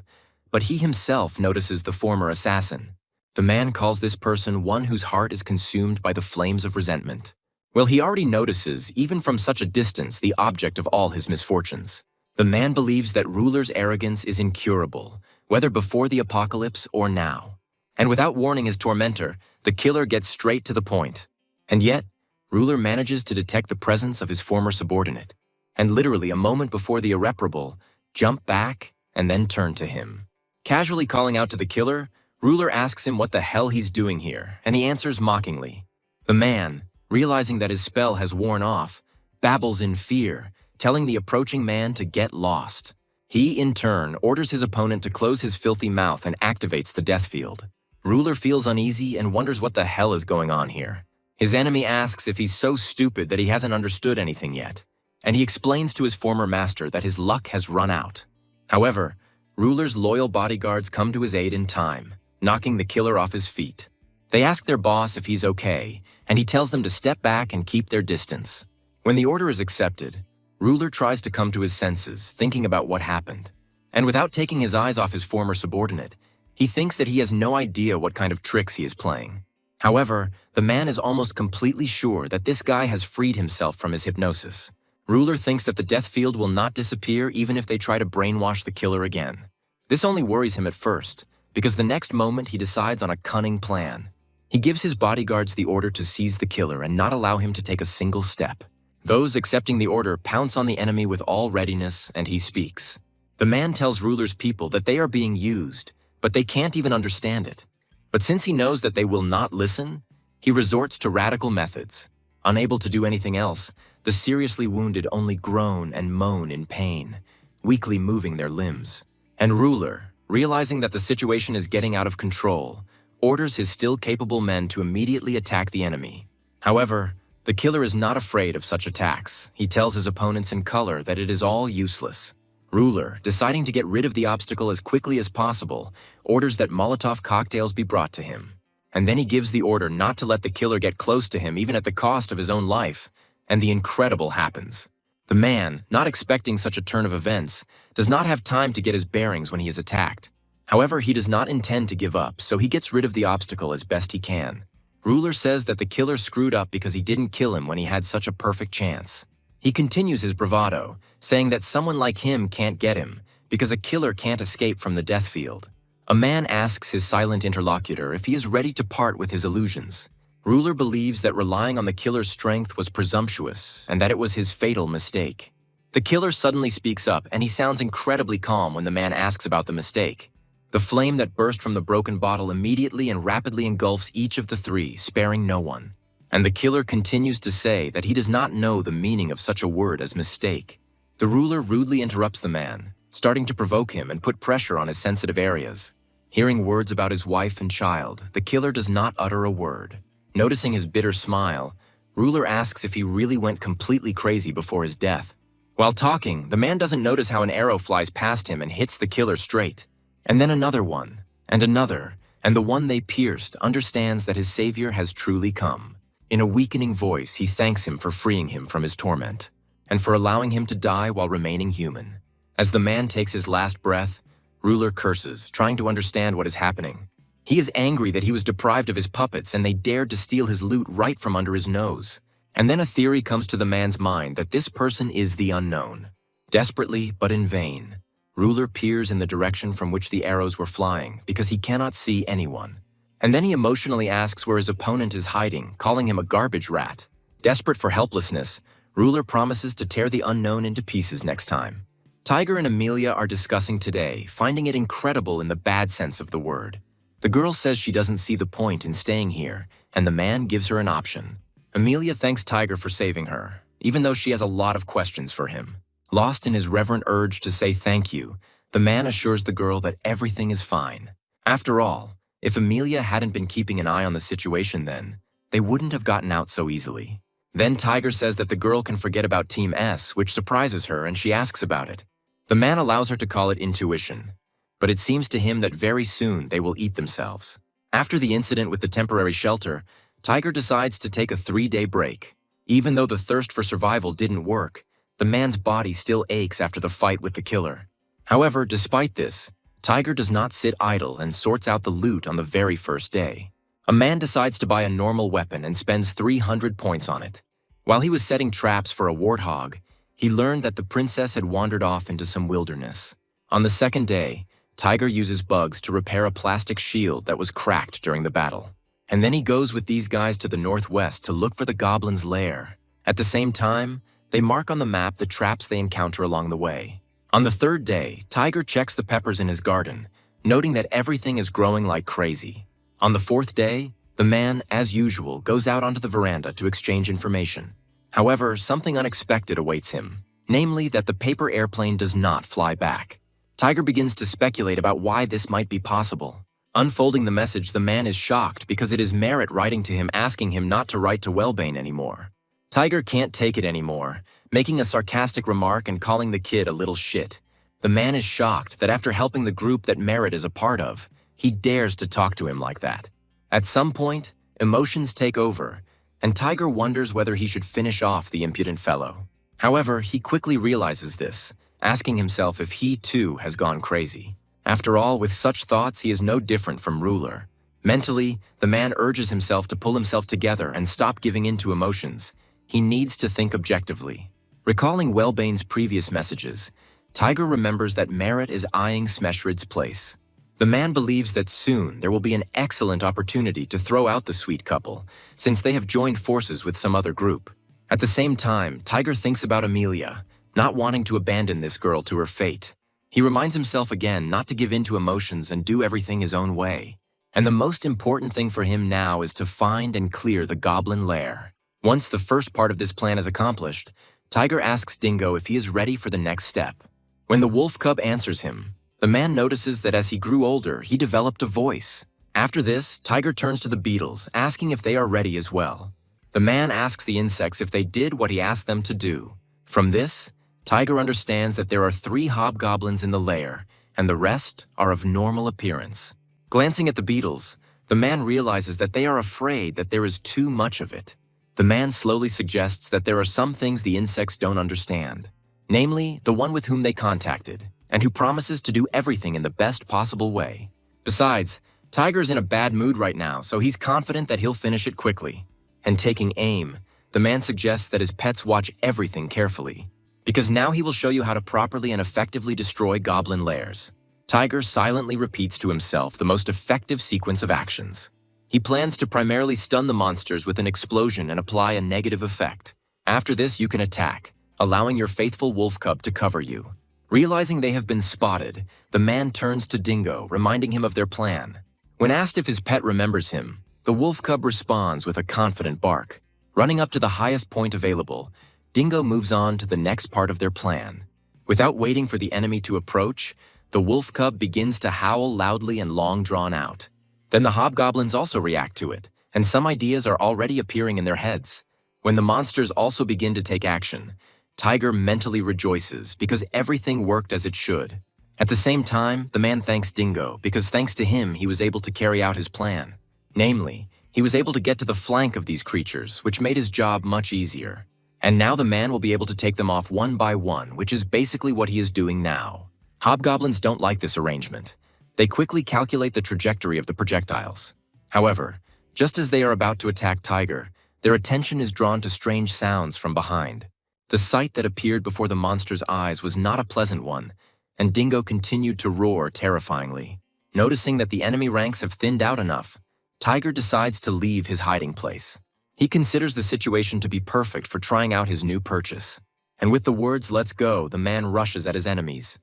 but he himself notices the former assassin. The man calls this person one whose heart is consumed by the flames of resentment. Well, he already notices, even from such a distance, the object of all his misfortunes. The man believes that Ruler's arrogance is incurable, whether before the apocalypse or now. And without warning his tormentor, the killer gets straight to the point. And yet, Ruler manages to detect the presence of his former subordinate, and literally a moment before the irreparable, jump back and then turn to him. Casually calling out to the killer, Ruler asks him what the hell he's doing here, and he answers mockingly. The man, realizing that his spell has worn off, babbles in fear, telling the approaching man to get lost. He, in turn, orders his opponent to close his filthy mouth and activates the death field. Ruler feels uneasy and wonders what the hell is going on here. His enemy asks if he's so stupid that he hasn't understood anything yet, and he explains to his former master that his luck has run out. However, Ruler's loyal bodyguards come to his aid in time, knocking the killer off his feet. They ask their boss if he's okay, and he tells them to step back and keep their distance. When the order is accepted, Ruler tries to come to his senses, thinking about what happened. And without taking his eyes off his former subordinate, he thinks that he has no idea what kind of tricks he is playing. However, the man is almost completely sure that this guy has freed himself from his hypnosis. Ruler thinks that the death field will not disappear even if they try to brainwash the killer again. This only worries him at first, because the next moment he decides on a cunning plan. He gives his bodyguards the order to seize the killer and not allow him to take a single step. Those accepting the order pounce on the enemy with all readiness, and he speaks. The man tells Ruler's people that they are being used, but they can't even understand it. But since he knows that they will not listen, he resorts to radical methods. Unable to do anything else, the seriously wounded only groan and moan in pain, weakly moving their limbs. And Ruler, realizing that the situation is getting out of control, orders his still capable men to immediately attack the enemy. However, the killer is not afraid of such attacks. He tells his opponents in color that it is all useless. Ruler, deciding to get rid of the obstacle as quickly as possible, orders that Molotov cocktails be brought to him. And then he gives the order not to let the killer get close to him even at the cost of his own life, and the incredible happens. The man, not expecting such a turn of events, does not have time to get his bearings when he is attacked. However, he does not intend to give up, so he gets rid of the obstacle as best he can. Ruler says that the killer screwed up because he didn't kill him when he had such a perfect chance. He continues his bravado, saying that someone like him can't get him, because a killer can't escape from the death field. A man asks his silent interlocutor if he is ready to part with his illusions. Ruler believes that relying on the killer's strength was presumptuous and that it was his fatal mistake. The killer suddenly speaks up, and he sounds incredibly calm when the man asks about the mistake. The flame that burst from the broken bottle immediately and rapidly engulfs each of the three, sparing no one. And the killer continues to say that he does not know the meaning of such a word as mistake. The ruler rudely interrupts the man, starting to provoke him and put pressure on his sensitive areas. Hearing words about his wife and child, the killer does not utter a word. Noticing his bitter smile, Ruler asks if he really went completely crazy before his death. While talking, the man doesn't notice how an arrow flies past him and hits the killer straight. And then another one, and another, and the one they pierced understands that his savior has truly come. In a weakening voice, he thanks him for freeing him from his torment, and for allowing him to die while remaining human. As the man takes his last breath, Ruler curses, trying to understand what is happening. He is angry that he was deprived of his puppets and they dared to steal his loot right from under his nose. And then a theory comes to the man's mind that this person is the unknown. Desperately, but in vain, Ruler peers in the direction from which the arrows were flying because he cannot see anyone. And then he emotionally asks where his opponent is hiding, calling him a garbage rat. Desperate for helplessness, Ruler promises to tear the unknown into pieces next time. Tiger and Amelia are discussing today, finding it incredible in the bad sense of the word. The girl says she doesn't see the point in staying here, and the man gives her an option. Amelia thanks Tiger for saving her, even though she has a lot of questions for him. Lost in his reverent urge to say thank you, the man assures the girl that everything is fine. After all, if Amelia hadn't been keeping an eye on the situation then, they wouldn't have gotten out so easily. Then Tiger says that the girl can forget about Team S, which surprises her, and she asks about it. The man allows her to call it intuition, but it seems to him that very soon they will eat themselves. After the incident with the temporary shelter, Tiger decides to take a 3-day break. Even though the thirst for survival didn't work, the man's body still aches after the fight with the killer. However, despite this, Tiger does not sit idle and sorts out the loot on the very first day. A man decides to buy a normal weapon and spends 300 points on it. While he was setting traps for a warthog, he learned that the princess had wandered off into some wilderness. On the second day, Tiger uses bugs to repair a plastic shield that was cracked during the battle. And then he goes with these guys to the northwest to look for the goblin's lair. At the same time, they mark on the map the traps they encounter along the way. On the third day, Tiger checks the peppers in his garden, noting that everything is growing like crazy. On the fourth day, the man, as usual, goes out onto the veranda to exchange information. However, something unexpected awaits him, namely that the paper airplane does not fly back. Tiger begins to speculate about why this might be possible. Unfolding the message, the man is shocked because it is Merritt writing to him asking him not to write to Wellbane anymore. Tiger can't take it anymore, making a sarcastic remark and calling the kid a little shit. The man is shocked that after helping the group that Merritt is a part of, he dares to talk to him like that. At some point, emotions take over, and Tiger wonders whether he should finish off the impudent fellow. However, he quickly realizes this, asking himself if he too has gone crazy. After all, with such thoughts, he is no different from Ruler. Mentally, the man urges himself to pull himself together and stop giving in to emotions. He needs to think objectively. Recalling Wellbane's previous messages, Tiger remembers that Merritt is eyeing Smeshrid's place. The man believes that soon there will be an excellent opportunity to throw out the sweet couple, since they have joined forces with some other group. At the same time, Tiger thinks about Amelia, not wanting to abandon this girl to her fate. He reminds himself again not to give in to emotions and do everything his own way. And the most important thing for him now is to find and clear the goblin lair. Once the first part of this plan is accomplished, Tiger asks Dingo if he is ready for the next step. When the wolf cub answers him, the man notices that as he grew older, he developed a voice. After this, Tiger turns to the beetles, asking if they are ready as well. The man asks the insects if they did what he asked them to do. From this, Tiger understands that there are 3 hobgoblins in the lair, and the rest are of normal appearance. Glancing at the beetles, the man realizes that they are afraid that there is too much of it. The man slowly suggests that there are some things the insects don't understand, namely the one with whom they contacted, and who promises to do everything in the best possible way. Besides, Tiger's in a bad mood right now, so he's confident that he'll finish it quickly. And taking aim, the man suggests that his pets watch everything carefully, because now he will show you how to properly and effectively destroy goblin lairs. Tiger silently repeats to himself the most effective sequence of actions. He plans to primarily stun the monsters with an explosion and apply a negative effect. After this, you can attack, allowing your faithful wolf cub to cover you. Realizing they have been spotted, the man turns to Dingo, reminding him of their plan. When asked if his pet remembers him, the wolf cub responds with a confident bark. Running up to the highest point available, Dingo moves on to the next part of their plan. Without waiting for the enemy to approach, the wolf cub begins to howl loudly and long drawn out. Then the hobgoblins also react to it, and some ideas are already appearing in their heads. When the monsters also begin to take action, Tiger mentally rejoices because everything worked as it should. At the same time, the man thanks Dingo because thanks to him he was able to carry out his plan. Namely, he was able to get to the flank of these creatures, which made his job much easier. And now the man will be able to take them off one by one, which is basically what he is doing now. Hobgoblins don't like this arrangement. They quickly calculate the trajectory of the projectiles. However, just as they are about to attack Tiger, their attention is drawn to strange sounds from behind. The sight that appeared before the monster's eyes was not a pleasant one, and Dingo continued to roar terrifyingly. Noticing that the enemy ranks have thinned out enough, Tiger decides to leave his hiding place. He considers the situation to be perfect for trying out his new purchase. And with the words "let's go," the man rushes at his enemies.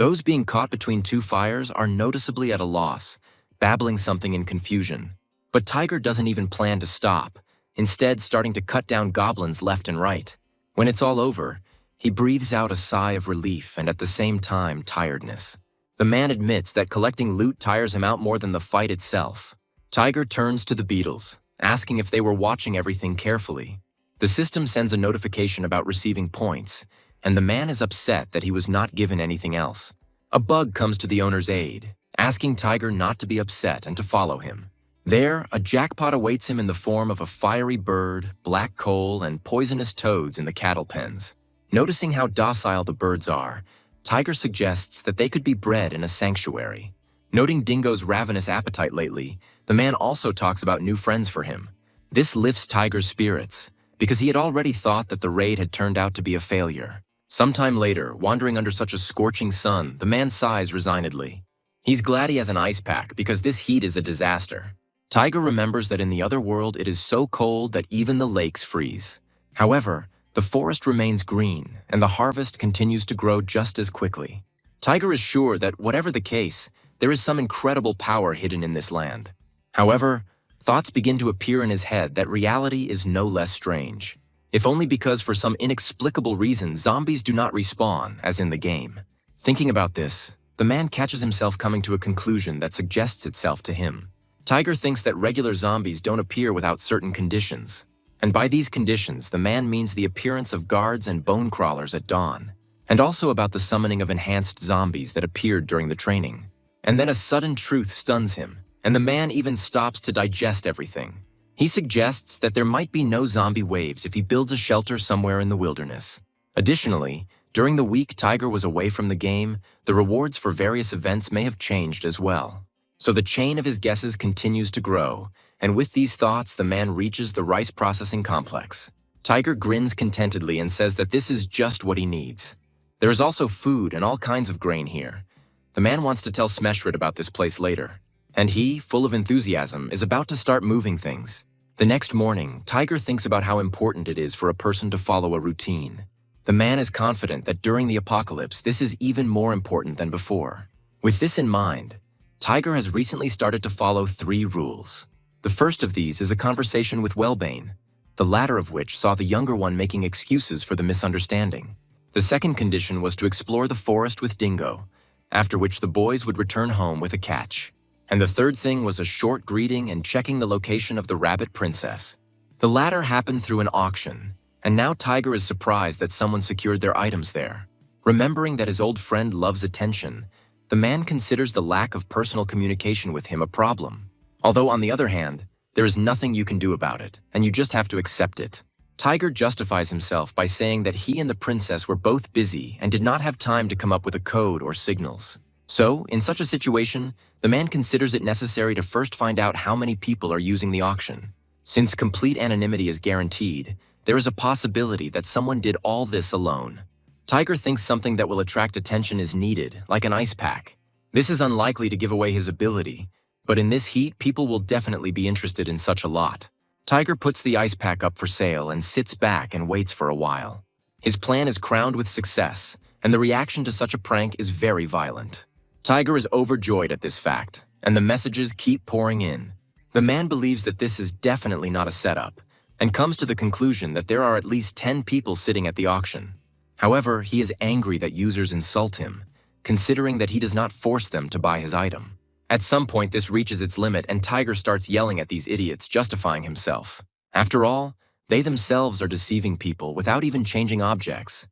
Those being caught between two fires are noticeably at a loss, babbling something in confusion. But Tiger doesn't even plan to stop, instead starting to cut down goblins left and right. When it's all over, he breathes out a sigh of relief and at the same time tiredness. The man admits that collecting loot tires him out more than the fight itself. Tiger turns to the beetles, asking if they were watching everything carefully. The system sends a notification about receiving points, and the man is upset that he was not given anything else. A bug comes to the owner's aid, asking Tiger not to be upset and to follow him. There, a jackpot awaits him in the form of a fiery bird, black coal, and poisonous toads in the cattle pens. Noticing how docile the birds are, Tiger suggests that they could be bred in a sanctuary. Noting Dingo's ravenous appetite lately, the man also talks about new friends for him. This lifts Tiger's spirits, because he had already thought that the raid had turned out to be a failure. Sometime later, wandering under such a scorching sun, the man sighs resignedly. He's glad he has an ice pack because this heat is a disaster. Tiger remembers that in the other world it is so cold that even the lakes freeze. However, the forest remains green and the harvest continues to grow just as quickly. Tiger is sure that whatever the case, there is some incredible power hidden in this land. However, thoughts begin to appear in his head that reality is no less strange. If only because for some inexplicable reason zombies do not respawn, as in the game. Thinking about this, the man catches himself coming to a conclusion that suggests itself to him. Tiger thinks that regular zombies don't appear without certain conditions. And by these conditions, the man means the appearance of guards and bone crawlers at dawn. And also about the summoning of enhanced zombies that appeared during the training. And then a sudden truth stuns him, and the man even stops to digest everything. He suggests that there might be no zombie waves if he builds a shelter somewhere in the wilderness. Additionally, during the week Tiger was away from the game, the rewards for various events may have changed as well. So the chain of his guesses continues to grow, and with these thoughts the man reaches the rice processing complex. Tiger grins contentedly and says that this is just what he needs. There is also food and all kinds of grain here. The man wants to tell Smeshrid about this place later. And he, full of enthusiasm, is about to start moving things. The next morning, Tiger thinks about how important it is for a person to follow a routine. The man is confident that during the apocalypse, this is even more important than before. With this in mind, Tiger has recently started to follow 3 rules. The first of these is a conversation with Wellbane, the latter of which saw the younger one making excuses for the misunderstanding. The second condition was to explore the forest with Dingo, after which the boys would return home with a catch. And the third thing was a short greeting and checking the location of the rabbit princess. The latter happened through an auction, and now Tiger is surprised that someone secured their items there. Remembering that his old friend loves attention, the man considers the lack of personal communication with him a problem. Although on the other hand, there is nothing you can do about it, and you just have to accept it. Tiger justifies himself by saying that he and the princess were both busy and did not have time to come up with a code or signals. So, in such a situation, the man considers it necessary to first find out how many people are using the auction. Since complete anonymity is guaranteed, there is a possibility that someone did all this alone. Tiger thinks something that will attract attention is needed, like an ice pack. This is unlikely to give away his ability, but in this heat, people will definitely be interested in such a lot. Tiger puts the ice pack up for sale and sits back and waits for a while. His plan is crowned with success, and the reaction to such a prank is very violent. Tiger is overjoyed at this fact, and the messages keep pouring in. The man believes that this is definitely not a setup, and comes to the conclusion that there are at least 10 people sitting at the auction. However, he is angry that users insult him, considering that he does not force them to buy his item. At some point, this reaches its limit and Tiger starts yelling at these idiots, justifying himself. After all, they themselves are deceiving people without even changing objects.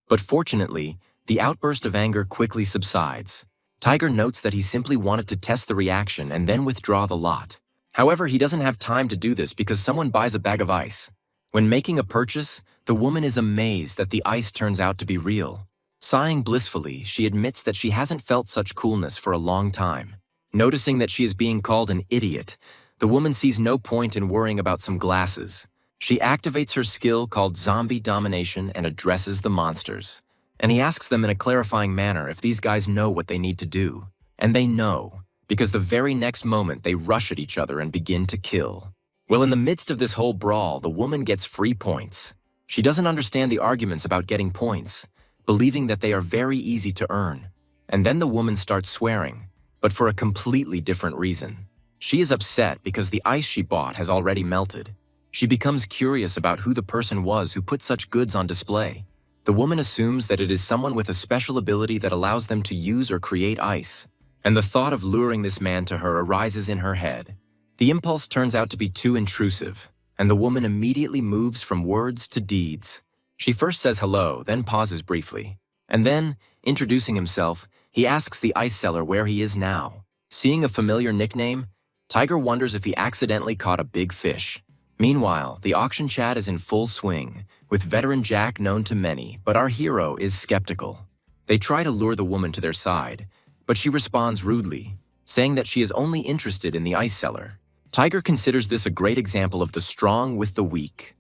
But fortunately, the outburst of anger quickly subsides. Tiger notes that he simply wanted to test the reaction and then withdraw the lot. However, he doesn't have time to do this because someone buys a bag of ice. When making a purchase, the woman is amazed that the ice turns out to be real. Sighing blissfully, she admits that she hasn't felt such coolness for a long time. Noticing that she is being called an idiot, the woman sees no point in worrying about some glasses. She activates her skill called zombie domination and addresses the monsters. And he asks them in a clarifying manner if these guys know what they need to do. And they know, because the very next moment they rush at each other and begin to kill. Well, in the midst of this whole brawl, the woman gets free points. She doesn't understand the arguments about getting points, believing that they are very easy to earn. And then the woman starts swearing, but for a completely different reason. She is upset because the ice she bought has already melted. She becomes curious about who the person was who put such goods on display. The woman assumes that it is someone with a special ability that allows them to use or create ice, and the thought of luring this man to her arises in her head. The impulse turns out to be too intrusive, and the woman immediately moves from words to deeds. She first says hello, then pauses briefly, and then, introducing himself, he asks the ice seller where he is now. Seeing a familiar nickname, Tiger wonders if he accidentally caught a big fish. Meanwhile, the auction chat is in full swing, with veteran Jack known to many, but our hero is skeptical. They try to lure the woman to their side, but she responds rudely, saying that she is only interested in the ice seller. Tiger considers this a great example of the strong with the weak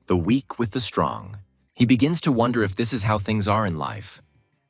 with the strong. He begins to wonder if this is how things are in life.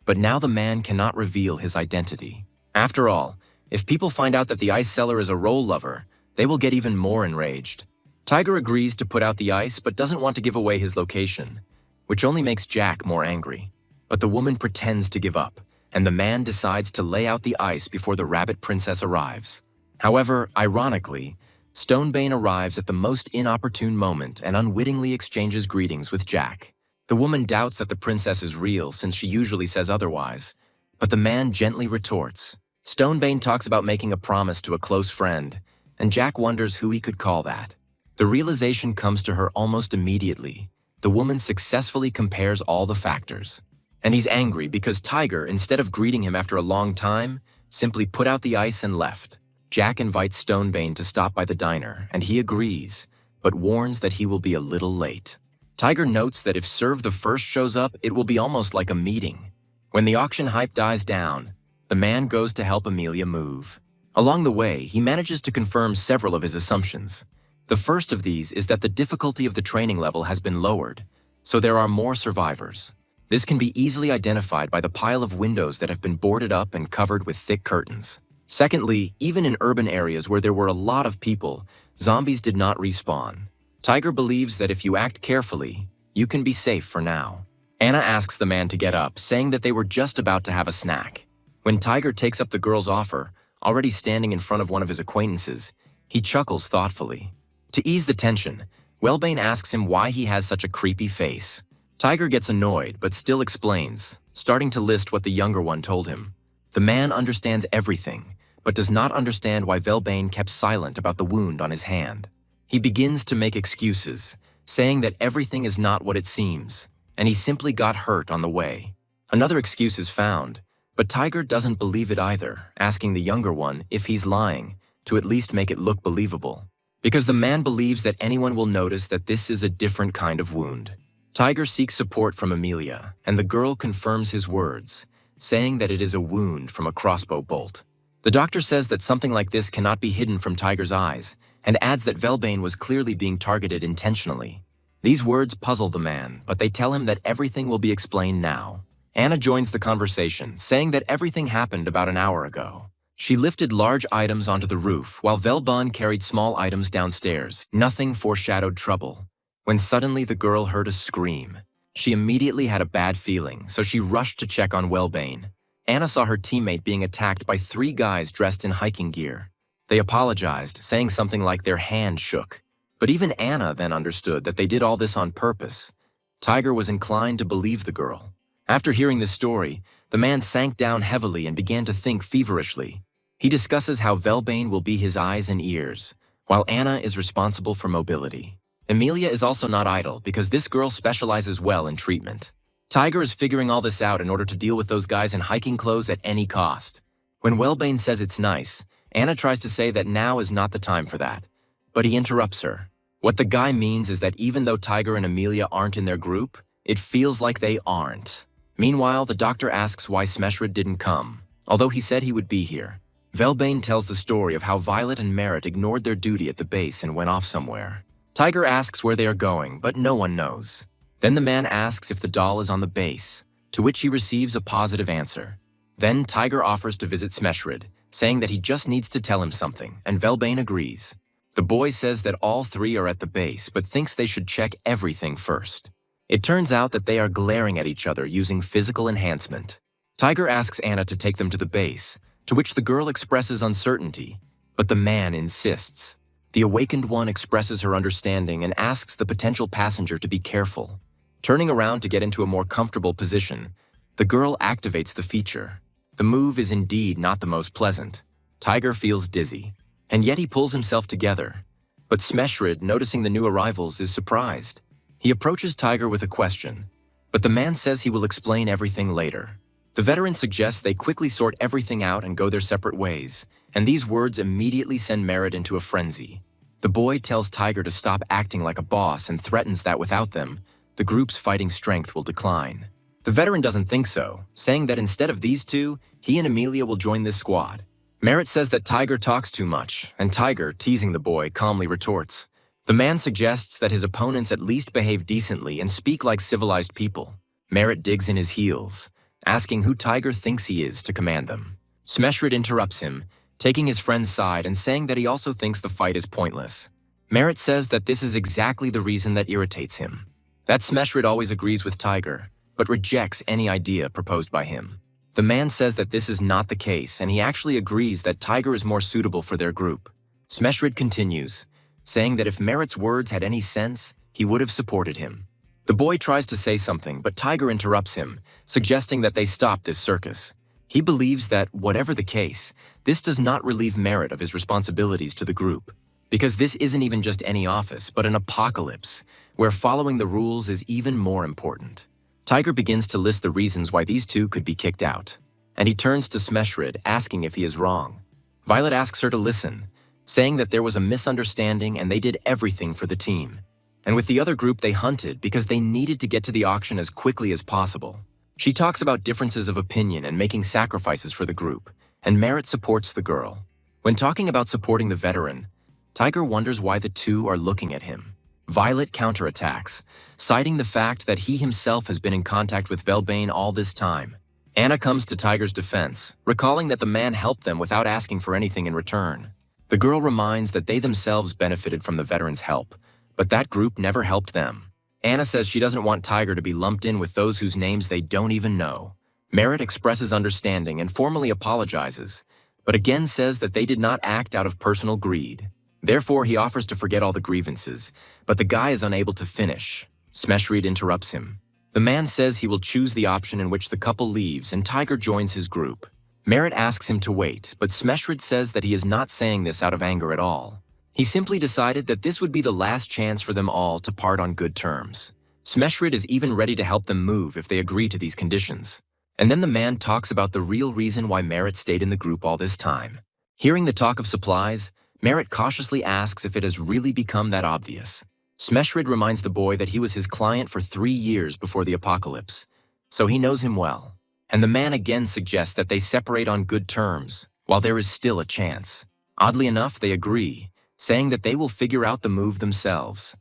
But now the man cannot reveal his identity. After all, if people find out that the ice seller is a roll lover, they will get even more enraged. Tiger agrees to put out the ice but doesn't want to give away his location, which only makes Jack more angry. But the woman pretends to give up, and the man decides to lay out the ice before the rabbit princess arrives. However, ironically, Stonebane arrives at the most inopportune moment and unwittingly exchanges greetings with Jack. The woman doubts that the princess is real since she usually says otherwise, but the man gently retorts. Stonebane talks about making a promise to a close friend, and Jack wonders who he could call that. The realization comes to her almost immediately. The woman successfully compares all the factors. And he's angry because Tiger, instead of greeting him after a long time, simply put out the ice and left. Jack invites Stonebane to stop by the diner, and he agrees, but warns that he will be a little late. Tiger notes that if Serve the First shows up, it will be almost like a meeting. When the auction hype dies down, the man goes to help Amelia move. Along the way, he manages to confirm several of his assumptions. The first of these is that the difficulty of the training level has been lowered, so there are more survivors. This can be easily identified by the pile of windows that have been boarded up and covered with thick curtains. Secondly, even in urban areas where there were a lot of people, zombies did not respawn. Tiger believes that if you act carefully, you can be safe for now. Anna asks the man to get up, saying that they were just about to have a snack. When Tiger takes up the girl's offer, already standing in front of one of his acquaintances, he chuckles thoughtfully. To ease the tension, Wellbane asks him why he has such a creepy face. Tiger gets annoyed, but still explains, starting to list what the younger one told him. The man understands everything, but does not understand why Velbane kept silent about the wound on his hand. He begins to make excuses, saying that everything is not what it seems, and he simply got hurt on the way. Another excuse is found, but Tiger doesn't believe it either, asking the younger one if he's lying, to at least make it look believable. Because the man believes that anyone will notice that this is a different kind of wound. Tiger seeks support from Amelia, and the girl confirms his words, saying that it is a wound from a crossbow bolt. The doctor says that something like this cannot be hidden from Tiger's eyes, and adds that Velbane was clearly being targeted intentionally. These words puzzle the man, but they tell him that everything will be explained now. Anna joins the conversation, saying that everything happened about an hour ago. She lifted large items onto the roof, while Velbun carried small items downstairs. Nothing foreshadowed trouble, when suddenly the girl heard a scream. She immediately had a bad feeling, so she rushed to check on Welbane. Anna saw her teammate being attacked by 3 guys dressed in hiking gear. They apologized, saying something like their hand shook. But even Anna then understood that they did all this on purpose. Tiger was inclined to believe the girl. After hearing this story, the man sank down heavily and began to think feverishly. He discusses how Velbane will be his eyes and ears, while Anna is responsible for mobility. Emilia is also not idle because this girl specializes well in treatment. Tiger is figuring all this out in order to deal with those guys in hiking clothes at any cost. When Welbane says it's nice, Anna tries to say that now is not the time for that, but he interrupts her. What the guy means is that even though Tiger and Emilia aren't in their group, it feels like they aren't. Meanwhile, the doctor asks why Smeshrid didn't come, although he said he would be here. Velbane tells the story of how Violet and Merritt ignored their duty at the base and went off somewhere. Tiger asks where they are going, but no one knows. Then the man asks if the doll is on the base, to which he receives a positive answer. Then Tiger offers to visit Smeshrid, saying that he just needs to tell him something, and Velbane agrees. The boy says that all 3 are at the base, but thinks they should check everything first. It turns out that they are glaring at each other using physical enhancement. Tiger asks Anna to take them to the base, to which the girl expresses uncertainty, but the man insists. The awakened one expresses her understanding and asks the potential passenger to be careful. Turning around to get into a more comfortable position, the girl activates the feature. The move is indeed not the most pleasant. Tiger feels dizzy, and yet he pulls himself together. But Smeshrid, noticing the new arrivals, is surprised. He approaches Tiger with a question, but the man says he will explain everything later. The veteran suggests they quickly sort everything out and go their separate ways, and these words immediately send Merritt into a frenzy. The boy tells Tiger to stop acting like a boss and threatens that without them, the group's fighting strength will decline. The veteran doesn't think so, saying that instead of these 2, he and Emilia will join this squad. Merritt says that Tiger talks too much, and Tiger, teasing the boy, calmly retorts. The man suggests that his opponents at least behave decently and speak like civilized people. Merritt digs in his heels, asking who Tiger thinks he is to command them. Smeshrid interrupts him, taking his friend's side and saying that he also thinks the fight is pointless. Merritt says that this is exactly the reason that irritates him. That Smeshrid always agrees with Tiger, but rejects any idea proposed by him. The man says that this is not the case, and he actually agrees that Tiger is more suitable for their group. Smeshrid continues, saying that if Merritt's words had any sense, he would have supported him. The boy tries to say something, but Tiger interrupts him, suggesting that they stop this circus. He believes that, whatever the case, this does not relieve Merritt of his responsibilities to the group, because this isn't even just any office, but an apocalypse, where following the rules is even more important. Tiger begins to list the reasons why these 2 could be kicked out, and he turns to Smeshrid, asking if he is wrong. Violet asks her to listen, saying that there was a misunderstanding and they did everything for the team. And with the other group they hunted because they needed to get to the auction as quickly as possible. She talks about differences of opinion and making sacrifices for the group, and Merritt supports the girl. When talking about supporting the veteran, Tiger wonders why the 2 are looking at him. Violet counterattacks, citing the fact that he himself has been in contact with Velbane all this time. Anna comes to Tiger's defense, recalling that the man helped them without asking for anything in return. The girl reminds that they themselves benefited from the veteran's help, but that group never helped them. Anna says she doesn't want Tiger to be lumped in with those whose names they don't even know. Merritt expresses understanding and formally apologizes, but again says that they did not act out of personal greed. Therefore, he offers to forget all the grievances, but the guy is unable to finish. Smeshrid interrupts him. The man says he will choose the option in which the couple leaves and Tiger joins his group. Merritt asks him to wait, but Smeshrid says that he is not saying this out of anger at all. He simply decided that this would be the last chance for them all to part on good terms. Smeshrid is even ready to help them move if they agree to these conditions. And then the man talks about the real reason why Merritt stayed in the group all this time. Hearing the talk of supplies, Merritt cautiously asks if it has really become that obvious. Smeshrid reminds the boy that he was his client for 3 years before the apocalypse, so he knows him well. And the man again suggests that they separate on good terms, while there is still a chance. Oddly enough, they agree, saying that they will figure out the move themselves.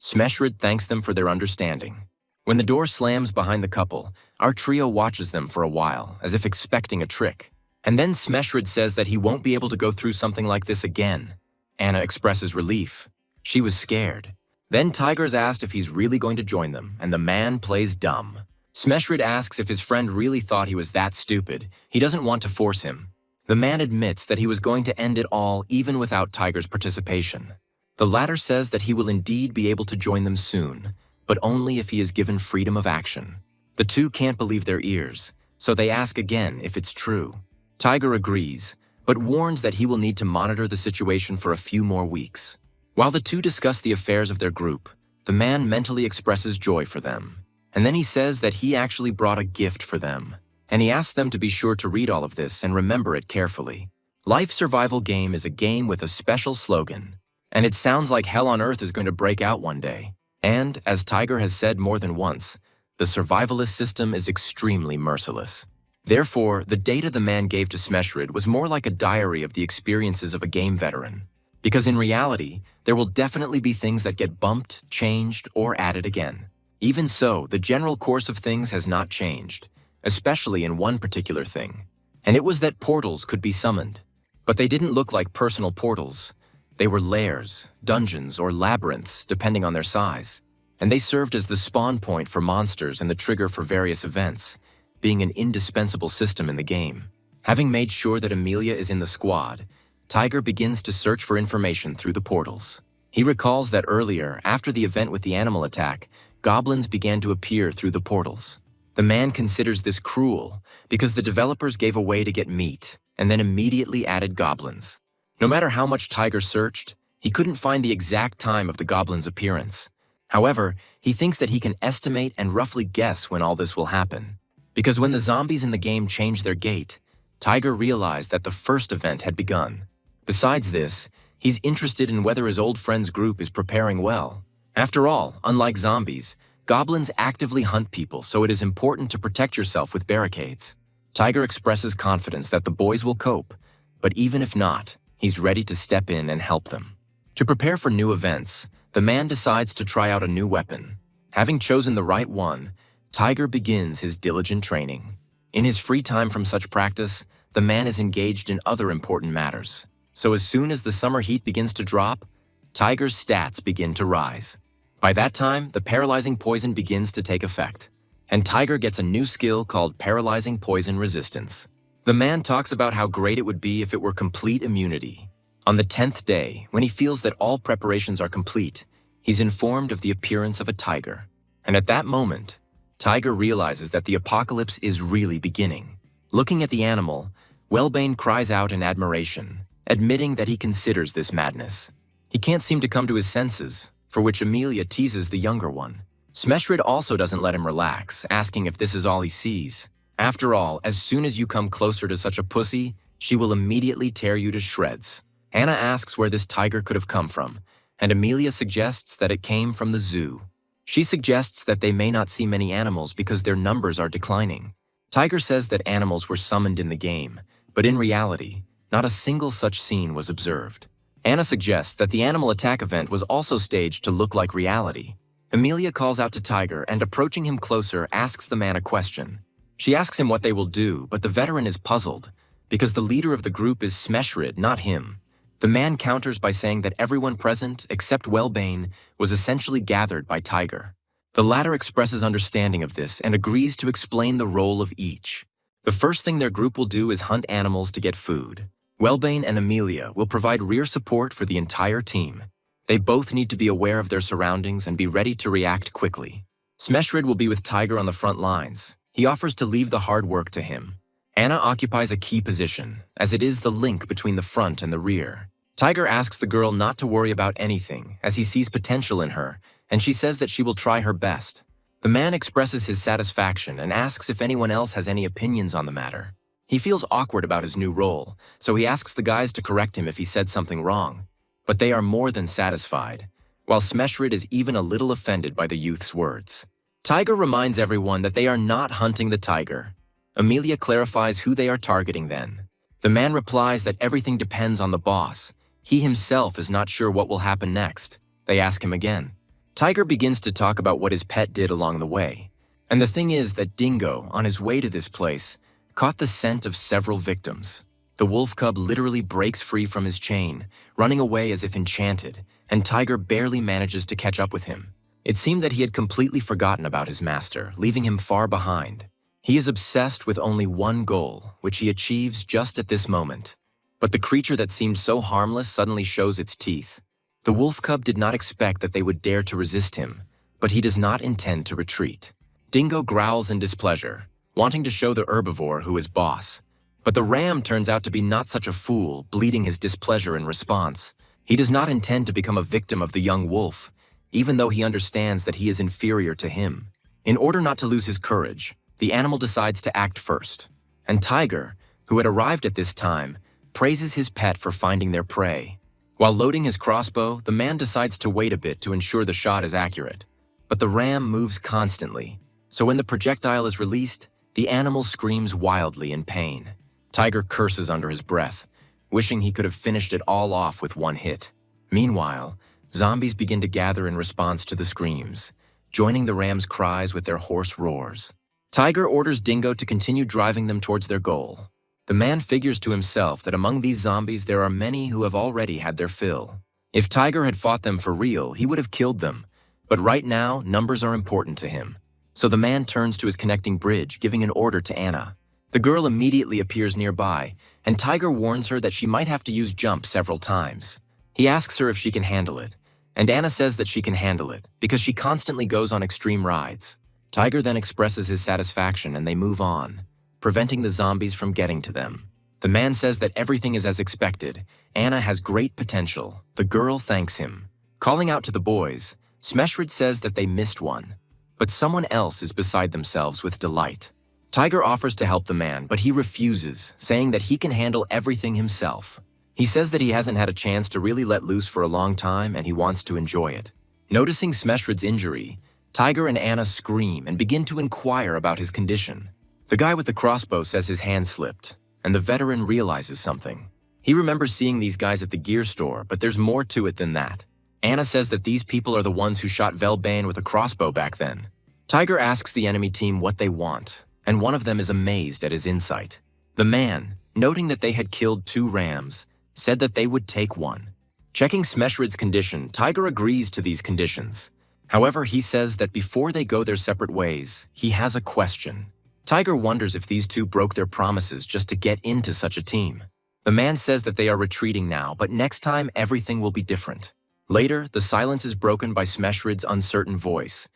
Smeshrid thanks them for their understanding. When the door slams behind the couple, our trio watches them for a while, as if expecting a trick. And then Smeshrid says that he won't be able to go through something like this again. Anna expresses relief. She was scared. Then Tiger's asked if he's really going to join them, and the man plays dumb. Smeshrid asks if his friend really thought he was that stupid. He doesn't want to force him. The man admits that he was going to end it all even without Tiger's participation. The latter says that he will indeed be able to join them soon, but only if he is given freedom of action. The two can't believe their ears, so they ask again if it's true. Tiger agrees, but warns that he will need to monitor the situation for a few more weeks. While the two discuss the affairs of their group, the man mentally expresses joy for them. And then he says that he actually brought a gift for them. And he asks them to be sure to read all of this and remember it carefully. Life Survival Game is a game with a special slogan. And it sounds like hell on earth is going to break out one day. And, as Tiger has said more than once, the survivalist system is extremely merciless. Therefore, the data the man gave to Smeshrid was more like a diary of the experiences of a game veteran. Because in reality, there will definitely be things that get bumped, changed, or added again. Even so, the general course of things has not changed, especially in one particular thing. And it was that portals could be summoned. But they didn't look like personal portals. They were lairs, dungeons, or labyrinths, depending on their size. And they served as the spawn point for monsters and the trigger for various events, being an indispensable system in the game. Having made sure that Amelia is in the squad, Tiger begins to search for information through the portals. He recalls that earlier, after the event with the animal attack, goblins began to appear through the portals. The man considers this cruel because the developers gave a way to get meat and then immediately added goblins. No matter how much Tiger searched, he couldn't find the exact time of the goblins' appearance. However, he thinks that he can estimate and roughly guess when all this will happen. Because when the zombies in the game changed their gait, Tiger realized that the first event had begun. Besides this, he's interested in whether his old friend's group is preparing well. After all, unlike zombies, goblins actively hunt people, so it is important to protect yourself with barricades. Tiger expresses confidence that the boys will cope, but even if not, he's ready to step in and help them. To prepare for new events, the man decides to try out a new weapon. Having chosen the right one, Tiger begins his diligent training. In his free time from such practice, the man is engaged in other important matters. So as soon as the summer heat begins to drop, Tiger's stats begin to rise. By that time, the paralyzing poison begins to take effect, and Tiger gets a new skill called Paralyzing Poison Resistance. The man talks about how great it would be if it were complete immunity. On the 10th day, when he feels that all preparations are complete, he's informed of the appearance of a tiger. And at that moment, Tiger realizes that the apocalypse is really beginning. Looking at the animal, Wellbane cries out in admiration, admitting that he considers this madness. He can't seem to come to his senses, for which Amelia teases the younger one. Smeshrid also doesn't let him relax, asking if this is all he sees. After all, as soon as you come closer to such a pussy, she will immediately tear you to shreds. Anna asks where this tiger could have come from, and Amelia suggests that it came from the zoo. She suggests that they may not see many animals because their numbers are declining. Tiger says that animals were summoned in the game, but in reality, not a single such scene was observed. Anna suggests that the animal attack event was also staged to look like reality. Amelia calls out to Tiger and, approaching him closer, asks the man a question. She asks him what they will do, but the veteran is puzzled, because the leader of the group is Smeshrid, not him. The man counters by saying that everyone present, except Wellbane, was essentially gathered by Tiger. The latter expresses understanding of this and agrees to explain the role of each. The first thing their group will do is hunt animals to get food. Wellbane and Amelia will provide rear support for the entire team. They both need to be aware of their surroundings and be ready to react quickly. Smeshrid will be with Tiger on the front lines. He offers to leave the hard work to him. Anna occupies a key position, as it is the link between the front and the rear. Tiger asks the girl not to worry about anything, as he sees potential in her, and she says that she will try her best. The man expresses his satisfaction and asks if anyone else has any opinions on the matter. He feels awkward about his new role, so he asks the guys to correct him if he said something wrong. But they are more than satisfied, while Smeshrid is even a little offended by the youth's words. Tiger reminds everyone that they are not hunting the tiger. Amelia clarifies who they are targeting then. The man replies that everything depends on the boss. He himself is not sure what will happen next. They ask him again. Tiger begins to talk about what his pet did along the way. And the thing is that Dingo, on his way to this place, caught the scent of several victims. The wolf cub literally breaks free from his chain, running away as if enchanted, and Tiger barely manages to catch up with him. It seemed that he had completely forgotten about his master, leaving him far behind. He is obsessed with only one goal, which he achieves just at this moment. But the creature that seemed so harmless suddenly shows its teeth. The wolf cub did not expect that they would dare to resist him, but he does not intend to retreat. Dingo growls in displeasure, wanting to show the herbivore who is boss. But the ram turns out to be not such a fool, bleating his displeasure in response. He does not intend to become a victim of the young wolf, even though he understands that he is inferior to him. In order not to lose his courage, the animal decides to act first. And Tiger, who had arrived at this time, praises his pet for finding their prey. While loading his crossbow, the man decides to wait a bit to ensure the shot is accurate. But the ram moves constantly, so when the projectile is released, the animal screams wildly in pain. Tiger curses under his breath, wishing he could have finished it all off with one hit. Meanwhile, zombies begin to gather in response to the screams, joining the ram's cries with their hoarse roars. Tiger orders Dingo to continue driving them towards their goal. The man figures to himself that among these zombies there are many who have already had their fill. If Tiger had fought them for real, he would have killed them. But right now, numbers are important to him. So the man turns to his connecting bridge, giving an order to Anna. The girl immediately appears nearby, and Tiger warns her that she might have to use jump several times. He asks her if she can handle it, and Anna says that she can handle it because she constantly goes on extreme rides. Tiger then expresses his satisfaction and they move on, preventing the zombies from getting to them. The man says that everything is as expected. Anna has great potential. The girl thanks him. Calling out to the boys, Smeshrid says that they missed one, but someone else is beside themselves with delight. Tiger offers to help the man, but he refuses, saying that he can handle everything himself. He says that he hasn't had a chance to really let loose for a long time and he wants to enjoy it. Noticing Smeshrid's injury, Tiger and Anna scream and begin to inquire about his condition. The guy with the crossbow says his hand slipped, and the veteran realizes something. He remembers seeing these guys at the gear store, but there's more to it than that. Anna says that these people are the ones who shot Velbane with a crossbow back then. Tiger asks the enemy team what they want, and one of them is amazed at his insight. The man, noting that they had killed 2 rams, said that they would take one. Checking Smeshrid's condition, Tiger agrees to these conditions. However, he says that before they go their separate ways, he has a question. Tiger wonders if these 2 broke their promises just to get into such a team. The man says that they are retreating now, but next time everything will be different. Later, the silence is broken by Smeshrid's uncertain voice.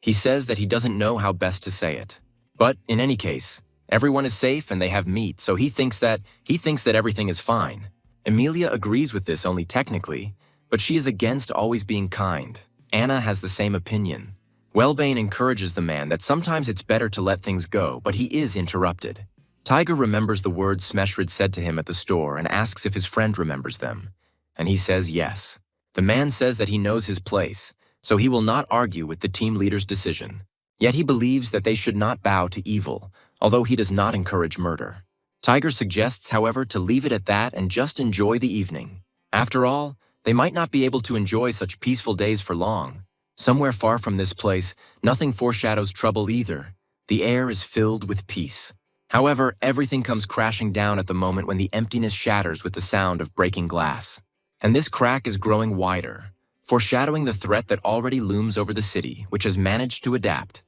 He says that he doesn't know how best to say it. But in any case, everyone is safe and they have meat, so he thinks that everything is fine. Emilia agrees with this only technically, but she is against always being kind. Anna has the same opinion. Welbane encourages the man that sometimes it's better to let things go, but he is interrupted. Tiger remembers the words Smeshrid said to him at the store and asks if his friend remembers them, and he says yes. The man says that he knows his place, so he will not argue with the team leader's decision. Yet he believes that they should not bow to evil, although he does not encourage murder. Tiger suggests, however, to leave it at that and just enjoy the evening. After all, they might not be able to enjoy such peaceful days for long. Somewhere far from this place, nothing foreshadows trouble either. The air is filled with peace. However, everything comes crashing down at the moment when the emptiness shatters with the sound of breaking glass. And this crack is growing wider, foreshadowing the threat that already looms over the city, which has managed to adapt.